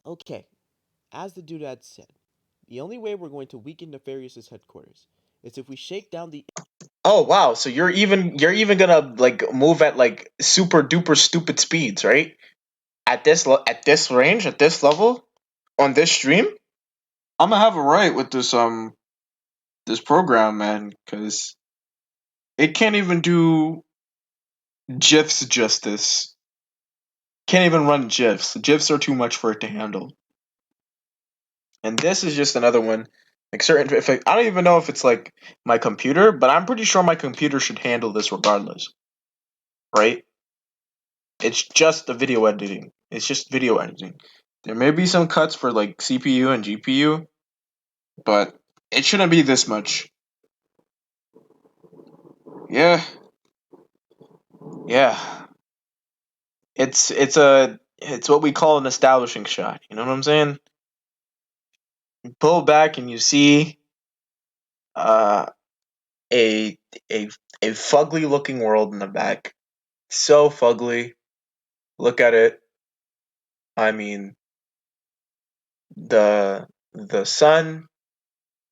Okay, as the doodad said, the only way we're going to weaken Nefarious's headquarters is if we shake down the. Oh wow, so you're even gonna like move at like super duper stupid speeds, right? At this range, at this level, on this stream, I'm gonna have a right with this program, man, because it can't even do GIFs justice. Can't even run GIFs. GIFs are too much for it to handle. And this is just another one. Like certain, if I don't even know if it's like my computer, but I'm pretty sure my computer should handle this regardless, right? It's just the video editing. It's just video editing. There may be some cuts for like CPU and GPU, but it shouldn't be this much. Yeah, yeah. It's what we call an establishing shot. You know what I'm saying? You pull back and you see uh a a a fugly looking world in the back. So fugly. Look at it. I mean, the sun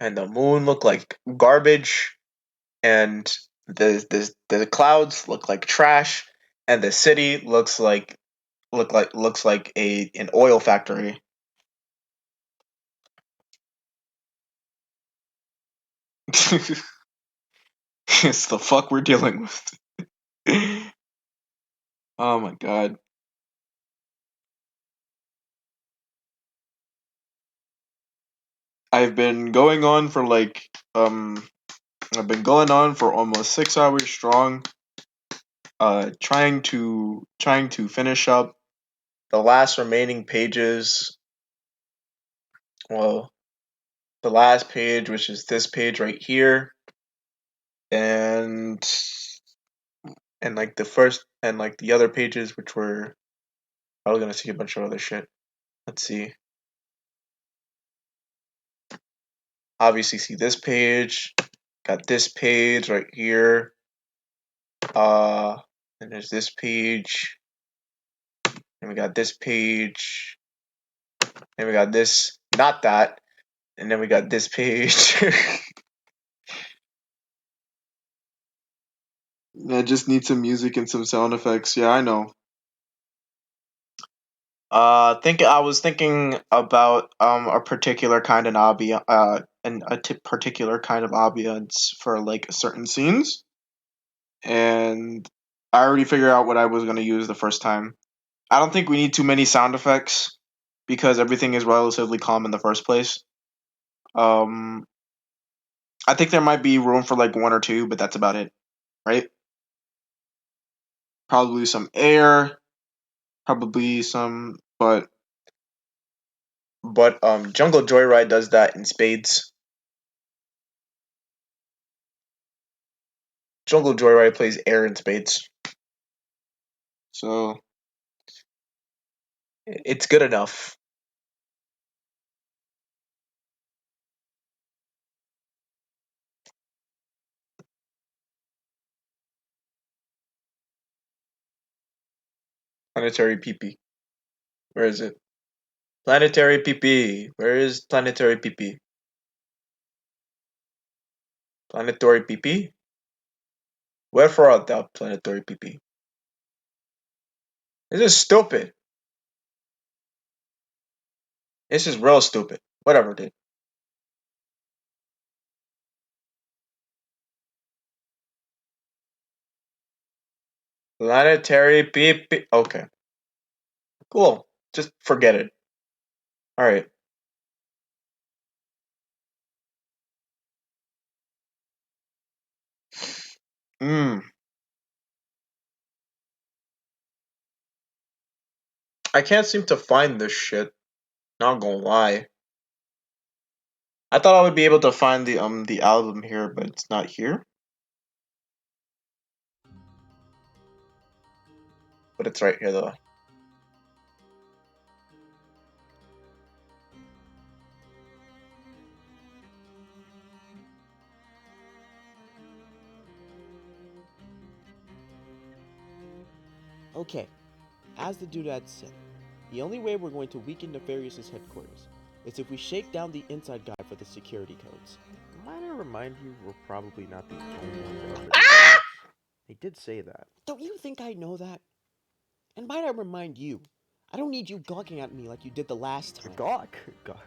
and the moon look like garbage, and the clouds look like trash, and the city looks like a an oil factory. It's the fuck we're dealing with. Oh my god. I've been going on for like I've been going on for almost 6 hours strong, trying to finish up the last remaining pages. Well, the last page, which is this page right here, and like the first and like the other pages, which were probably gonna see a bunch of other shit. Let's see. Obviously, see this page. Got this page right here. Uh, and there's this page. And we got this page. And we got this, not that. And then we got this page. I just need some music and some sound effects. Yeah, I know. Think I was thinking about a particular kind of and particular kind of ambience for like certain scenes, and I already figured out what I was gonna use the first time. I don't think we need too many sound effects because everything is relatively calm in the first place. Um, I think there might be room for like one or two, but that's about it, right? Probably some air, probably some, but Jungle Joyride does that in spades. Jungle Joyride plays air in spades, so it's good enough. Planetary PP. Where is it? Planetary PP. Where is Planetary PP? Planetary PP? Wherefore art thou, Planetary PP? This is stupid. This is real stupid. Whatever, dude. Planetary PP. Okay. Cool. Just forget it. Alright. Hmm. I can't seem to find this shit. Not gonna lie. I thought I would be able to find the album here, but it's not here. But it's right here though. Okay, as the doodad said, the only way we're going to weaken Nefarious' headquarters is if we shake down the inside guy for the security codes. Might I remind you, we're probably not the only ones out for these codes. They did say that. Don't you think I know that? And might I remind you, I don't need you gawking at me like you did the last time. Gawk? Gawk.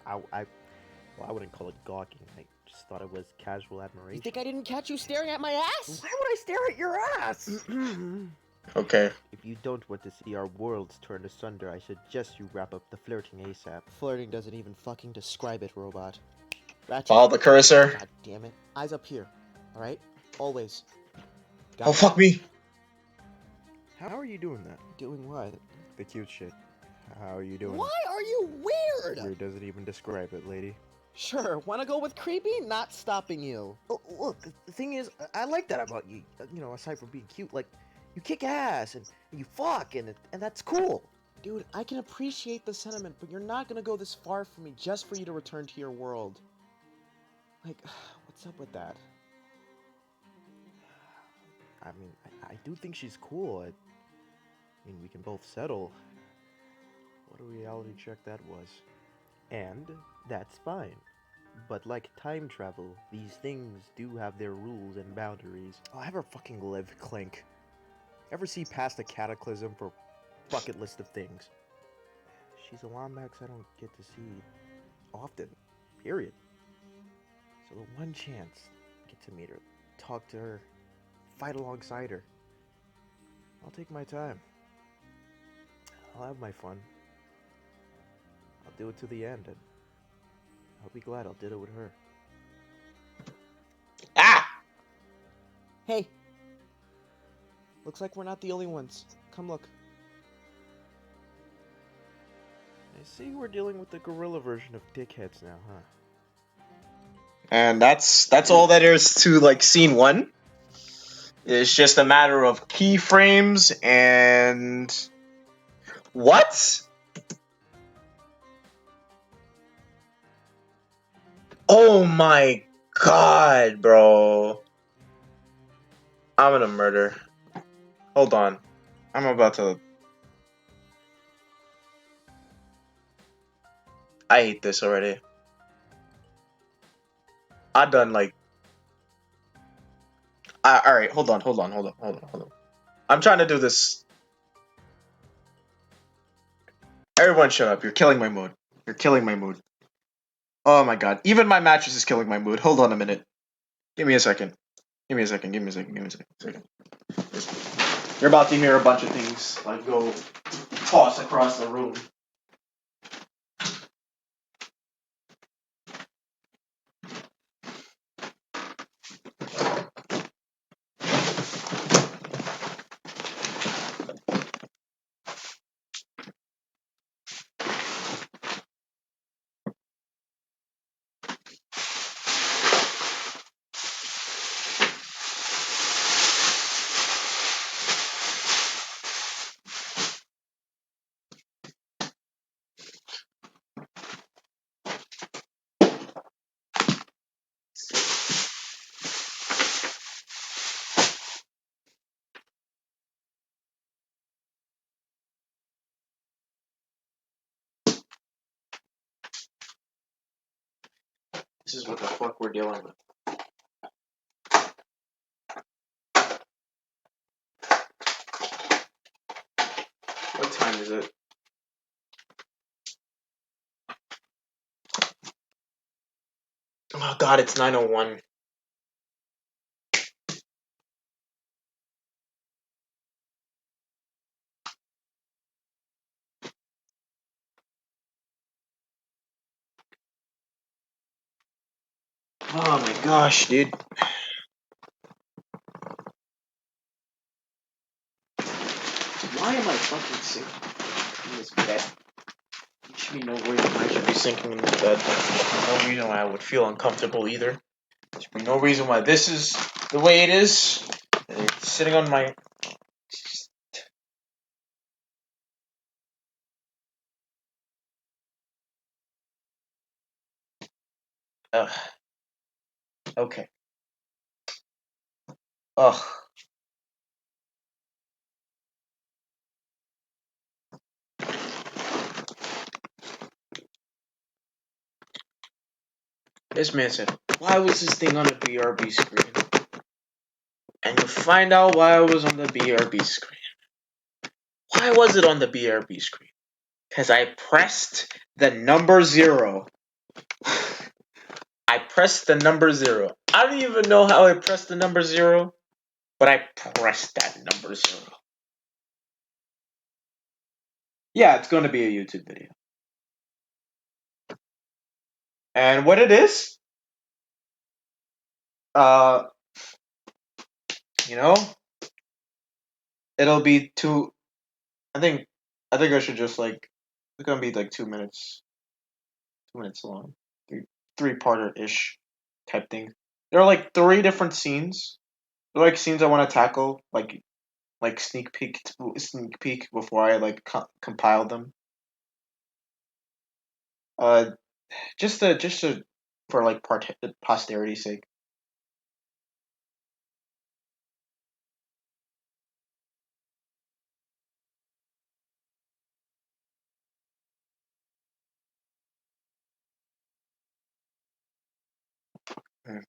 Well, I wouldn't call it gawking. I just thought it was casual admiration. You think I didn't catch you staring at my ass? Why would I stare at your ass? Okay. If you don't want to see our worlds turn asunder, I suggest you wrap up the flirting ASAP. Flirting doesn't even fucking describe it, robot. Ratchet. Follow the cursor. God damn it. Eyes up here. Alright? Always. Oh, fuck me. How are you doing that? Doing what? The cute shit. How are you doing? Why are you weird? Weird doesn't even describe it, lady. Sure, wanna go with creepy? Not stopping you. Oh, look, the thing is, I like that about you. You know, aside from being cute, like, you kick ass and you fuck, and that's cool. Dude, I can appreciate the sentiment, but you're not gonna go this far for me just for you to return to your world. Like, what's up with that? I mean, I do think she's cool. I mean, we can both settle. What a reality check that was. And that's fine. But like time travel, these things do have their rules and boundaries. I'll ever fucking live, Clink. Ever see past a cataclysm for bucket list of things? She's a Wombax I don't get to see Often. Period. So the one chance, get to meet her, talk to her, fight alongside her. I'll take my time. I'll have my fun. I'll do it to the end, and I'll be glad I did it with her. Ah! Hey! Looks like we're not the only ones. Come look. I see we're dealing with the gorilla version of dickheads now, huh? And that's all that is to like scene one. It's just a matter of keyframes and what? Oh my god, bro. I'm gonna murder. Hold on. I'm about to. I hate this already. I done like. Alright, hold on. I'm trying to do this. Everyone shut up. You're killing my mood. You're killing my mood. Oh my god. Even my mattress is killing my mood. Hold on a minute. Give me a second. Give me a second. Give me a second. Give me a second. Listen. You're about to hear a bunch of things like go toss across the room. This is what the fuck we're dealing with. What time is it? Oh god, it's 9:01. Oh my gosh, dude. Why am I fucking sinking in this bed? There should be no reason why I should be sinking in this bed. No reason why I would feel uncomfortable either. There should be no reason why this is the way it is. It's sitting on my. Ugh. Okay. Ugh. This man said, why was this thing on a BRB screen? And you find out why I was on the BRB screen. Why was it on the BRB screen? Because I pressed the number 0. I pressed the number 0. I don't even know how I pressed the number 0, but I pressed that number 0. Yeah, it's going to be a YouTube video. And what it is, uh, you know, it'll be I think, I should just like, it's gonna be like 2 minutes, 2 minutes long, three-parter ish type thing. There are like 3 different scenes. They're like scenes I want to tackle, like sneak peek before I like compile them. Uh, just to for like posterity's sake. Mm.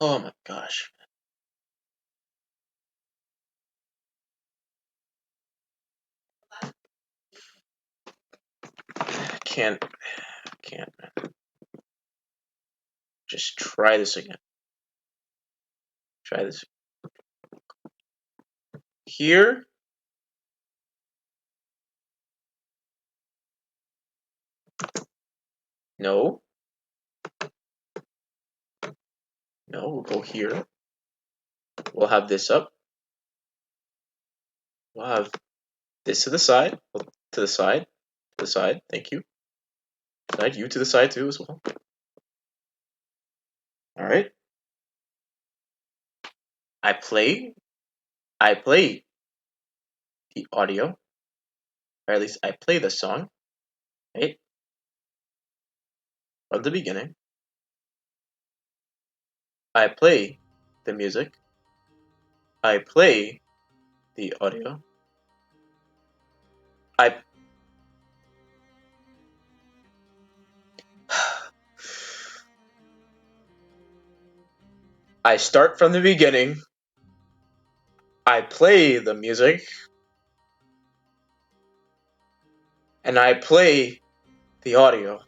Oh my gosh, I can't, man. Just try this again. Try this here. No, no. We'll go here. We'll have this up. We'll have this to the side. To the side. To the side. Thank you. Side. You to the side too as well. All right. I play. I play the audio, or at least I play the song. Right from the beginning. I play the music. I play the audio. I I start from the beginning. I play the music, and I play the audio.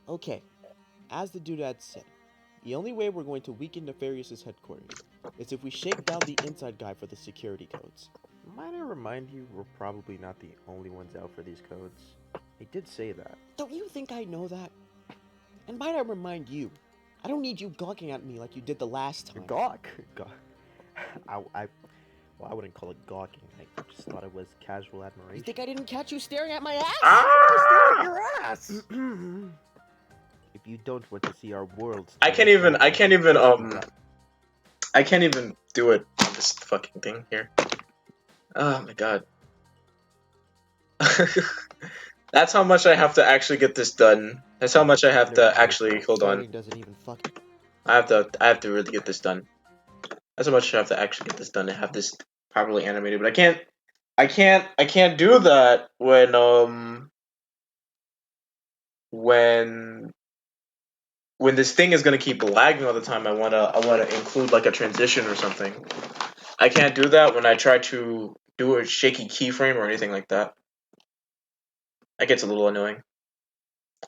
Okay, as the dude had said, The only way we're going to weaken Nefarious' headquarters is if we shake down the inside guy for the security codes. Might I remind you, we're probably not the only ones out for these codes. They did say that. Don't you think I know that? And might I remind you, I don't need you gawking at me like you did the last time. Gawk? I wouldn't call it gawking. I just thought it was casual admiration. You think I didn't catch you staring at my ass? Ah! Your ass! If you don't want to see our worlds, I can't even do it on this fucking thing here. Oh my god. That's how much I have to actually get this done. That's how much I have to actually hold on. Doesn't even fuck. I have to really get this done. That's how much I have to actually get this done and have this properly animated. But I can't do that when this thing is gonna keep lagging all the time. I wanna include like a transition or something. I can't do that when I try to do a shaky keyframe or anything like that. That gets a little annoying.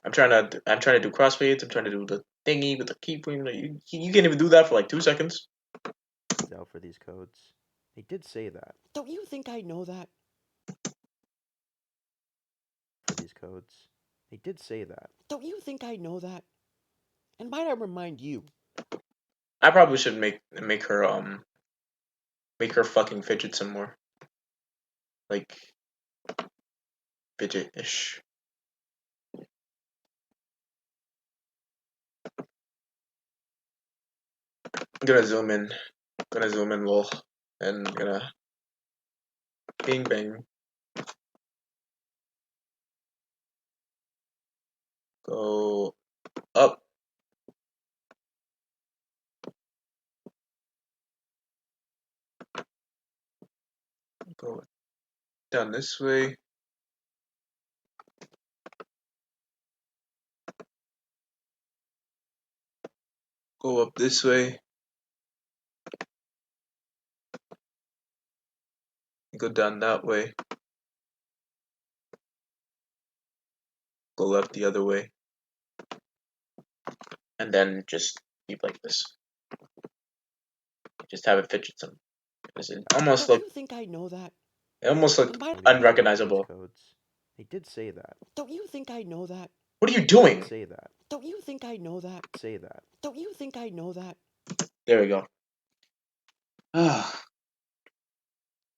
I'm trying to do crossfades. I'm trying to do the thingy with the keyframe. You can't even do that for like 2 seconds. Out for these codes. They did say that. Don't you think I know that? For these codes. They did say that. Don't you think I know that? And might I remind you? I probably should make her fucking fidget some more. Like fidget-ish. I'm gonna zoom in. Lol. And gonna bing bang. Go up. Go down this way. Go up this way. Go down that way. Go left the other way. And then just keep like this. Just have it fidget some. It almost Don't you think I know that? looked unrecognizable. They did say that. Don't you think I know that? What are you doing? Say that. Don't you think I know that? Say that. Don't you think I know that? There we go.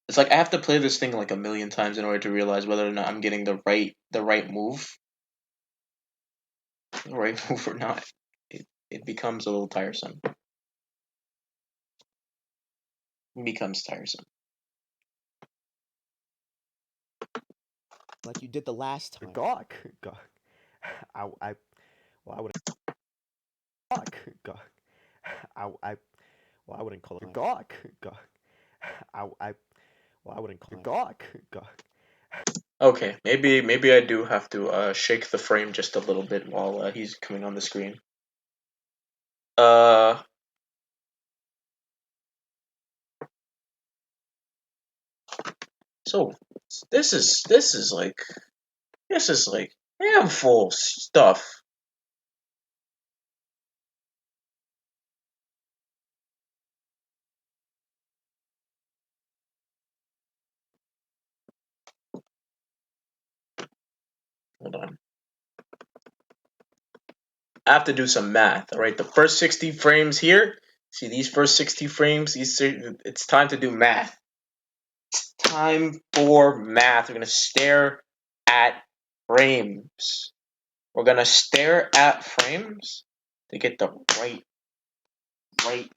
It's like I have to play this thing like a million times in order to realize whether or not I'm getting the right move. The right move or not. It becomes a little tiresome. It becomes tiresome. Like you did the last time. Gawk. I would. Gawk. I wouldn't call it gawk. I wouldn't call it gawk. Okay, maybe I do have to shake the frame just a little bit while he's coming on the screen. So this is like handful stuff. Hold on. I have to do some math. All right, the first 60 frames here. See these first 60 frames. It's time to do math. It's time for math. We're gonna stare at frames. We're gonna stare at frames to get the right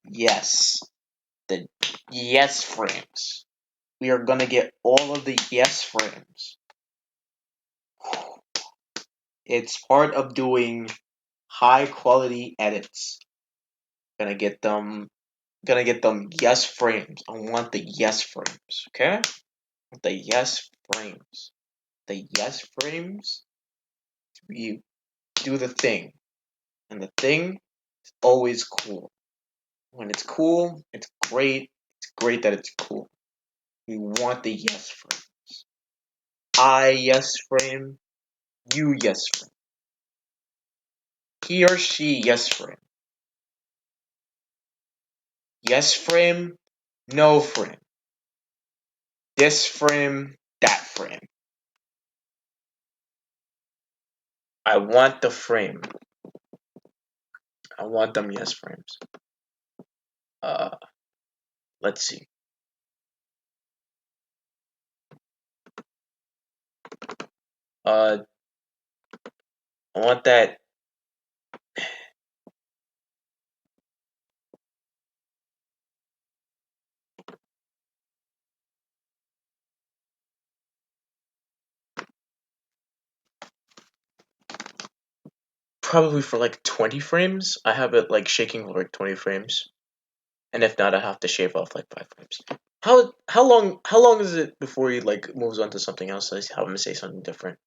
yes. The yes frames. We are gonna get all of the yes frames. It's part of doing high quality edits. Gonna get them yes frames. I want the yes frames, okay? The yes frames. The yes frames, we do the thing. And the thing is always cool. When it's cool, it's great. It's great that it's cool. We want the yes frames. I yes frame. You yes frame. He or she yes frame. Yes frame, no frame. This frame, that frame. I want the frame. I want them yes frames. Uh, let's see. I want that. Probably for like 20 frames. I have it like shaking for like 20 frames. And if not, I have to shave off like 5 frames. How long is it before he like moves on to something else? I have him say something different.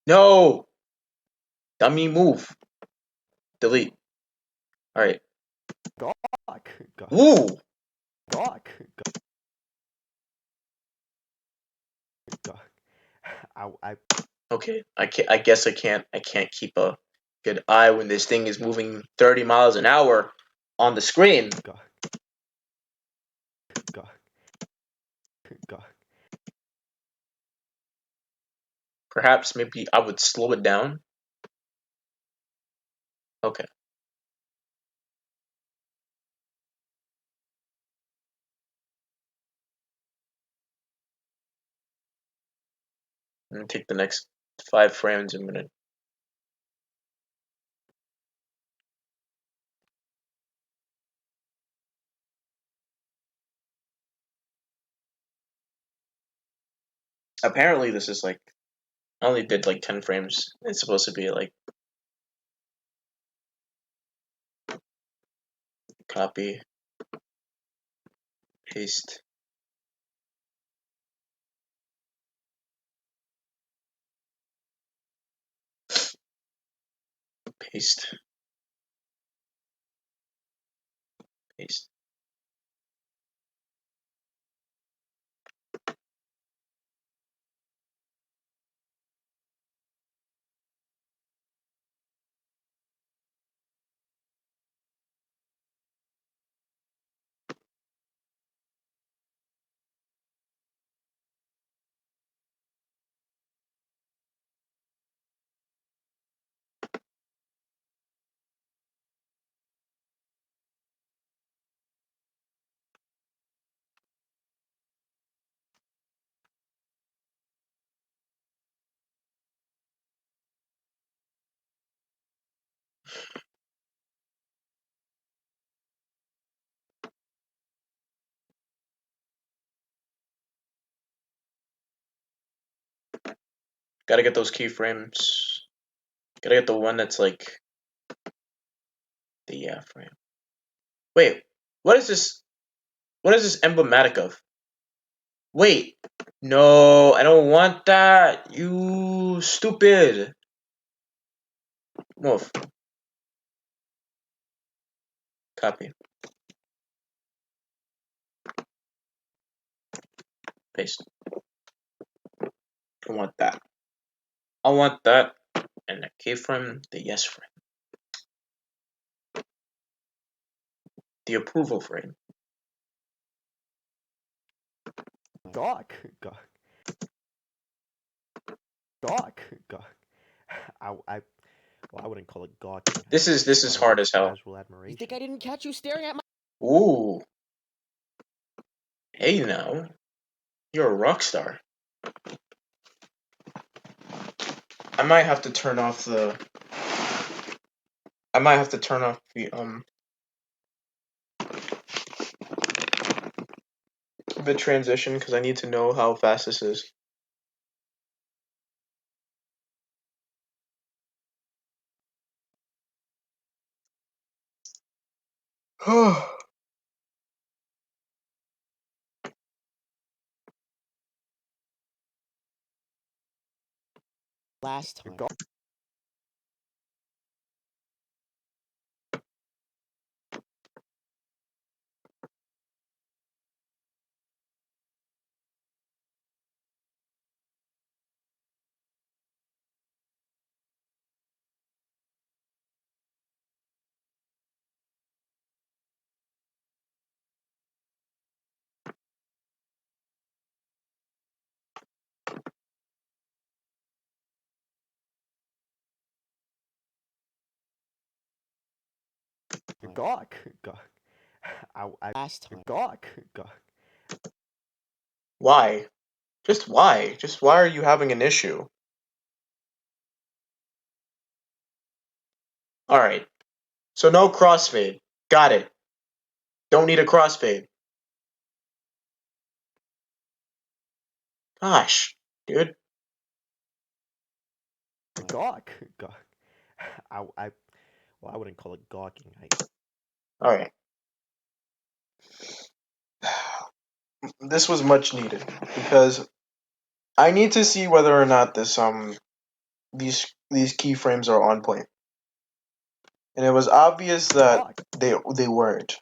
No, dummy move. Delete. All right. Gawk. Gawk. Woo. Gawk. Gawk. I Okay. I guess I can't. I can't keep a good eye when this thing is moving 30 miles an hour on the screen. Gawk. Gawk. Gawk. Perhaps maybe I would slow it down. Okay. I'm gonna take the next 5 frames a minute. Apparently, this is like I only did like 10 frames. It's supposed to be like copy, paste, paste, paste. Gotta get those keyframes. Gotta get the one that's like the yeah frame. Wait, what is this? What is this emblematic of? Wait, no, I don't want that. You stupid. Move. Copy. Paste. I want that. I want that. And the keyframe, the yes frame. The approval frame. Gawk. Gawk. Gawk. Gawk. Well, I wouldn't call it gawking. I This just is thought it hard was as hell. casual admiration. You think I didn't catch you staring at my? Ooh. Hey now. You're a rock star. I might have to turn off the I might have to turn off the transition because I need to know how fast this is. Last time. Gawk, gawk. I last time. Gawk, gawk. Why? Just why? Just why are you having an issue? Alright. So no crossfade. Got it. Don't need a crossfade. Gosh, dude. Gawk, gawk. I well, I wouldn't call it gawking. Alright. This was much needed because I need to see whether or not these keyframes are on point. And it was obvious that Gawk, they weren't.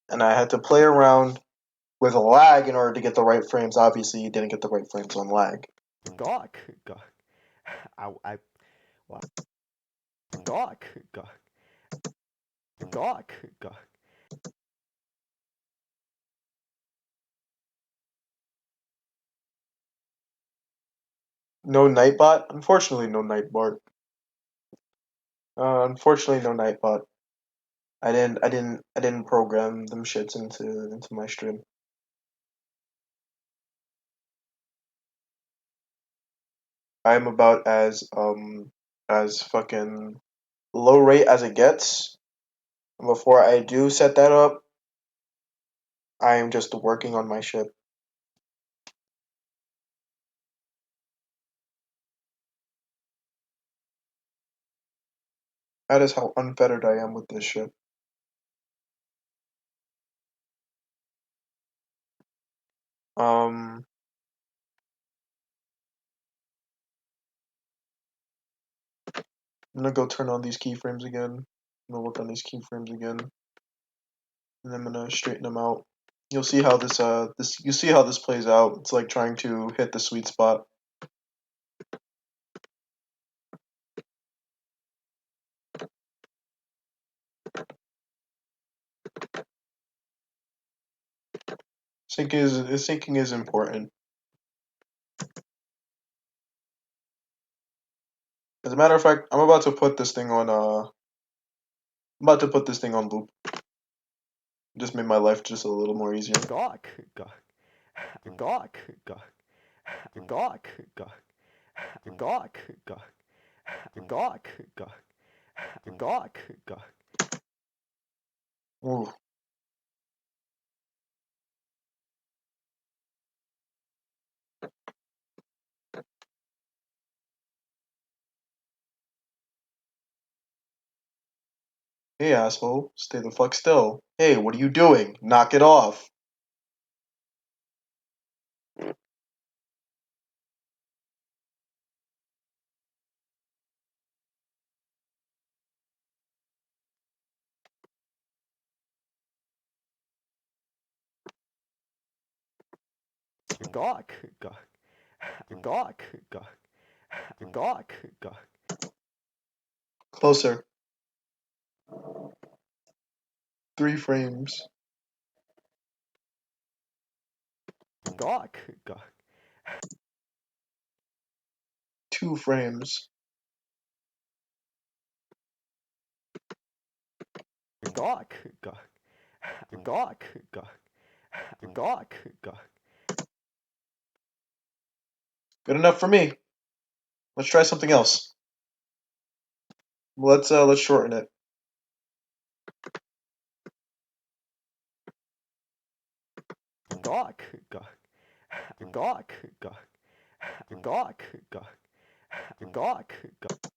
And I had to play around with lag in order to get the right frames. Obviously, you didn't get the right frames on lag. gawk, gawk. I well, gawk, gawk. Gawk, gawk. No Nightbot? Unfortunately, no Nightbot. Unfortunately, no Nightbot. I didn't program them shits into my stream. I'm about as fucking low rate as it gets. Before I do set that up, I am just working on my shit. That is how unfettered I am with this shit. Um, I'm gonna go turn on these keyframes again. I'm gonna work on these keyframes again, and I'm gonna straighten them out. You'll see how you see how this plays out. It's like trying to hit the sweet spot. Syncing is important. As a matter of fact, I'm about to put this thing on loop. Just made my life just a little more easier. Gawk, gawk. Gawk, gawk. Gawk, gawk. Gawk, gawk. Gawk, gawk. Gawk, gawk. Ooh. Hey asshole, stay the fuck still. Hey, what are you doing? Knock it off. Gawk, gawk. Gawk, gawk. Gawk, gawk. Closer. 3 frames. Gawk, gawk. 2 frames. Gawk, gawk. Gawk, gawk. Gawk, gawk. Good enough for me. Let's try something else. Let's shorten it. Gawk, gawk. Gawk, gawk. Gawk, gawk. Gawk, gawk.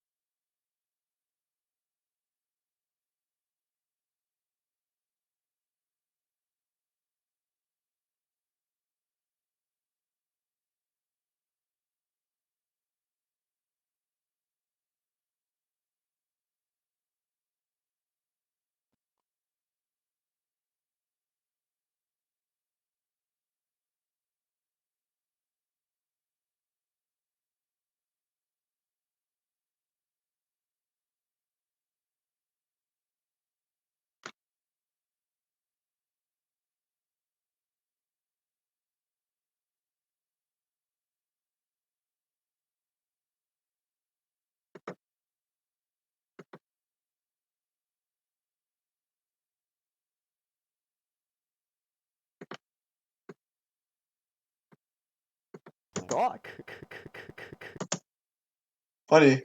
Funny.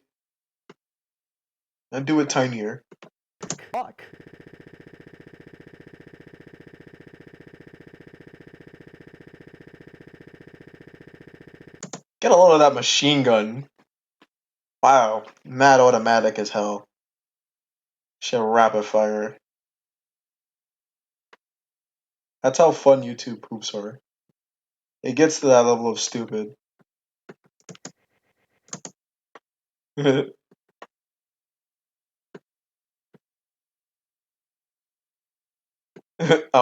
I'd do it tinier. Get a load of that machine gun. Wow. Mad automatic as hell. Shit rapid fire. That's how fun YouTube poops are. It gets to that level of stupid. I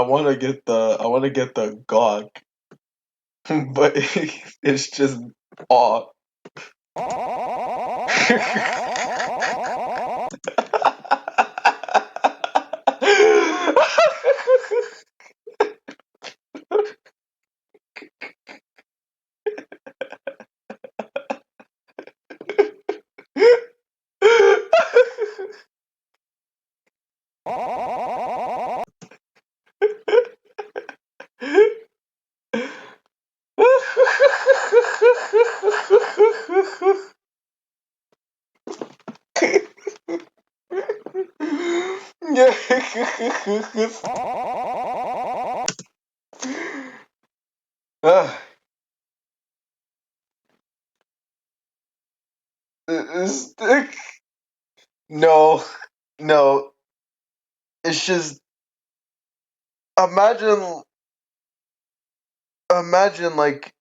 wanna get the Gawk, but it's just awe. Ah, it's- no, no. It's just imagine, imagine like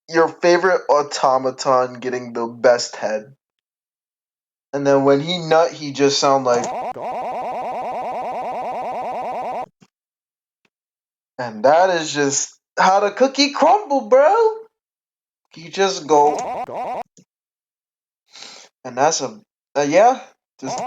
your favorite automaton getting the best head, and then when he nut, he just sound like, and that is just how the cookie crumble, bro. You just go, and that's yeah, just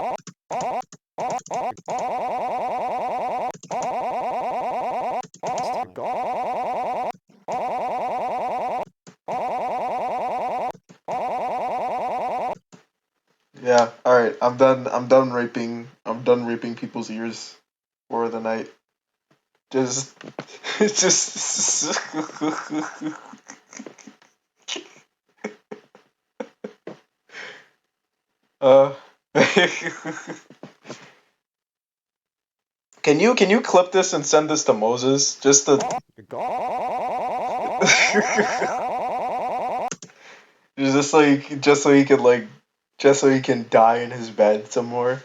yeah. All right, I'm done. I'm done raping. I'm done raping people's ears for the night. Just, just. uh. Can you clip this and send this to Moses? Just so he could like just so he can die in his bed some more.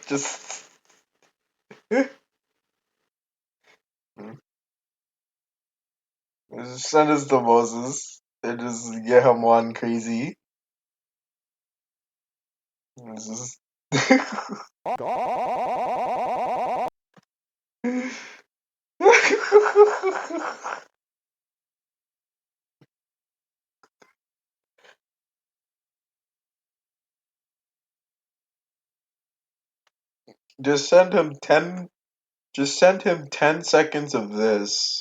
Just send this to Moses and just get him on crazy. Just, just send him 10 seconds of this.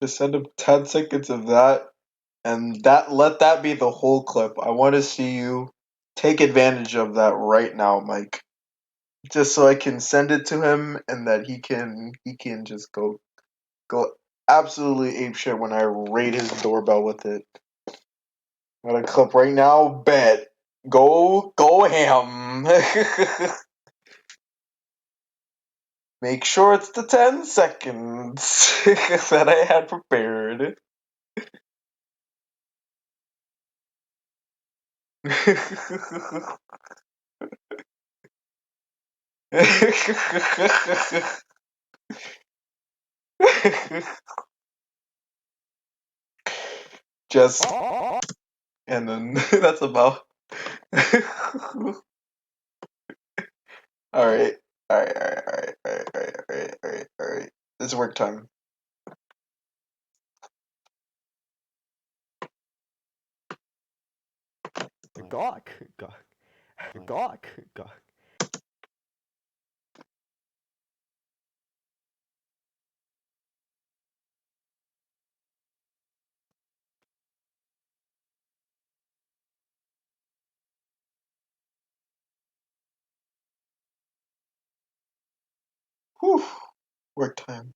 Just send him 10 seconds of that, and that let that be the whole clip. I want to see you take advantage of that right now, Mike. Just so I can send it to him, and that he can just go absolutely apeshit when I raid his doorbell with it. I'm gonna clip right now. Bet. Go ham. Make sure it's the 10 seconds that I had prepared. Just and then that's about. All right, all right, all right, all right, all right, all right, all right, all right, all right. It's work time. Whew. Work time.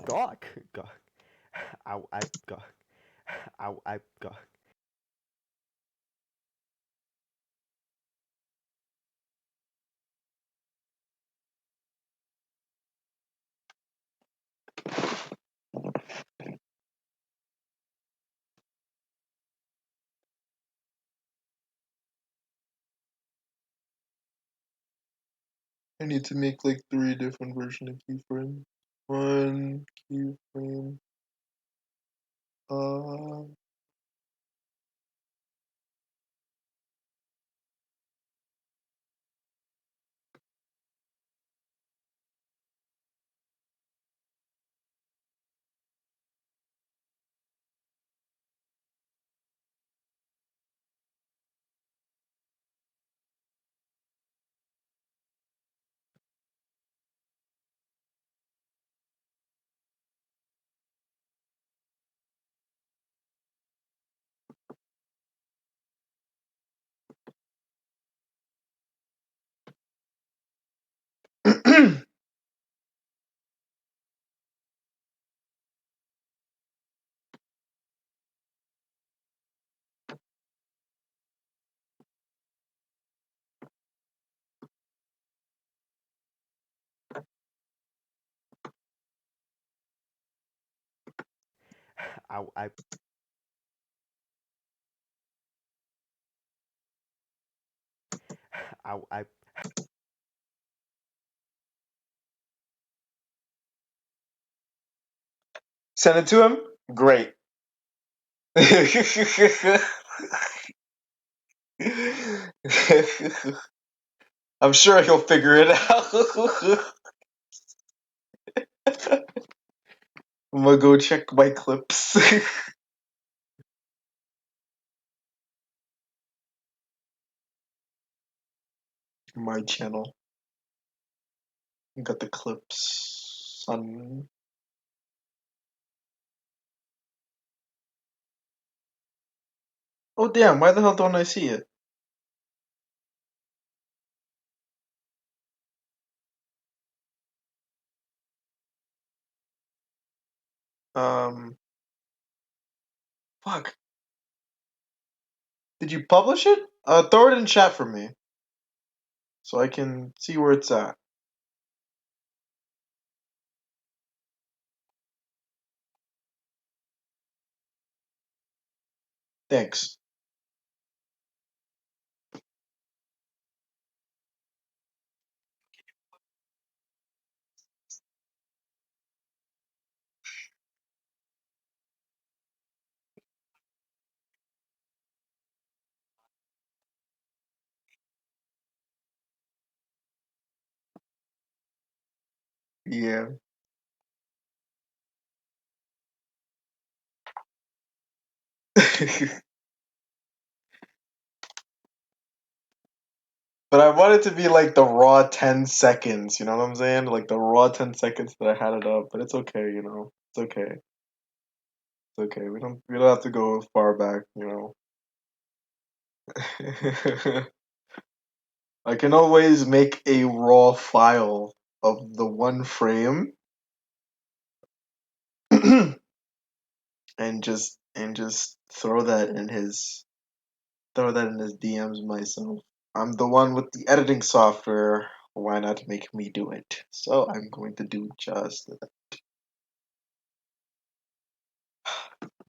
Gawk. Gawk. I gawk. I gawk. I need to make like 3 different versions of keyframe. One keyframe. Uh, I I Send it to him. Great. I'm sure he'll figure it out. I'm gonna go check my clips. My channel. Got the clips on. Oh damn! Why the hell don't I see it? Um. Fuck. Did you publish it? Throw it in chat for me so I can see where it's at. Thanks. Yeah. But I want it to be like the raw 10 seconds, you know what I'm saying? Like the raw 10 seconds that I had it up, but it's okay, you know. It's okay. It's okay. We don't have to go far back, you know. I can always make a raw file of the one frame and just throw that in his DMs myself. I'm the one with the editing software. Why not make me do it? So I'm going to do just that.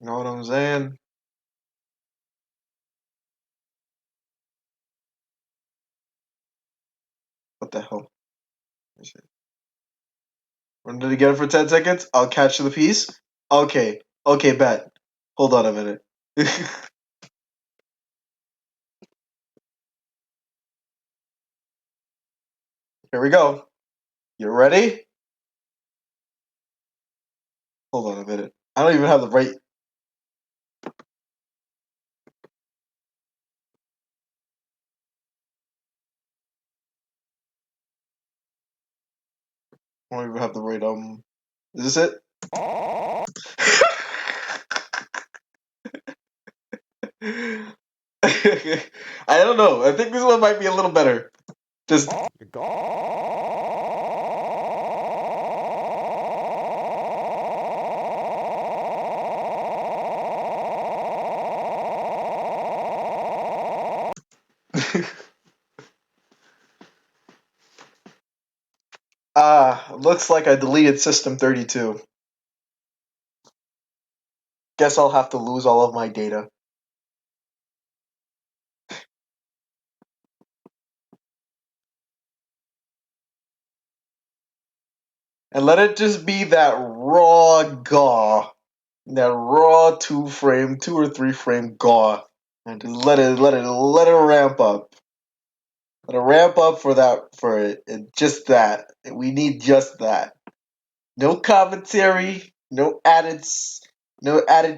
You know what I'm saying? What the hell? When did he get it for 10 seconds? I'll catch the piece. Okay. Okay, bet. Hold on a minute. Here we go. You ready? Hold on a minute. I don't even have the right. I don't even have the right Is this it? I don't know. I think this one might be a little better. Just You're looks like I deleted System 32. Guess I'll have to lose all of my data. And let it just be that raw gaw. That raw two or three frame gaw. And just let it ramp up. Let it ramp up for that, just that. We need just that. No commentary, no added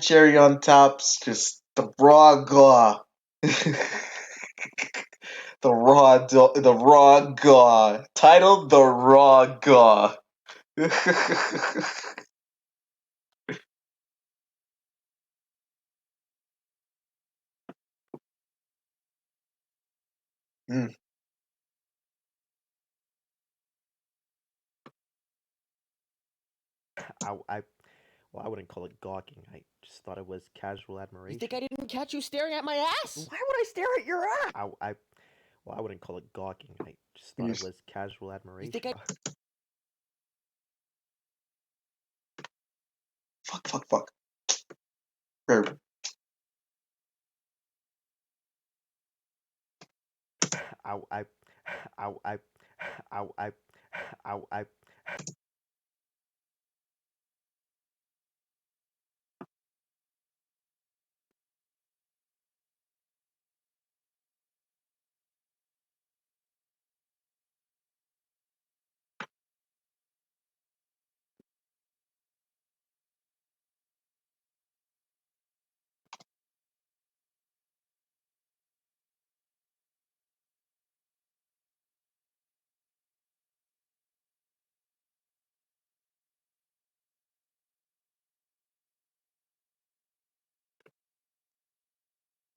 cherry on tops, just the raw gaw. The raw gaw. Titled The Raw Gaw. Mm. I well, I wouldn't call it gawking. I just thought it was casual You admiration. think I didn't catch you staring at my ass? Why would I stare at your ass? Well, I wouldn't call it gawking. I just thought You it was casual You admiration. think I? fuck. Er, I I I I I I I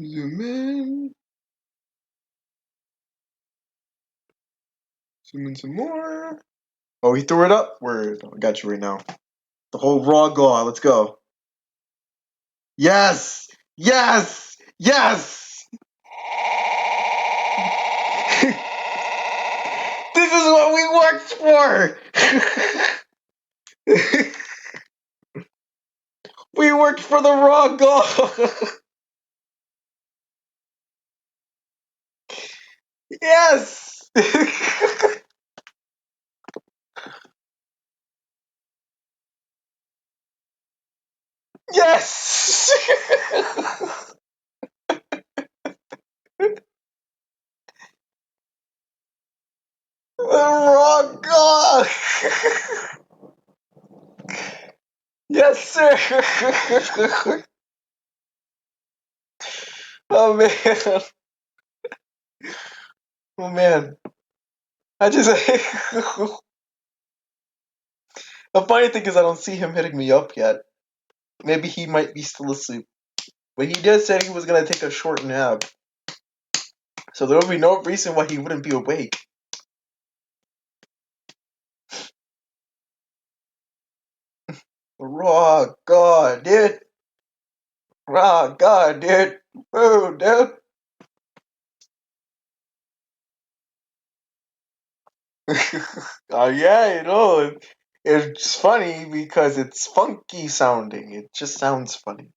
zoom in. Zoom in some more. Oh, he threw it up? Word. I got you right now. The whole raw gaw. Let's go. Yes! Yes! Yes! This is what we worked for! We worked for the raw gaw! Yes! Yes! The raw gaw! Yes, sir! Oh man. Oh man. I just the funny thing is I don't see him hitting me up yet. Maybe he might be still asleep. But he did say he was gonna take a short nap. So there will be no reason why he wouldn't be awake. Raw God, dude. Raw God, dude. Oh, dude. Yeah, it's funny because it's funky sounding. It just sounds funny.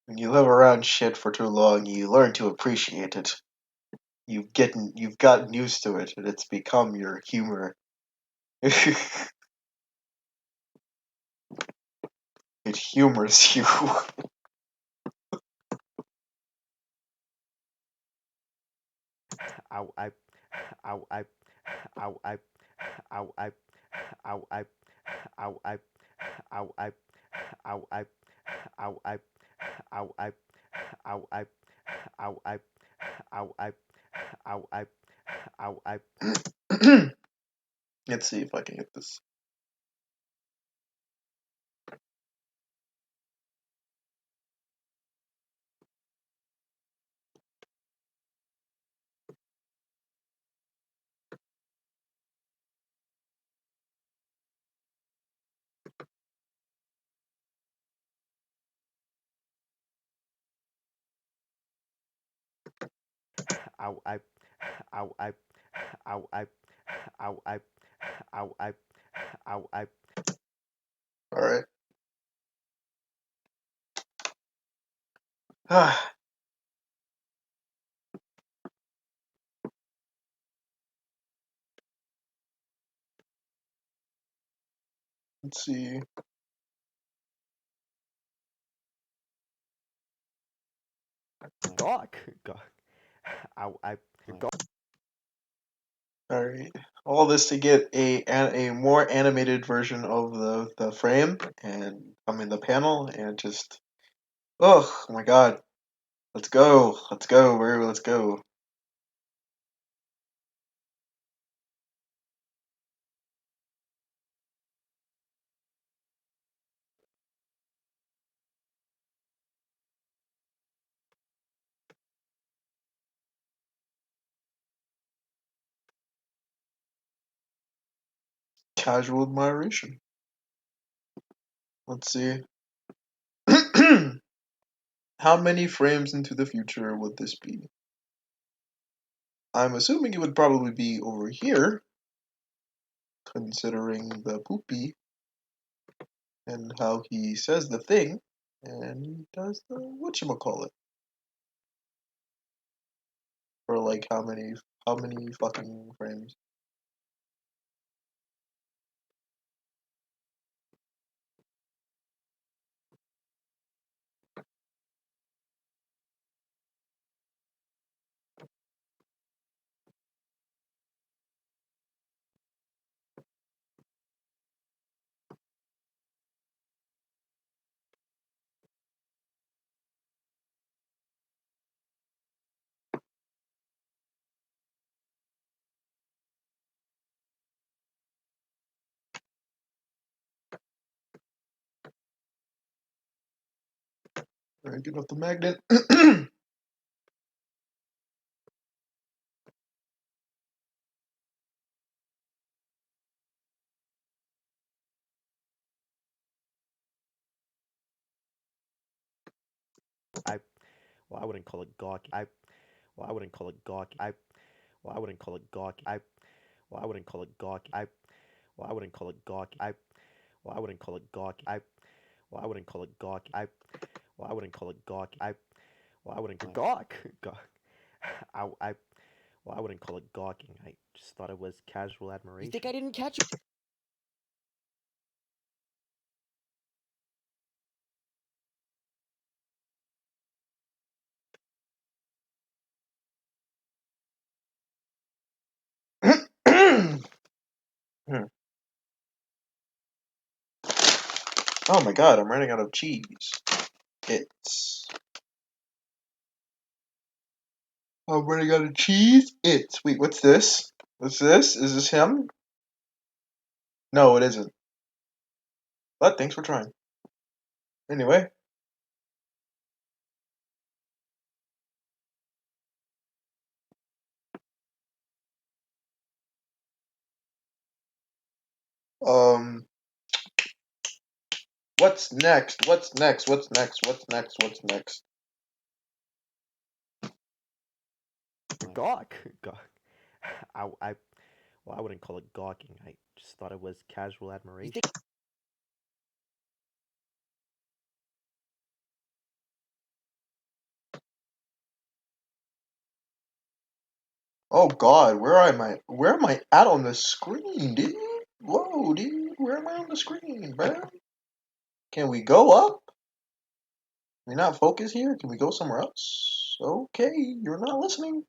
When you live around shit for too long, you learn to appreciate it. You've gotten used to it, and it's become your humor. It humors you. I I I I I I I I I I I I I I I I I I Let's see if I can get this. I I I I I I I I I All right. Ah, let's see. Gawk. Gawk. I All right. All this to get a more animated version of the frame and the panel and just oh my god. Let's go. Let's go. Where let's go. Casual admiration. Let's see. How many frames into the future would this be? I'm assuming it would probably be over here, considering the poopy and how he says the thing and does the whatchamacallit. For like how many fucking frames? Alright, get off the magnet. I well I wouldn't call it gawky. Well I wouldn't call it gawky. Well I wouldn't call it gawky. Well I wouldn't call it gawky. Well I wouldn't call it gawky. Well I wouldn't call it gawky. Well I wouldn't call it gawky. Well I wouldn't call it gawky. Well I wouldn't gawk. Gawk. I well I wouldn't call it gawking. I just thought it was casual admiration. You think I didn't catch Oh my god, I'm running out of cheese. It's I'm running out of cheese. It's wait, what's this? What's this? Is this him? No, it isn't. But thanks for trying. Anyway, um, what's next? What's next? What's next? What's next? What's next? gawk? Gawk. I well I wouldn't call it gawking. I just thought it was casual admiration. Oh god, where am I? Where am I at on the screen, dude? Whoa, dude, where am I on the screen, bro? Can we go up? We're not focused here. Can we go somewhere else? Okay, you're not listening.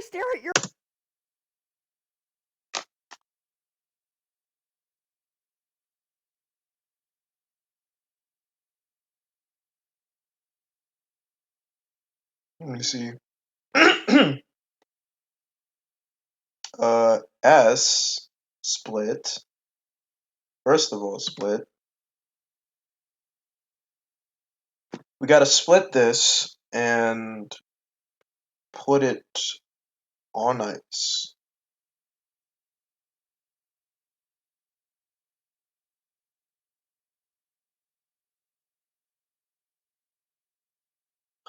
stare at your... Let me see. S split. First of all, split. We gotta split this and put it on ice.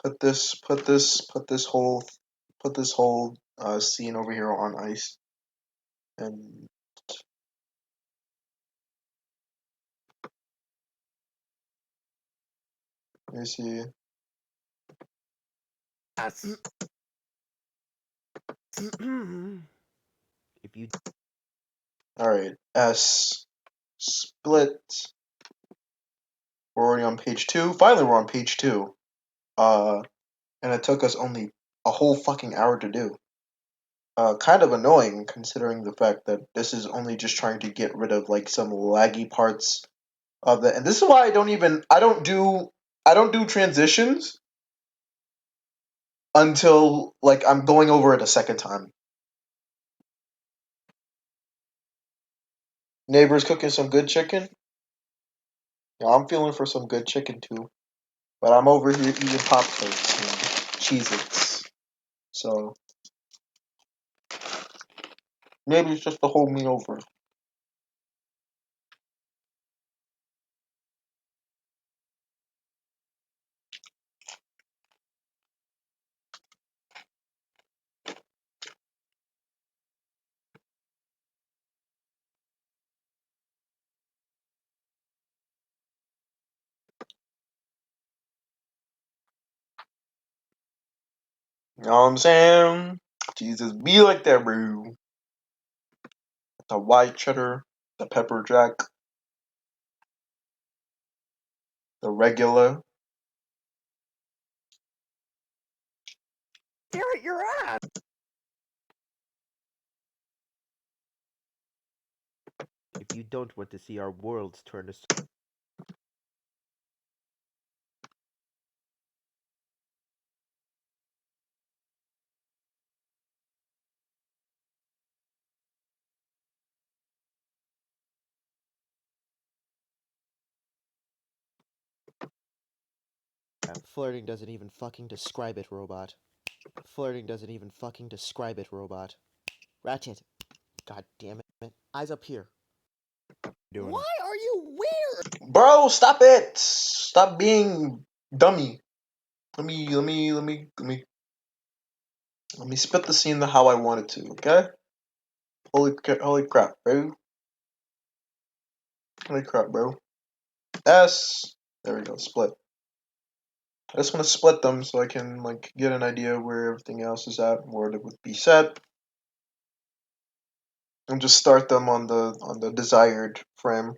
Put this whole scene over here on ice, and let me see. Yes. If you... All right, S split. We're already on page 2. Finally, we're on page 2. And it took us only a whole fucking hour to do. Kind of annoying considering the fact that this is only just trying to get rid of like some laggy parts of the. And this is why I don't do transitions until like I'm going over it a second time. Neighbors cooking some good chicken. Yeah, I'm feeling for some good chicken too. But I'm over here eating Pop Tarts and Cheez-Its. So maybe it's just to hold me over. You know what I'm saying? Jesus be like that, bro. The white cheddar, the pepper jack, the regular. Stare at your ass! If you don't want to see our worlds turn to... Flirting doesn't even fucking describe it, robot. Flirting doesn't even fucking describe it, robot. Ratchet. God damn it. Eyes up here. Doing Why it. Are you weird? Bro, stop it! Stop being dummy. Let me spit the scene how I want it to, okay? Holy crap, bro. Holy crap, bro. S. There we go, split. I just want to split them so I can like get an idea where everything else is at, where it would be set, and just start them on the desired frame.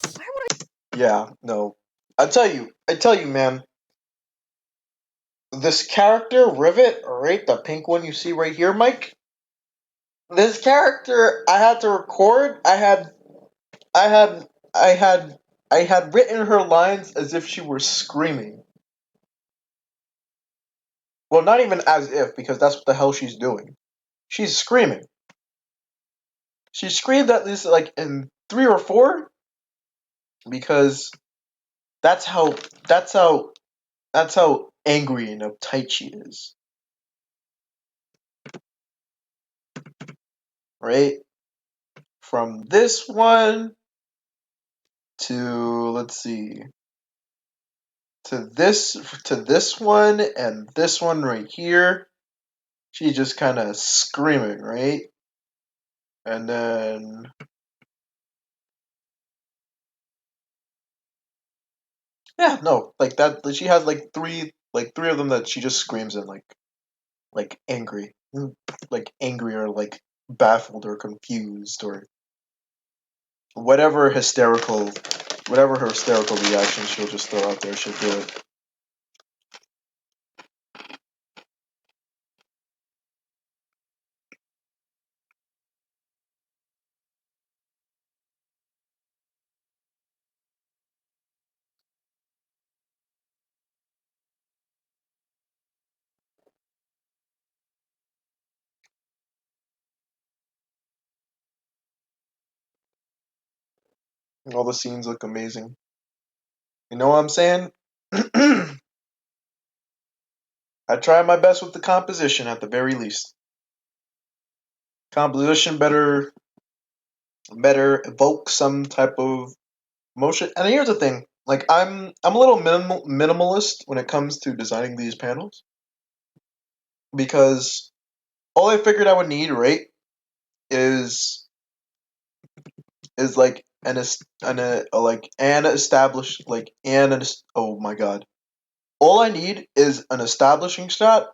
Why would Yeah, no. I tell you, man. This character, Rivet, right, the pink one you see right here, Mike. This character, I had to record. I had, I had, I had written her lines as if she were screaming. Well, not even as if, because that's what the hell she's doing. She's screaming. She screamed at least like in 3 or 4, because that's how that's how that's how angry and uptight she is, right? From this one to let's see to this one and this one right here, she's just kind of screaming, right? And then yeah, no, like that. She has like three of them that she just screams in like angry, like angry or like baffled or confused or whatever hysterical, whatever her hysterical reaction she'll just throw out there. She'll do it. All the scenes look amazing. You know what I'm saying? I try my best with the composition at the very least. Composition better evoke some type of emotion. And here's the thing: like I'm a little minimalist when it comes to designing these panels because all I figured I would need, right, is like an established oh my god. All I need is an establishing shot,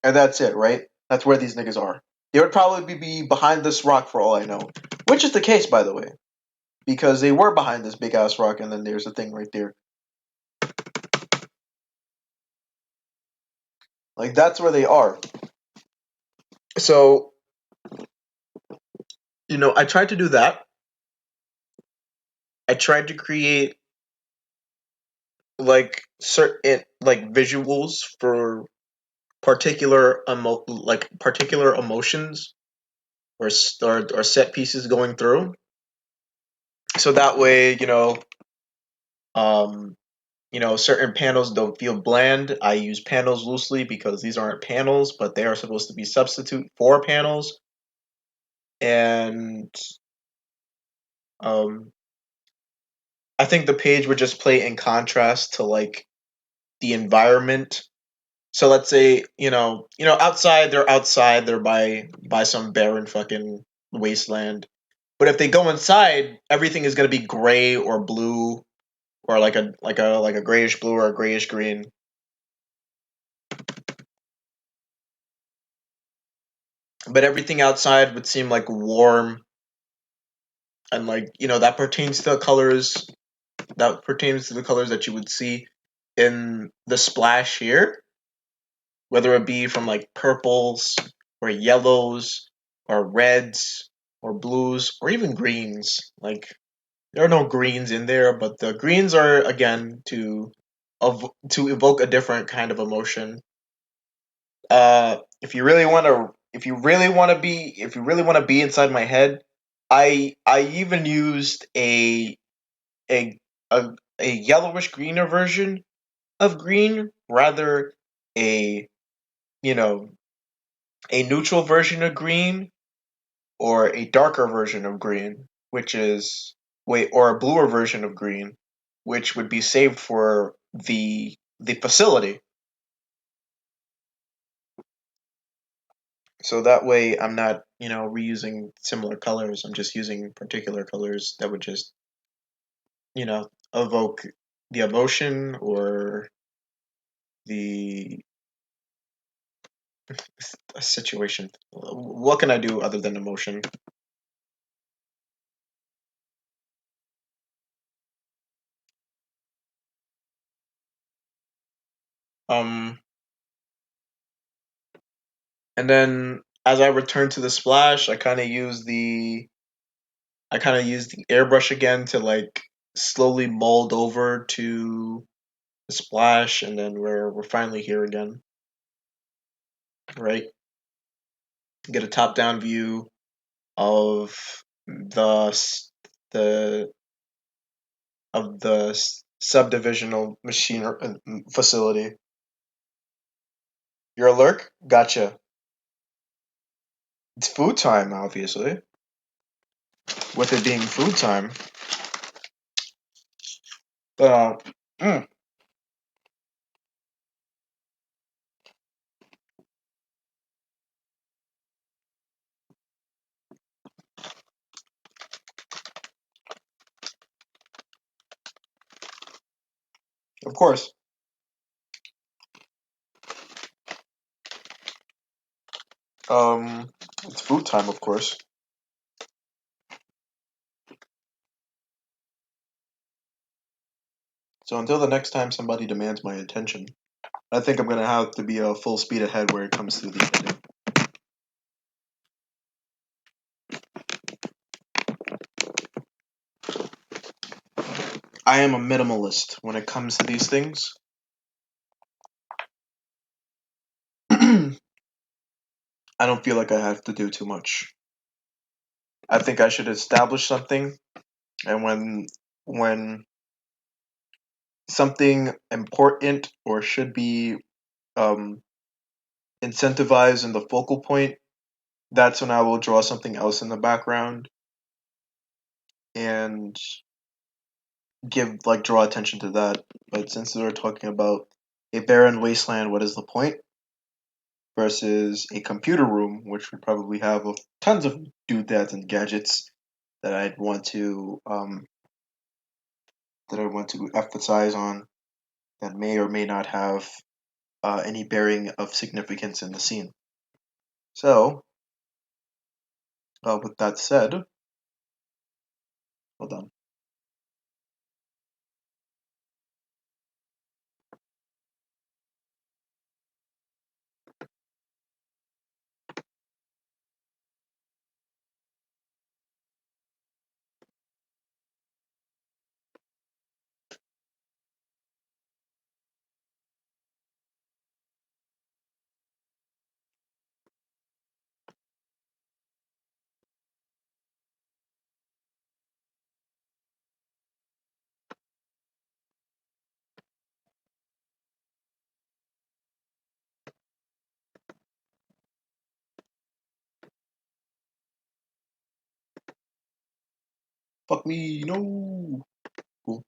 and that's it, right? That's where these niggas are. They would probably be behind this rock for all I know, which is the case, by the way, because they were behind this big ass rock, and then there's a thing right there. Like that's where they are. So I tried to do that. I tried to create like certain like visuals for particular emotions or set pieces going through. So that way, um, certain panels don't feel bland. I use panels loosely because these aren't panels, but they are supposed to be substitute for panels. And um, I think the page would just play in contrast to like the environment. So let's say outside they're by some barren fucking wasteland. But if they go inside, everything is gonna be gray or blue or like a grayish blue or a grayish green. But everything outside would seem like warm and like that pertains to the colors that you would see in the splash here, whether it be from like purples or yellows or reds or blues or even greens. Like there are no greens in there, but the greens are again to evoke a different kind of emotion. If you really want to be inside my head, I even used a a a yellowish greener version of green, rather a you know a neutral version of green or a darker version of green, which is wait or a bluer version of green, which would be saved for the facility. So that way I'm not, reusing similar colors. I'm just using particular colors that would just, evoke the emotion or the situation. What can I do other than emotion? Um, and then as I return to the splash, I kind of use the airbrush again to like slowly mold over to the splash, and then we're finally here again, right? Get a top down view of the subdivisional machine facility. You're a lurk? Gotcha. It's food time, obviously. With it being food time, uh, mm, of course. It's food time, of course. So until the next time somebody demands my attention, I think I'm gonna have to be a full speed ahead where it comes to the editing. I am a minimalist when it comes to these things. I don't feel like I have to do too much. I think I should establish something, and when when something important or should be um, incentivized in the focal point, that's when I will draw something else in the background and draw attention to that. But since we're talking about a barren wasteland, what is the point? Versus a computer room, which would probably have tons of doodads and gadgets that I want to emphasize on that may or may not have any bearing of significance in the scene. So, with that said, hold on. Fuck me, no. Cool.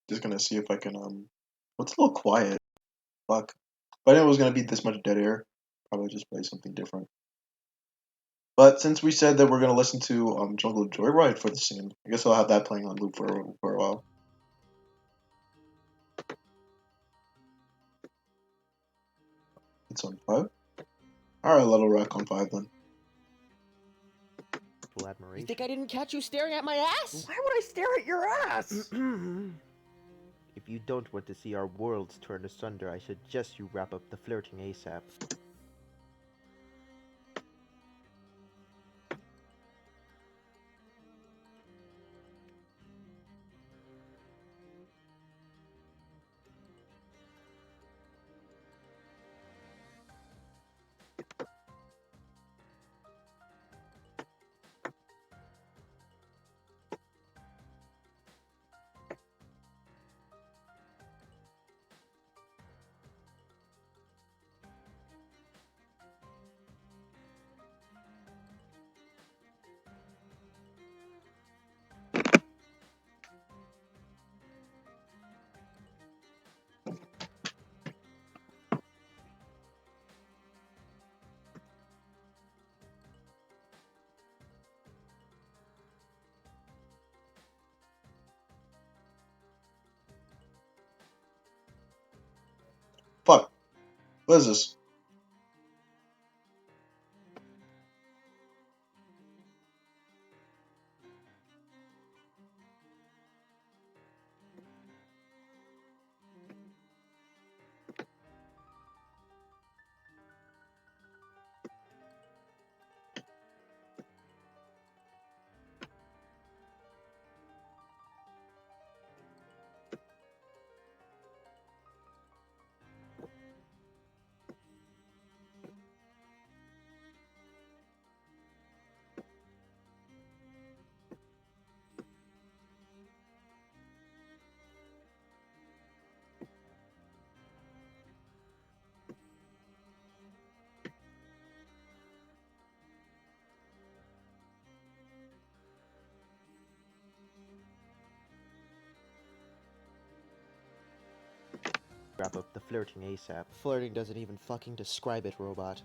Just gonna see if I can What's a little quiet? Fuck. If I knew it was gonna be this much dead air, probably just play something different. But since we said that we're gonna listen to Jungle Joyride for the scene, I guess I'll have that playing on loop for a while. It's on 5. Alright, Little Rock on 5 then. Full You admiration. think I didn't catch you staring at my ass? Why would I stare at your ass? If you don't want to see our worlds turn asunder, I suggest you wrap up the flirting ASAP. Fuck. What is this? Wrap up the flirting ASAP. Flirting doesn't even fucking describe it, robot.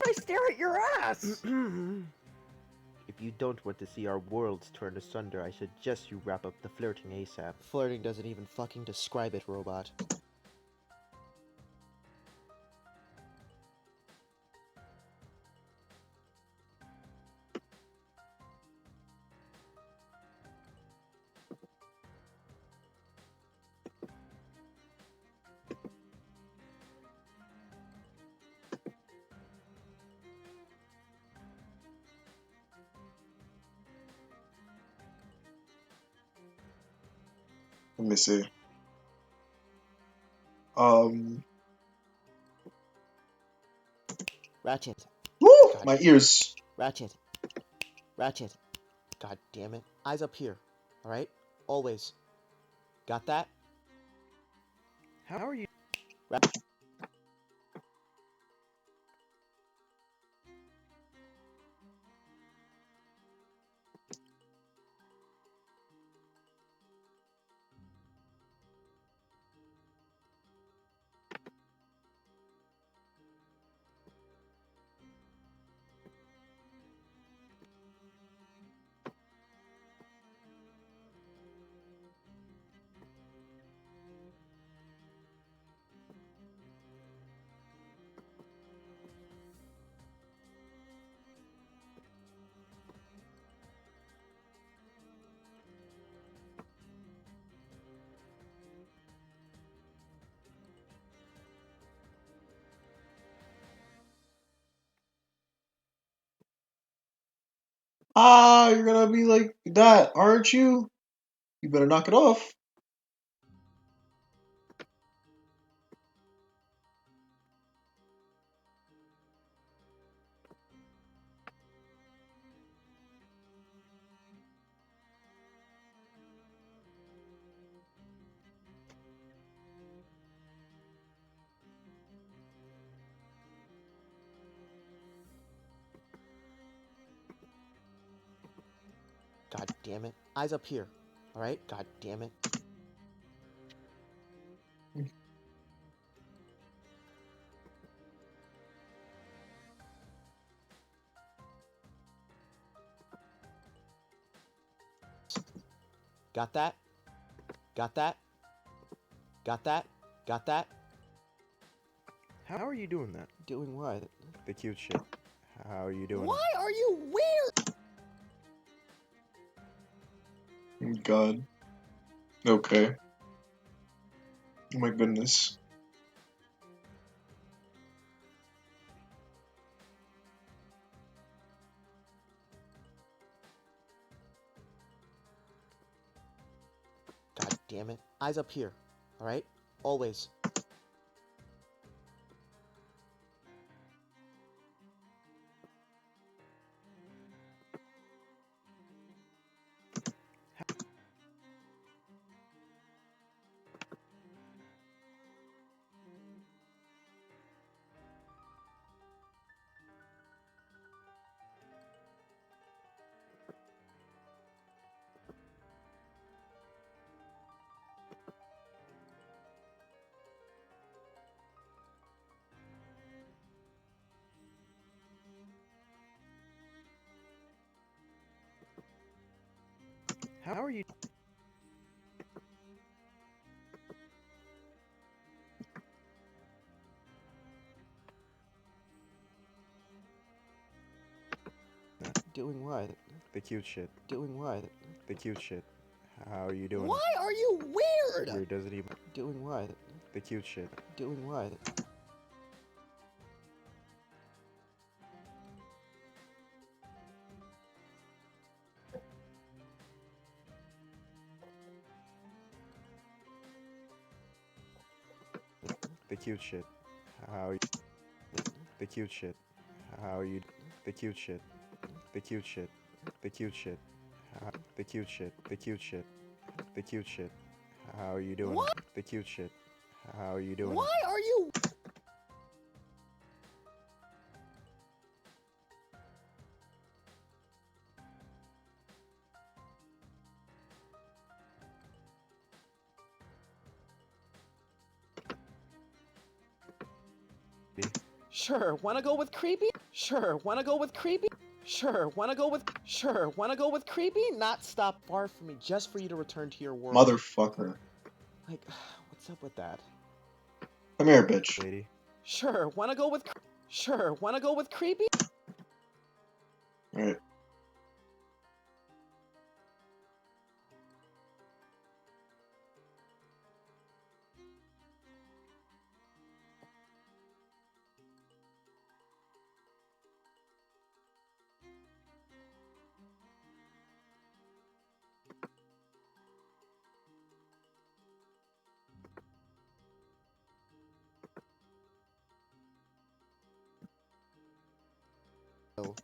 I stare at your ass! If you don't want to see our worlds turn asunder, I suggest you wrap up the flirting ASAP. Flirting doesn't even fucking describe it, robot. Let me see. Um. Ratchet. Woo! God. My ears. Ratchet. Ratchet. God damn it. Eyes up here. Alright? Always. Got that? How are you? Ah, you're gonna be like that, aren't you? You better knock it off. God damn it. Eyes up here. Alright? God damn it. Got that? Got that? Got that? Got that? How are you doing that? Doing what? The cute shit. How are you doing Why are you weird? God. Okay. Oh my goodness. God damn it. Eyes up here. Alright? Always. How are you? Doing what? The cute shit. Doing what? The cute shit. How are you doing Why are you weird? Weird doesn't even. Doing what? The cute shit. Doing what? The cute shit. How are you? The cute shit. How are you? The cute shit. The cute shit. The cute shit. The cute shit. The cute shit. The cute shit. How are you doing What? The cute shit. How are you doing? Why are you? Sure, wanna go with creepy? Sure, wanna go with creepy? Sure, wanna go with creepy? Not stop far from me just for you to return to your world. Motherfucker. Like, what's up with that? Come here, bitch. Lady. Sure, wanna go with creepy? Alright.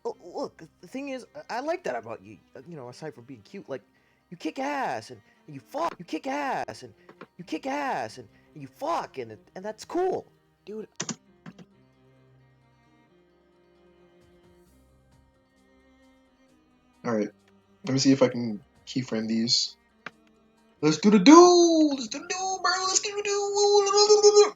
Oh, look, the thing is, I like that about you. You know, aside from being cute, like, you kick ass and you fuck. You kick ass and you kick ass and you fuck, and that's cool, dude. Alright. Let me see if I can keyframe these. Let's do the do! Let's do the do, bro! Let's do the do!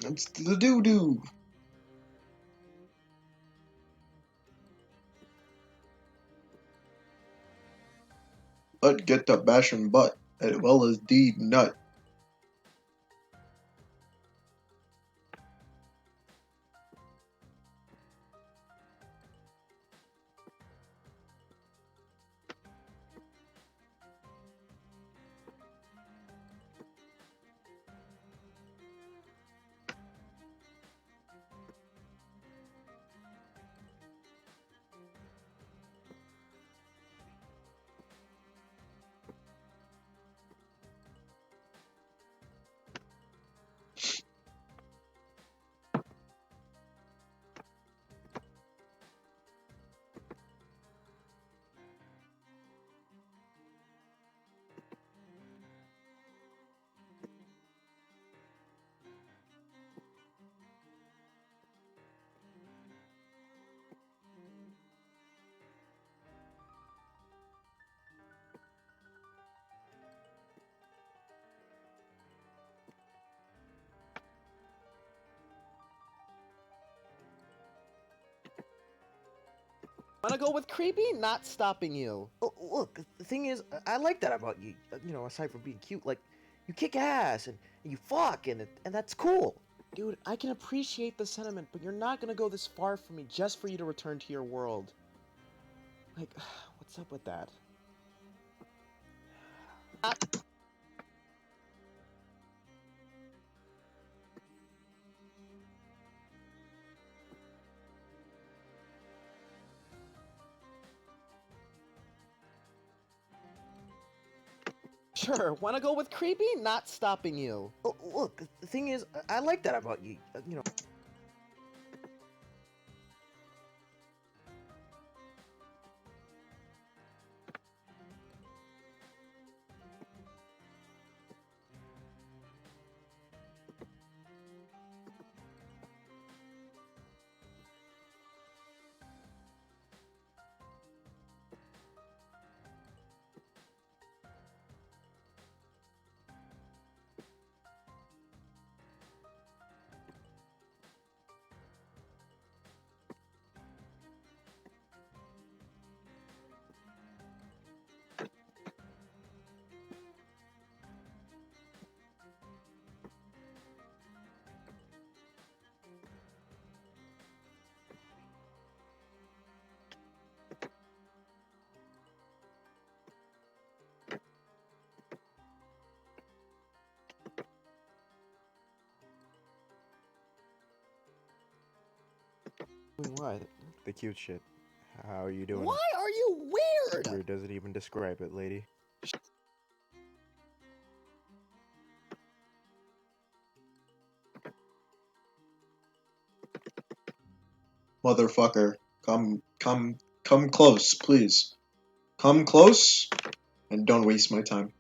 Let's do the do-do! Let's get the bashing butt, as well as the nut. Wanna go with creepy? Not stopping you. Oh, look, the thing is, I like that about you. You know, aside from being cute, like, you kick ass and you fuck, and that's cool. Dude, I can appreciate the sentiment, but you're not gonna go this far from me just for you to return to your world. Like, what's up with that? Sure, wanna go with creepy? Not stopping you. Oh, look, the thing is, I like that about you. You know. Doing what? The cute shit. How are you doing? Why are you weird? Weird doesn't even describe it, lady. Motherfucker, come close, please. Come close, and don't waste my time.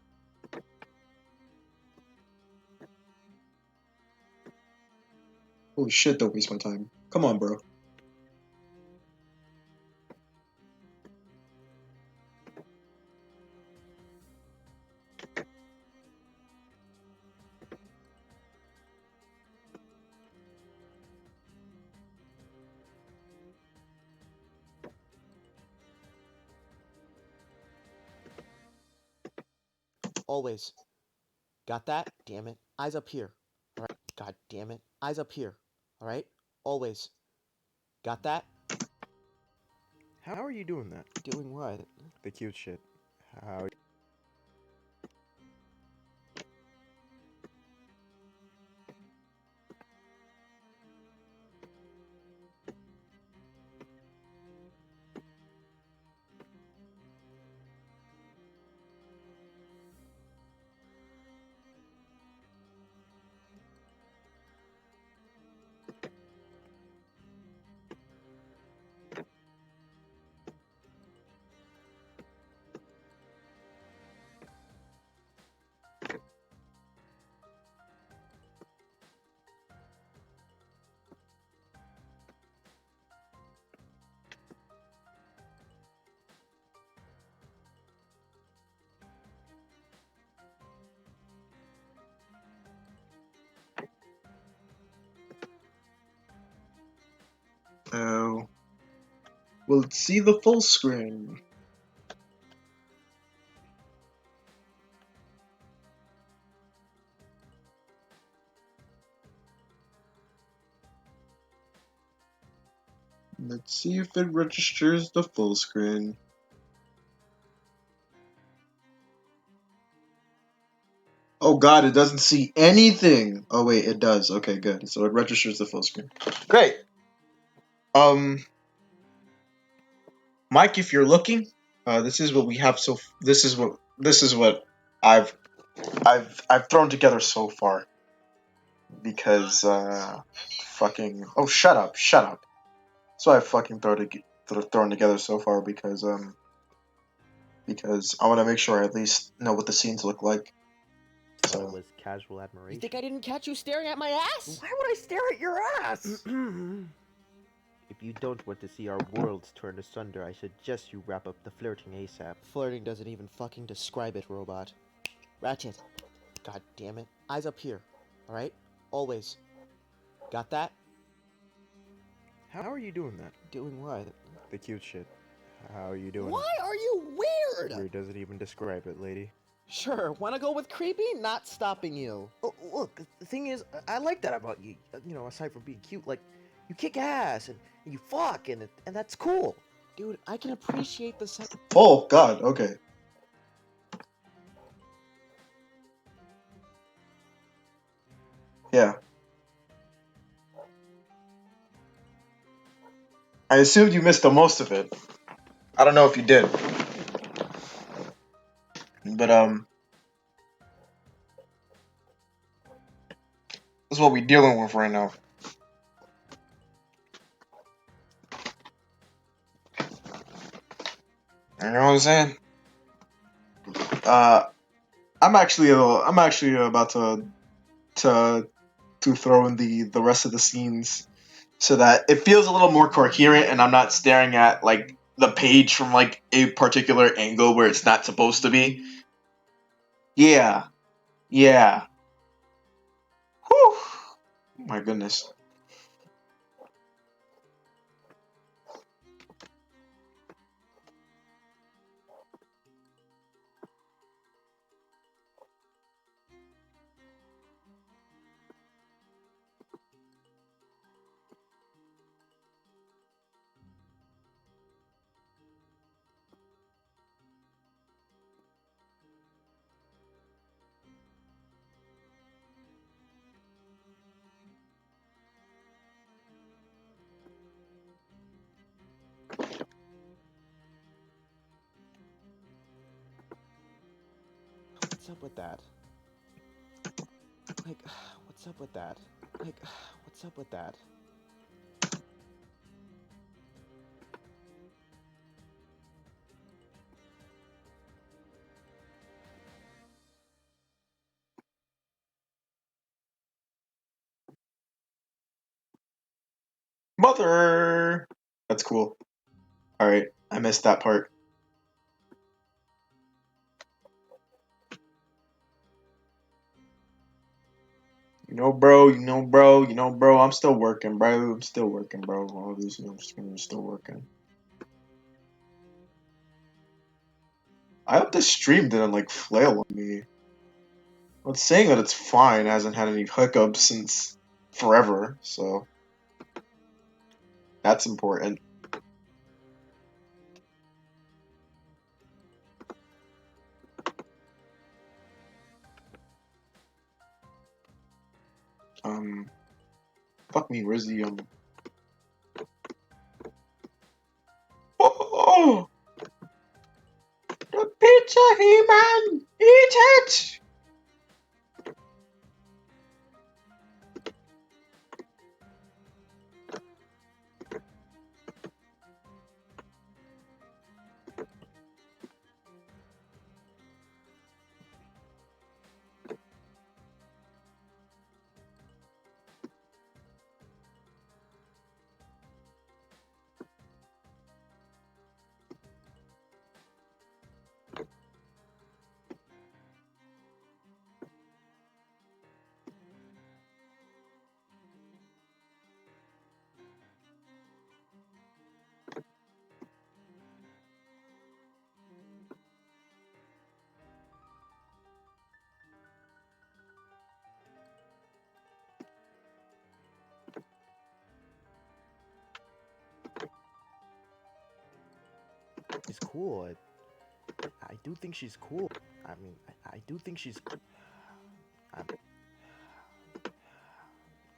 Holy shit, don't waste my time. Come on, bro. Always. Got that? Damn it. Eyes up here. Alright. God damn it. Eyes up here. Alright? Always. Got that? How are you doing that? Doing what? The cute shit. How? Oh. We'll see the full screen. Let's see if it registers the full screen. Oh god, it doesn't see anything! Oh wait, it does. Okay, good. So it registers the full screen. Great! Mike, if you're looking, this is what we have this is what I've I've thrown together so far. Because fucking shut up. That's why I fucking thrown together so far because I want to make sure I at least know what the scenes look like. Thought it So was casual admiration. You think I didn't catch you staring at my ass? Why would I stare at your ass? If you don't want to see our worlds turn asunder, I suggest you wrap up the flirting ASAP. Flirting doesn't even fucking describe it, robot. Ratchet. God damn it. Eyes up here. Alright? Always. Got that? How are you doing that? Doing what? The cute shit. How are you doing? Why are you weird? Weird doesn't even describe it, lady. Sure, wanna go with creepy? Not stopping you. Oh, look, the thing is, I like that about you. You know, aside from being cute, like, you kick ass and you fuck, and that's cool. Dude, I can appreciate the sex. oh god, okay. Yeah. I assumed you missed the most of it. I don't know if you did. But this is what we're dealing with right now. You know what I'm saying? I'm actually about to throw in the rest of the scenes so that it feels a little more coherent and I'm not staring at like the page from like a particular angle where it's not supposed to be. Yeah. Yeah. Whew. Oh my goodness. what's up with that? Like, what's up with that? Like, what's up with that? Mother! That's cool. Alright, I missed that part. Bro, I'm still working, bro. I'm still working, bro. All these, I'm still working. I hope this stream didn't, like, flail on me. Well, it's saying that it's fine, it hasn't had any hookups since forever, so that's important. Fuck me, where's the, Oh! The pizza, He-Man! Eat it! She's cool. I do think she's cool. I mean, I do think she's. I,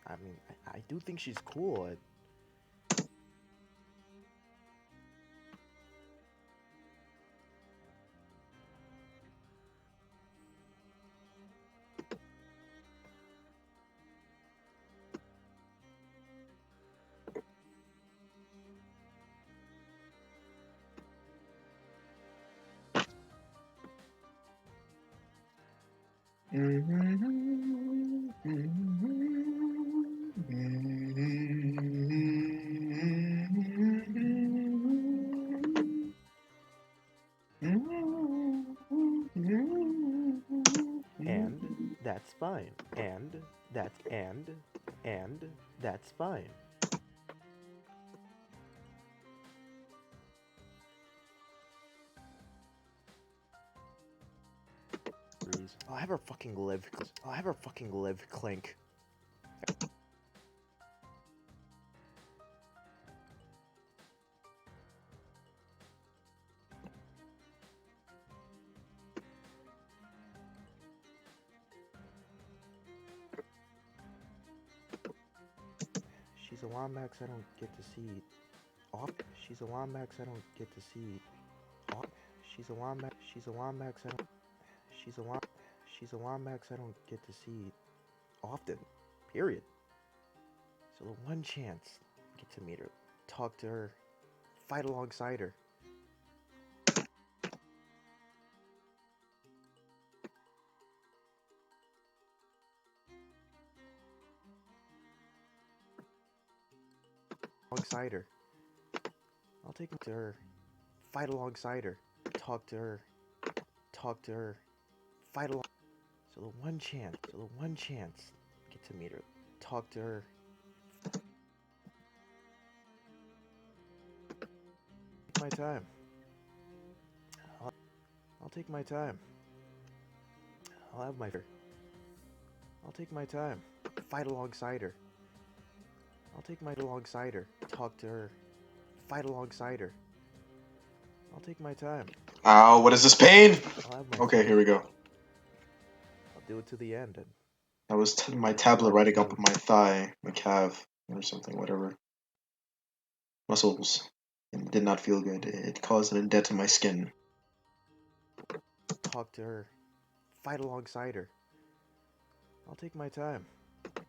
I mean, I do think she's cool. And that's fine. And that's fine. I'll have her fucking live. I'll have her fucking live, Clink. She's a Wombax I don't get to see off. She's a Wombax I don't get to see off. She's a Wombax. She's a Wombax I don't. She's a Wom. She's a Wombax I don't get to see often. Period. So the one chance I get to meet her, talk to her, fight alongside her. Alongside her. I'll take her to her, fight alongside her, talk to her, fight along. So the one chance I get to meet her, talk to her. Take my time. I'll take my time. I'll have my. I'll take my time. Fight alongside her. I'll take my alongside her. Talk to her. Fight alongside her. I'll take my time. Ow, what is this pain? I'll have my. Okay, here we go. I'll do it to the end. And That was my tablet right up my thigh, my calf, or something, whatever. Muscles. And it did not feel good. It caused an indent in my skin. talk to her. fight alongside her. I'll take my time.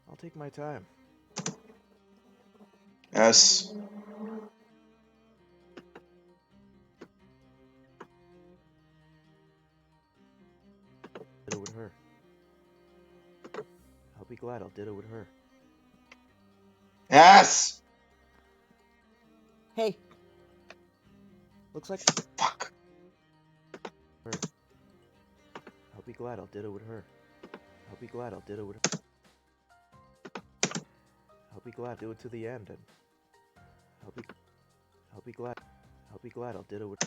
I'll take my time. S. Did it with her. I'll be glad I'll did it with her. S. Hey! Looks like Fuck. her. I'll be glad I'll did it with her. I'll be glad I'll did it with her. I'll be glad do it to the end and I'll be I'll be glad I'll did it with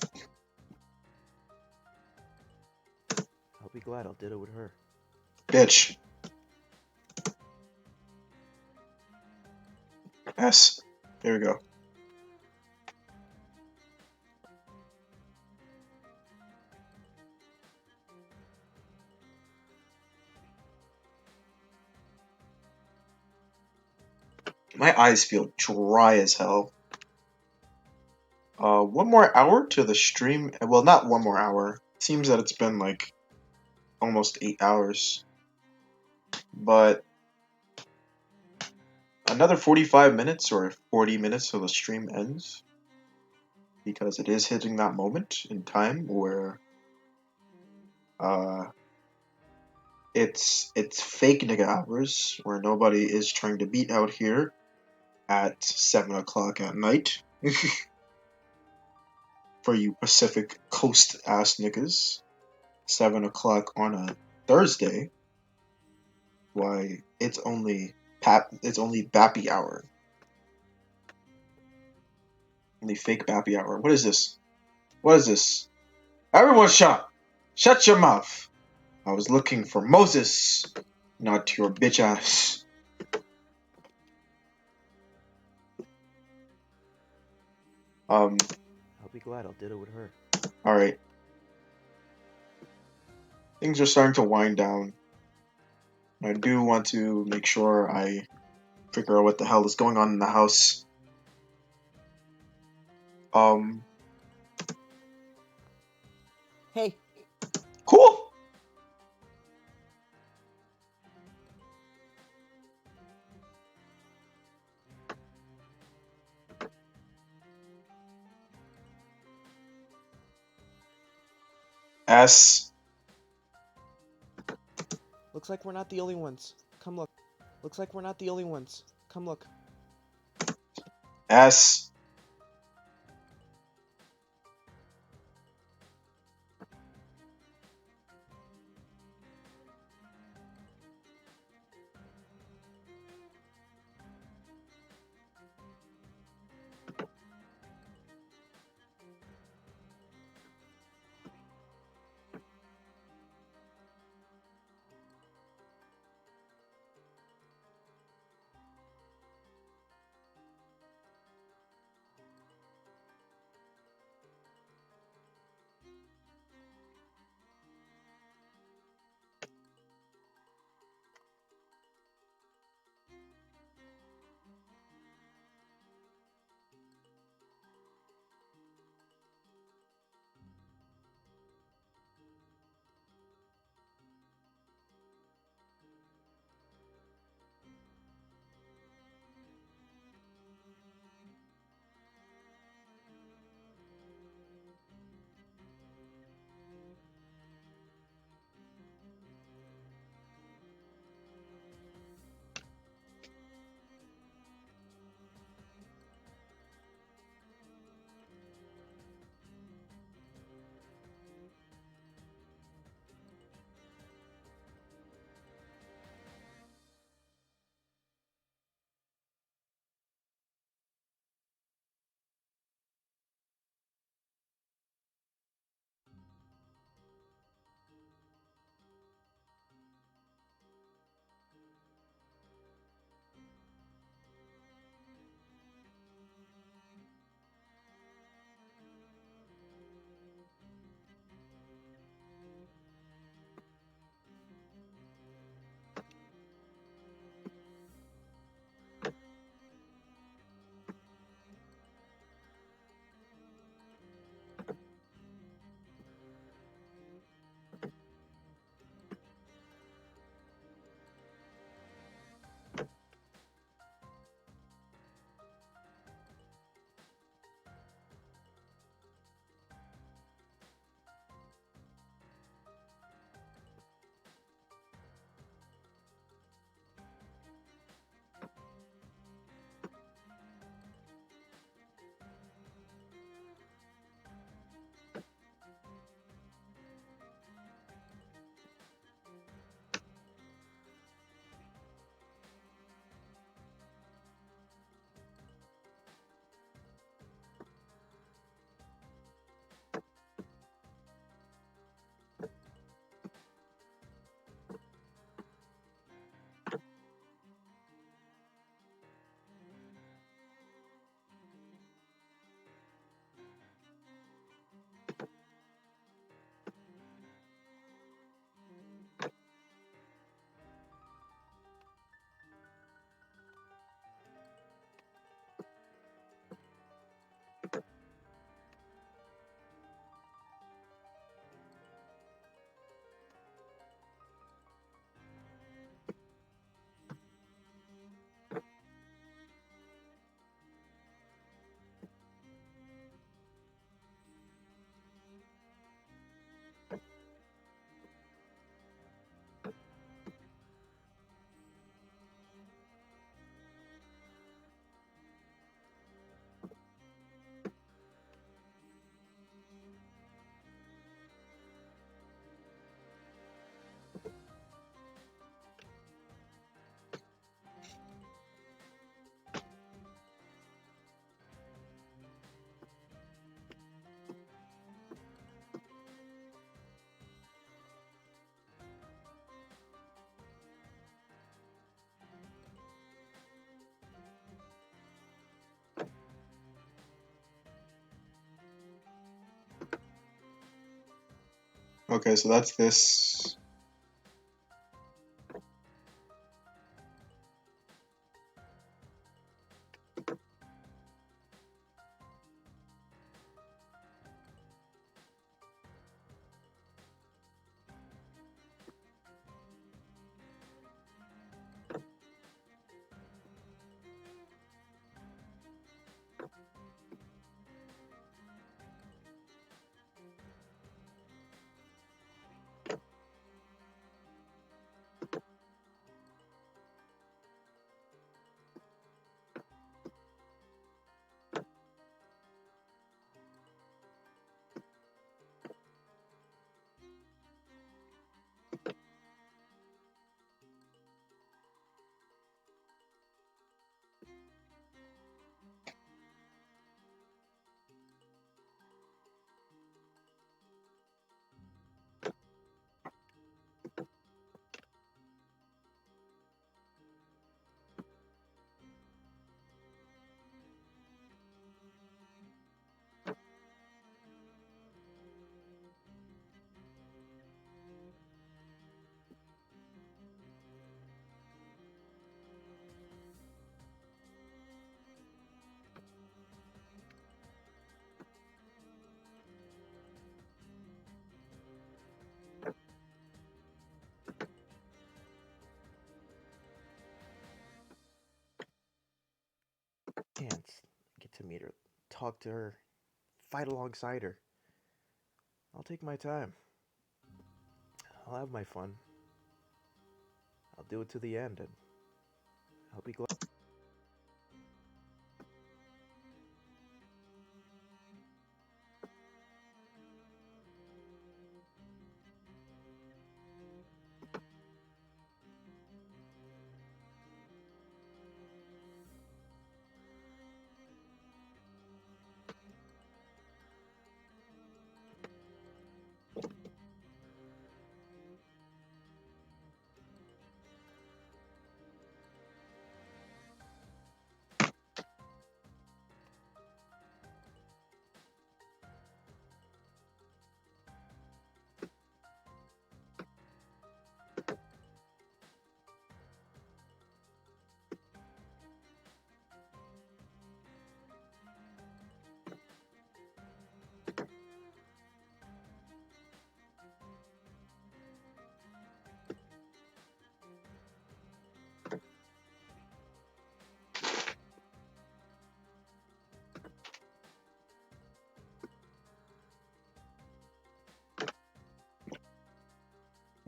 I'll be glad I'll did it with her. Bitch. S. There we go. My eyes feel dry as hell. One more hour to the stream. Well, not one more hour. Seems that it's been like almost 8 hours. But another 45 minutes or 40 minutes till the stream ends. Because it is hitting that moment in time where it's fake nigga hours where nobody is trying to beat out here at 7 o'clock at night. For you Pacific Coast ass niggas. 7 o'clock on a Thursday. Why, it's only Bappy hour. Only fake Bappy hour. What is this? What is this? Everyone shut! Shut your mouth! I was looking for Moses, not your bitch ass. I'll be glad I'll did it with her. Alright. Things are starting to wind down. I do want to make sure I figure out what the hell is going on in the house. Hey! Cool! S. Looks like we're not the only ones. Come look. Looks like we're not the only ones. Come look. S. Okay, so that's this. Can't get to meet her, talk to her, fight alongside her. I'll take my time. I'll have my fun. I'll do it to the end, and I'll be glad.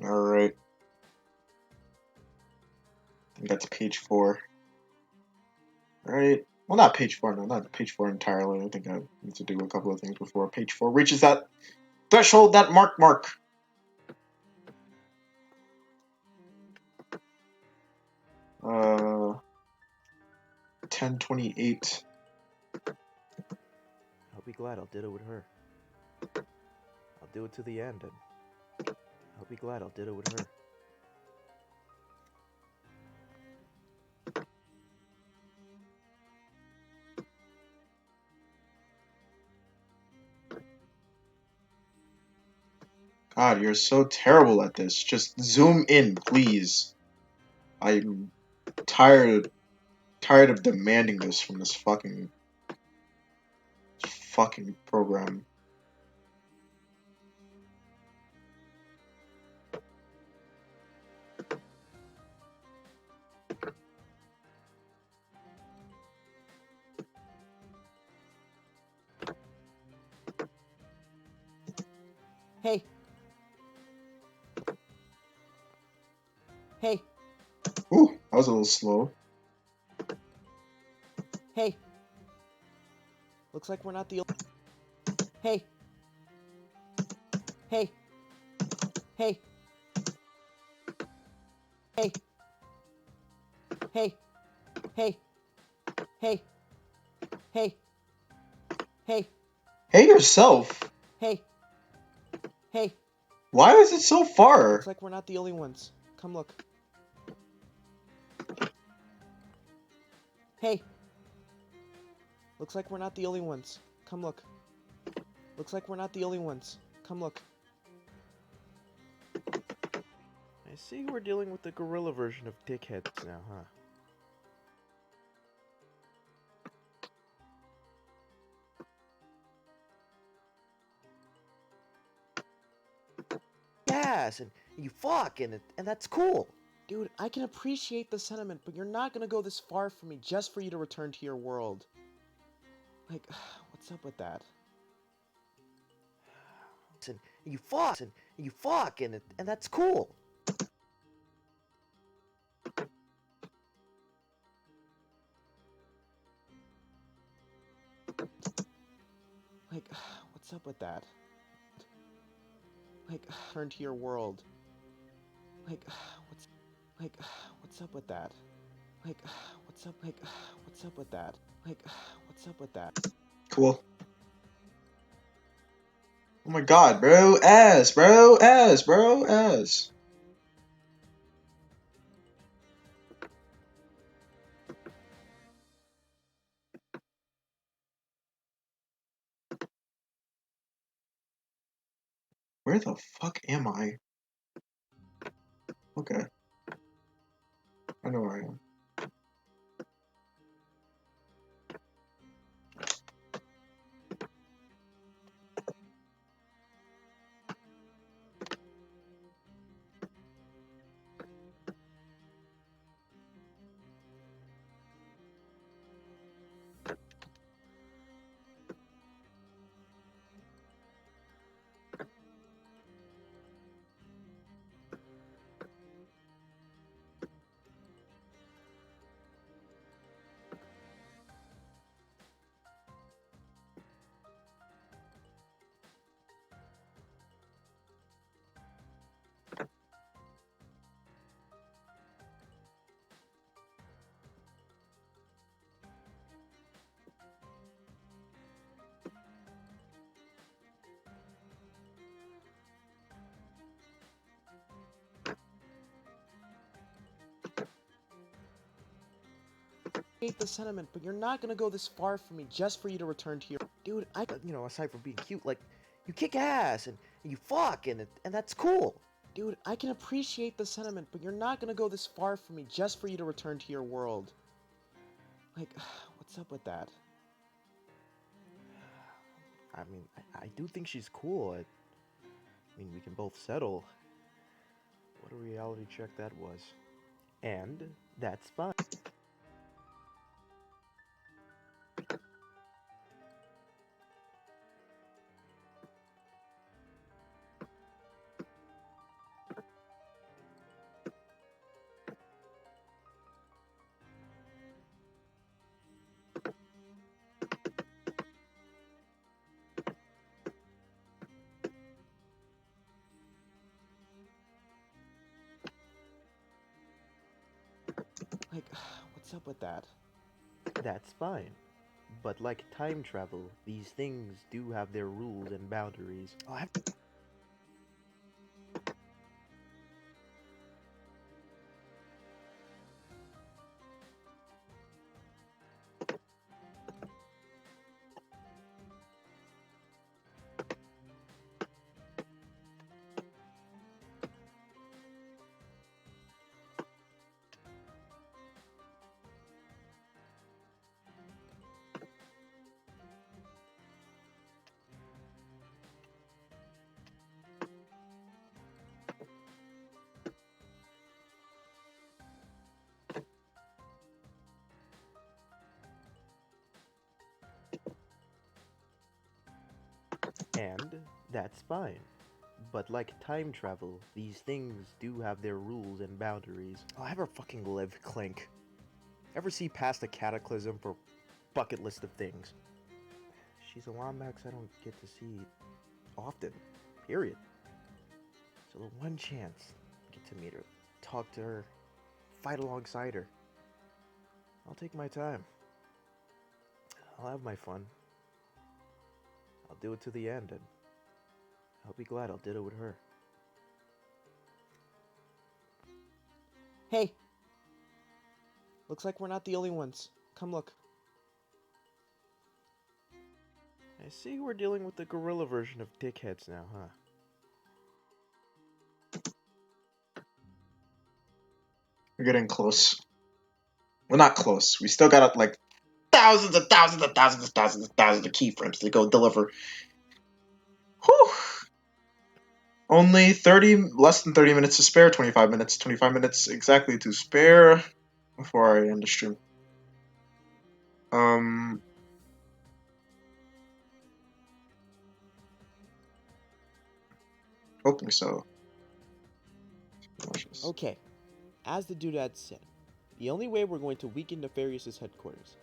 Alright. I think that's page 4. Right. Well, not page 4, no, not page 4 entirely. I think I need to do a couple of things before page 4 reaches that threshold, that mark. 1028. I'll be glad I'll do it with her. I'll do it to the end, and I'll be glad I'll do it with her. God, you're so terrible at this. Just zoom in, please. I'm tired of demanding this from this fucking program. Hey! Hey! Ooh, that was a little slow. Hey! Looks like we're not the. Hey! Hey! Hey! Hey! Hey! Hey! Hey! Hey! Hey! Hey yourself! Hey! Hey! Why is it so far? Looks like we're not the only ones. Come look. Hey! Looks like we're not the only ones. Come look. Looks like we're not the only ones. Come look. see we're dealing with the gorilla version of dickheads now, huh? Yes, and you fuck, and that's cool. Dude, I can appreciate the sentiment, but you're not gonna go this far for me just for you to return to your world. Like, what's up with that? And you fuck, and that's cool. Like, what's up with that? Like, return to your world. Like, what's like, what's up with that? Like, what's up with that? Like, what's up with that? Cool. Oh my god, bro. Ass, bro. Ass, bro. Ass. Where the fuck am I? Okay. I know where I am. Hate the sentiment, but you're not gonna go this far for me just for you to return to your. Dude, Aside from being cute, like, you kick ass, and you fuck, and that's cool. Dude, I can appreciate the sentiment, but you're not gonna go this far for me just for you to return to your world. Like, what's up with that? I mean, I do think she's cool. I mean, we can both settle. What a reality check that was. And that's fine. Like, what's up with that? That's fine. But like time travel, these things do have their rules and boundaries. Oh, and that's fine. But like time travel, these things do have their rules and boundaries. Oh, I ever fucking live, Clink. Ever see past a cataclysm for bucket list of things? She's a Lombax I don't get to see often. Period. So the one chance I get to meet her, talk to her, fight alongside her, I'll take my time. I'll have my fun. I'll do it to the end, and I'll be glad I'll did it with her. Hey! Looks like we're not the only ones. Come look. I see we're dealing with the gorilla version of dickheads now, huh? We're getting close. We're not close. We still got like thousands and thousands and thousands and thousands and thousands of keyframes to go deliver. Whew. Only 30, less than 30 minutes to spare. 25 minutes. 25 minutes exactly to spare before I end the stream. Hoping so. Okay, as the doodad said, the only way we're going to weaken Nefarious's headquarters.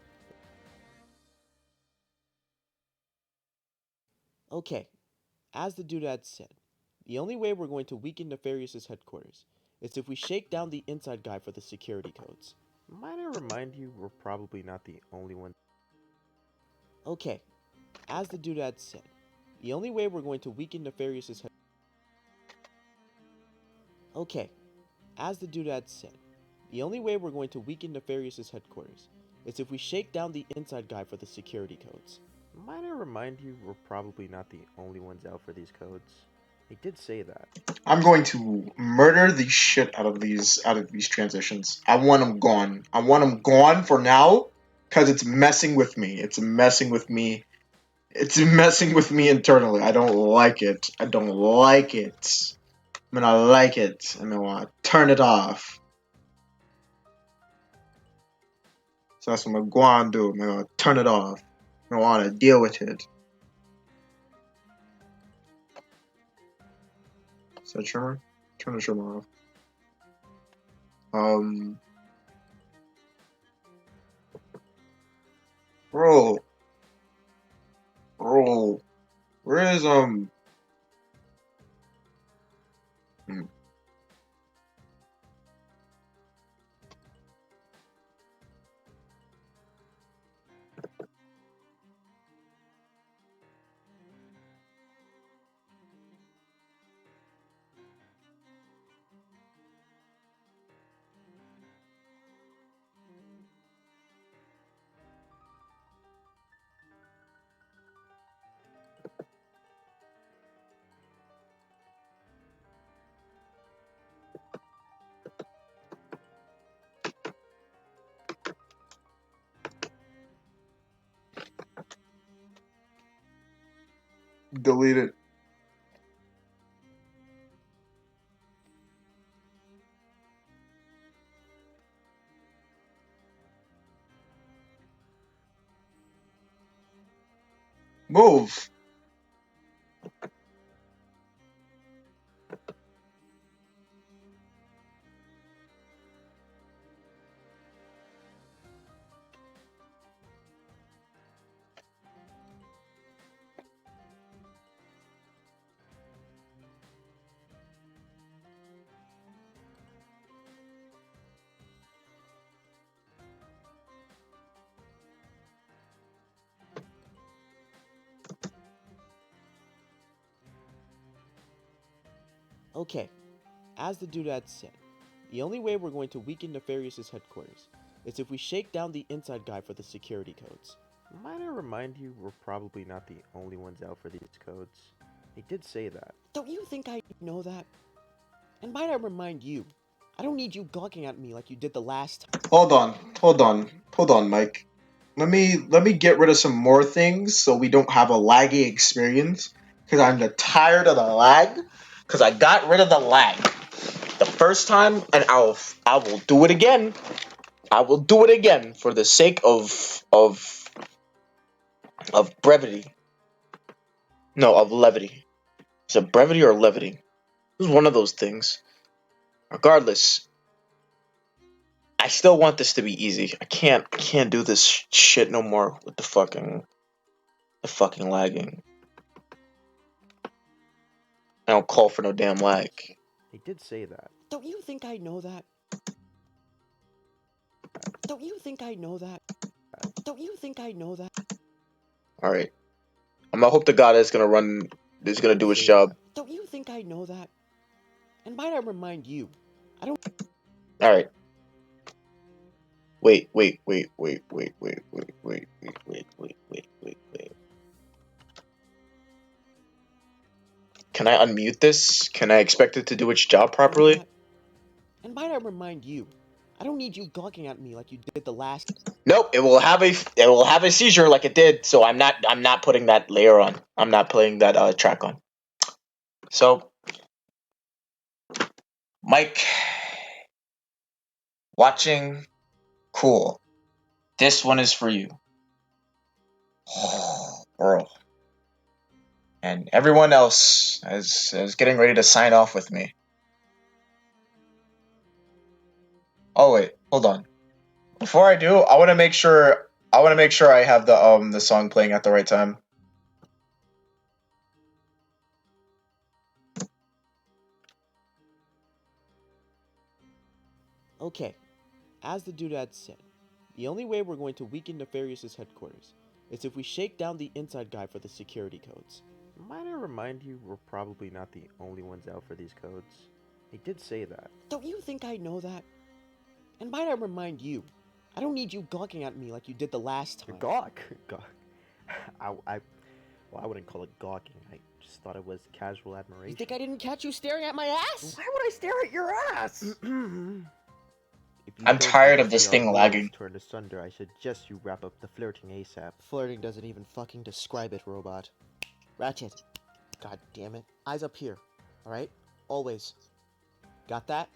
Okay, as the doodad said, the only way we're going to weaken Nefarious's headquarters is if we shake down the inside guy for the security codes. Might I remind you, we're probably not the only ones. Okay, as the doodad said, the only way we're going to weaken Nefarious's head. Okay, as the doodad said, the only way we're going to weaken Nefarious's headquarters is if we shake down the inside guy for the security codes. Might I remind you, we're probably not the only ones out for these codes. They did say that. I'm going to murder the shit out of these transitions. I want them gone. I want them gone for now because it's messing with me. It's messing with me. It's messing with me internally. I don't like it. I don't like it. I'm gonna like it. I'm gonna want to turn it off. So that's what I'm gonna do. I'm gonna turn it off. I don't want to deal with it. Is that trimmer? Turn the trimmer off. Bro. Bro. Where is delete it. Move. Okay, as the doodad said, the only way we're going to weaken Nefarious's headquarters is if we shake down the inside guy for the security codes. Might I remind you, we're probably not the only ones out for these codes. They did say that. Don't you think I know that? And might I remind you, I don't need you gawking at me like you did the last time. Hold on, Mike. Let me get rid of some more things so we don't have a laggy experience. Because I'm tired of the lag. Because I got rid of the lag the first time, and I will do it again. I will do it again for the sake of brevity. No, of levity. Is it brevity or levity? It was one of those things. Regardless, I still want this to be easy. I can't do this shit no more with the fucking lagging. I don't call for no damn lag. They did say that. Don't you think I know that? Don't you think I know that? Don't you think I know that? Alright. I'm gonna hope the God is gonna do his job. Don't you think I know that? And might I remind you, I don't. Alright. Wait. Can I unmute this? Can I expect it to do its job properly? And might I remind you, I don't need you gawking at me like you did the last. Nope, it will have a seizure like it did. So I'm not putting that layer on. I'm not putting that track on. So, Mike, watching, cool. This one is for you, girl, and everyone else is getting ready to sign off with me. Oh wait, hold on. Before I do, I want to make sure. I have the song playing at the right time. Okay, as the doodad said, the only way we're going to weaken Nefarious's headquarters is if we shake down the inside guy for the security codes. Might I remind you, we're probably not the only ones out for these codes. He did say that. Don't you think I know that? And might I remind you, I don't need you gawking at me like you did the last time. Gawk? Gawk. Well, I wouldn't call it gawking. I just thought it was casual admiration. You think I didn't catch you staring at my ass? Why would I stare at your ass? If you I'm don't tired want of to this see our thing worlds lagging. turned asunder, I suggest you wrap up the flirting ASAP. Flirting doesn't even fucking describe it, robot. Ratchet. God damn it. Eyes up here. Alright? Always. Got that?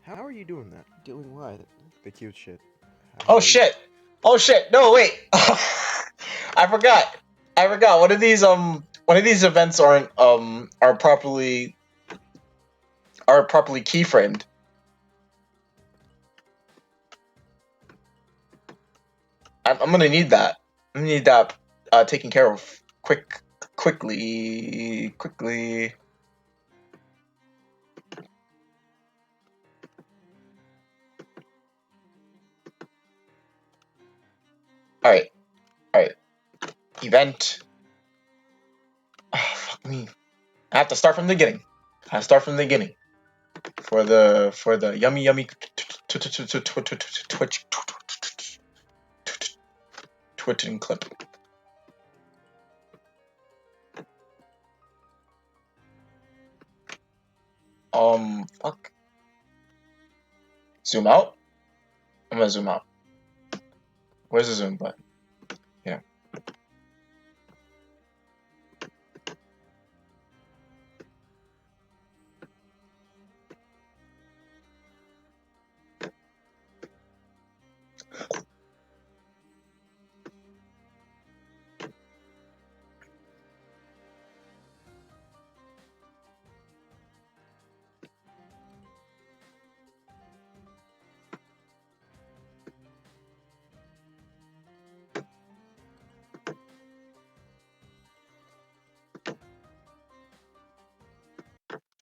How are you doing that? Doing what? The cute shit. Oh shit! Oh shit! No wait. I forgot. One of these events are properly keyframed. I'm gonna need that. I'm gonna need that taken care of quickly. All right. Event. Oh, fuck me. I have to start from the beginning. For the yummy twitching clip. Fuck. Zoom out. I'm gonna zoom out. Where's the zoom button? Yeah.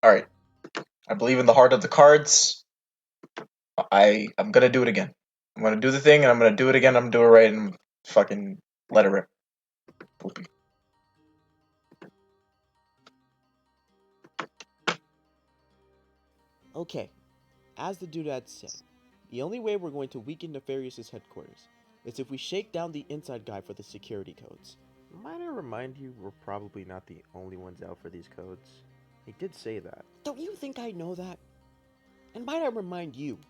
All right. I believe in the heart of the cards. I'm gonna do it again. I'm gonna do the thing, and I'm gonna do it again. I'm gonna do it right, and fucking let it rip. Poopy. Okay, as the doodad said, the only way we're going to weaken Nefarious's headquarters is if we shake down the inside guy for the security codes. Might I remind you, we're probably not the only ones out for these codes. He did say that. Don't you think I know that? And might I remind you,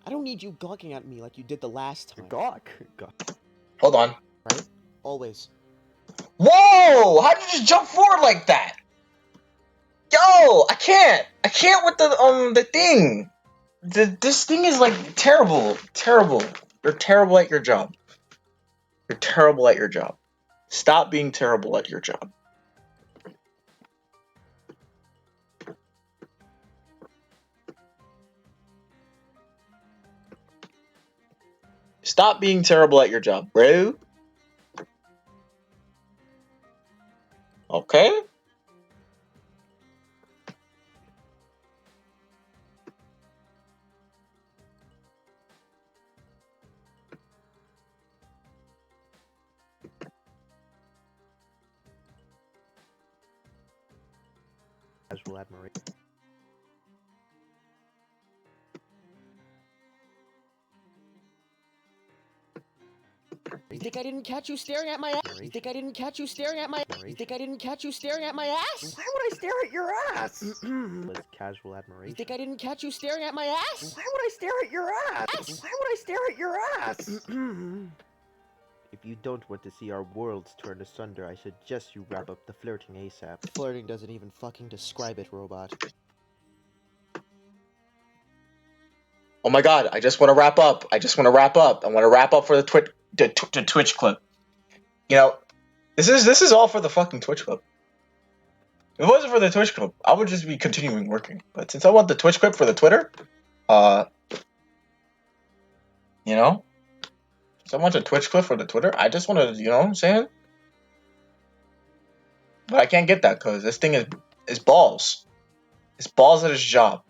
I don't need you gawking at me like you did the last time. Gawk? Hold on. Right? Always. Whoa! How did you just jump forward like that? Yo, I can't with the thing. This thing is like terrible. You're terrible at your job. Stop being terrible at your job. Stop being terrible at your job, bro. Okay? Casual admiration. You think I didn't catch you staring at my ass? You think I didn't catch you staring at my You think I didn't catch you staring at my ass? Why would I stare at your ass? Was casual admiration. You think I didn't catch you staring at my ass? Why would I stare at your ass? Why would I stare at your ass? If you don't want to see our worlds turn asunder, I suggest you wrap up the flirting ASAP. Flirting doesn't even fucking describe it, robot. Oh my god, I just want to wrap up. I want to wrap up for the Twitch clip. You know, this is all for the fucking Twitch clip. If it wasn't for the Twitch clip, I would just be continuing working. But since I want the Twitch clip for the Twitter, you know, since I want the Twitch clip for the Twitter, I just want to, you know what I'm saying? But I can't get that because this thing is balls. It's balls at his job.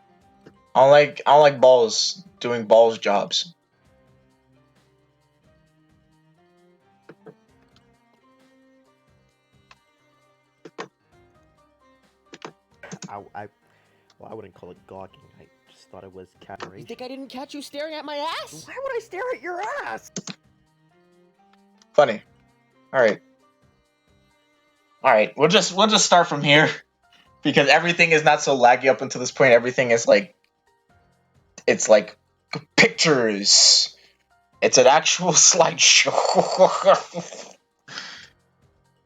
I don't like balls doing balls jobs. I wouldn't call it gawking. I just thought it was admiration. You think I didn't catch you staring at my ass? Why would I stare at your ass? Funny. All right. We'll just start from here because everything is not so laggy up until this point. Everything is like it's like pictures. It's an actual slideshow.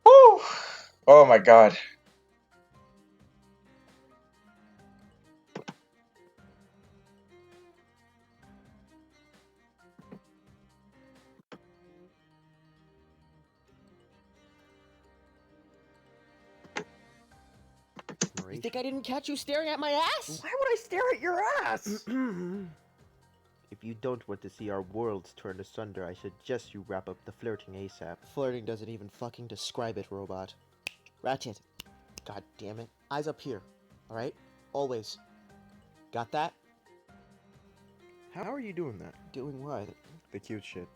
Woo! Oh my god. You think I didn't catch you staring at my ass? Why would I stare at your ass? If you don't want to see our worlds turn asunder, I suggest you wrap up the flirting ASAP. Flirting doesn't even fucking describe it, robot. Ratchet. God damn it. Eyes up here. Alright? Always. Got that? How are you doing that? Doing what? The cute shit.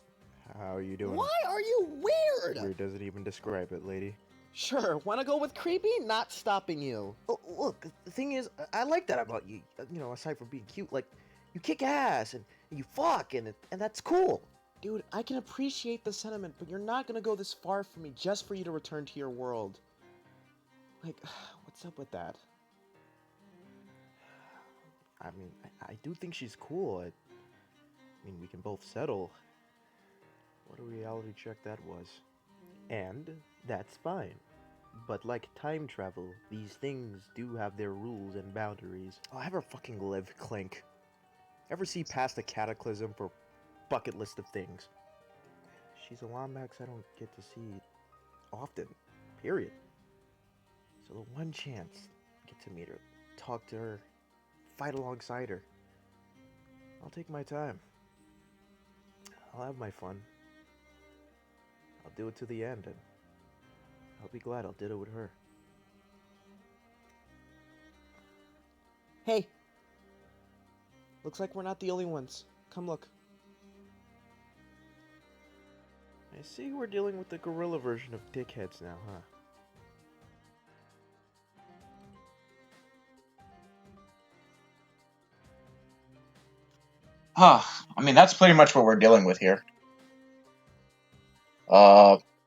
How are you doing Why are you weird? it? Weird doesn't even describe it, lady. Sure, wanna go with creepy? Not stopping you. Oh, look, the thing is, I like that about you. You know, aside from being cute, like, you kick ass and you fuck, and that's cool. Dude, I can appreciate the sentiment, but you're not gonna go this far for me just for you to return to your world. Like, what's up with that? I mean, I do think she's cool. I mean, we can both settle. What a reality check that was. And that's fine. But like time travel, these things do have their rules and boundaries. I'll have her fucking live, Clink. Ever see past a cataclysm for bucket list of things? She's a Lombax I don't get to see often. Period. So the one chance, get to meet her, talk to her, fight alongside her. I'll take my time. I'll have my fun. I'll do it to the end, and I'll be glad I'll did it with her. Hey! Looks like we're not the only ones. Come look. I see we're dealing with the gorilla version of dickheads now, huh? I mean, that's pretty much what we're dealing with here.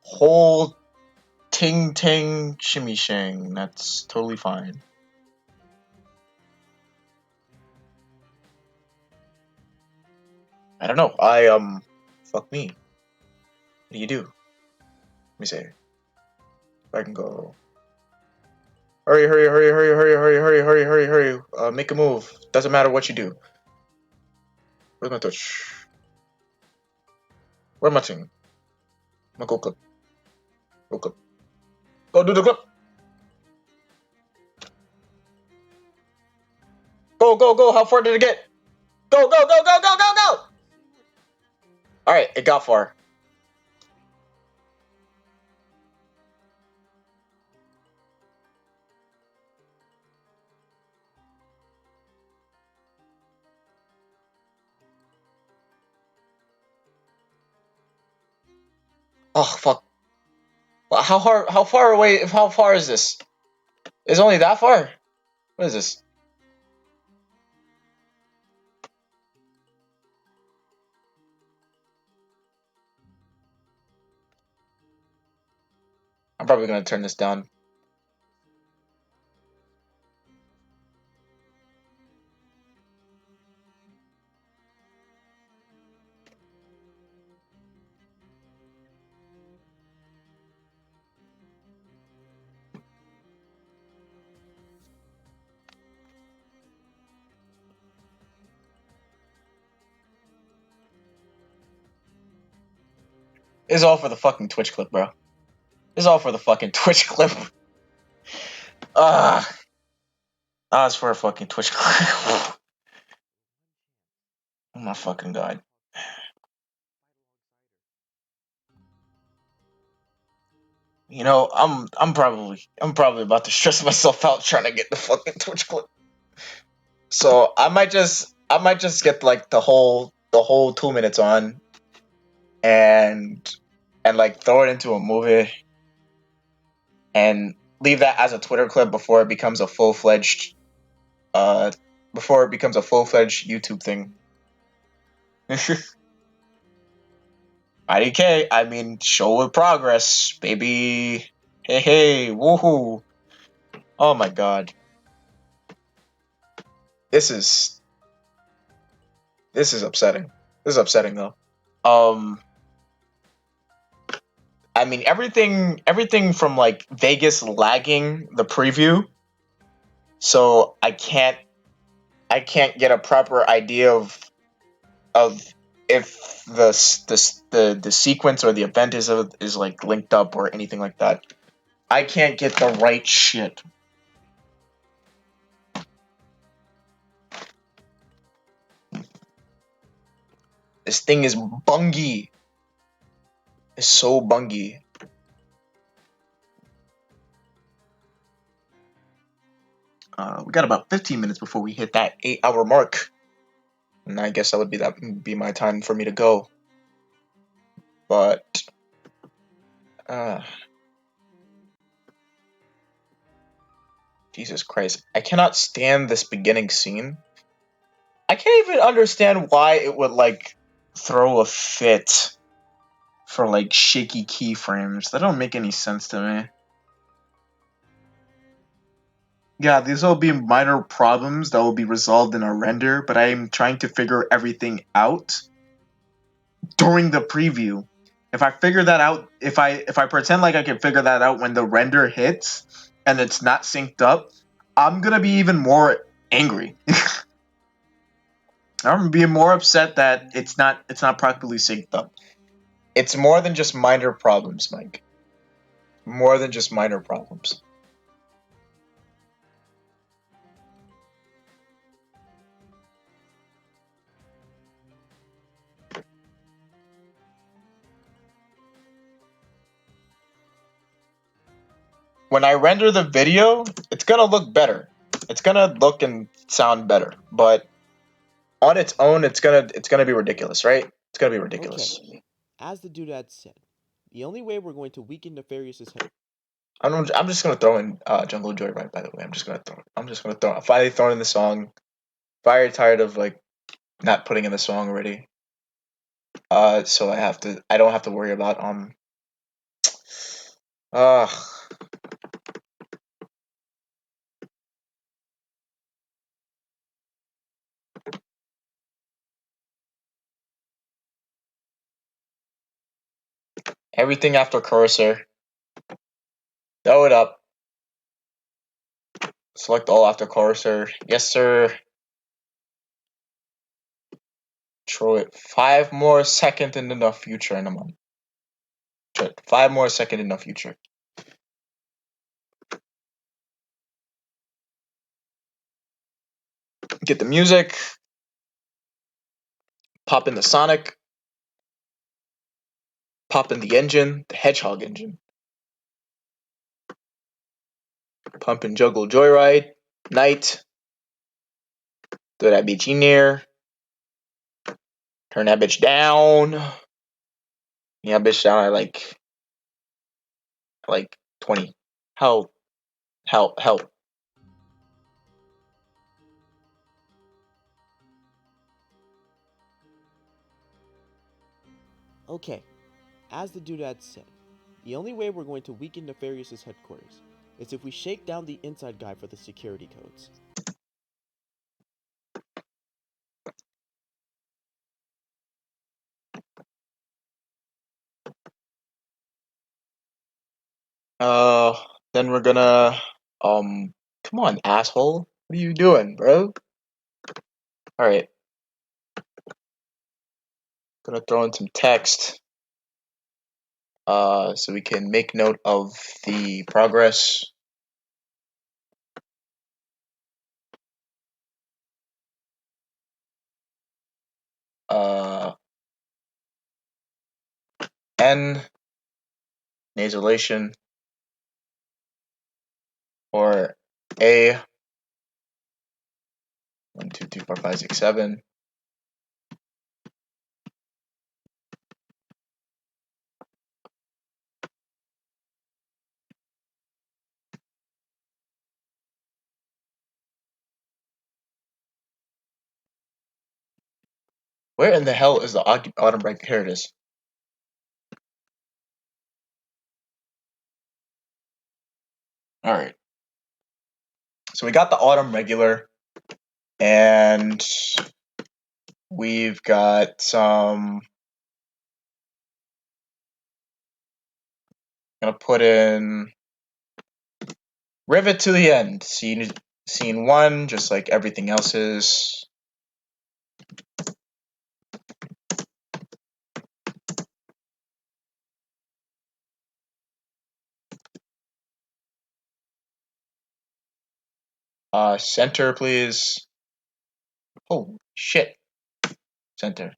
Whole ting ting shimmy shang. That's totally fine. I don't know. Fuck me. What do you do? Let me see. If I can go. Hurry, hurry, hurry, hurry, hurry, hurry, hurry, hurry, hurry, hurry. Make a move. Doesn't matter what you do. Where's my touch? Where am I thing? My go clip. Go clip. Go do the clip. Go, go, go. How far did it get? Go, go, go, go, go, go, go! Alright, it got far. Oh, fuck. How far away, how far is this? It's only that far? What is this? probably gonna turn this down. It's all for the fucking Twitch clip, bro. It's all for the fucking Twitch clip. It's for a fucking Twitch clip. Oh my fucking god. You know, I'm probably about to stress myself out trying to get the fucking Twitch clip. So I might just get like the whole 2 minutes on and like throw it into a movie and leave that as a Twitter clip before it becomes a uh YouTube thing. IDK, I mean, show of progress, baby. Hey, hey, woohoo. Oh my god. This is this is upsetting. This is upsetting though. Um I mean everything from like Vegas lagging the preview, so I can't get a proper idea of if the sequence or the event is like linked up or anything like that. I can't get the right shit. This thing is bungy. It's so bungy. We got about 15 minutes before we hit that 8-hour mark, and I guess that would be my time for me to go. But uh, Jesus Christ, I cannot stand this beginning scene. I can't even understand why it would like throw a fit for like shaky keyframes. That don't make any sense to me. Yeah, these will be minor problems that will be resolved in a render, but I am trying to figure everything out during the preview. If I figure that out, if I pretend like I can figure that out when the render hits and it's not synced up, I'm gonna be even more angry. I'm gonna be more upset that it's not properly synced up. It's more than just minor problems, Mike. More than just minor problems. When I render the video, it's gonna look better. It's gonna look and sound better, but on its own, it's gonna be ridiculous, right? It's gonna be ridiculous. Okay, as the doodad said, the only way we're going to weaken Nefarious' head. I'm just gonna throw in Jungle Joyride. By the way, I'm finally throwing in the song. Very tired of like not putting in the song already. So I don't have to worry about uh everything after cursor. Throw it up. Select all after cursor. Yes, sir. Throw it 5 more seconds in the future in a month. 5 more seconds in the future. Get the music. Pop in the Sonic. Pop in the engine, the Hedgehog engine. Pump and juggle joyride. Night. Throw that bitch in there. Turn that bitch down. Yeah, bitch down at like 20. Help. Help. Help. Okay, as the doodad said, The only way we're going to weaken Nefarious's headquarters is if we shake down the inside guy for the security codes. Uh, then we're gonna, come on, asshole. What are you doing, bro? Alright, gonna throw in some text, so we can make note of the progress. Uh, N, nasalization, or A, 1, 2, 3, 4, 5, 6, 7. Where in the hell is the autumn break? Here it is. Alright. So we got the autumn regular, and we've got some. Gonna put in Rivet to the end. Scene 1, just like everything else is. Center, please. Holy shit. Center.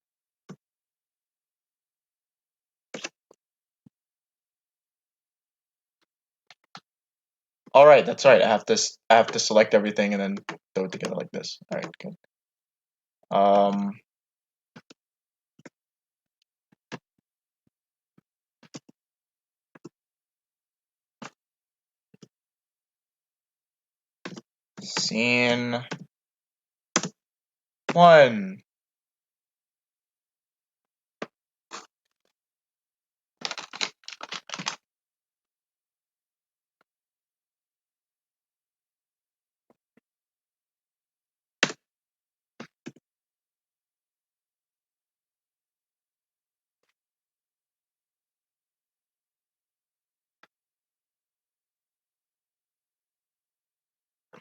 Alright, that's right. I have to select everything and then throw it together like this. Alright, good. Scene 1.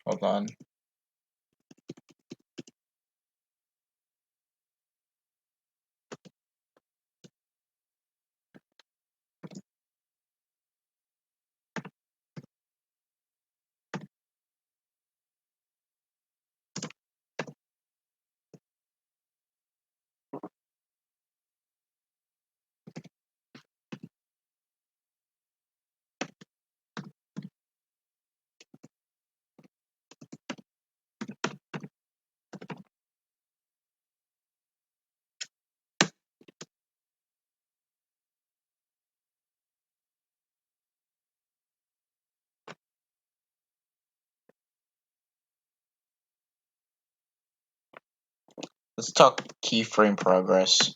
Hold on. Let's talk keyframe progress.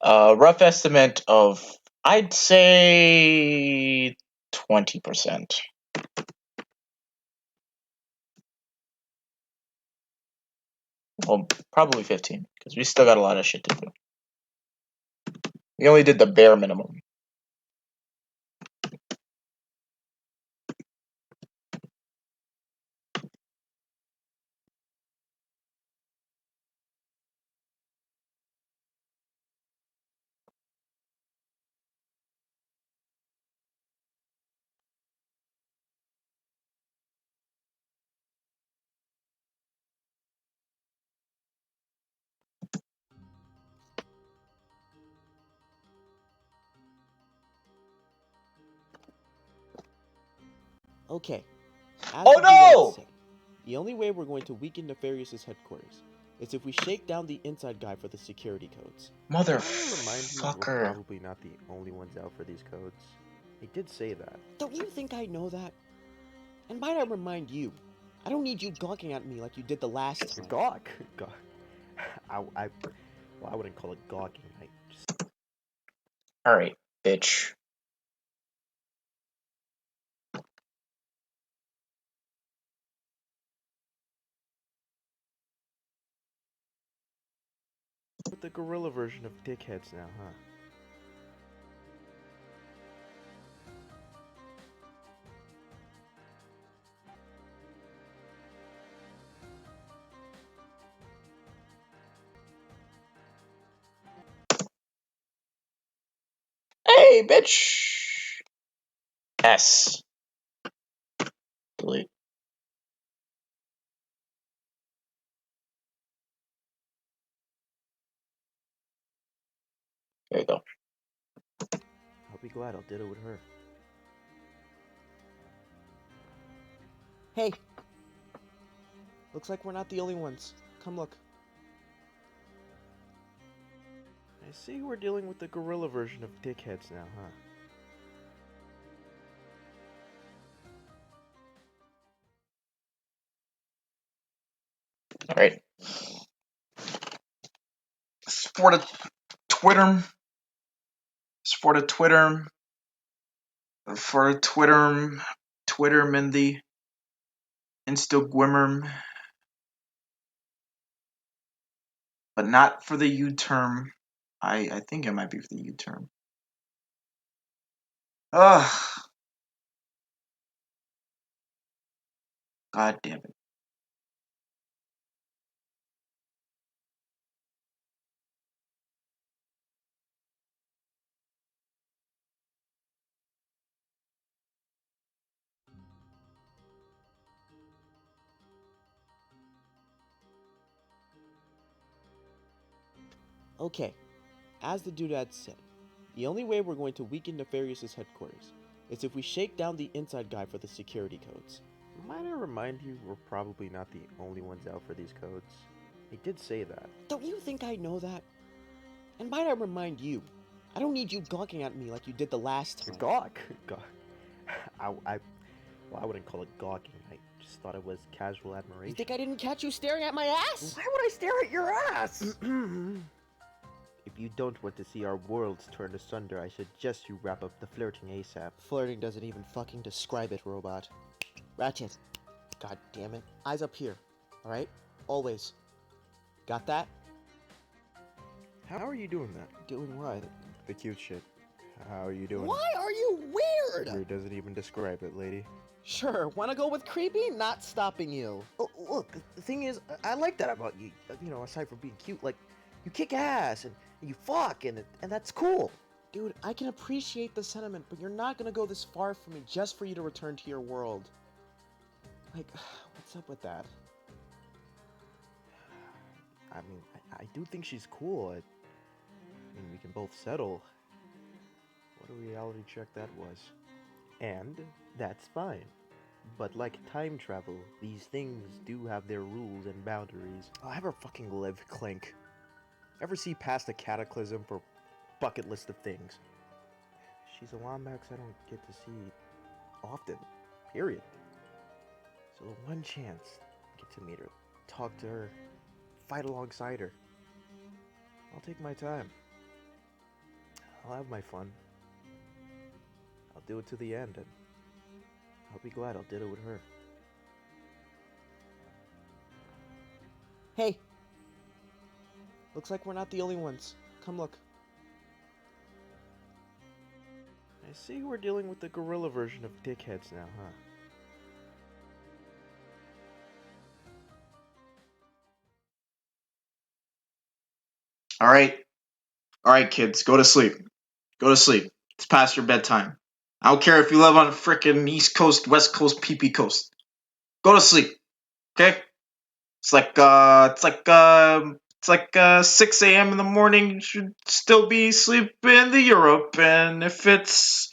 Rough estimate of, I'd say, 20%. Well, probably 15, because we still got a lot of shit to do. We only did the bare minimum. Okay, as Oh the dudettes no! say, the only way we're going to weaken Nefarious's headquarters is if we shake down the inside guy for the security codes. Might I remind you, we're Motherfucker. probably not the only ones out for these codes. He did say that. Don't you think I know that? And might I remind you, I don't need you gawking at me like you did the last time. Gawk? Gawk. I wouldn't call it gawking. I just. Alright, bitch. With the gorilla version of dickheads now, huh? Hey, bitch! S. Delete. There you go. I'll be glad I'll did it with her. Hey! Looks like we're not the only ones. Come look. I see we're dealing with the gorilla version of dickheads now, huh? Alright. For the Twitter. For the Twitter. For Twitter. Twitter Mindy. Instagwimmer. But not for the U-term. I think it might be for the U-term. Ugh. God damn it. Okay, as the doodad said, the only way we're going to weaken Nefarious' headquarters is if we shake down the inside guy for the security codes. Might I remind you, we're probably not the only ones out for these codes. He did say that. Don't you think I know that? And might I remind you, I don't need you gawking at me like you did the last time. Gawk? Gawk. I wouldn't call it gawking. I just thought it was casual admiration. You think I didn't catch you staring at my ass? Why would I stare at your ass? If you don't want to see our worlds turn asunder, I suggest you wrap up the flirting ASAP. Flirting doesn't even fucking describe it, robot. Ratchet. God damn it. Eyes up here. Alright? Always. Got that? How are you doing that? Doing what? The cute shit. How are you doing Why are you weird? it? Weird doesn't even describe it, lady. Sure, wanna go with creepy? Not stopping you. Oh, look, the thing is, I like that about you. You know, aside from being cute, like, you kick ass and you fuck, and that's cool. Dude, I can appreciate the sentiment, but you're not gonna go this far for me just for you to return to your world. Like, what's up with that? I mean, I do think she's cool. I mean, we can both settle. What a reality check that was. And that's fine. But like time travel, these things do have their rules and boundaries. I'll have her fucking live, Clink. Ever see past a cataclysm for bucket list of things? She's a Wombax I don't get to see often. Period. So the one chance I get to meet her, talk to her, fight alongside her. I'll take my time. I'll have my fun. I'll do it to the end, and I'll be glad I'll did it with her. Hey! Looks like we're not the only ones. Come look. I see we're dealing with the gorilla version of dickheads now, huh? Alright. Alright, kids. Go to sleep. Go to sleep. It's past your bedtime. I don't care if you live on frickin' East Coast, West Coast, PP Coast. Go to sleep. Okay? It's like 6 a.m. in the morning. You should still be asleep in the Europe, and if it's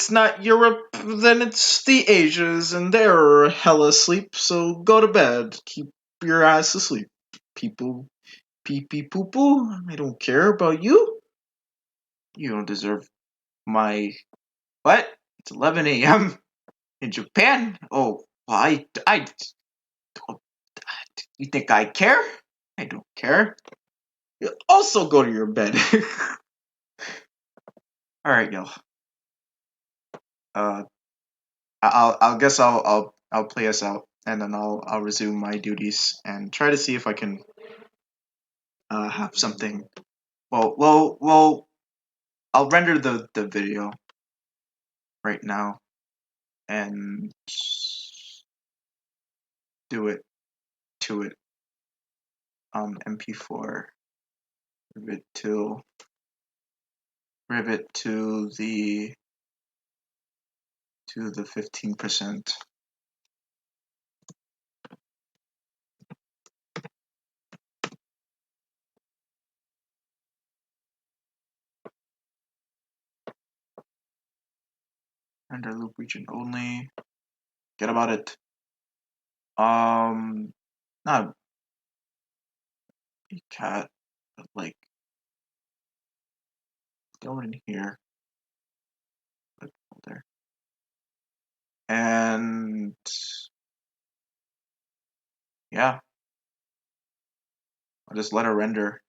not Europe, then it's the Asias, and they're hella asleep. So go to bed. Keep your ass asleep, people. Pee pee poo poo. I don't care about you. You don't deserve my what? It's 11 a.m. in Japan. Oh, I You think I care? I don't care. You also go to your bed. All right, yo. Uh, I'll guess I'll play us out, and then I'll resume my duties and try to see if I can have something. Well. I'll render the video right now and do it to it. MP4 rivet to the 15%. Render loop region only. Get about it. Not a cat, but like go in here, put folder, and yeah, I'll just let her render.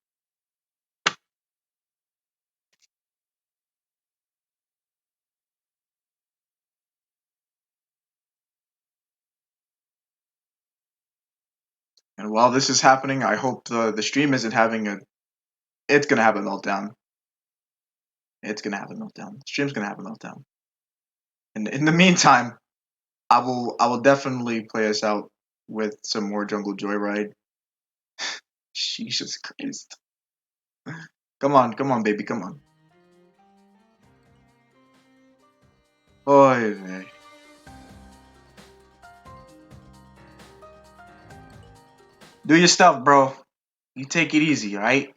And while this is happening, I hope the stream isn't having a. It's gonna have a meltdown. It's gonna have a meltdown. The stream's gonna have a meltdown. And in the meantime, I will definitely play us out with some more Jungle Joyride. Jesus Christ. Come on, baby, come on. Oy vey. Do your stuff, bro. You take it easy, alright?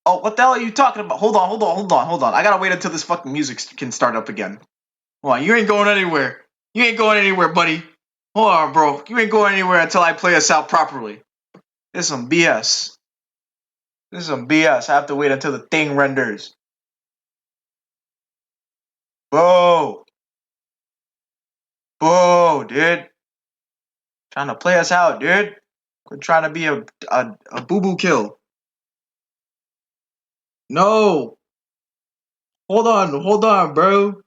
Oh, what the hell are you talking about? Hold on. I gotta wait until this fucking music can start up again. Hold on, you ain't going anywhere. You ain't going anywhere, buddy. Hold on, bro. You ain't going anywhere until I play us out properly. This is some BS. This is some BS. I have to wait until the thing renders. Boo! Boo, dude. Trying to play us out, dude. Quit trying to be a boo-boo kill. No! Hold on, bro.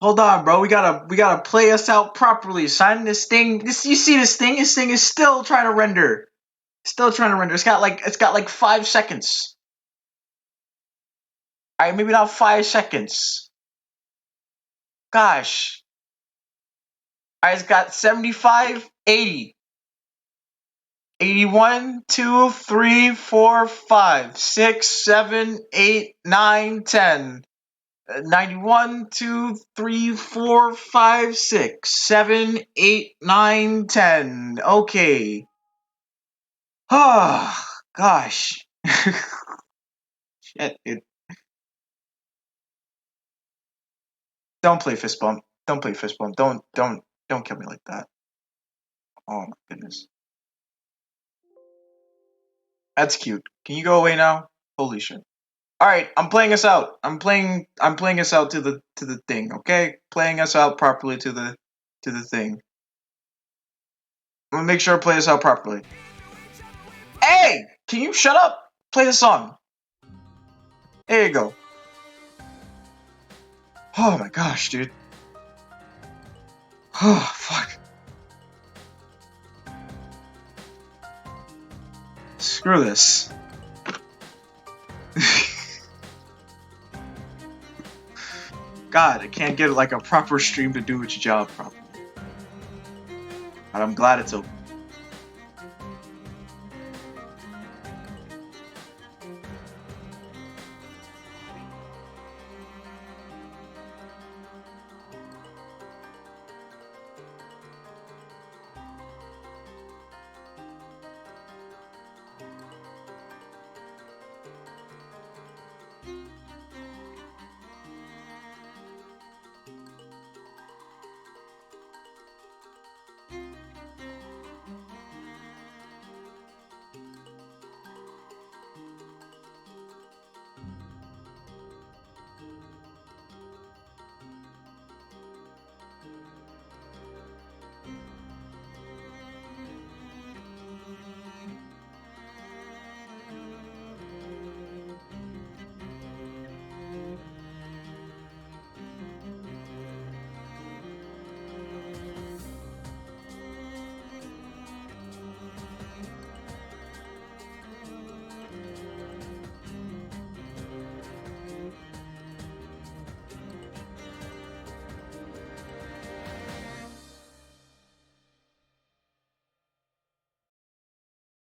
Hold on, bro. We gotta play us out properly, son. This thing, you see this thing? This thing is still trying to render. Still trying to render. It's got like 5 seconds. Alright, maybe not 5 seconds. Gosh. Alright, it's got 75, 80. 81, 2, 3, 4, 5, 6, 7, 8, 9, 10. 91, 2, 3, 4, 5, 6, 7, 8, 9, 10. Okay. Oh, gosh. Shit, don't play fist bump. Don't play fist bump. Don't kill me like that. Oh my goodness. That's cute. Can you go away now? Holy shit. Alright, I'm playing us out. I'm playing us out to the thing, okay? Playing us out properly to the thing. I'm gonna make sure I play this out properly. Hey! Can you shut up? Play the song. There you go. Oh my gosh, dude. Oh, fuck. Screw this. God, I can't get like a proper stream to do its job properly. But I'm glad it's open.